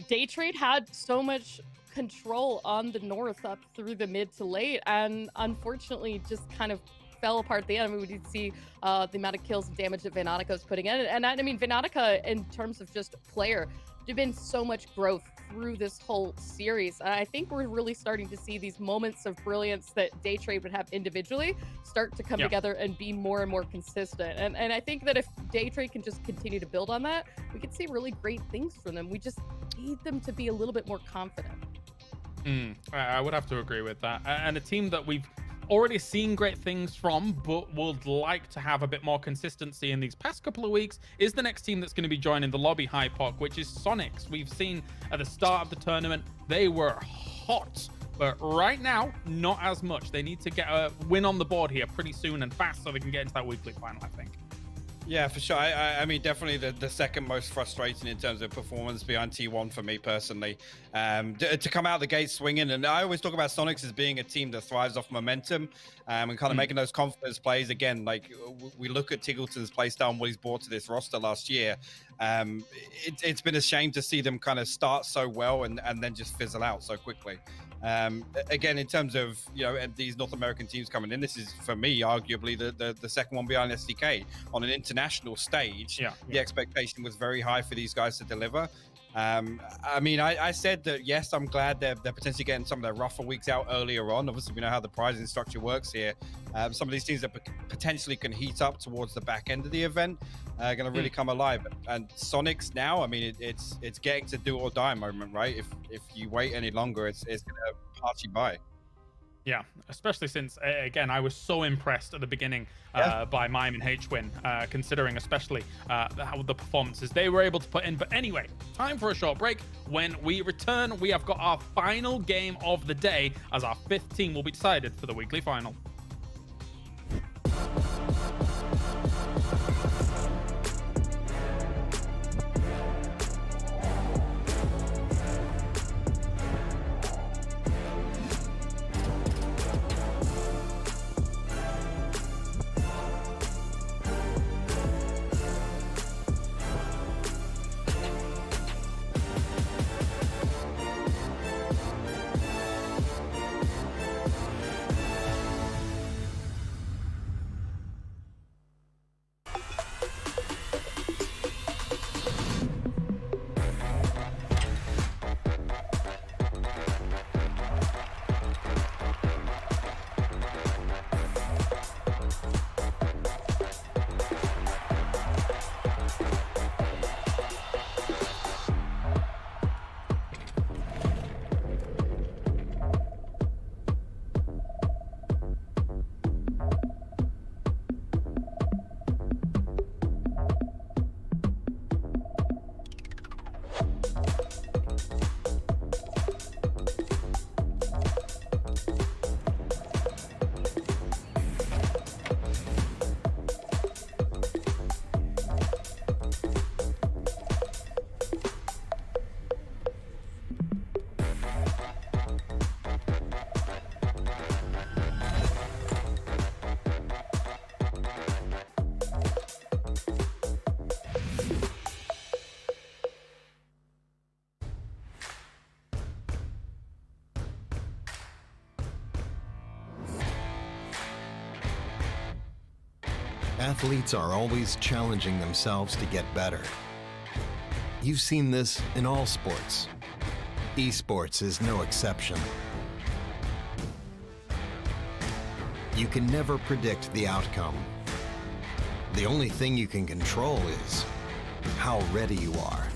Day Trade had so much control on the north up through the mid to late, and unfortunately just kind of fell apart at the end. I mean, we did see the amount of kills and damage that Vanatica was putting in, and I mean, Vanatica, in terms of just player, there's been so much growth through this whole series. And I think we're really starting to see these moments of brilliance that Day Trade would have individually start to come together and be more and more consistent. And I think that if Day Trade can just continue to build on that, we could see really great things from them. We just need them to be a little bit more confident. I would have to agree with that. And a team that we've already seen great things from, but would like to have a bit more consistency in these past couple of weeks, is the next team that's going to be joining the lobby, Hypoc, which is Sonics. We've seen at the start of the tournament, they were hot, but right now, not as much. They need to get a win on the board here pretty soon and fast so they can get into that weekly final, I think. Yeah, for sure. I mean, definitely the second most frustrating in terms of performance behind T1 for me personally. To come out the gate swinging, and I always talk about Sonics as being a team that thrives off momentum and kind of making those confidence plays. Again, like we look at Tiggleton's play style and what he's brought to this roster last year. It's been a shame to see them kind of start so well and then just fizzle out so quickly. Again, in terms of these North American teams coming in, this is for me arguably the second one behind SDK on an international stage. The expectation was very high for these guys to deliver. I mean, I said that, yes, I'm glad they're potentially getting some of their rougher weeks out earlier on. Obviously, we know how the prizing structure works here. Some of these teams that potentially can heat up towards the back end of the event are going to really come alive. And Sonic's now, I mean, it's getting to do or die moment, right? If you wait any longer, it's going to pass you by. Yeah, especially since, again, I was so impressed at the beginning by Mime and H-Win, considering especially how the performances they were able to put in. But anyway, time for a short break. When we return, we have got our final game of the day, as our 5th team will be decided for the weekly final. Athletes are always challenging themselves to get better. You've seen this in all sports. Esports is no exception. You can never predict the outcome. The only thing you can control is how ready you are.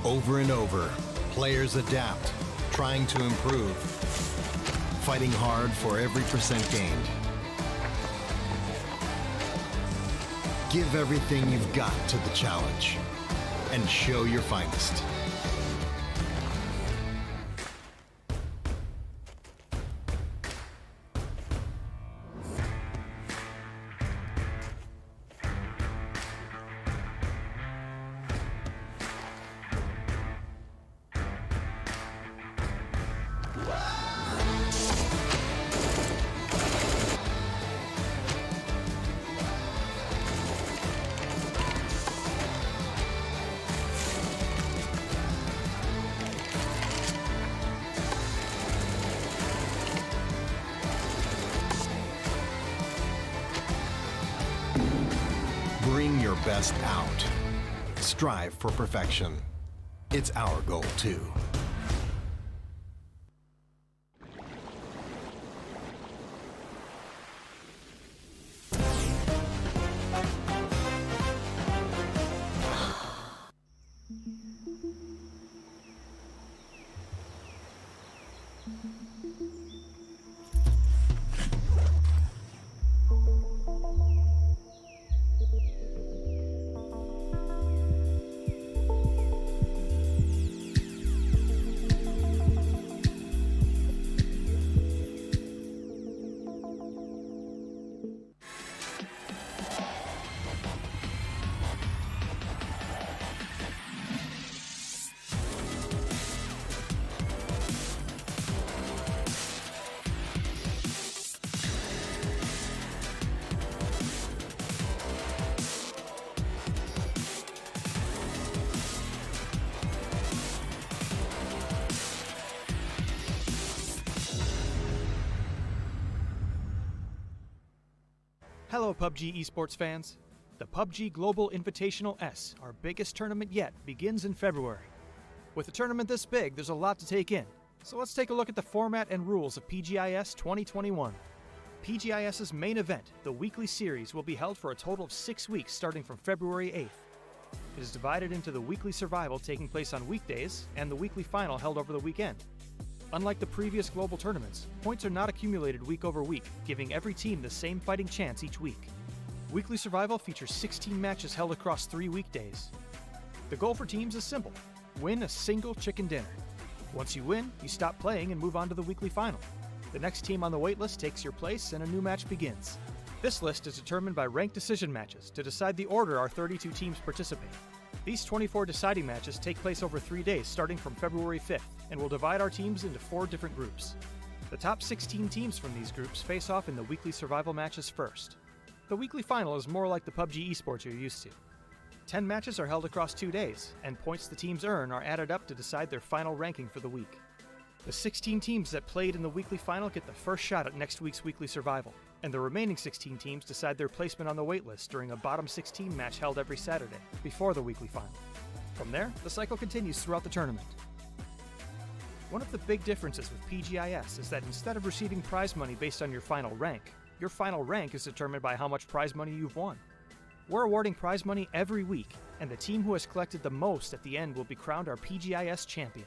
Over and over, players adapt, trying to improve, fighting hard for every percent gained. Give everything you've got to the challenge and show your finest. Bring your best out. Strive for perfection. It's our goal too. Hello PUBG Esports fans. The PUBG Global Invitational.S, our biggest tournament yet, begins in February. With a tournament this big, there's a lot to take in. So let's take a look at the format and rules of PGI.S 2021. PGI.S's main event, the weekly series, will be held for a total of 6 weeks starting from February 8th. It is divided into the weekly survival taking place on weekdays and the weekly final held over the weekend. Unlike the previous global tournaments, points are not accumulated week over week, giving every team the same fighting chance each week. Weekly survival features 16 matches held across 3 weekdays. The goal for teams is simple: win a single chicken dinner. Once you win, you stop playing and move on to the weekly final. The next team on the waitlist takes your place and a new match begins. This list is determined by ranked decision matches to decide the order our 32 teams participate. These 24 deciding matches take place over 3 days starting from February 5th and will divide our teams into 4 different groups. The top 16 teams from these groups face off in the weekly survival matches first. The weekly final is more like the PUBG Esports you're used to. 10 matches are held across 2 days, and points the teams earn are added up to decide their final ranking for the week. The 16 teams that played in the weekly final get the first shot at next week's weekly survival, and the remaining 16 teams decide their placement on the waitlist during a bottom 16 match held every Saturday, before the weekly final. From there, the cycle continues throughout the tournament. One of the big differences with PGI.S is that instead of receiving prize money based on your final rank is determined by how much prize money you've won. We're awarding prize money every week, and the team who has collected the most at the end will be crowned our PGI.S champion.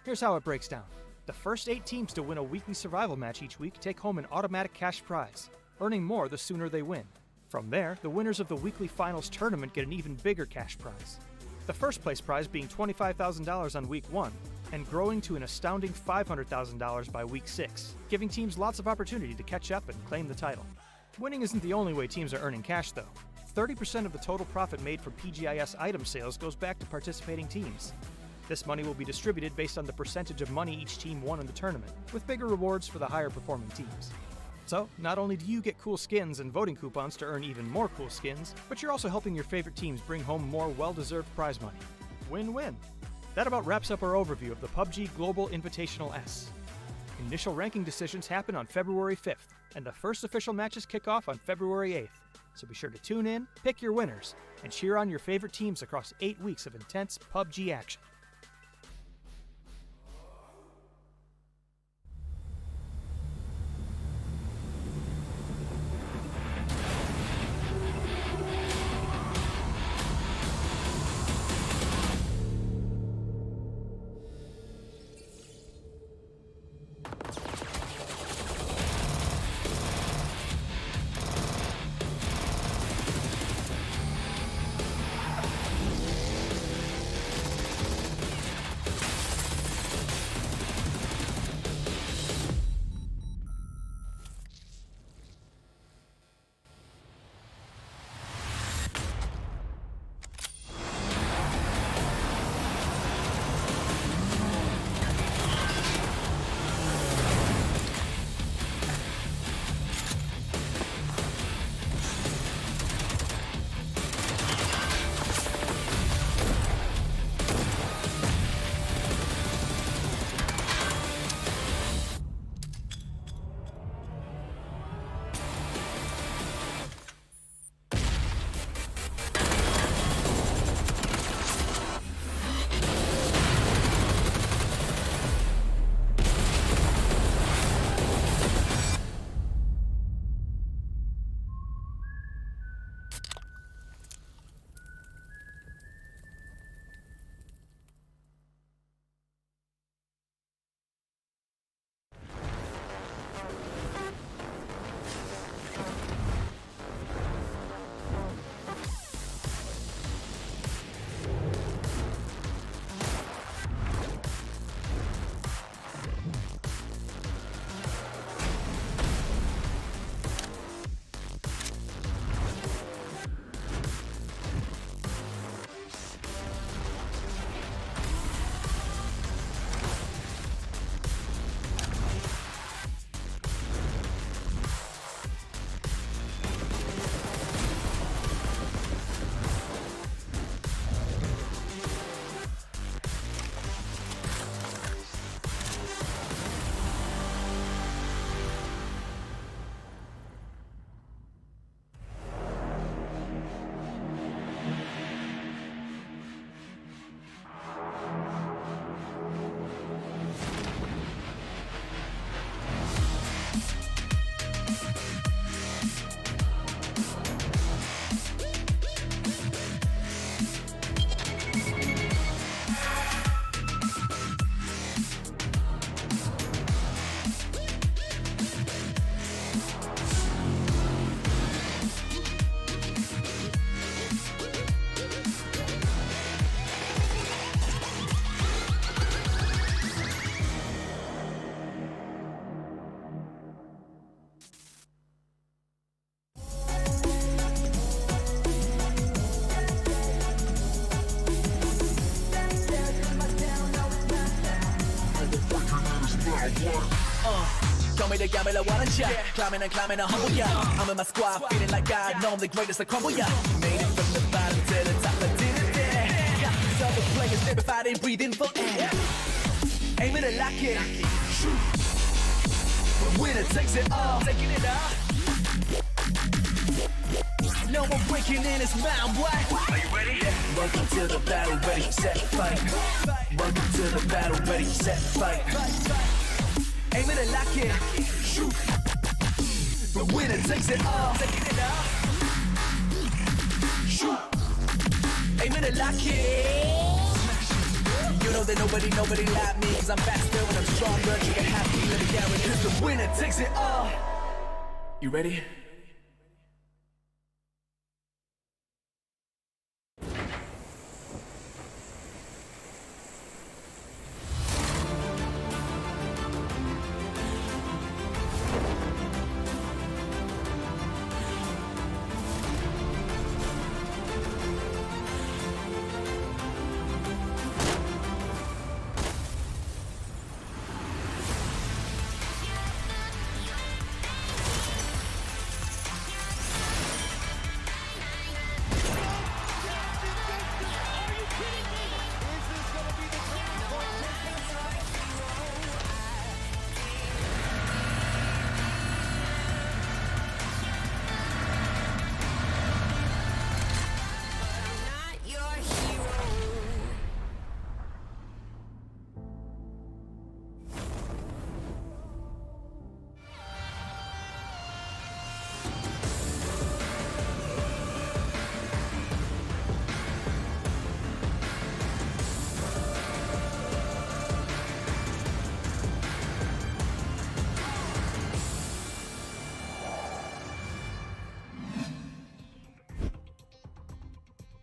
Here's how it breaks down. The first 8 teams to win a weekly survival match each week take home an automatic cash prize, earning more the sooner they win. From there, the winners of the weekly finals tournament get an even bigger cash prize. The first place prize being $25,000 on week 1, and growing to an astounding $500,000 by week 6, giving teams lots of opportunity to catch up and claim the title. Winning isn't the only way teams are earning cash though. 30% of the total profit made from PGI.S item sales goes back to participating teams. This money will be distributed based on the percentage of money each team won in the tournament, with bigger rewards for the higher performing teams. So, not only do you get cool skins and voting coupons to earn even more cool skins, but you're also helping your favorite teams bring home more well-deserved prize money. Win-win! That about wraps up our overview of the PUBG Global Invitational.S. Initial ranking decisions happen on February 5th, and the first official matches kick off on February 8th. So be sure to tune in, pick your winners, and cheer on your favorite teams across 8 weeks of intense PUBG action. Call me the guy, but I wanna shot. Climbing and climbing a humble, yeah. I'm in my squad, feeling like I know I'm the greatest, I crumble, yeah. Made it from the bottom to the top, I did it there. Got these other players, never fighting, breathing for air. Aim it and lock it. Shoot. The winner takes it all. Taking it all. No one breaking in his mind, what? Are you ready? Welcome to the battle, ready, set, fight. Welcome to the battle, ready, set, fight. Aim it and lock it. Shoot. The winner takes it all. Taking it all. Shoot. Aim it and lock it. You know that nobody like me, cause I'm faster and I'm stronger. You can have me, let me guarantee, cause the winner takes it all. You ready?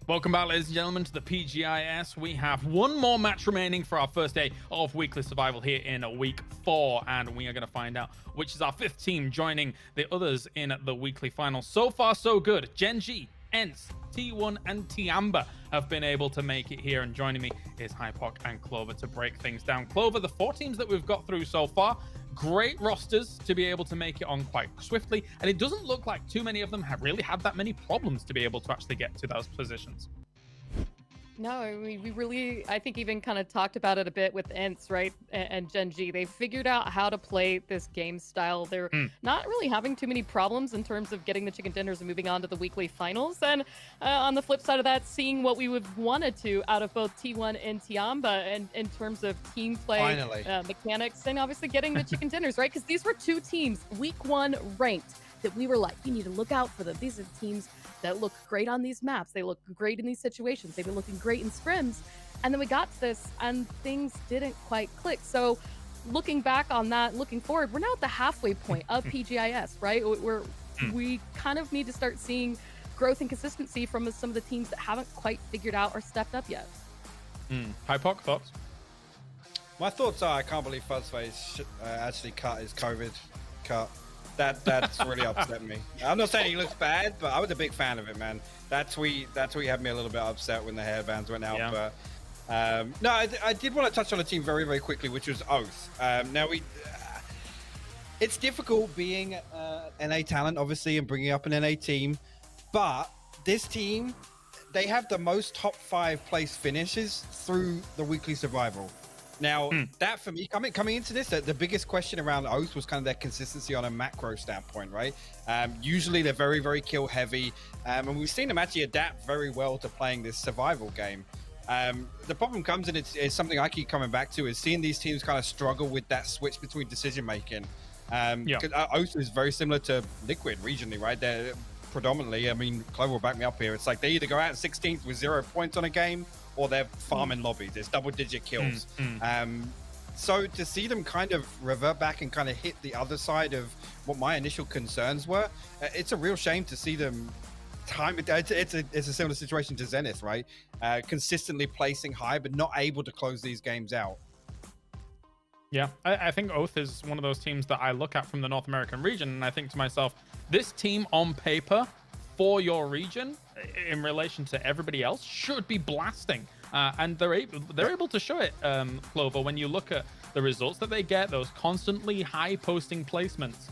Welcome back, ladies and gentlemen, to the PGI.S. We have one more match remaining for our first day of weekly survival here in week 4, and we are going to find out which is our 5th team joining the others in the weekly final. So far, so good. Genji, ENCE, T1, and Tiamba have been able to make it here, and joining me is Hypoc and Clover to break things down. Clover, the 4 teams that we've got through so far, great rosters to be able to make it on quite swiftly, and it doesn't look like too many of them have really had that many problems to be able to actually get to those positions. No, we really, I think, even kind of talked about it a bit with ENCE, right? And Genji. They figured out how to play this game style. They're not really having too many problems in terms of getting the chicken dinners and moving on to the weekly finals. And on the flip side of that, seeing what we would have wanted to out of both T1 and Tiamba and in terms of team play, mechanics, and obviously getting the chicken dinners, right? Because these were 2 teams, week 1 ranked, that we were like, you need to look out for them. These are teams that look great on these maps. They look great in these situations. They've been looking great in scrims. And then we got to this and things didn't quite click. So looking back on that, looking forward, we're now at the halfway point of PGI.S, right? We kind of need to start seeing growth and consistency from some of the teams that haven't quite figured out or stepped up yet. Hypoc, thoughts? My thoughts are, I can't believe Fuzzface actually cut his COVID cut. That's really upset me. I'm not saying he looks bad, but I was a big fan of it, man. That tweet had me a little bit upset when the hairbands went out. Yeah. But no, I did want to touch on a team very, very quickly, which was Oath. Now it's difficult being NA talent, obviously, and bringing up an NA team, but this team, they have the most top 5 place finishes through the weekly survival. Now, that for me, coming into this, the biggest question around Oath was kind of their consistency on a macro standpoint, right? Usually they're very, very kill heavy, and we've seen them actually adapt very well to playing this survival game. The problem comes, and it's something I keep coming back to, is seeing these teams kind of struggle with that switch between decision making. Oath is very similar to Liquid regionally, right? They're predominantly, I mean, Clover will back me up here. It's like they either go out in 16th with 0 points on a game, or they're farming lobbies. It's double-digit kills. So to see them kind of revert back and kind of hit the other side of what my initial concerns were, it's a real shame to see them it's a similar situation to Zenith, right? Consistently placing high, but not able to close these games out. Yeah, I think Oath is one of those teams that I look at from the North American region, and I think to myself, this team on paper for your region in relation to everybody else should be blasting and they're able to show it, Clover, when you look at the results that they get, those constantly high posting placements.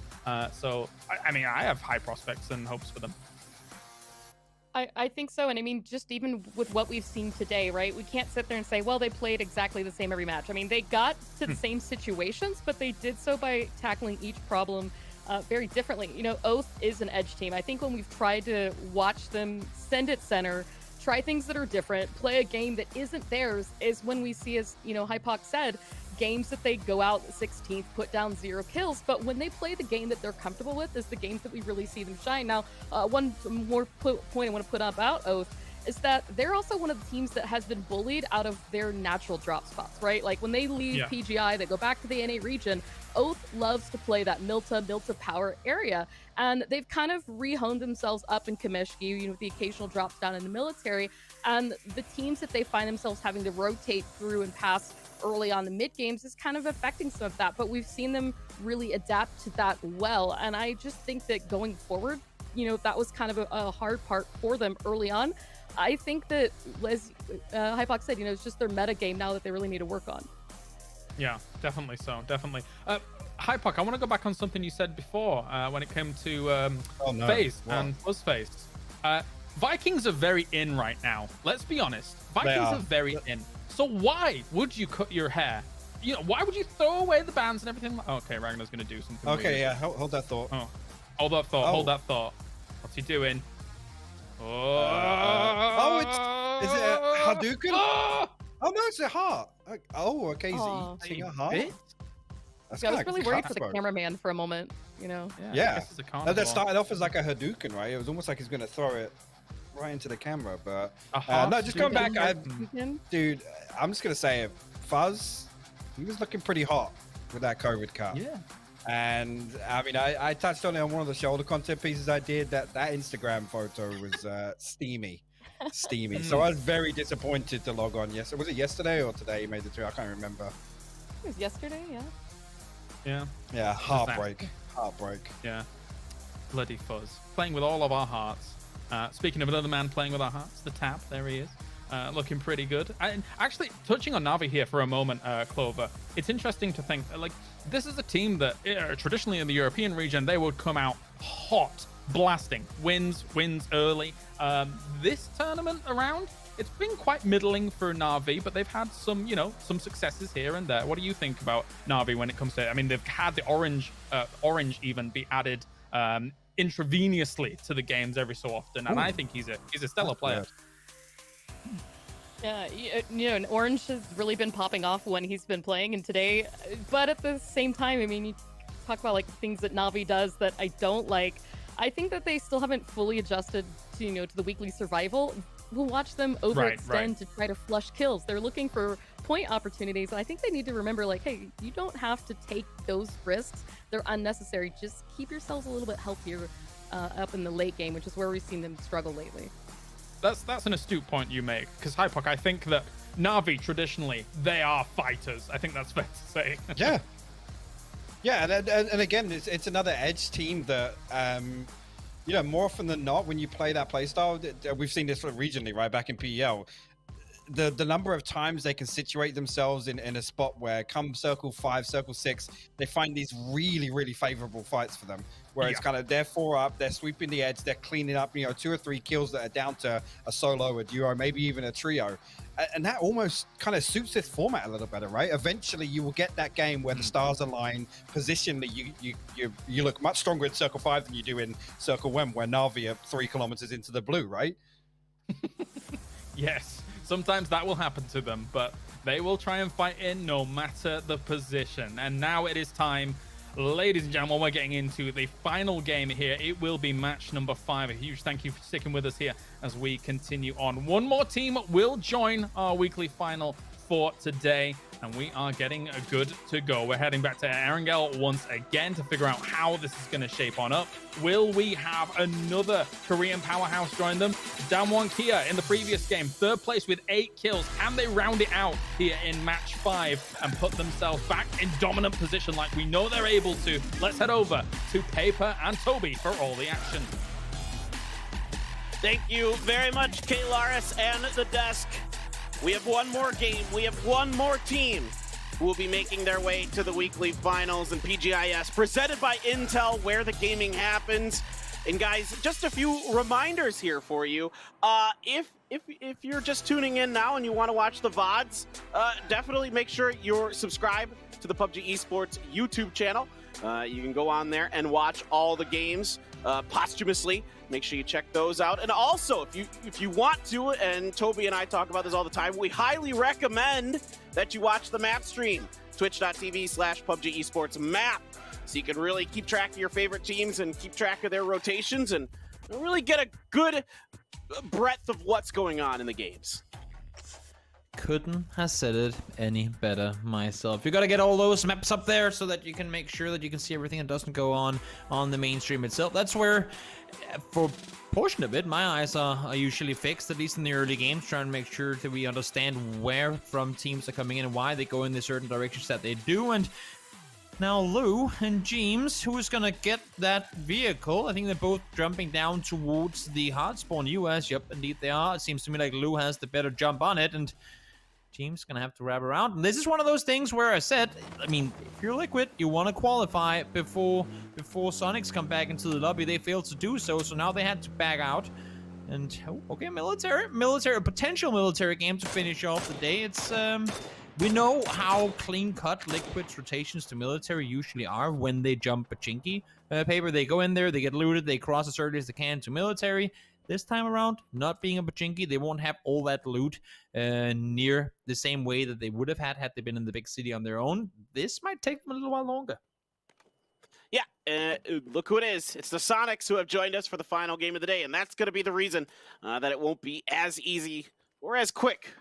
So I mean, I have high prospects and hopes for them. I think so. And I mean, just even with what we've seen today, right? We can't sit there and say, well, they played exactly the same every match. I mean, they got to the same situations, but they did so by tackling each problem very differently. You know, Oath is an edge team. I think when we've tried to watch them send it center, try things that are different, play a game that isn't theirs, is when we see, as, you know, Hypox said, games that they go out 16th, put down 0 kills, but when they play the game that they're comfortable with is the games that we really see them shine. Now, one more point I want to put about Oath is that they're also one of the teams that has been bullied out of their natural drop spots, right? Like when they leave PGI, they go back to the NA region. Oath loves to play that Milta power area, and they've kind of re-honed themselves up in Kamishki, you know, with the occasional drops down in the military, and the teams that they find themselves having to rotate through and pass early on the mid games is kind of affecting some of that, but we've seen them really adapt to that well. And I just think that going forward, you know, that was kind of a hard part for them early on. I think that, as Hypox said, you know, it's just their meta game now that they really need to work on. Yeah, definitely so. Definitely. Hypox, I want to go back on something you said before when it came to FaZe and Fuzzface. Vikings are very in right now. Let's be honest. Vikings are very in. So why would you cut your hair? You know, why would you throw away the bands and everything? Okay, Ragnar's gonna do something. Okay, weird. yeah, hold that thought. Oh, hold that thought. Hold that thought. What's he doing? Oh, is it a Hadouken? Oh no, it's a heart. Oh, okay, he's eating a heart. That's I was really worried for the cameraman for a moment. You know. Yeah. That started off as like a Hadouken, right? It was almost like he's gonna throw it right into the camera, but no, just going back, dude, I'm just gonna say it. Fuzz, he was looking pretty hot with that COVID cut. Yeah. And I mean, I touched on it on one of the shoulder content pieces I did. That Instagram photo was steamy. So I was very disappointed to log on. Was it yesterday or today? You made the tweet. I can't remember. It was yesterday. Yeah. Heartbreak. Yeah. Bloody Fuzz, playing with all of our hearts. Speaking of another man playing with our hearts, the Tap, there he is, looking pretty good. And actually, touching on Na'Vi here for a moment, Clover, it's interesting to think, like, this is a team that traditionally in the European region, they would come out hot, blasting, wins early. This tournament around, it's been quite middling for Na'Vi, but they've had some, you know, some successes here and there. What do you think about Na'Vi when it comes to, I mean, they've had the orange even be added intravenously to the games every so often, and I think he's a stellar player. Yeah, you know, and Orange has really been popping off when he's been playing, and today, but at the same time, I mean, you talk about like things that Na'Vi does that I don't like. I think that they still haven't fully adjusted to, you know, to the weekly survival. We'll watch them overextend to try to flush kills. They're looking for point opportunities, and I think they need to remember, like, hey, you don't have to take those risks. They're unnecessary. Just keep yourselves a little bit healthier up in the late game, which is where we've seen them struggle lately. That's an astute point you make, because Hypoc, I think that Na'Vi traditionally, they are fighters. I think that's fair to say. Yeah, and again, it's another edge team that, you know, more often than not, when you play that playstyle, we've seen this sort of regionally, right, back in PEL, the number of times they can situate themselves in a spot where come circle 5, circle 6, they find these really, really favorable fights for them, where it's kind of they're 4 up, they're sweeping the edge, they're cleaning up, you know, 2 or 3 kills that are down to a solo, a duo, maybe even a trio. And that almost kind of suits this format a little better, right? Eventually, you will get that game where the stars align, positionally, you look much stronger in Circle 5 than you do in Circle 1, where Na'Vi are 3 kilometers into the blue, right? Yes, sometimes that will happen to them, but they will try and fight in no matter the position. And now it is time, ladies and gentlemen, we're getting into the final game here. It will be match number 5. A huge thank you for sticking with us here as we continue on. One more team will join our weekly final for today, and we are getting good to go. We're heading back to Erangel once again to figure out how this is going to shape on up. Will we have another Korean powerhouse join them? Damwon Kia in the previous game, 3rd place with 8 kills. Can they round it out here in match 5 and put themselves back in dominant position like we know they're able to? Let's head over to Paper and Toby for all the action. Thank you very much, Kalaris and the desk. We have one more game. We have one more team who will be making their way to the weekly finals in PGI.S, presented by Intel, where the gaming happens. And guys, just a few reminders here for you. If you're just tuning in now and you want to watch the VODs, definitely make sure you're subscribed to the PUBG Esports YouTube channel. You can go on there and watch all the games posthumously. Make sure you check those out. And also, if you want to, and Toby and I talk about this all the time, we highly recommend that you watch the map stream, twitch.tv/PUBG Esports map. So you can really keep track of your favorite teams and keep track of their rotations and really get a good breadth of what's going on in the games. Couldn't have said it any better myself. You gotta get all those maps up there so that you can make sure that you can see everything that doesn't go on the mainstream itself. That's where, for a portion of it, my eyes are usually fixed, at least in the early games, trying to make sure that we understand where from teams are coming in and why they go in the certain directions that they do. And now Lou and James, who's gonna get that vehicle? I think they're both jumping down towards the hard spawn US. Yep, indeed they are. It seems to me like Lou has the better jump on it, and James gonna have to wrap around. And this is one of those things where I said, I mean, if you're Liquid, you want to qualify before Sonics come back into the lobby. They failed to do so, so now they had to back out. And okay, a potential military game to finish off the day. It's we know how clean-cut Liquid's rotations to military usually are when they jump Pachinki paper. They go in there, they get looted, they cross as early as they can to military. This time around, not being a Pachinki, they won't have all that loot near the same way that they would have had they been in the big city on their own. This might take them a little while longer. Yeah, look who it is. It's the Sonics who have joined us for the final game of the day, and that's going to be the reason that it won't be as easy or as quick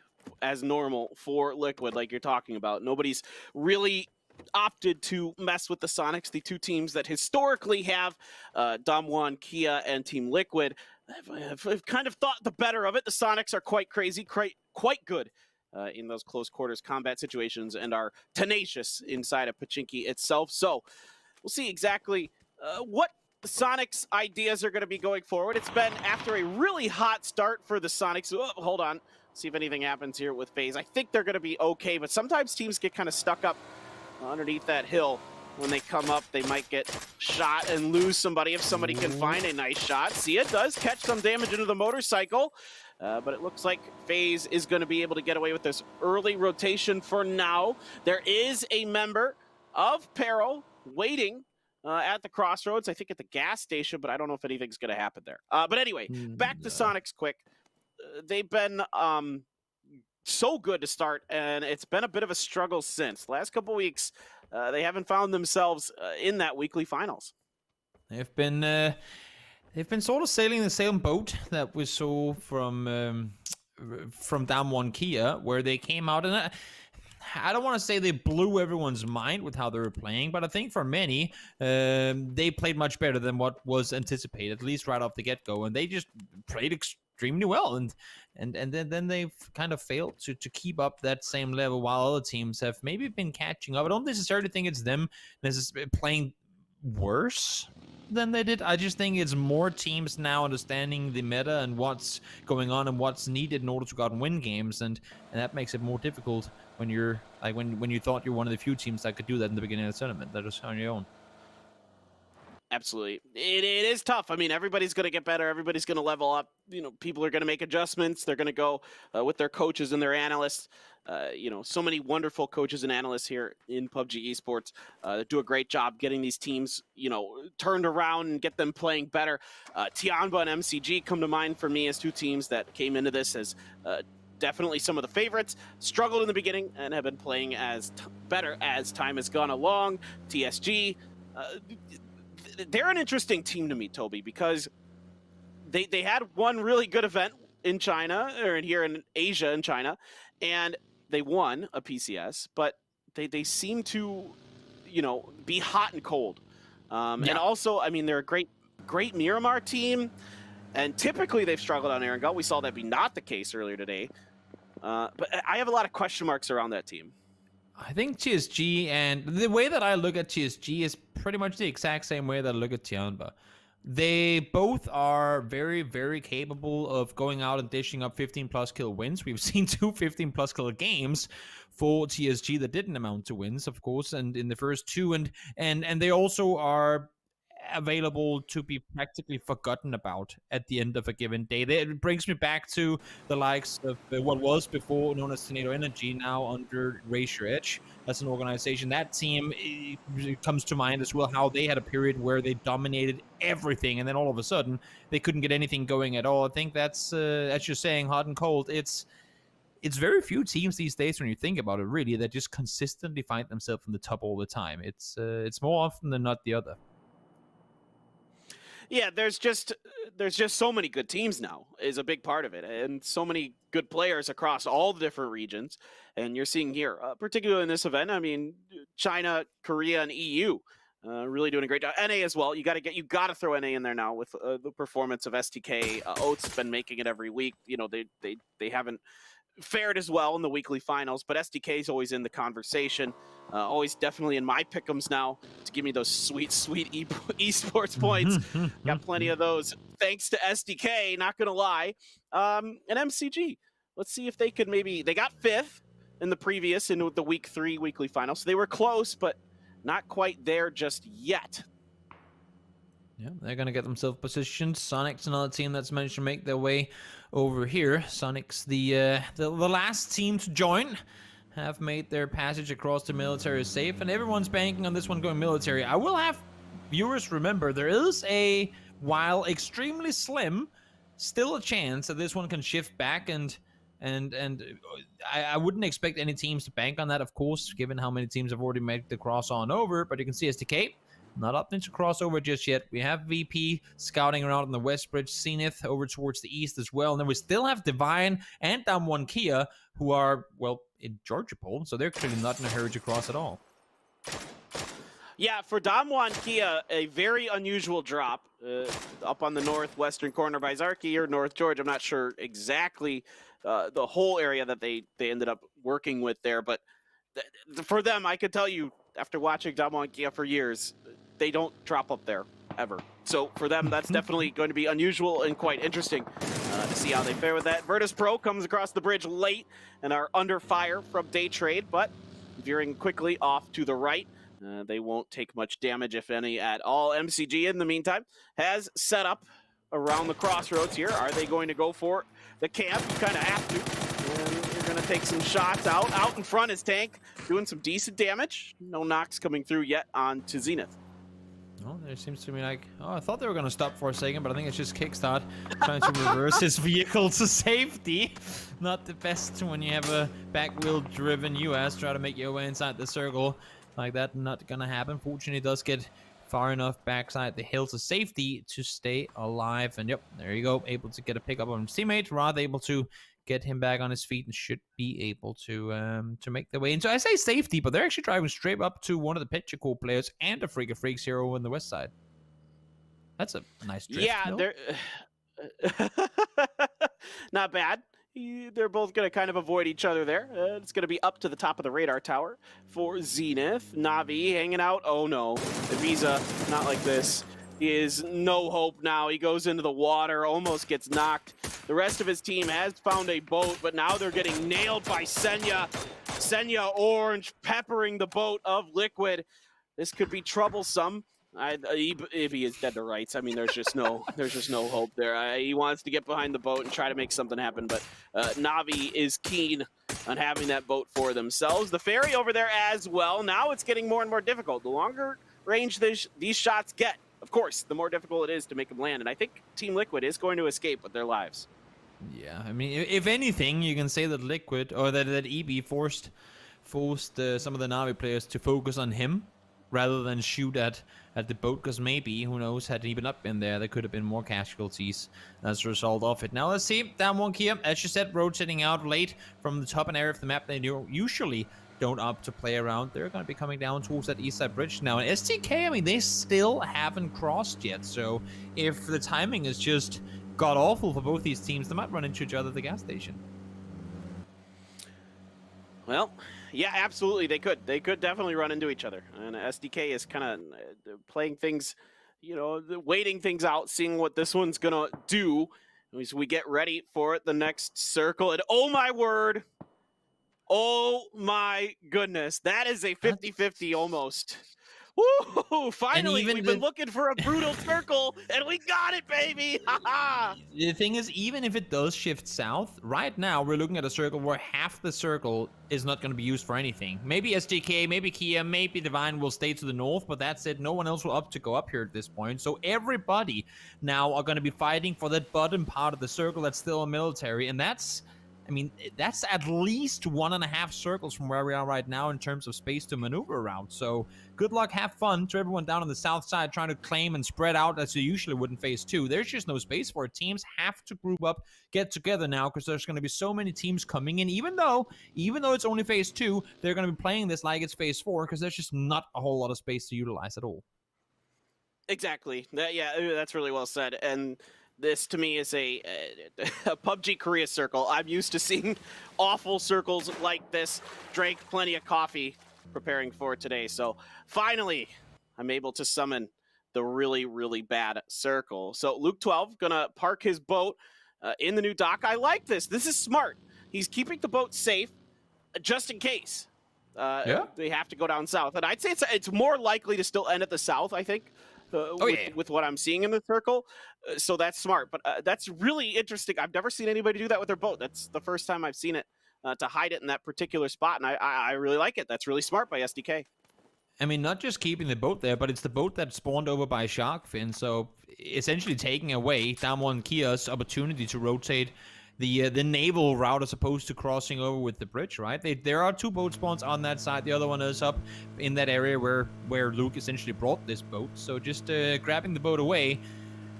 as normal for Liquid, like you're talking about. Nobody's really opted to mess with the Sonics, the two teams that historically have Damwon, Kia, and Team Liquid. I've kind of thought the better of it. The Sonics are quite crazy, quite good in those close quarters combat situations and are tenacious inside of Pachinki itself. So we'll see exactly what the Sonics' ideas are going to be going forward. It's been after a really hot start for the Sonics. Oh, hold on. See if anything happens here with FaZe. I think they're going to be okay, but sometimes teams get kind of stuck up underneath that hill. When they come up, they might get shot and lose somebody if somebody can find a nice shot. Sia does catch some damage into the motorcycle, but it looks like FaZe is going to be able to get away with this early rotation for now. There is a member of Peril waiting at the crossroads, I think at the gas station, but I don't know if anything's going to happen there. But anyway, back to Sonics quick. They've been so good to start, and it's been a bit of a struggle since. Last couple weeks, they haven't found themselves in that weekly finals. They've been sort of sailing the same boat that we saw from Damwon Kia, where they came out, and I don't want to say they blew everyone's mind with how they were playing, but I think for many, they played much better than what was anticipated, at least right off the get-go, and they just played extremely well, and then they've kind of failed to keep up that same level, while other teams have maybe been catching up. I don't necessarily think it's them playing worse than they did. I just think it's more teams now understanding the meta and what's going on and what's needed in order to go out and win games, and that makes it more difficult when you're like when you thought you're one of the few teams that could do that in the beginning of the tournament. That is on your own. Absolutely. It is tough. I mean, everybody's going to get better. Everybody's going to level up. You know, people are going to make adjustments. They're going to go with their coaches and their analysts. You know, so many wonderful coaches and analysts here in PUBG Esports that do a great job getting these teams, you know, turned around and get them playing better. Tianba and MCG come to mind for me as two teams that came into this as definitely some of the favorites. Struggled in the beginning and have been playing as better as time has gone along. TSG, they're an interesting team to me, Toby, because they had one really good event in China, or here in Asia in China, and they won a PCS, but they seem to, you know, be hot and cold. And also, I mean, they're a great Miramar team, and typically they've struggled on Erangel. We saw that be not the case earlier today. But I have a lot of question marks around that team. I think TSG, and the way that I look at TSG is pretty much the exact same way that I look at Tianba. They both are very, very capable of going out and dishing up 15+ kill wins. We've seen 2 15+ kill games for TSG that didn't amount to wins, of course, and in the first 2, and they also are available to be practically forgotten about at the end of a given day. It brings me back to the likes of what was before known as Tornado Energy, now under Raise Your Edge as an organization. That team it comes to mind as well, how they had a period where they dominated everything, and then all of a sudden they couldn't get anything going at all. I think that's, as you're saying, hot and cold. It's very few teams these days, when you think about it, really, that just consistently find themselves in the top all the time. It's more often than not the other. Yeah, there's just so many good teams now is a big part of it, and so many good players across all the different regions. And you're seeing here, particularly in this event, I mean, China, Korea, and EU really doing a great job. NA as well. You got to throw NA in there now with the performance of STK. Oats been making it every week. You know, they haven't fared as well in the weekly finals, but SDK is always in the conversation. Always definitely in my pick'ems now to give me those sweet esports points. Got plenty of those thanks to SDK, not gonna lie. And MCG, let's see if they could they got 5th in the week 3 weekly final, so they were close, but not quite there just yet. Yeah, they're going to get themselves positioned. Sonic's another team that's managed to make their way over here. Sonic's the last team to join. Have made their passage across the military safe, and everyone's banking on this one going military. I will have viewers remember, there is while extremely slim, still a chance that this one can shift back, and I wouldn't expect any teams to bank on that, of course, given how many teams have already made the cross on over. But you can see STK not up into crossover just yet. We have VP scouting around on the west bridge, Zenith over towards the east as well. And then we still have Divine and Damwon Kia, who are, well, in Georgia Pole, so they're clearly not in a hurry to cross at all. Yeah, for Damwon Kia, a very unusual drop up on the northwestern corner by Zarki or North George. I'm not sure exactly the whole area that they ended up working with there, but for them, I could tell you, after watching Damwon Kia for years, they don't drop up there ever. So for them, that's definitely going to be unusual and quite interesting to see how they fare with that. Virtus Pro comes across the bridge late and are under fire from Day Trade, but veering quickly off to the right. They won't take much damage, if any, at all. MCG, in the meantime, has set up around the crossroads here. Are they going to go for the camp? You kind of have to. And you're going to take some shots out. Out in front is Tank, doing some decent damage. No knocks coming through yet on to Zenith. Oh, there seems to be like, I thought they were going to stop for a second, but I think it's just Kickstart trying to reverse his vehicle to safety. Not the best when you have a back-wheel driven US try to make your way inside the circle like that. Not going to happen. Fortunately, it does get far enough backside the hill to safety to stay alive. And yep, there you go. Able to get a pickup on his teammate. Rather able to get him back on his feet and should be able to make their way in. So I say safety, but they're actually driving straight up to one of the Picture Core players and a Freak of Freaks here over on the west side. That's a nice drift. Yeah, they're not bad. They're both going to kind of avoid each other there. It's going to be up to the top of the radar tower for Zenith. Navi hanging out. Oh no, Ibiza, not like this. He is no hope now. He goes into the water, almost gets knocked. The rest of his team has found a boat, but now they're getting nailed by Senya. Senya Orange peppering the boat of Liquid. This could be troublesome. If he is dead to rights, I mean, there's just no hope there. He wants to get behind the boat and try to make something happen, but Navi is keen on having that boat for themselves. The ferry over there as well. Now it's getting more and more difficult. The longer range these shots get, of course, the more difficult it is to make them land. And I think Team Liquid is going to escape with their lives. Yeah, I mean, if anything, you can say that Liquid, or that EB forced some of the Navi players to focus on him rather than shoot at the boat, because maybe, who knows, had he been up in there could have been more casualties as a result of it. Now let's see, Damwon Kia, as you said, rotating out late from the top and area of the map. They usually don't opt to play around. They're going to be coming down towards that east side bridge now. And STK, I mean, they still haven't crossed yet. So if the timing is just god-awful for both these teams, they might run into each other at the gas station. Well, yeah, absolutely, they could. They could definitely run into each other. And SDK is kind of playing things waiting things out, seeing what this one's gonna do as we get ready for the next circle. And oh my word, oh my goodness, that is a 50-50 almost. Woo! Finally, we've been looking for a brutal circle, and we got it, baby! The thing is, even if it does shift south, right now we're looking at a circle where half the circle is not going to be used for anything. Maybe SDK, maybe Kia, maybe Divine will stay to the north, but that's it. No one else will go up here at this point. So everybody now are going to be fighting for that bottom part of the circle that's still a military, and that's at least 1.5 circles from where we are right now in terms of space to maneuver around. So good luck, have fun to everyone down on the south side trying to claim and spread out as you usually would in phase 2. There's just no space for it. Teams have to group up, get together now, because there's going to be so many teams coming in. Even though it's only phase 2, they're going to be playing this like it's phase 4, because there's just not a whole lot of space to utilize at all. Exactly. That's really well said. And this, to me, is a PUBG Korea circle. I'm used to seeing awful circles like this. Drank plenty of coffee preparing for today. So finally, I'm able to summon the really, really bad circle. So Luke 12 gonna park his boat in the new dock. I like this. This is smart. He's keeping the boat safe just in case they have to go down south. And I'd say it's more likely to still end at the south, I think. With what I'm seeing in the circle. So that's smart, but that's really interesting. I've never seen anybody do that with their boat. That's the first time I've seen it, to hide it in that particular spot, and I really like it. That's really smart by SDK. I mean, not just keeping the boat there, but it's the boat that spawned over by Sharkfin, so essentially taking away Damwon Kia's opportunity to rotate the naval route as opposed to crossing over with the bridge, right? There are 2 boat spawns on that side. The other one is up in that area where Luke essentially brought this boat. So just grabbing the boat away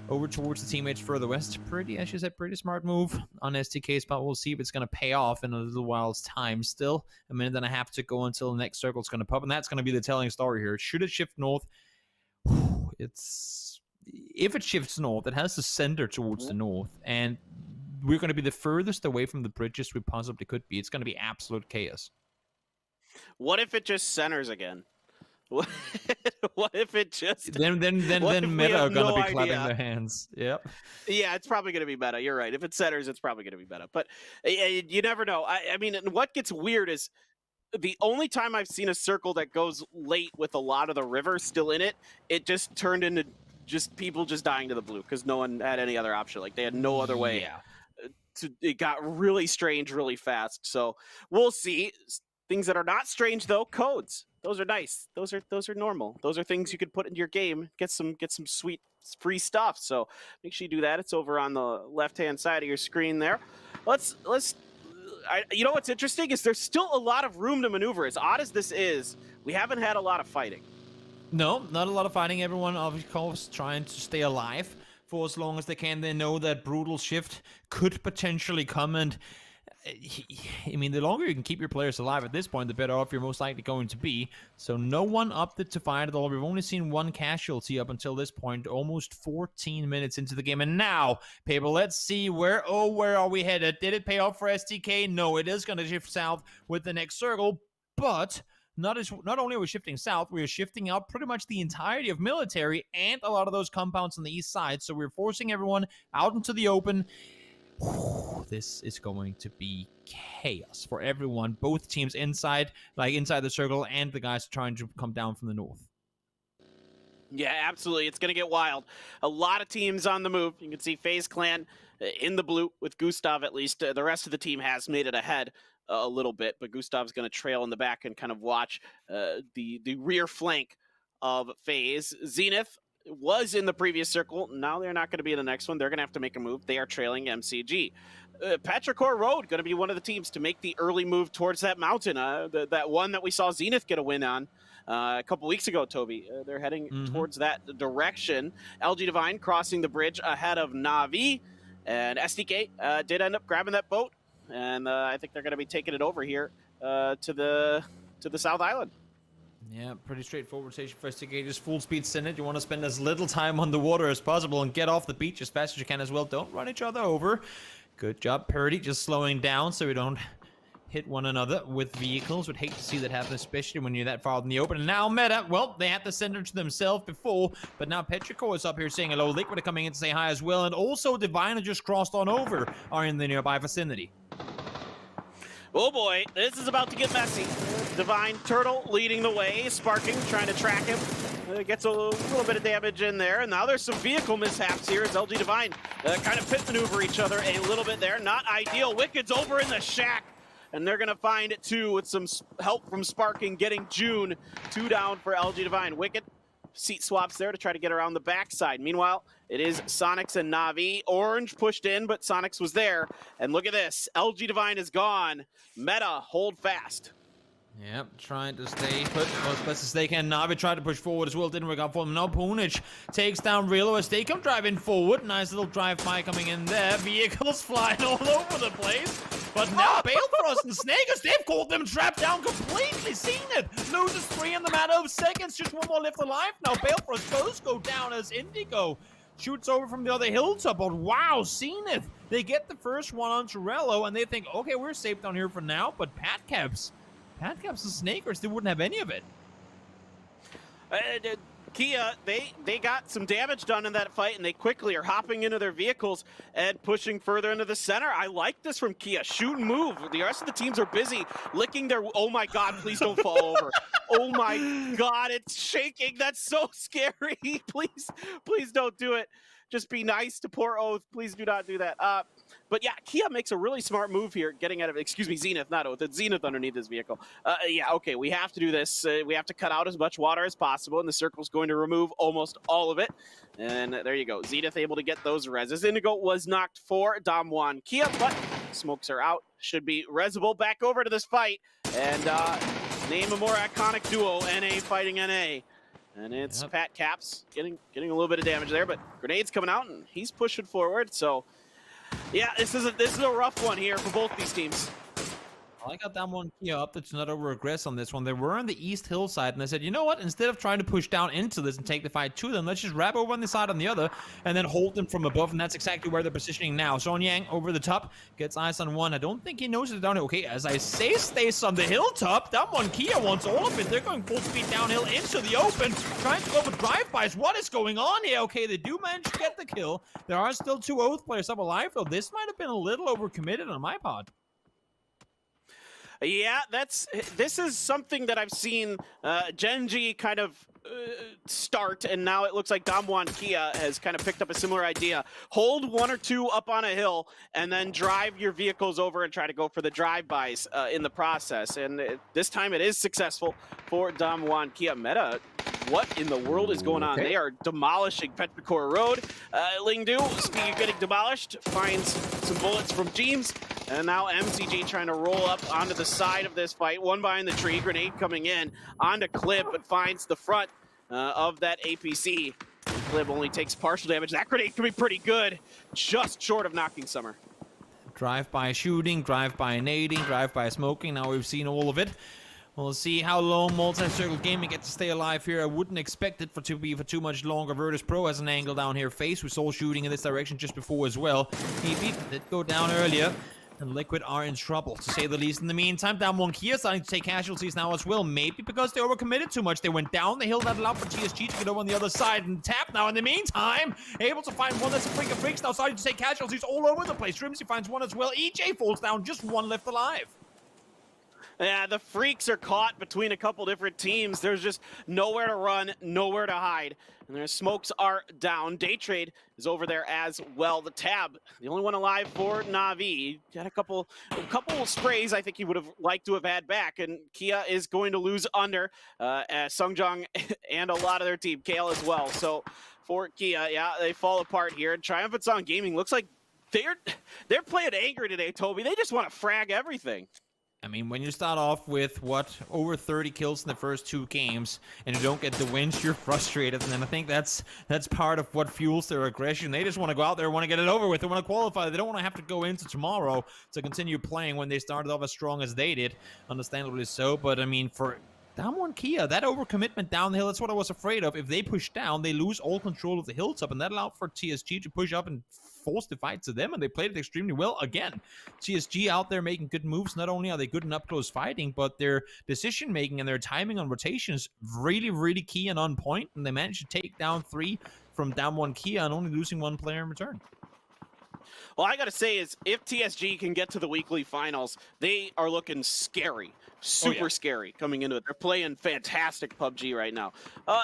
over towards the teammates further west. As you said, pretty smart move on STK's part. We'll see if it's going to pay off in a little while's time. Still a minute and a half to go until the next circle's going to pop, and that's going to be the telling story here. Should it shift north? If it shifts north, it has to center towards the north, and we're going to be the furthest away from the bridges we possibly could be. It's going to be absolute chaos. What if it just centers again? What if it just... Then Meta are going to be clapping their hands. Yep. Yeah, it's probably going to be meta. You're right. If it centers, it's probably going to be meta. But you never know. I mean, what gets weird is the only time I've seen a circle that goes late with a lot of the river still in it, it just turned into just people just dying to the blue because no one had any other option. Like, they had no other way. Yeah. It got really strange really fast. So we'll see. Things that are not strange though, codes. Those are nice. Those are normal. Those are things you could put into your game, get some sweet free stuff. So make sure you do that. It's over on the left-hand side of your screen there. You know what's interesting is there's still a lot of room to maneuver. As odd as this is, we haven't had a lot of fighting. No, not a lot of fighting. Everyone, of course, trying to stay alive for as long as they can. They know that brutal shift could potentially come, and I mean, the longer you can keep your players alive at this point, the better off you're most likely going to be. So no one opted to fight at all. We've only seen 1 casualty up until this point, almost 14 minutes into the game. And now, people, let's see where are we headed? Did it pay off for STK? No, it is going to shift south with the next circle, but not only are we shifting south, we are shifting out pretty much the entirety of military and a lot of those compounds on the east side. So we're forcing everyone out into the open. This is going to be chaos for everyone, both teams inside the circle and the guys trying to come down from the north. Yeah, absolutely. It's going to get wild. A lot of teams on the move. You can see FaZe Clan in the blue with Gustav at least. The rest of the team has made it ahead a little bit, but Gustav's going to trail in the back and kind of watch the rear flank of FaZe. Zenith was in the previous circle. Now they're not going to be in the next one. They're going to have to make a move. They are trailing MCG. Petrichor Road going to be one of the teams to make the early move towards that mountain. That one that we saw Zenith get a win on a couple weeks ago, Toby. They're heading towards that direction. LG Divine crossing the bridge ahead of Na'Vi. And SDK did end up grabbing that boat. And I think they're going to be taking it over here to the South Island. Yeah, pretty straightforward station for SDK. Just full speed send it. You want to spend as little time on the water as possible and get off the beach as fast as you can as well. Don't run each other over. Good job, Purdy, just slowing down so we don't hit one another with vehicles. Would hate to see that happen, especially when you're that far in the open. And now Meta, well, they had the center to themselves before, but now Petrichor is up here saying hello. Liquid are coming in to say hi as well, and also Divine just crossed on over, are in the nearby vicinity. Oh boy, this is about to get messy. Divine Turtle leading the way, Sparking trying to track him. Gets a little bit of damage in there, and now there's some vehicle mishaps here as LG Divine kind of pit maneuver each other a little bit there. Not ideal. Wicked's over in the shack, and they're going to find it too with some help from Sparking getting June. 2 down for LG Divine. Wicked seat swaps there to try to get around the backside. Meanwhile, it is Sonics and Na'Vi. Orange pushed in, but Sonics was there. And look at this. LG Divine is gone. Meta, hold fast. Yep, trying to stay put as best as they can. Na'Vi tried to push forward as well, didn't work out for them. Now Punich takes down Rilo as they come driving forward. Nice little drive-by coming in there. Vehicles flying all over the place. But now Balefrost and Snakers, they've caught them trapped down completely. Zenith loses 3 in the matter of seconds. Just one more left alive now. Balefrost both go down as Indigo shoots over from the other hilltop. But wow, Zenith, they get the first one on Torello, and they think, okay, we're safe down here for now. But Patcaps and Snakers, they wouldn't have any of it. Kia, they got some damage done in that fight, and they quickly are hopping into their vehicles and pushing further into the center. I like this from Kia. Shoot and move. The rest of the teams are busy licking their... Oh my god, please don't fall over. Oh my god, it's shaking. That's so scary. Please don't do it. Just be nice to poor Oath. Please do not do that. But yeah, Kia makes a really smart move here, getting out of, excuse me, Zenith, not Oath. It's Zenith underneath this vehicle. Yeah, okay, we have to do this. We have to cut out as much water as possible, and the circle's going to remove almost all of it. And there you go. Zenith able to get those reses. Indigo was knocked for Damwon Kia, but smokes are out. Should be resable. Back over to this fight. And name a more iconic duo, NA fighting NA. And it's Pat Caps getting a little bit of damage there, but Grenade's coming out, and he's pushing forward, so... Yeah, this is a rough one here for both these teams. I got that one Kia up to not over-aggress on this one. They were on the east hillside, and I said, you know what? Instead of trying to push down into this and take the fight to them, let's just wrap over on the side on the other, and then hold them from above, and that's exactly where they're positioning now. Son Yang over the top, gets eyes on one. I don't think he knows it down here. Okay, as I say, stays on the hilltop. That one Kia wants all of it. They're going full speed downhill into the open, trying to go for drive-bys. What is going on here? Okay, they do manage to get the kill. There are still 2 Oath players up alive, though. This might have been a little overcommitted on my part. Yeah, this is something that I've seen Genji kind of start, and now it looks like Damwon Kia has kind of picked up a similar idea. Hold 1 or 2 up on a hill, and then drive your vehicles over and try to go for the drive-bys in the process. And this time it is successful for Damwon Kia. Meta, what in the world is going on? They are demolishing Petrichor Road. Lingdu, speaking of getting demolished, finds some bullets from Jeems. And now MCG trying to roll up onto the side of this fight. One behind the tree, Grenade coming in onto Clip, but finds the front of that APC. Clip only takes partial damage. That grenade can be pretty good, just short of knocking Summer. Drive-by shooting, drive-by nading, drive-by smoking. Now we've seen all of it. We'll see how long Multi-Circle Gaming gets to stay alive here. I wouldn't expect it to be for too much longer. Virtus Pro has an angle down here face. We saw shooting in this direction just before as well. He did go down earlier. And Liquid are in trouble, to say the least. In the meantime, Damwon Kia starting to take casualties now as well. Maybe because they overcommitted too much. They went down the hill that allowed for TSG to get over on the other side. And Tap now, in the meantime, able to find one. That's a freak of freaks now, starting to take casualties all over the place. Rimsey finds one as well. EJ falls down, just one left alive. Yeah, the freaks are caught between a couple different teams. There's just nowhere to run, nowhere to hide. And their smokes are down. Day Trade is over there as well. The Tab, the only one alive for Na'Vi. Had a couple sprays I think he would have liked to have had back. And Kia is going to lose under Sungjong and a lot of their team, Kale as well. So for Kia, yeah, they fall apart here. And Triumphant Song Gaming looks like they're playing angry today, Toby. They just want to frag everything. I mean, when you start off with, over 30 kills in the first 2 games, and you don't get the wins, you're frustrated, and then I think that's part of what fuels their aggression. They just want to go out there, want to get it over with, they want to qualify. They don't want to have to go into tomorrow to continue playing when they started off as strong as they did, understandably so, but I mean, for Down one Kia, that overcommitment down the hill, that's what I was afraid of. If they push down, they lose all control of the hilltop, and that allowed for TSG to push up and force the fight to them, and they played it extremely well. Again, TSG out there making good moves. Not only are they good in up-close fighting, but their decision-making and their timing on rotations really, really key and on point, and they managed to take down 3 from down one Kia and only losing 1 player in return. Well, I got to say is if TSG can get to the weekly finals, they are looking scary. Super scary coming into it. They're playing fantastic PUBG right now.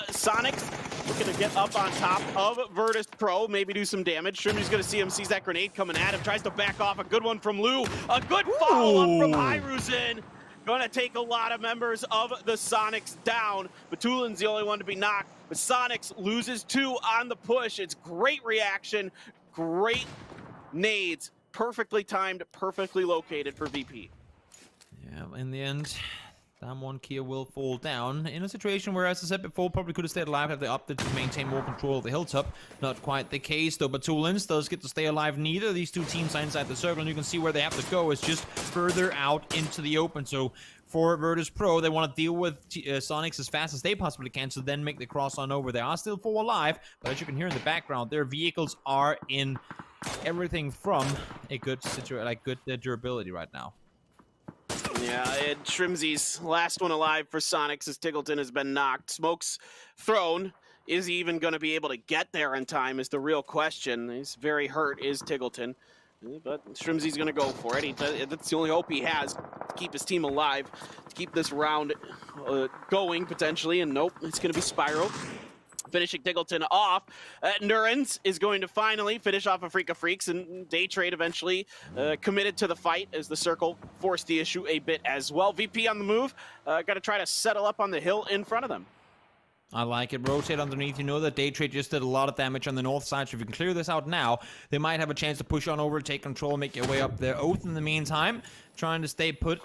Sonics looking to get up on top of Virtus Pro, maybe do some damage. Shrimby's going to see him, sees that grenade coming at him, tries to back off. A good one from Lou. A good follow-up from Hiruzen. Going to take a lot of members of the Sonics down. Batulin's the only one to be knocked. But Sonics loses 2 on the push. It's great reaction, great nades, perfectly timed, perfectly located for VP. Yeah, in the end, down one Kia will fall down in a situation where, as I said before, probably could have stayed alive if they opted to maintain more control of the hilltop. Not quite the case, though. Batulins does get to stay alive. Neither of these 2 teams are inside the circle, and you can see where they have to go. It's just further out into the open. So for Virtus Pro, they want to deal with Sonics as fast as they possibly can, so then make the cross on over. They are still 4 alive, but as you can hear in the background, their vehicles are in everything from a good situation, like good durability right now. Yeah, Shrimzy's last one alive for Sonics as Tiggleton has been knocked. Smoke's thrown. Is he even going to be able to get there in time is the real question. He's very hurt, is Tiggleton. But Shrimzy's going to go for it. That's the only hope he has to keep his team alive, to keep this round going, potentially. And nope, it's going to be Spyro. Finishing Tiggleton off. Endurance is going to finally finish off Afrika Freaks, and Day Trade eventually committed to the fight as the circle forced the issue a bit as well. VP on the move. Got to try to settle up on the hill in front of them. I like it. Rotate underneath. You know that Day Trade just did a lot of damage on the north side, so if you can clear this out now, they might have a chance to push on over, take control, make your way up there. Oath, in the meantime, trying to stay put.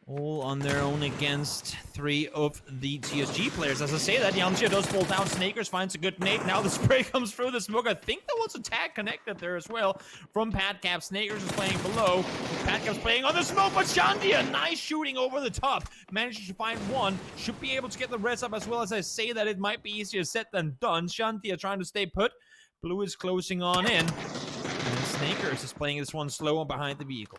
All on their own against 3 of the TSG players. As I say that, Yanxia does fall down. Snakers finds a good nade. Now the spray comes through the smoke. I think there was a tag connected there as well from Patcap. Snakers is playing below. Patcap's playing on the smoke, but Shandia, nice shooting over the top. Manages to find 1. Should be able to get the rest up as well. As I say that, it might be easier said than done. Shandia trying to stay put. Blue is closing on in. And Snakers is playing this one slow and behind the vehicle.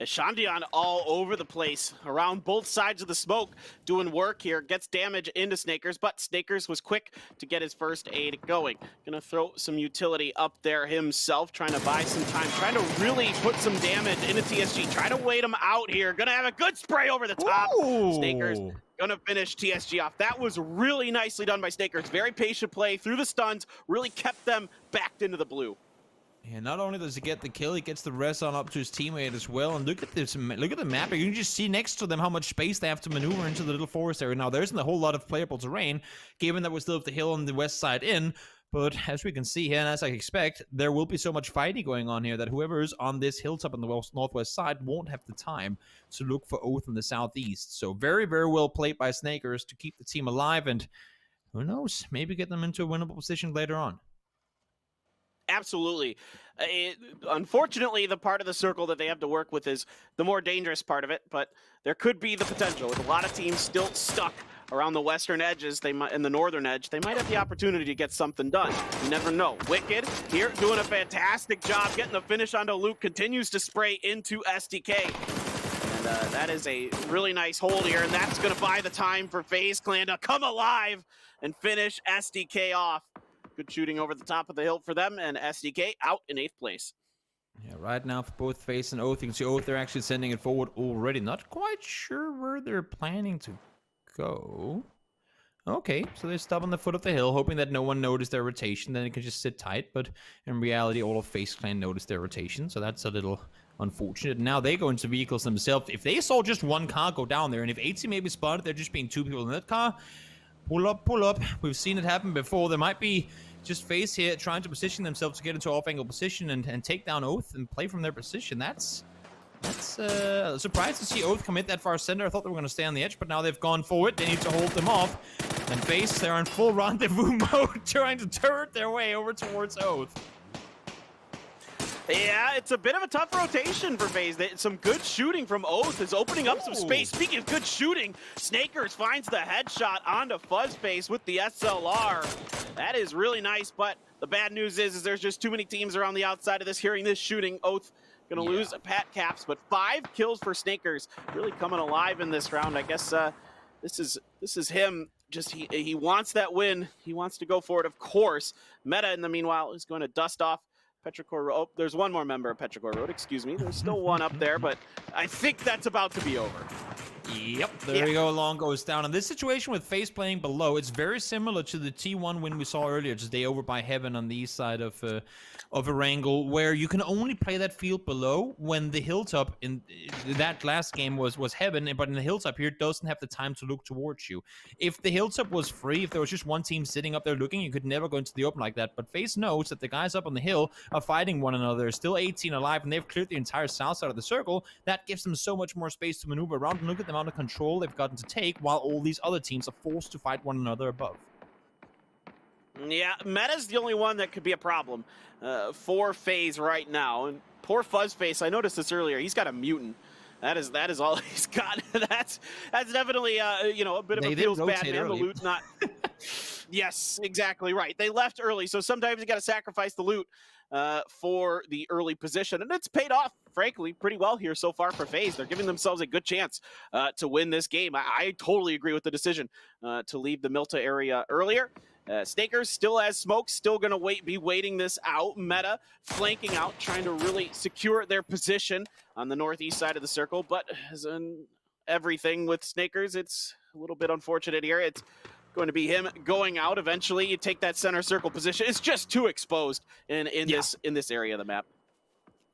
Shandian all over the place, around both sides of the smoke, doing work here, gets damage into Snakers, but Snakers was quick to get his first aid going. Gonna throw some utility up there himself, trying to buy some time, trying to really put some damage into TSG, trying to wait him out here, gonna have a good spray over the top. Ooh. Snakers gonna finish TSG off. That was really nicely done by Snakers, very patient play through the stuns, really kept them backed into the blue. And not only does he get the kill, he gets the rest on up to his teammate as well. And look at this, look at the map. You can just see next to them how much space they have to maneuver into the little forest area. Now, there isn't a whole lot of playable terrain, given that we still have the hill on the west side in. But as we can see here, and as I expect, there will be so much fighting going on here that whoever is on this hilltop on the northwest side won't have the time to look for Oath in the southeast. So very, very well played by Snakers to keep the team alive. And who knows, maybe get them into a winnable position later on. Absolutely. Unfortunately, the part of the circle that they have to work with is the more dangerous part of it, but there could be the potential. With a lot of teams still stuck around the western edges and the northern edge, they might have the opportunity to get something done. You never know. Wicked here doing a fantastic job getting the finish onto Luke, continues to spray into SDK. And that is a really nice hold here, and that's going to buy the time for FaZe Clan to come alive and finish SDK off. Good shooting over the top of the hill for them, and SDK out in 8th place. Yeah, right now for both FaZe and Oath, you can see Oath, they're actually sending it forward already. Not quite sure where they're planning to go. Okay, so they stop on the foot of the hill, hoping that no one noticed their rotation, then it can just sit tight. But in reality, all of FaZe Clan noticed their rotation, so that's a little unfortunate. Now they go into vehicles themselves. If they saw just one car go down there, and if 8C maybe spotted there just being 2 people in that car, pull up, pull up. We've seen it happen before. There might be just FaZe here trying to position themselves to get into off-angle position and take down Oath and play from their position. That's surprised to see Oath commit that far center. I thought they were going to stay on the edge, but now they've gone forward. They need to hold them off. And FaZe, they're in full rendezvous mode, trying to turret their way over towards Oath. Yeah, it's a bit of a tough rotation for FaZe. Some good shooting from Oath is opening up some space. Speaking of good shooting, Snakers finds the headshot onto Fuzzface with the SLR. That is really nice, but the bad news is there's just too many teams around the outside of this hearing this shooting. Oath gonna lose Pat Caps, but 5 kills for Snakers. Really coming alive in this round. I guess this is him. Just he wants that win. He wants to go for it, of course. Meta, in the meanwhile, is going to dust off Petrichor Road. Oh, there's one more member of Petrichor Road, excuse me. There's still one up there, but I think that's about to be over. Yep, there we go. Long goes down. And this situation with FaZe playing below, it's very similar to the T1 win we saw earlier, just they over by Heaven on the east side of Erangel, where you can only play that field below when the hilltop in that last game was Heaven, but in the hilltop here, it doesn't have the time to look towards you. If the hilltop was free, if there was just one team sitting up there looking, you could never go into the open like that. But FaZe knows that the guys up on the hill are fighting one another. There's still 18 alive, and they've cleared the entire south side of the circle. That gives them so much more space to maneuver around, and look at the amount of control they've gotten to take while all these other teams are forced to fight one another above. Yeah, Meta's the only one that could be a problem for FaZe right now. And poor Fuzzface, I noticed this earlier, he's got a mutant. That is all he's got. That's definitely you know, a bit of a feels bad man. The loot's not. Yes, exactly right. They left early, so sometimes you got to sacrifice the loot for the early position, and it's paid off, frankly, pretty well here so far for FaZe. They're giving themselves a good chance to win this game. I totally agree with the decision to leave the Milta area earlier. Snakers still has smoke, still going to be waiting this out. Meta flanking out, trying to really secure their position on the northeast side of the circle. But as in everything with Snakers, it's a little bit unfortunate here. It's going to be him going out eventually. You take that center circle position. It's just too exposed in this area of the map.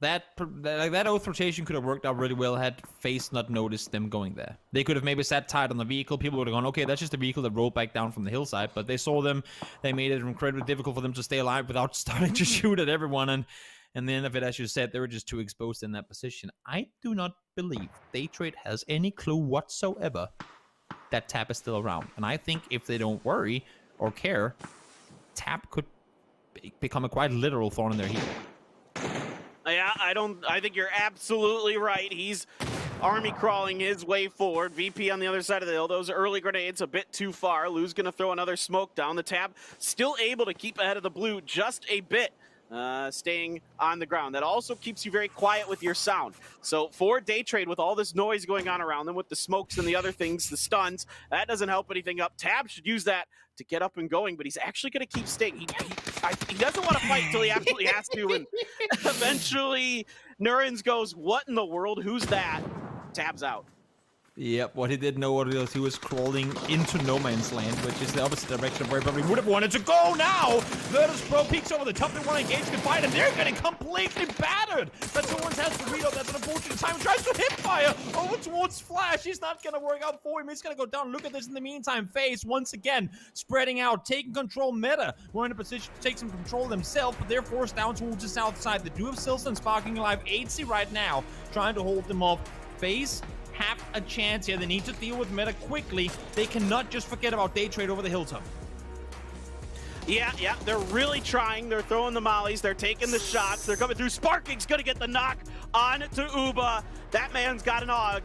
That Oath rotation could have worked out really well had FaZe not noticed them going there. They could have maybe sat tight on the vehicle. People would have gone, okay, that's just a vehicle that rolled back down from the hillside. But they saw them. They made it incredibly difficult for them to stay alive without starting to shoot at everyone. And the end of it, as you said, they were just too exposed in that position. I do not believe Daytrade has any clue whatsoever that Tap is still around. And I think if they don't worry or care, Tap could become a quite literal thorn in their heel. Yeah, I think you're absolutely right. He's army crawling his way forward. VP on the other side of the hill. Those early grenades a bit too far. Lou's going to throw another smoke down. The Tab still able to keep ahead of the Blue just a bit. Staying on the ground. That also keeps you very quiet with your sound. So for Daytrade, with all this noise going on around them, with the smokes and the other things, the stuns, that doesn't help anything up. Tab should use that to get up and going, but he's actually going to keep staying. He doesn't want to fight until he absolutely has to, and eventually Nurens goes, what in the world? Who's that? Tab's out. Yep, what he didn't know was he was crawling into no man's land, which is the opposite direction of where he probably would have wanted to go now. Virtus Pro peeks over the top, they want to engage the fight, and they're getting completely battered. But Torrens has to reload, that's an unfortunate time. Tries to hip fire over towards Flash. He's not going to work out for him. He's going to go down. Look at this in the meantime. FaZe once again spreading out, taking control. Meta were in a position to take some control themselves, but they're forced down towards the south side. They do have Silson sparking alive. 8C right now, trying to hold them off. FaZe have a chance here. They need to deal with Meta quickly. They cannot just forget about Daytrade over the hilltop. Yeah, they're really trying. They're throwing the mollies. They're taking the shots. They're coming through. Sparking's going to get the knock on to Uba. That man's got an AUG.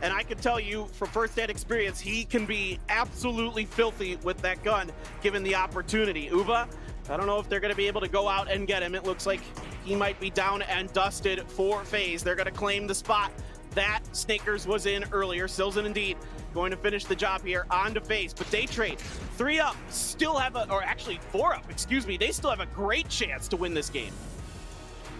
And I can tell you from first-hand experience, he can be absolutely filthy with that gun, given the opportunity. Uba, I don't know if they're going to be able to go out and get him. It looks like he might be down and dusted for FaZe. They're going to claim the spot that Snakers was in earlier. Silson indeed going to finish the job here on to FaZe, but Daytrade 3 up, still have or actually 4 up, excuse me. They still have a great chance to win this game.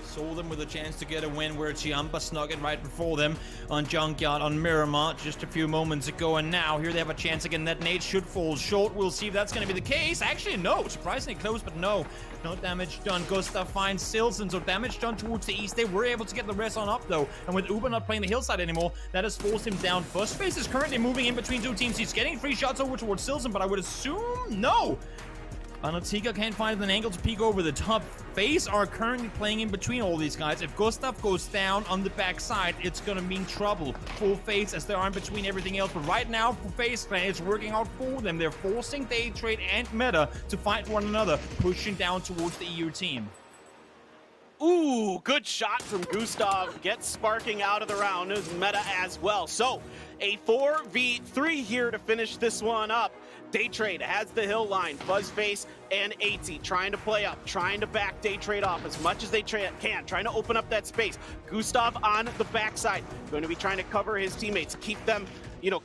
Saw them with a chance to get a win where Chiampa snuck it right before them on Junkyard, on Miramar just a few moments ago, and now here they have a chance again. That nade should fall short. We'll see if that's going to be the case. Actually, no. Surprisingly close, but no damage done. Gustav finds Silson, so damage done towards the east. They were able to get the rest on up, though, and with Uber not playing the hillside anymore, that has forced him down. Fuzzface is currently moving in between 2 teams. He's getting 3 shots over towards Silson, but I would assume no. Anatika can't find an angle to peek over the top. FaZe are currently playing in between all these guys. If Gustav goes down on the backside, it's gonna mean trouble for FaZe as they are in between everything else. But right now, for FaZe, it's working out for them. They're forcing Daytrade and Meta to fight one another, pushing down towards the EU team. Ooh, good shot from Gustav. Gets Sparking out of the round. Is meta as well. So a 4v3 here to finish this one up. Daytrade has the hill line. Fuzzface and 80 trying to play up, trying to back Daytrade off as much as they can, trying to open up that space. Gustav on the backside, going to be trying to cover his teammates, keep them,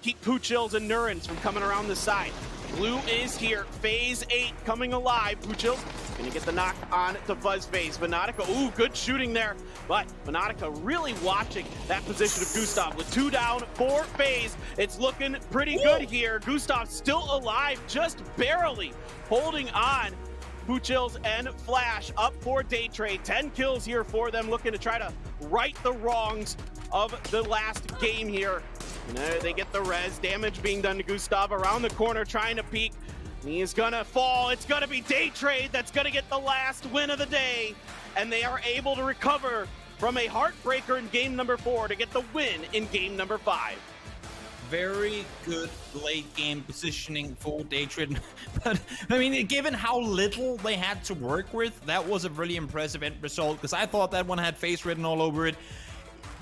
keep Puchils and Nurens from coming around the side. Blue is here. Phase 8 coming alive. Puchils gonna get the knock on to Fuzzface. Venatica, ooh, good shooting there. But Venatica really watching that position of Gustav with 2 down for Phase. It's looking pretty good here. Gustav still alive, just barely holding on. Puchils and Flash up for Daytrade. 10 kills here for them, looking to try to right the wrongs of the last game here. And they get the res, damage being done to Gustav around the corner, trying to peek. He is gonna fall. It's gonna be Daytrade that's gonna get the last win of the day. And they are able to recover from a heartbreaker in game number 4 to get the win in game number 5. Very good late game positioning for Daytrade. But I mean, given how little they had to work with, that was a really impressive end result, because I thought that one had face written all over it.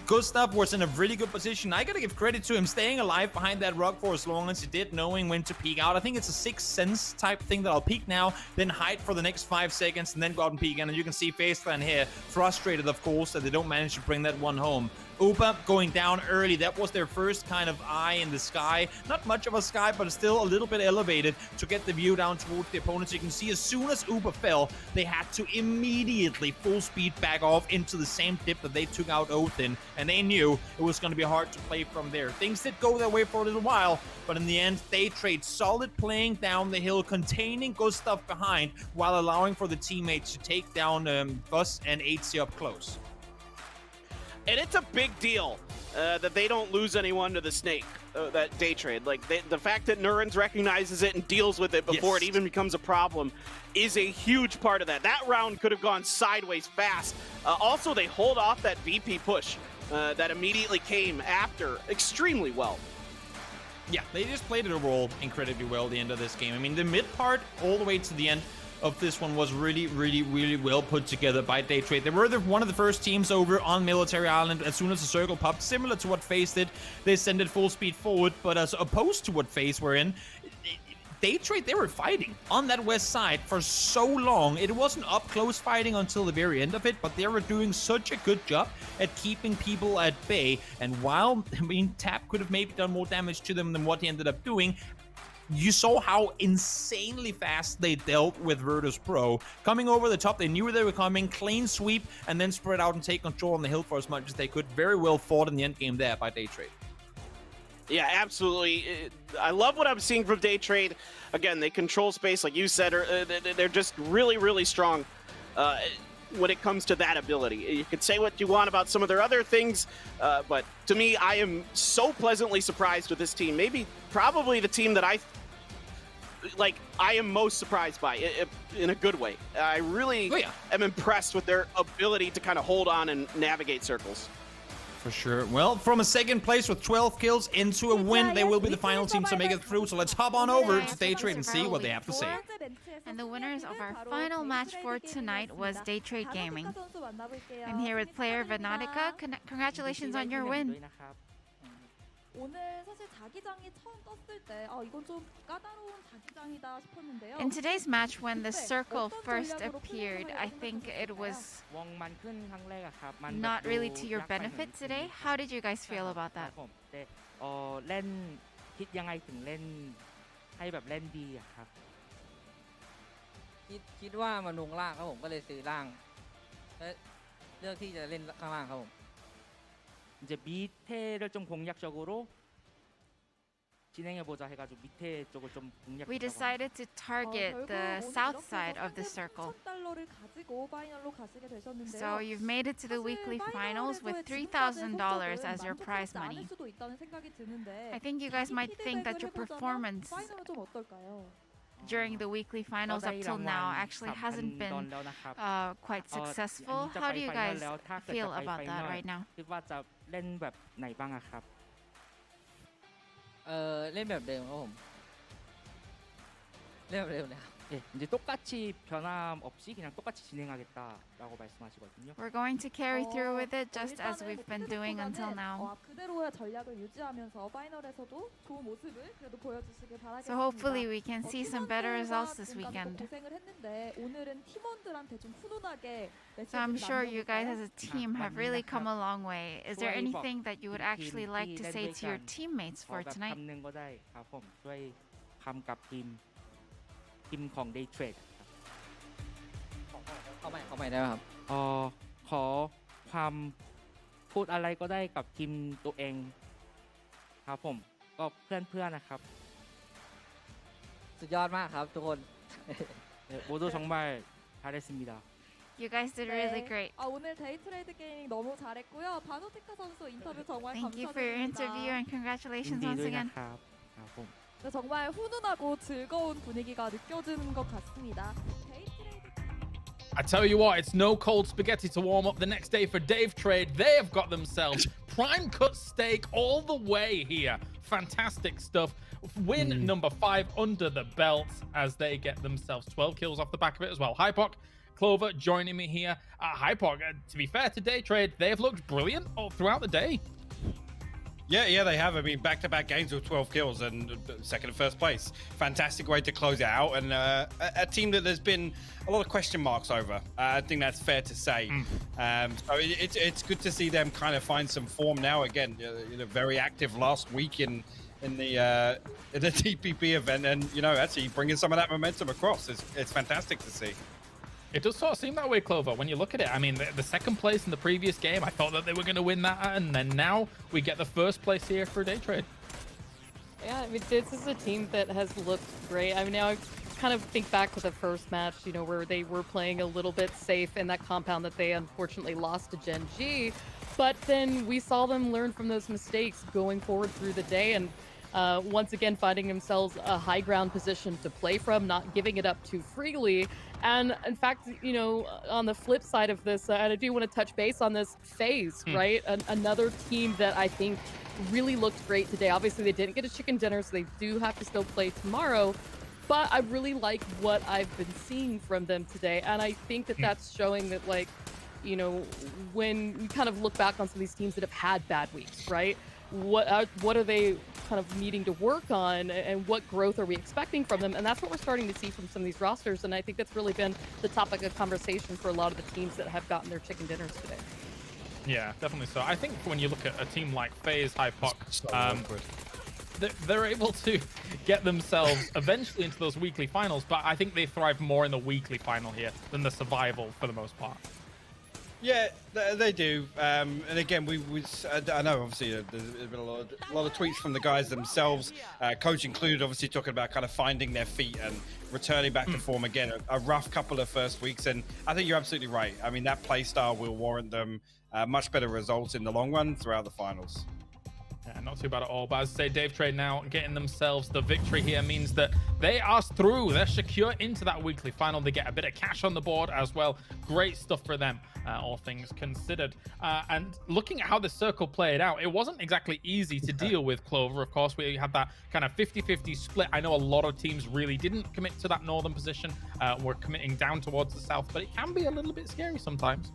Gustav was in a really good position. I gotta give credit to him staying alive behind that rock for as long as he did, knowing when to peek out. I think it's a sixth sense type thing that I'll peek now, then hide for the next 5 seconds, and then go out and peek again. And you can see Faceland here, frustrated, of course, that they don't manage to bring that one home. Upa going down early. That was their first kind of eye in the sky. Not much of a sky, but still a little bit elevated to get the view down towards the opponents. You can see as soon as Upa fell, they had to immediately full speed back off into the same dip that they took out Oath in, and they knew it was going to be hard to play from there. Things did go their way for a little while, but in the end, they trade solid playing down the hill, containing Gustav behind, while allowing for the teammates to take down Buzz and 8C up close. And it's a big deal that they don't lose anyone to the snake, that Daytrade. Like, the fact that Nurens recognizes it and deals with it before it even becomes a problem is a huge part of that. That round could have gone sideways fast. Also, they hold off that VP push that immediately came after extremely well. Yeah, they just played it overall incredibly well at the end of this game. I mean, the mid part all the way to the end of this one was really, really, really well put together by Daytrade. They were one of the first teams over on Military Island as soon as the circle popped, similar to what FaZe did. They sent it full speed forward, but as opposed to what FaZe were in, Daytrade, they were fighting on that west side for so long. It wasn't up close fighting until the very end of it, but they were doing such a good job at keeping people at bay. And while, I mean, Tap could have maybe done more damage to them than what he ended up doing, you saw how insanely fast they dealt with Virtus Pro. Coming over the top, they knew they were coming, clean sweep, and then spread out and take control on the hill for as much as they could. Very well fought in the end game there by Daytrade. Yeah, absolutely. I love what I'm seeing from Daytrade. Again, they control space, like you said. They're just really, really strong when it comes to that ability. You could say what you want about some of their other things, but to me, I am so pleasantly surprised with this team. Probably the team that I am most surprised by, in a good way. I really am impressed with their ability to kind of hold on and navigate circles. For sure. Well, from a second place with 12 kills into a win, they will be the final team to make it through. So let's hop on over to Daytrade and see what they have to say. And the winners of our final match for tonight was Daytrade Gaming. I'm here with player Venatica. Congratulations on your win. 오늘 사실 자기장이 처음 떴을 때 이건 좀 까다로운 자기장이다 싶었는데요. In today's match, when the circle first appeared, I think it was not really to your benefit today. How did you guys feel about that? เล่นคิดยังไงถึงเล่นให้แบบเล่นดีอะครับคิดว่ามันลงล่างครับผมก็เลยซื้อล่างและเลือกที่จะเล่นข้างล่างครับผม 이제 밑에를 좀 공략적으로 진행해보자 해가지고 밑에 쪽을 좀 공략. We decided to target the south side of the circle. So you've made it to the weekly finals with $3,000 as your prize money. I think you guys might think that your performance during the weekly finals up till now actually hasn't been quite successful. How do you guys feel about that right now? คิดว่าจะเล่นแบบไหนบ้างอะครับเล่นแบบเดิมครับผมเล่นแบบเดิมเลยครับ 예, 이제 똑같이 변함 없이 그냥 똑같이 진행하겠다라고 말씀하시거든요. We're going to carry through with it just as we've been doing until now. 그대로의 전략을 유지하면서 파이널에서도 좋은 모습을 그래도 보여주시길 바라겠습니다. So hopefully we can see some better results this weekend. 고생을 했는데 오늘은 팀원들한테 좀 훈훈하게 So I'm sure you guys as a team have really come a long way. Is there anything that you would actually like to say to your teammates for tonight? ทำหนึ่งก็ได้ครับผมช่วยทำกับทีมของ Day Trade เข้าใหม่ได้ไหมครับขอความพูดอะไรก็ได้กับทีมตัวเองครับผมก็เพื่อนๆนะครับสุดยอดมากครับทุกคน모두 정말 잘했습니다. You guys did really great. 오늘 데이 트레이드 게이밍 너무 잘했고요. 바노테카 선수 인터뷰 정말 Thank you for your interview and congratulations once again. 네, 정말 훈훈하고 즐거운 분위기가 느껴지는 것 같습니다. I tell you what, it's no cold spaghetti to warm up the next day for Dave Trade. They have got themselves prime cut steak all the way here. Fantastic stuff. Win number 5 under the belt as they get themselves 12 kills off the back of it as well. Hypoc, Clover joining me here. Hypoc, to be fair to Day Trade, they've looked brilliant all throughout the day. Yeah, they have. I mean, back-to-back games with 12 kills and second and first place. Fantastic way to close it out. And a team that there's been a lot of question marks over. I think that's fair to say. So it's good to see them kind of find some form now. Again, very active last week in the TPP event, and actually bringing some of that momentum across. It's fantastic to see. It does sort of seem that way, Clover, when you look at it. I mean, the second place in the previous game, I thought that they were going to win that, and then now we get the first place here for Day Trade. Yeah, I mean, this is a team that has looked great. I mean, now I kind of think back to the first match, where they were playing a little bit safe in that compound that they unfortunately lost to Gen G. But then we saw them learn from those mistakes going forward through the day, and once again finding themselves a high ground position to play from, not giving it up too freely. And in fact, on the flip side of this, and I do want to touch base on this, FaZe, right? Another team that I think really looked great today. Obviously, they didn't get a chicken dinner, so they do have to still play tomorrow. But I really like what I've been seeing from them today. And I think that that's showing that, when you kind of look back on some of these teams that have had bad weeks, right? What are they kind of needing to work on, and what growth are we expecting from them? And that's what we're starting to see from some of these rosters, and I think that's really been the topic of conversation for a lot of the teams that have gotten their chicken dinners today. Yeah, definitely so. I think when you look at a team like FaZe, Hypoc, they're able to get themselves eventually into those weekly finals, but I think they thrive more in the weekly final here than the survival for the most part. Yeah, they do. And again, I know obviously there's been a lot of tweets from the guys themselves, coach included, obviously talking about kind of finding their feet and returning back to form again. A rough couple of first weeks, and I think you're absolutely right. I mean, that play style will warrant them much better results in the long run throughout the finals. Yeah, not too bad at all. But as I say, Dave Trade now getting themselves the victory here means that they are through. They're secure into that weekly final. They get a bit of cash on the board as well. Great stuff for them, all things considered. And looking at how the circle played out, it wasn't exactly easy to deal with, Clover. Of course, we had that kind of 50-50 split. I know a lot of teams really didn't commit to that northern position. We're committing down towards the south, but it can be a little bit scary sometimes.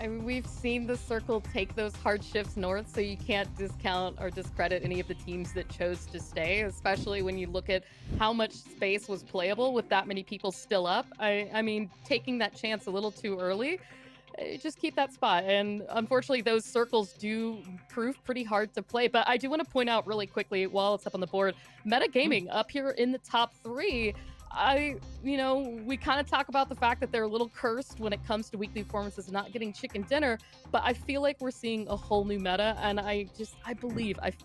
I mean, we've seen the circle take those hard shifts north, so you can't discount or discredit any of the teams that chose to stay, especially when you look at how much space was playable with that many people still up. I mean, taking that chance a little too early, just keep that spot. And unfortunately, those circles do prove pretty hard to play. But I do want to point out really quickly, while it's up on the board, Metagaming up here in the top 3. We kind of talk about the fact that they're a little cursed when it comes to weekly performances and not getting chicken dinner, but I feel like we're seeing a whole new meta, and I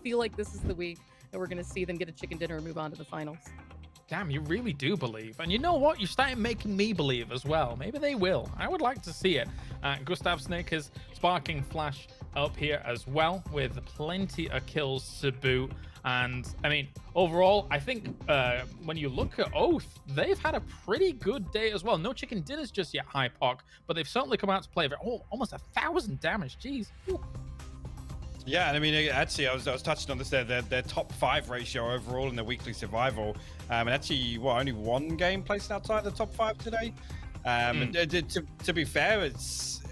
feel like this is the week that we're going to see them get a chicken dinner and move on to the finals. Damn, you really do believe. And you know what? You're starting making me believe as well. Maybe they will. I would like to see it. Gustav Snake is sparking Flash up here as well with plenty of kills to boot. And I mean, overall, I think when you look at Oath, they've had a pretty good day as well. No chicken dinners just yet, Hypoc, but they've certainly come out to play. Almost 1,000 damage. Jeez. Ooh. Yeah, and I mean, actually, I was touching on this there. Their top 5 ratio overall in the weekly survival, and actually, only one game placed outside the top 5 today. And to be fair, it's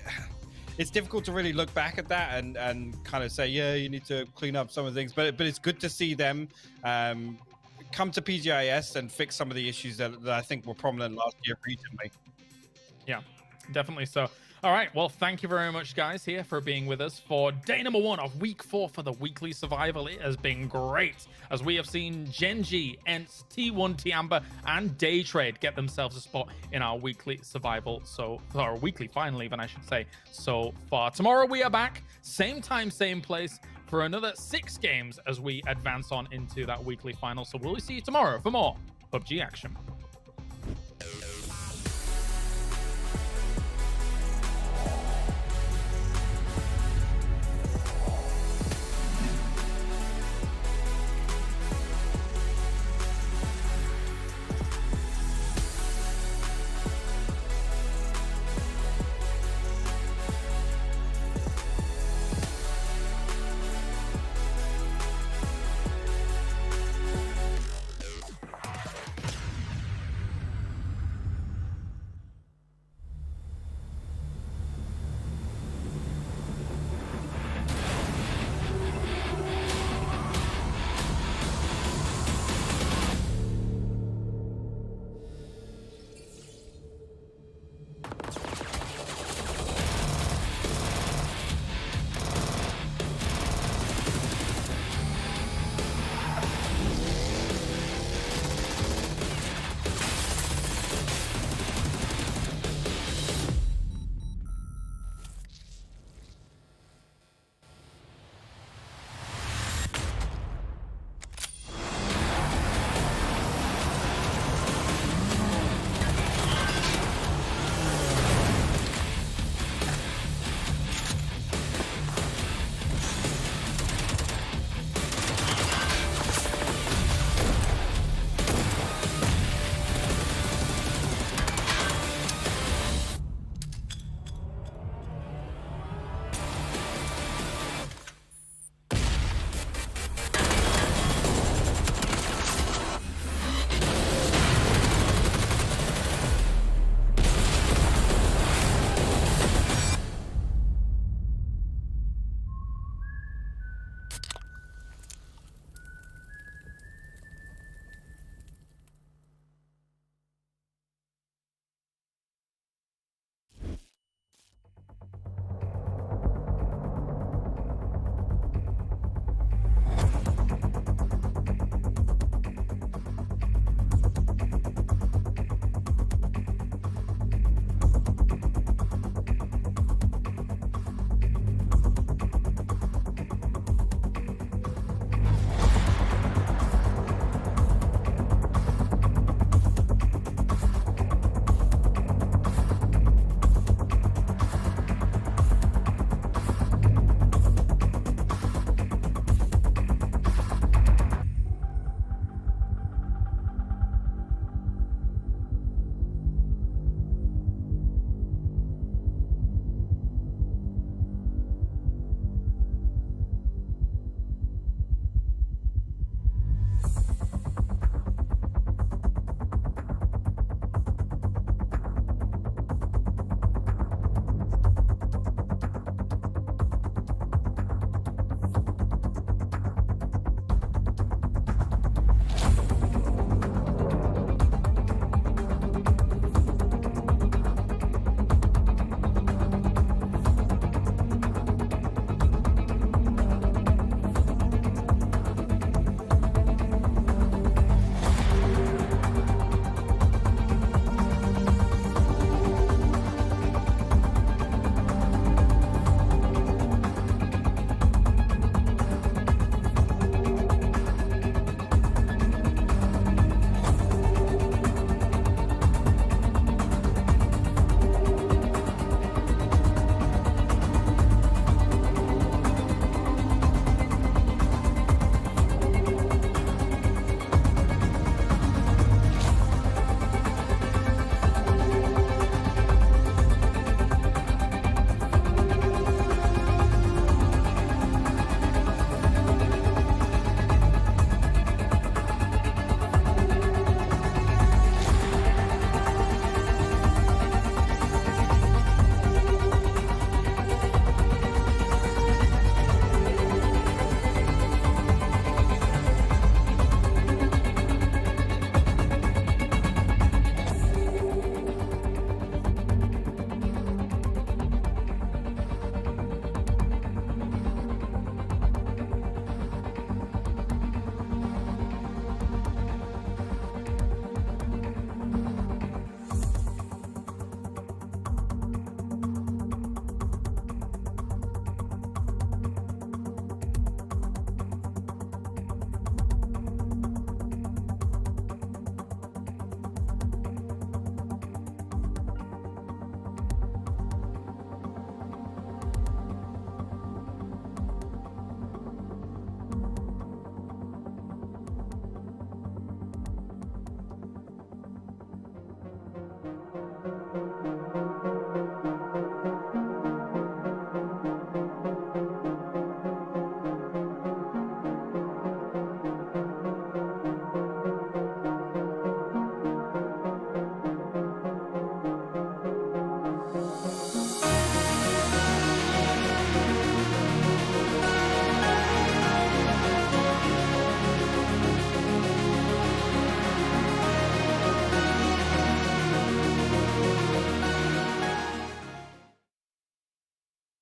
difficult to really look back at that and kind of say, yeah, you need to clean up some of the things. But it's good to see them come to PGI.S and fix some of the issues that I think were prominent last year regionally. Yeah, definitely so. All right, well, thank you very much, guys, here for being with us for day number 1 of week 4 for the weekly survival. It has been great, as we have seen Genji, ENCE, T1, Tiamba, and Daytrade get themselves a spot in our weekly survival, or weekly final even, I should say, so far. Tomorrow we are back, same time, same place, for another 6 games as we advance on into that weekly final. So we'll see you tomorrow for more PUBG action.